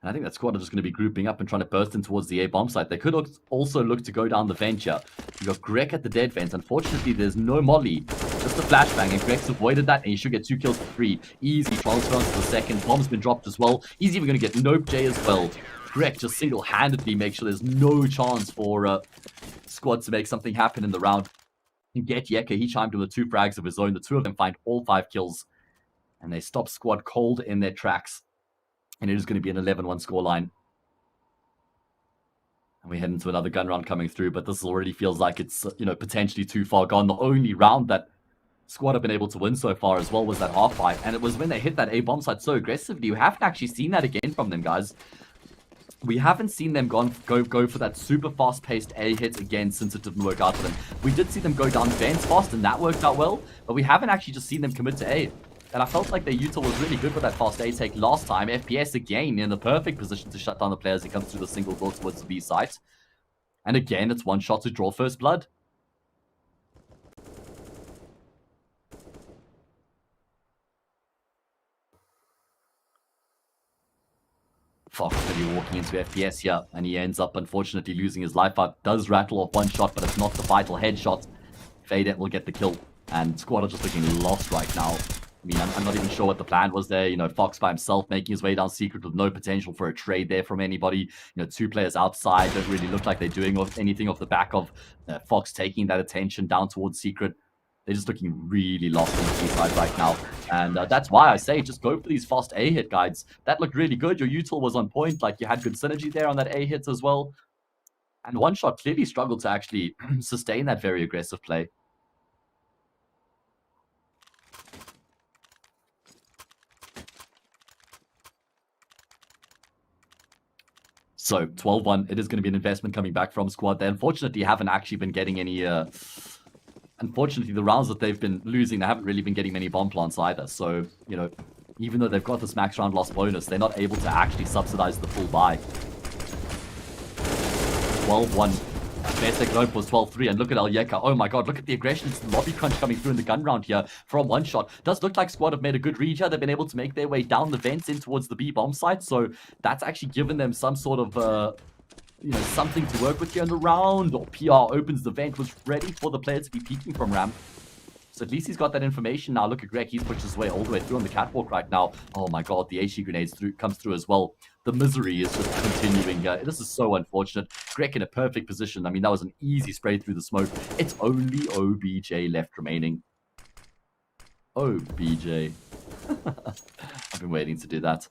And I think that squad are just going to be grouping up and trying to burst in towards the A bomb site. They could also look to go down the vent here. You've got Greg at the dead vent. Unfortunately, there's no molly. Just a flashbang, and Greg's avoided that, and he should get 2 kills for free. Easy transfer onto the second. Bomb's been dropped as well. He's even going to get Nope J as well. Greg just single-handedly makes sure there's no chance for Squad to make something happen in the round. And get Yeka, he chimed in with 2 frags of his own. The 2 of them find all 5 kills. And they stop Squad cold in their tracks. And it is going to be an 11-1 scoreline. And we head into another gun round coming through, but this already feels like it's, you know, potentially too far gone. The only round that Squad have been able to win so far as well was that half fight. And it was when they hit that A bomb site so aggressively. You haven't actually seen that again from them, guys. We haven't seen them go for that super fast-paced A hit again since it didn't work out for them. We did see them go down vents fast, and that worked out well, but we haven't actually just seen them commit to A. And I felt like their util was really good with that fast A take last time. FPS again in the perfect position to shut down the player as he comes through the single door towards the B site. And again, it's one shot to draw first blood. Fox going to be walking into FPS here, and he ends up unfortunately losing his life out. Does rattle off one shot, but it's not the vital headshot. Fadet will get the kill, and Squad are just looking lost right now. I mean, I'm not even sure what the plan was there. You know, Fox by himself making his way down Secret with no potential for a trade there from anybody. You know, 2 players outside don't really look like they're doing anything off the back of Fox taking that attention down towards Secret. They're just looking really lost on the C side right now. And that's why I say just go for these fast A hit guides. That looked really good. Your util was on point. Like, you had good synergy there on that A hit as well. And One Shot clearly struggled to actually sustain that very aggressive play. So, 12-1, it is going to be an investment coming back from Squad. They unfortunately haven't actually been getting any... Unfortunately, the rounds that they've been losing, they haven't really been getting many bomb plants either. So, you know, even though they've got this max round loss bonus, they're not able to actually subsidize the full buy. 12-1. Best they could hope was 12-3, and look at Alyeka. Oh my god, look at the aggression. It's the lobby crunch coming through in the gun round here from One Shot. Does look like Squad have made a good read here. They've been able to make their way down the vents in towards the B bomb site, so that's actually given them some sort of, you know, something to work with here in the round. Or PR opens the vent, was ready for the player to be peeking from ramp. So at least he's got that information now. Look at Greg, he's pushed his way all the way through on the catwalk right now. Oh my god, the HE grenades comes through as well. The misery is just continuing here. This is so unfortunate. Greg in a perfect position. I mean, that was an easy spray through the smoke. It's only OBJ left remaining. OBJ. I've been waiting to do that.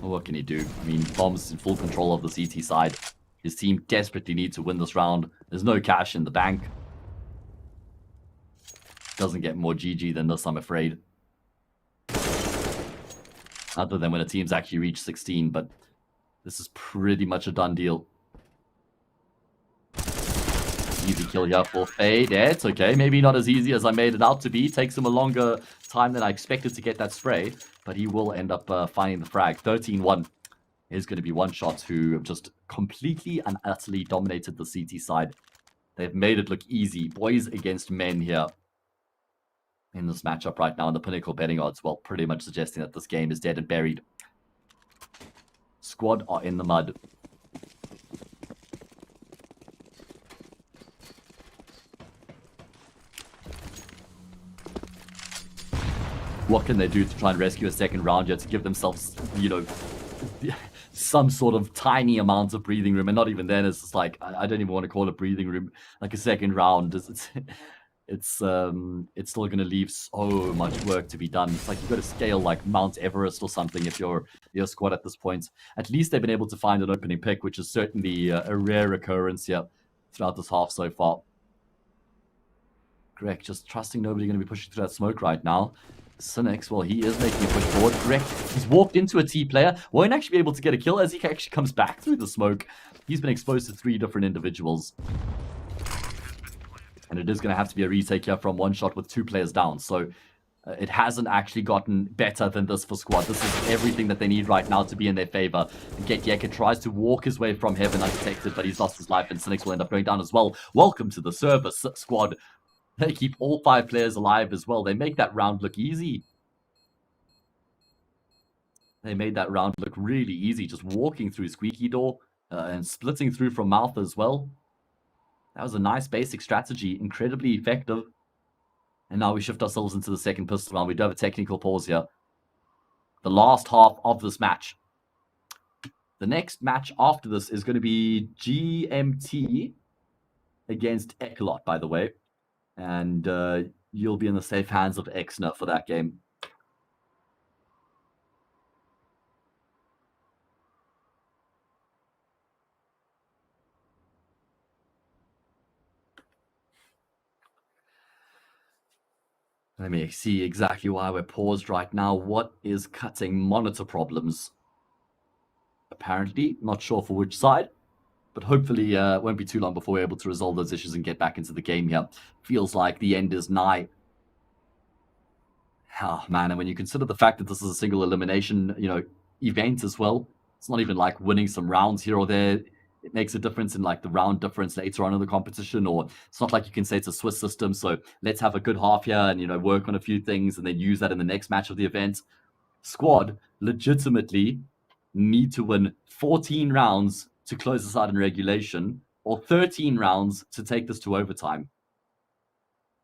Well, what can he do? I mean, Bomb's in full control of the CT side. His team desperately need to win this round. There's no cash in the bank. Doesn't get more GG than this, I'm afraid. Other than when a team's actually reached 16, but this is pretty much a done deal. Easy kill here for Fade. Yeah, it's okay. Maybe not as easy as I made it out to be. Takes him a longer time than I expected to get that spray, but he will end up finding the frag. 13-1 is going to be One Shot, who have just completely and utterly dominated the CT side. They've made it look easy. Boys against men here in this matchup right now, and the Pinnacle betting odds, well, pretty much suggesting that this game is dead and buried. Squad are in the mud. What can they do to try and rescue a second round here to give themselves, you know, some sort of tiny amount of breathing room, and not even then. It's just like I don't even want to call it breathing room. Like a second round, it's still going to leave so much work to be done. It's like you've got to scale like Mount Everest or something if you're your squad at this point. At least they've been able to find an opening pick, which is certainly a rare occurrence here throughout this half so far. Greg just trusting nobody going to be pushing through that smoke right now. Cynics, well, he is making a push forward. Greg, he's walked into a T player, won't actually be able to get a kill as he actually comes back through the smoke. He's been exposed to 3 different individuals. And it is going to have to be a retake here from one shot with 2 players down. So it hasn't actually gotten better than this for squad. This is everything that they need right now to be in their favor. And Getyeka tries to walk his way from heaven undetected, but he's lost his life, and Cynics will end up going down as well. Welcome to the service, squad. They keep all 5 players alive as well. They make that round look easy. They made that round look really easy, just walking through Squeaky Door and splitting through from Mouth as well. That was a nice basic strategy, incredibly effective. And now we shift ourselves into the second pistol round. We do have a technical pause here. The last half of this match. The next match after this is going to be GMT against Ecolot, by the way. And you'll be in the safe hands of Exner for that game. Let me see exactly why we're paused right now. What is cutting? Monitor problems. Apparently, not sure for which side. But hopefully it won't be too long before we're able to resolve those issues and get back into the game here. Feels like the end is nigh. Oh, man, and when you consider the fact that this is a single elimination, event as well, it's not even like winning some rounds here or there. It makes a difference in like the round difference later on in the competition, or it's not like you can say it's a Swiss system. So let's have a good half here and, work on a few things and then use that in the next match of the event. Squad legitimately need to win 14 rounds to close this out in regulation, or 13 rounds to take this to overtime.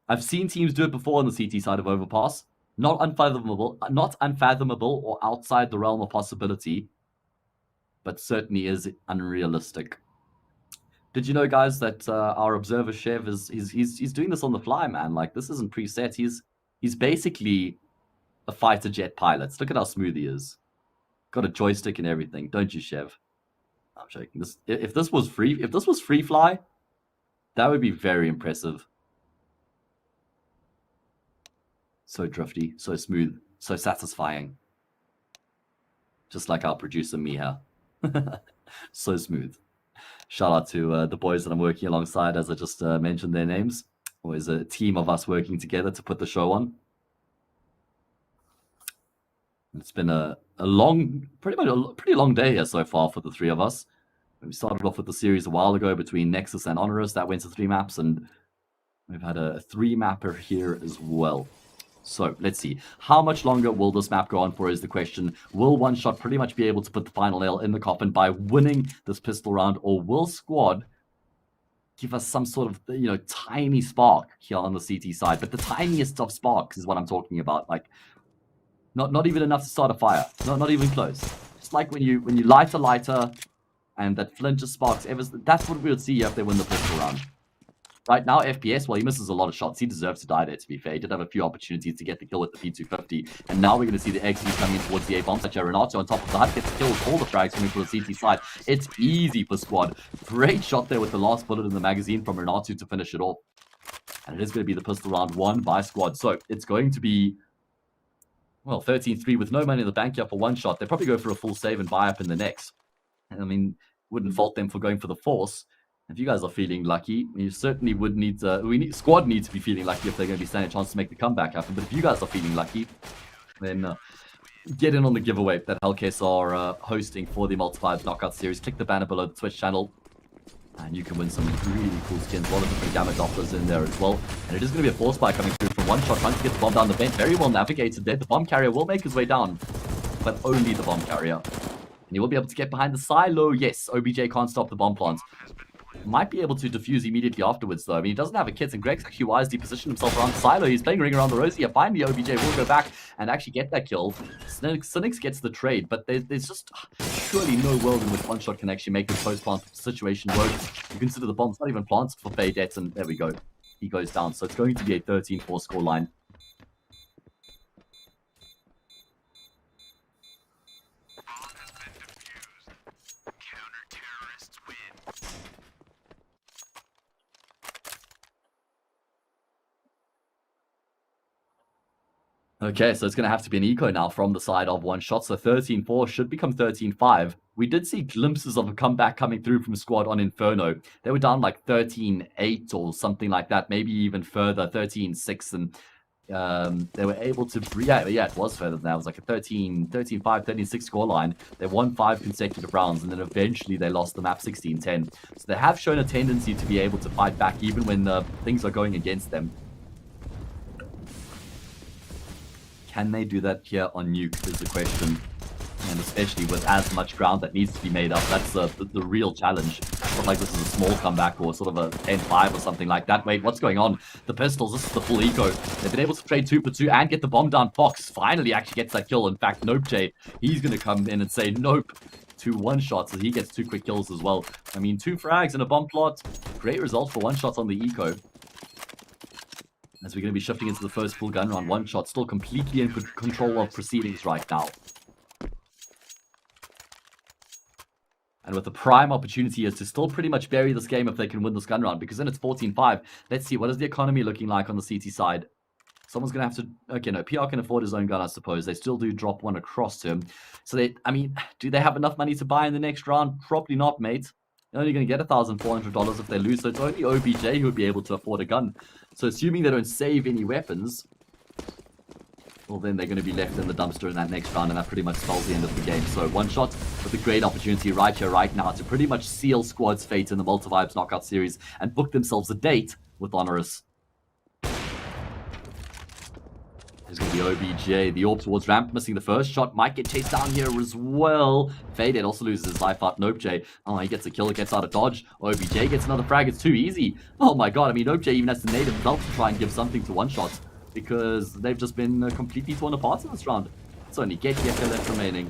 I've seen teams do it before on the CT side of Overpass. Not unfathomable or outside the realm of possibility, but certainly is unrealistic. Did you know, guys, that our observer Chev he's doing this on the fly, man? Like, this isn't preset. He's basically a fighter jet pilot. Look at how smooth he is. Got a joystick and everything, don't you, Chev? I'm joking. If this was free fly, that would be very impressive. So drifty, so smooth, so satisfying. Just like our producer Miha. So smooth. Shout out to the boys that I'm working alongside, as I just mentioned their names. Always a team of us working together to put the show on. It's been a pretty long day here so far for the 3 of us. We started off with the series a while ago between Nexus and HONORIS. That went to 3 maps, and we've had a 3-mapper here as well. So let's see. How much longer will this map go on for is the question. Will One Shot pretty much be able to put the final nail in the coffin by winning this pistol round, or will Squad give us some sort of, tiny spark here on the CT side? But the tiniest of sparks is what I'm talking about. Like, not even enough to start a fire. Not even close. Just like when you light a lighter and that flint just sparks. That's what we would see if they win the pistol round. Right now, FPS, well, he misses a lot of shots. He deserves to die there, to be fair. He did have a few opportunities to get the kill with the P250. And now we're going to see the XUs coming in towards the A-bomb. Such Renato on top of the hut gets killed with all the frags coming from the CT side. It's easy for Squad. Great shot there with the last bullet in the magazine from Renato to finish it off. And it is going to be the pistol round won by Squad. So it's going to be, well, 13-3 with no money in the bank here for One Shot. They probably go for a full save and buy up in the next. I mean, wouldn't fault them for going for the force. If you guys are feeling lucky, you certainly would need to, Squad needs to be feeling lucky if they're going to be standing a chance to make the comeback happen. But if you guys are feeling lucky, then get in on the giveaway that Hellcase are hosting for the Malta Vibes Knockout Series. Click the banner below the Twitch channel, and you can win some really cool skins. A lot of different gamma Dopplers in there as well. And it is going to be a force spy coming through from One Shot, trying to get the bomb down the vent. Very well navigated there. The bomb carrier will make his way down, but only the bomb carrier. And he will be able to get behind the silo. Yes, OBJ can't stop the bomb plant. might be able to defuse immediately afterwards, though. I mean, he doesn't have a kit, and Greg's actually wisely positioned himself around Silo. He's playing ring around the rosy. Finally, OBJ will go back and actually get that kill. Cynics gets the trade, but there's just surely no world in which one shot can actually make the post-plant situation work. You consider the bomb's not even planted for Faydet, and there we go. He goes down. So it's going to be a 13-4 scoreline. Okay, so it's going to have to be an eco now from the side of one shot. So 13-4 should become 13-5. We did see glimpses of a comeback coming through from squad on Inferno. They were down like 13-8 or something like that, maybe even further, 13-6. And they were able to, yeah, it was further than that. It was like a 13-5, 13-6 scoreline. They won 5 consecutive rounds, and then eventually they lost the map 16-10. So they have shown a tendency to be able to fight back even when things are going against them. Can they do that here on Nuke is the question. And especially with as much ground that needs to be made up, that's the real challenge. It's not like this is a small comeback or sort of a 10-5 or something like that. Wait, what's going on? The pistols, this is the full eco. They've been able to trade 2 for 2 and get the bomb down. Fox finally actually gets that kill. In fact, Nope J, he's going to come in and say nope to one shot, so he gets 2 quick kills as well. I mean, 2 frags and a bomb plot. Great result for one shot on the eco. As we're going to be shifting into the first full gun round, one shot still completely in control of proceedings right now. And with the prime opportunity is to still pretty much bury this game if they can win this gun round, because then it's 14-5. Let's see, what is the economy looking like on the CT side? Someone's going to have to... Okay, no, PR can afford his own gun, I suppose. They still do drop one across to him. So, I mean, do they have enough money to buy in the next round? Probably not, mate. They're only going to get $1,400 if they lose, so it's only OBJ who would be able to afford a gun. So assuming they don't save any weapons, well, then they're going to be left in the dumpster in that next round, and that pretty much spells the end of the game. So one shot with a great opportunity right here, right now, to pretty much seal squad's fate in the Malta Vibes knockout series and book themselves a date with HONORIS. There's going to be OBJ, the AWP towards ramp, missing the first shot, might get chased down here as well. Faded also loses his life out. Nope J, oh, he gets a kill, gets out of dodge. OBJ gets another frag, it's too easy. Oh my god, I mean, Nope J even has to nade himself to try and give something to one shot, because they've just been completely torn apart in this round. It's only Get Yeka left remaining.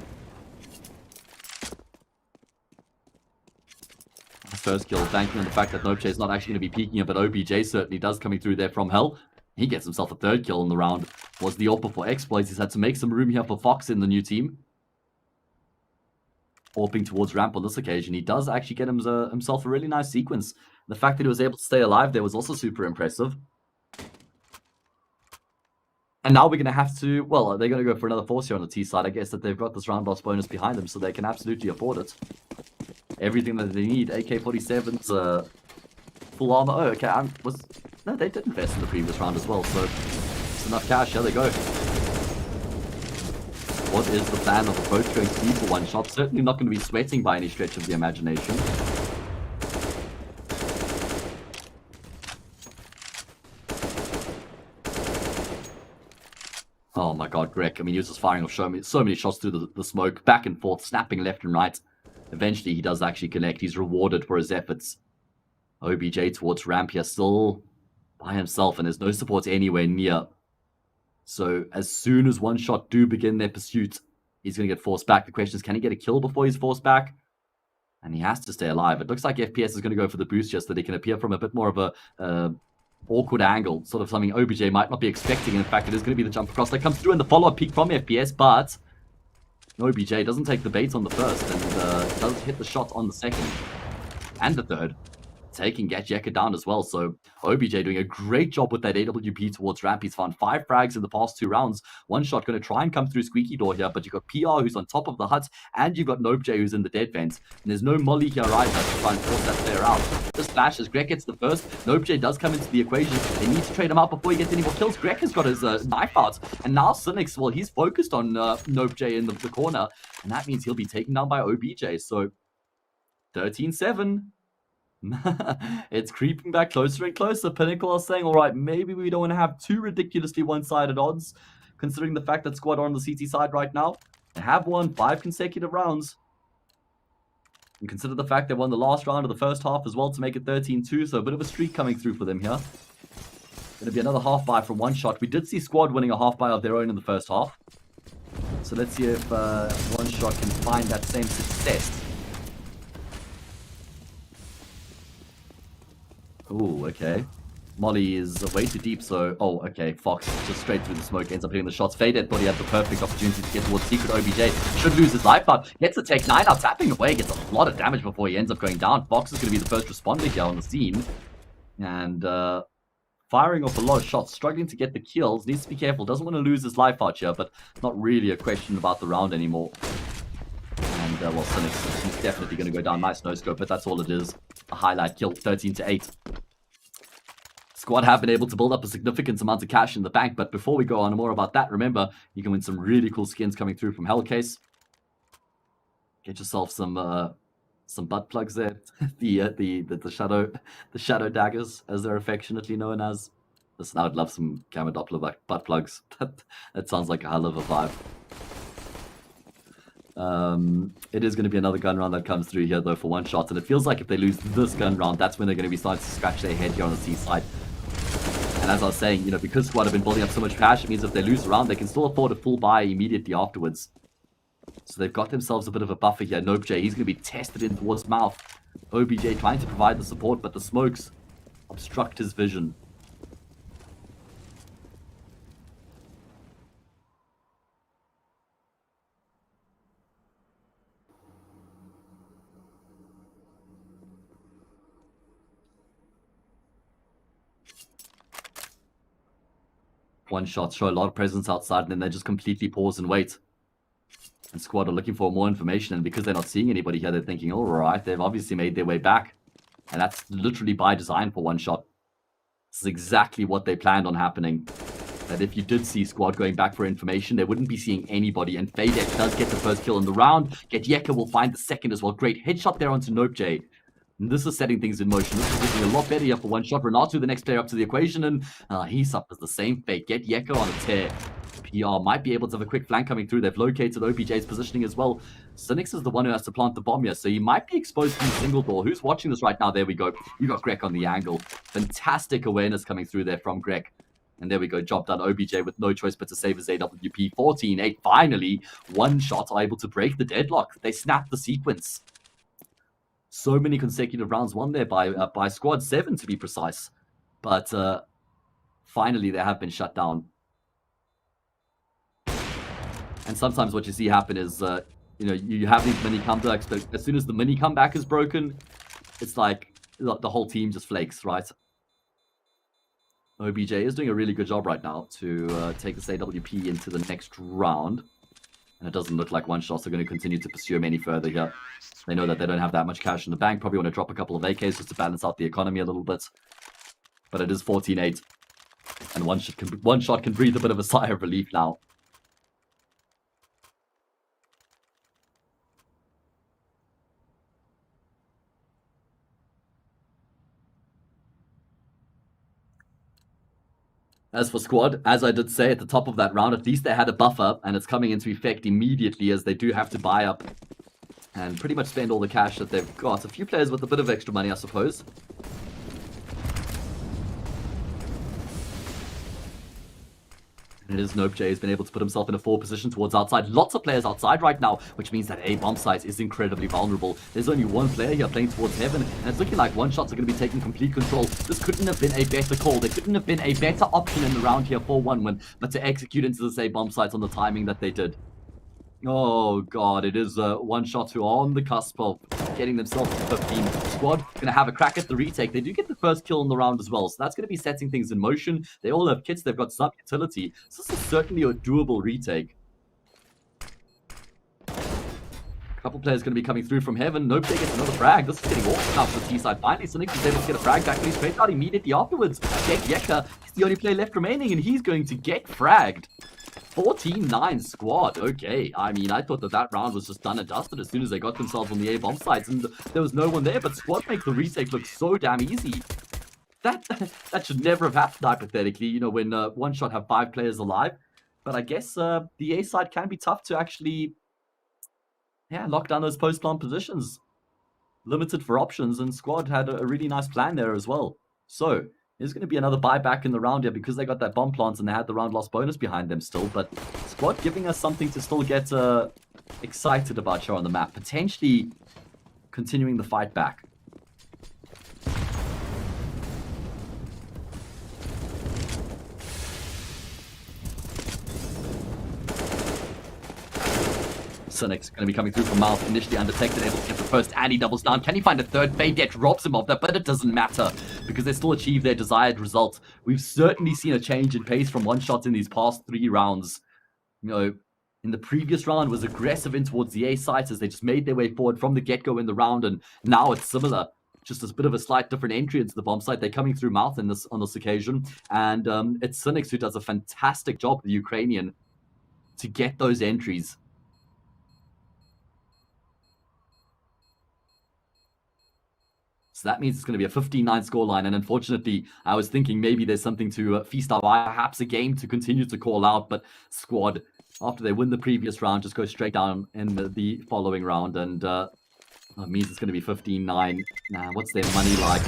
First kill, banking on the fact that Nope J is not actually going to be peeking him, but OBJ certainly does, coming through there from hell. He gets himself a 3rd kill in the round. Was the AWP for exploits. He's had to make some room here for Fox in the new team. AWPing towards ramp on this occasion. He does actually get himself a really nice sequence. The fact that he was able to stay alive there was also super impressive. And now we're going to have to... Well, they're going to go for another force here on the T side. I guess that they've got this round loss bonus behind them, so they can absolutely afford it. Everything that they need. AK-47s, full armor. Oh, okay. No, they did invest in the previous round as well, so it's enough cash. Here they go. What is the plan of approach going to be for one shot? Certainly not going to be sweating by any stretch of the imagination. Oh my god, Greg. I mean, he was just firing off so many shots through the smoke, back and forth, snapping left and right. Eventually, he does actually connect. He's rewarded for his efforts. OBJ towards ramp here, still by himself, and there's no support anywhere near. So as soon as one shot do begin their pursuit, he's going to get forced back. The question is, can he get a kill before he's forced back? And he has to stay alive. It looks like FPS is going to go for the boost just so that he can appear from a bit more of a awkward angle, sort of something OBJ might not be expecting. In fact, it is going to be the jump across that comes through in the follow-up peak from FPS, but OBJ doesn't take the bait on the first and does hit the shot on the second and the third, taking Get Yeka down as well. So OBJ doing a great job with that AWP towards ramp. He's found 5 frags in the past 2 rounds. One shot going to try and come through squeaky door here, but you've got PR who's on top of the hut, and you've got Nope J who's in the dead vent. And there's no molly here either to try and force that player out. Just flashes. Greg gets the first. Nope J does come into the equation. They need to trade him out before he gets any more kills. Greg has got his knife out, and now Cynics, well, he's focused on Nope J in the corner, and that means he'll be taken down by OBJ. So 13-7. It's creeping back closer and closer. Pinnacle are saying, all right, maybe we don't want to have too ridiculously one-sided odds, considering the fact that squad are on the CT side right now. They have won 5 consecutive rounds. And consider the fact they won the last round of the first half as well to make it 13-2, so a bit of a streak coming through for them here. Going to be another half buy from One Shot. We did see Squad winning a half buy of their own in the first half. So let's see if One Shot can find that same success. Ooh, okay. Molly is way too deep, so... Oh, okay. Fox just straight through the smoke, ends up hitting the shots. Faded thought he had the perfect opportunity to get towards Secret. OBJ should lose his life up. Gets a take 9 out, tapping away. Gets a lot of damage before he ends up going down. Fox is going to be the first responder here on the scene. And firing off a lot of shots, struggling to get the kills. Needs to be careful. Doesn't want to lose his life out here, but not really a question about the round anymore. And, well, Cynics, he's definitely going to go down. Nice no-scope, but that's all it is. A highlight kill, 13-8. Squad have been able to build up a significant amount of cash in the bank, but before we go on more about that, remember, you can win some really cool skins coming through from Hellcase. Get yourself some butt plugs there. the shadow daggers, as they're affectionately known as. Listen, I would love some Gamma Doppler butt plugs. That sounds like a hell of a vibe. It is going to be another gun round that comes through here, though, for One Shot, and it feels like if they lose this gun round, that's when they're going to be starting to scratch their head here on the seaside. And as I was saying, you know, because Squad have been building up so much cash, it means if they lose a round, they can still afford a full buy immediately afterwards. So they've got themselves a bit of a buffer here. NopeJ, he's going to be tested in towards mouth. OBJ trying to provide the support, but the smokes obstruct his vision. One Shot show a lot of presence outside, and then they just completely pause and wait. And Squad are looking for more information, and because they're not seeing anybody here, they're thinking, all right, they've obviously made their way back. And that's literally by design for One Shot. This is exactly what they planned on happening. That if you did see Squad going back for information, they wouldn't be seeing anybody. And Fadek does get the first kill in the round. Getyeka will find the second as well. Great headshot there onto NopeJ. And this is setting things in motion. This is looking a lot better here for One Shot. Renato, the next player up to the equation, and he suffers the same fate. Getyeka on a tear. PR might be able to have a quick flank coming through. They've located OBJ's positioning as well. Cynics is the one who has to plant the bomb here, so he might be exposed from single door. Who's watching this right now? There we go. You got Greg on the angle. Fantastic awareness coming through there from Greg. And there we go. Job done. OBJ with no choice but to save his AWP. 14-8. Finally, One Shot are able to break the deadlock. They snapped the sequence. So many consecutive rounds won there by Squad 7 to be precise. But finally they have been shut down. And sometimes what you see happen is, you know, you have these mini comebacks, but as soon as the mini comeback is broken, it's like the whole team just flakes, right? OBJ is doing a really good job right now to take this AWP into the next round. And it doesn't look like One Shots are going to continue to pursue him any further here. They know that they don't have that much cash in the bank. Probably want to drop a couple of AKs just to balance out the economy a little bit. But it is 14-8. And One Shot can breathe a bit of a sigh of relief now. As for Squad, as I did say at the top of that round, at least they had a buffer, and it's coming into effect immediately as they do have to buy up and pretty much spend all the cash that they've got. A few players with a bit of extra money, I suppose. And it is NopeJ has been able to put himself in a forward position towards outside. Lots of players outside right now, which means that A bomb site is incredibly vulnerable. There's only one player here playing towards heaven, and it's looking like One Shots are going to be taking complete control. This couldn't have been a better call. There couldn't have been a better option in the round here for 1-1, but to execute into this A bomb site on the timing that they did. Oh god, it is One Shot who are on the cusp of getting themselves to 15. Squad gonna have a crack at the retake. They do get the first kill in the round as well, so that's gonna be setting things in motion. They all have kits, they've got some utility, so this is certainly a doable retake. A couple players gonna be coming through from heaven. NopeJ gets another frag. This is getting awesome now for the T-side. Finally, Cynics is able to get a frag back, but he's straight out immediately afterwards. Getyeka is the only player left remaining, and he's going to get fragged. 14-9 Squad. Okay, I mean, I thought that round was just done and dusted as soon as they got themselves on the A bomb sites, and there was no one there, but Squad make the retake look so damn easy. That should never have happened, hypothetically, you know, when One Shot have 5 players alive. But I guess the A side can be tough to actually, yeah, lock down those post-plant positions. limited for options, and Squad had a really nice plan there as well. So there's going to be another buyback in the round here because they got that bomb plant and they had the round loss bonus behind them still. But Squad giving us something to still get excited about here on the map, potentially continuing the fight back. Cynic's going to be coming through from Malta, initially undetected, able to get the first, and he doubles down. Can he find a third? Fade robs him of that, but it doesn't matter because they still achieve their desired result. We've certainly seen a change in pace from one shots in these past 3 rounds. You know, in the previous round was aggressive in towards the A sites as they just made their way forward from the get-go in the round, and now it's similar. Just a bit of a slight different entry into the bomb site. They're coming through Malta on this occasion, and it's Cynics who does a fantastic job, the Ukrainian, to get those entries. So that means it's going to be a 15-9 scoreline. And unfortunately, I was thinking maybe there's something to feast our eye, perhaps a game to continue to call out. But Squad, after they win the previous round, just go straight down in the following round. And that means it's going to be 15-9. Nah, what's their money like?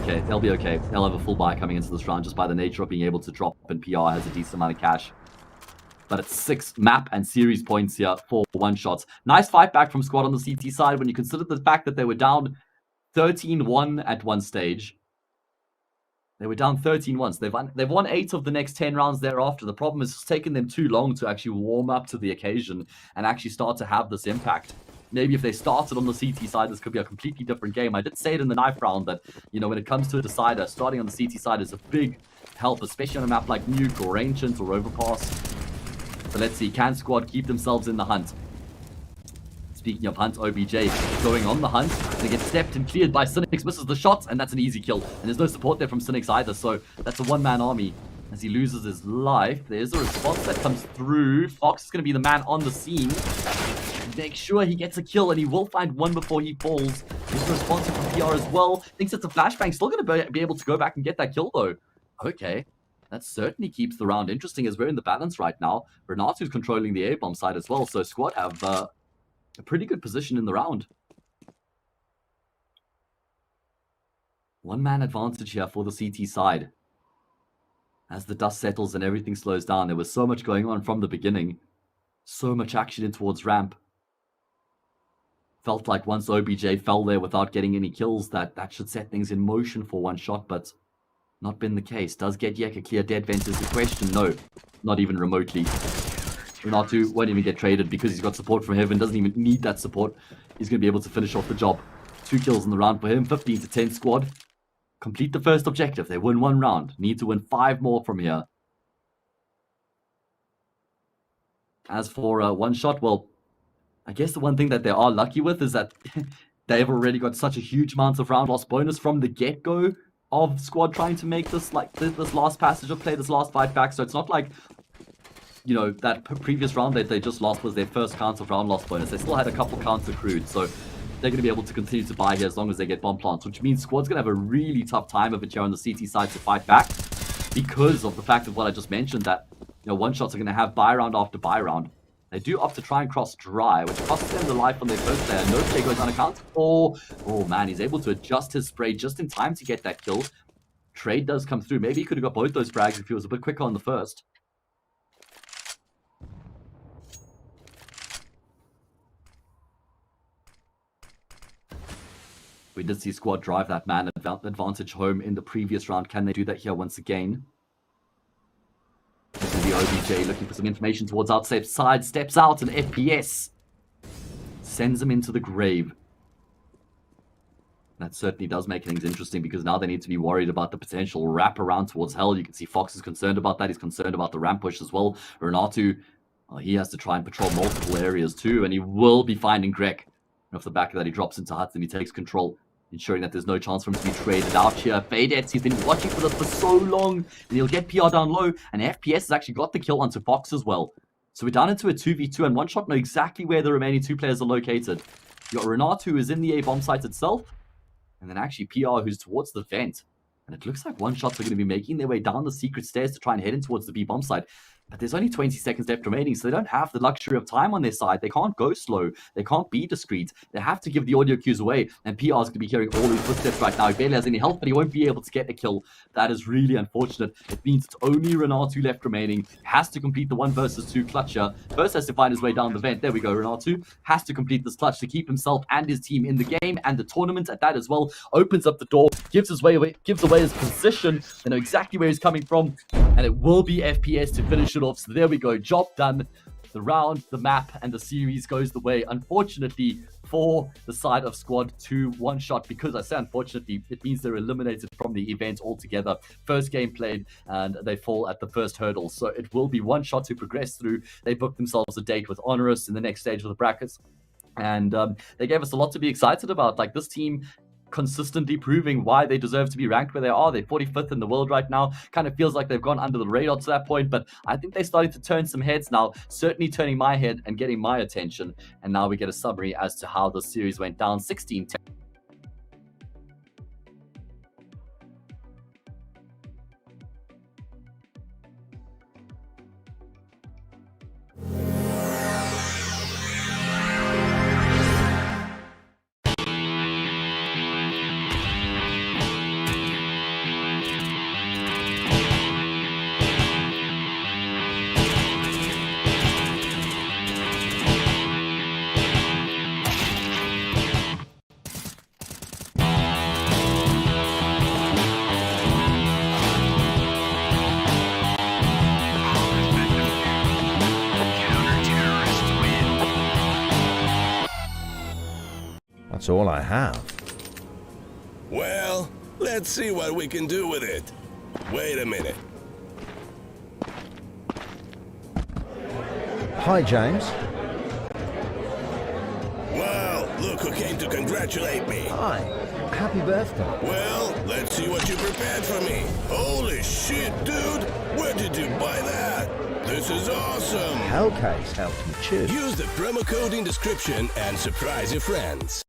Okay, they'll be okay. They'll have a full buy coming into this round just by the nature of being able to drop, and PR has a decent amount of cash. But it's 6 map and series points here for one shots. Nice fight back from Squad on the CT side when you consider the fact that they were down 13-1 at one stage. They were down 13-1. So they've won 8 of the next 10 rounds thereafter. The problem is it's taken them too long to actually warm up to the occasion and actually start to have this impact. Maybe if they started on the CT side, this could be a completely different game. I did say it in the knife round that, you know, when it comes to a decider, starting on the CT side is a big help, especially on a map like Nuke or Ancient or Overpass. So let's see, can Squad keep themselves in the hunt? Speaking of hunt, OBJ going on the hunt. They get stepped and cleared by Cynics, misses the shots, and that's an easy kill. And there's no support there from Cynics either, so that's a one-man army as he loses his life. There's a response that comes through. Fox is going to be the man on the scene. Make sure he gets a kill, and he will find one before he falls. There's a response from PR as well. Thinks it's a flashbang. Still going to be able to go back and get that kill, though. Okay. That certainly keeps the round interesting as we're in the balance right now. Renato's controlling the A-bomb side as well, so Squad have a pretty good position in the round. One-man advantage here for the CT side. As the dust settles and everything slows down, there was so much going on from the beginning. So much action in towards ramp. Felt like once OBJ fell there without getting any kills, that should set things in motion for one shot, but not been the case. Does get Yek a clear dead vent is the question? No, not even remotely. Renato won't even get traded because he's got support from Heaven, doesn't even need that support. He's going to be able to finish off the job. 2 kills in the round for him, 15-10 Squad. Complete the first objective. They win 1 round. Need to win 5 more from here. As for one shot, well, I guess the one thing that they are lucky with is that they've already got such a huge amount of round loss bonus from the get-go of Squad trying to make this, like, this last passage of play, this last fight back. So it's not like, you know, that previous round that they just lost was their first count of round loss bonus. They still had a couple counts accrued, so they're going to be able to continue to buy here as long as they get bomb plants, which means Squad's going to have a really tough time of it here on the CT side to fight back because of the fact of what I just mentioned, that, you know, one-shots are going to have buy round after buy round. They do opt to try and cross dry, which costs them the life on their first player. No play goes unaccounted for. Oh man, he's able to adjust his spray just in time to get that kill. Trade does come through. Maybe he could have got both those frags if he was a bit quicker on the first. We did see Squad drive that man advantage home in the previous round. Can they do that here once again? This is the OBJ looking for some information towards outside side. Steps out and FPS sends him into the grave. That certainly does make things interesting because now they need to be worried about the potential wrap around towards Hell. You can see Fox is concerned about that. He's concerned about the ramp push as well. Renato, he has to try and patrol multiple areas too, and he will be finding Greg. Off the back of that, he drops into Huts and he takes control, ensuring that there's no chance for him to be traded out here. Fadets, he's been watching for this for so long, and he'll get PR down low, and FPS has actually got the kill onto Fox as well. So we're down into a 2v2, and one shot know exactly where the remaining 2 players are located. You got Renato, who is in the A-bomb site itself, and then actually PR, who's towards the vent. And it looks like one shots are going to be making their way down the secret stairs to try and head in towards the B-bomb site. But there's only 20 seconds left remaining, so they don't have the luxury of time on their side. They can't go slow. They can't be discreet. They have to give the audio cues away, and PR is going to be hearing all these footsteps right now. He barely has any health, but he won't be able to get a kill. That is really unfortunate. It means it's only Renatu left remaining. He has to complete the 1 versus 2 clutcher. First has to find his way down the vent. There we go. Renatu has to complete this clutch to keep himself and his team in the game and the tournament at that as well. Opens up the door, gives away his position. They know exactly where he's coming from, and it will be FPS to finish it off. So there we go. Job done. The round, the map, and the series goes the way, unfortunately, for the side of Squad 2 one shot. Because I say unfortunately, it means they're eliminated from the event altogether. First game played, and they fall at the first hurdle. So it will be one shot to progress through. They booked themselves a date with HONORIS in the next stage of the brackets. And they gave us a lot to be excited about. Like, this team consistently proving why they deserve to be ranked where they are. They're 45th in the world right now. Kind of feels like they've gone under the radar to that point, but I think they're starting to turn some heads now, certainly turning my head and getting my attention. And now we get a summary as to how the series went down. 16-10. That's all I have. Well, let's see what we can do with it. Wait a minute. Hi, James. Wow, look who came to congratulate me. Hi. Happy birthday. Well, let's see what you prepared for me. Holy shit, dude! Where did you buy that? This is awesome! Hellcase helped me choose. Use the promo code in description and surprise your friends.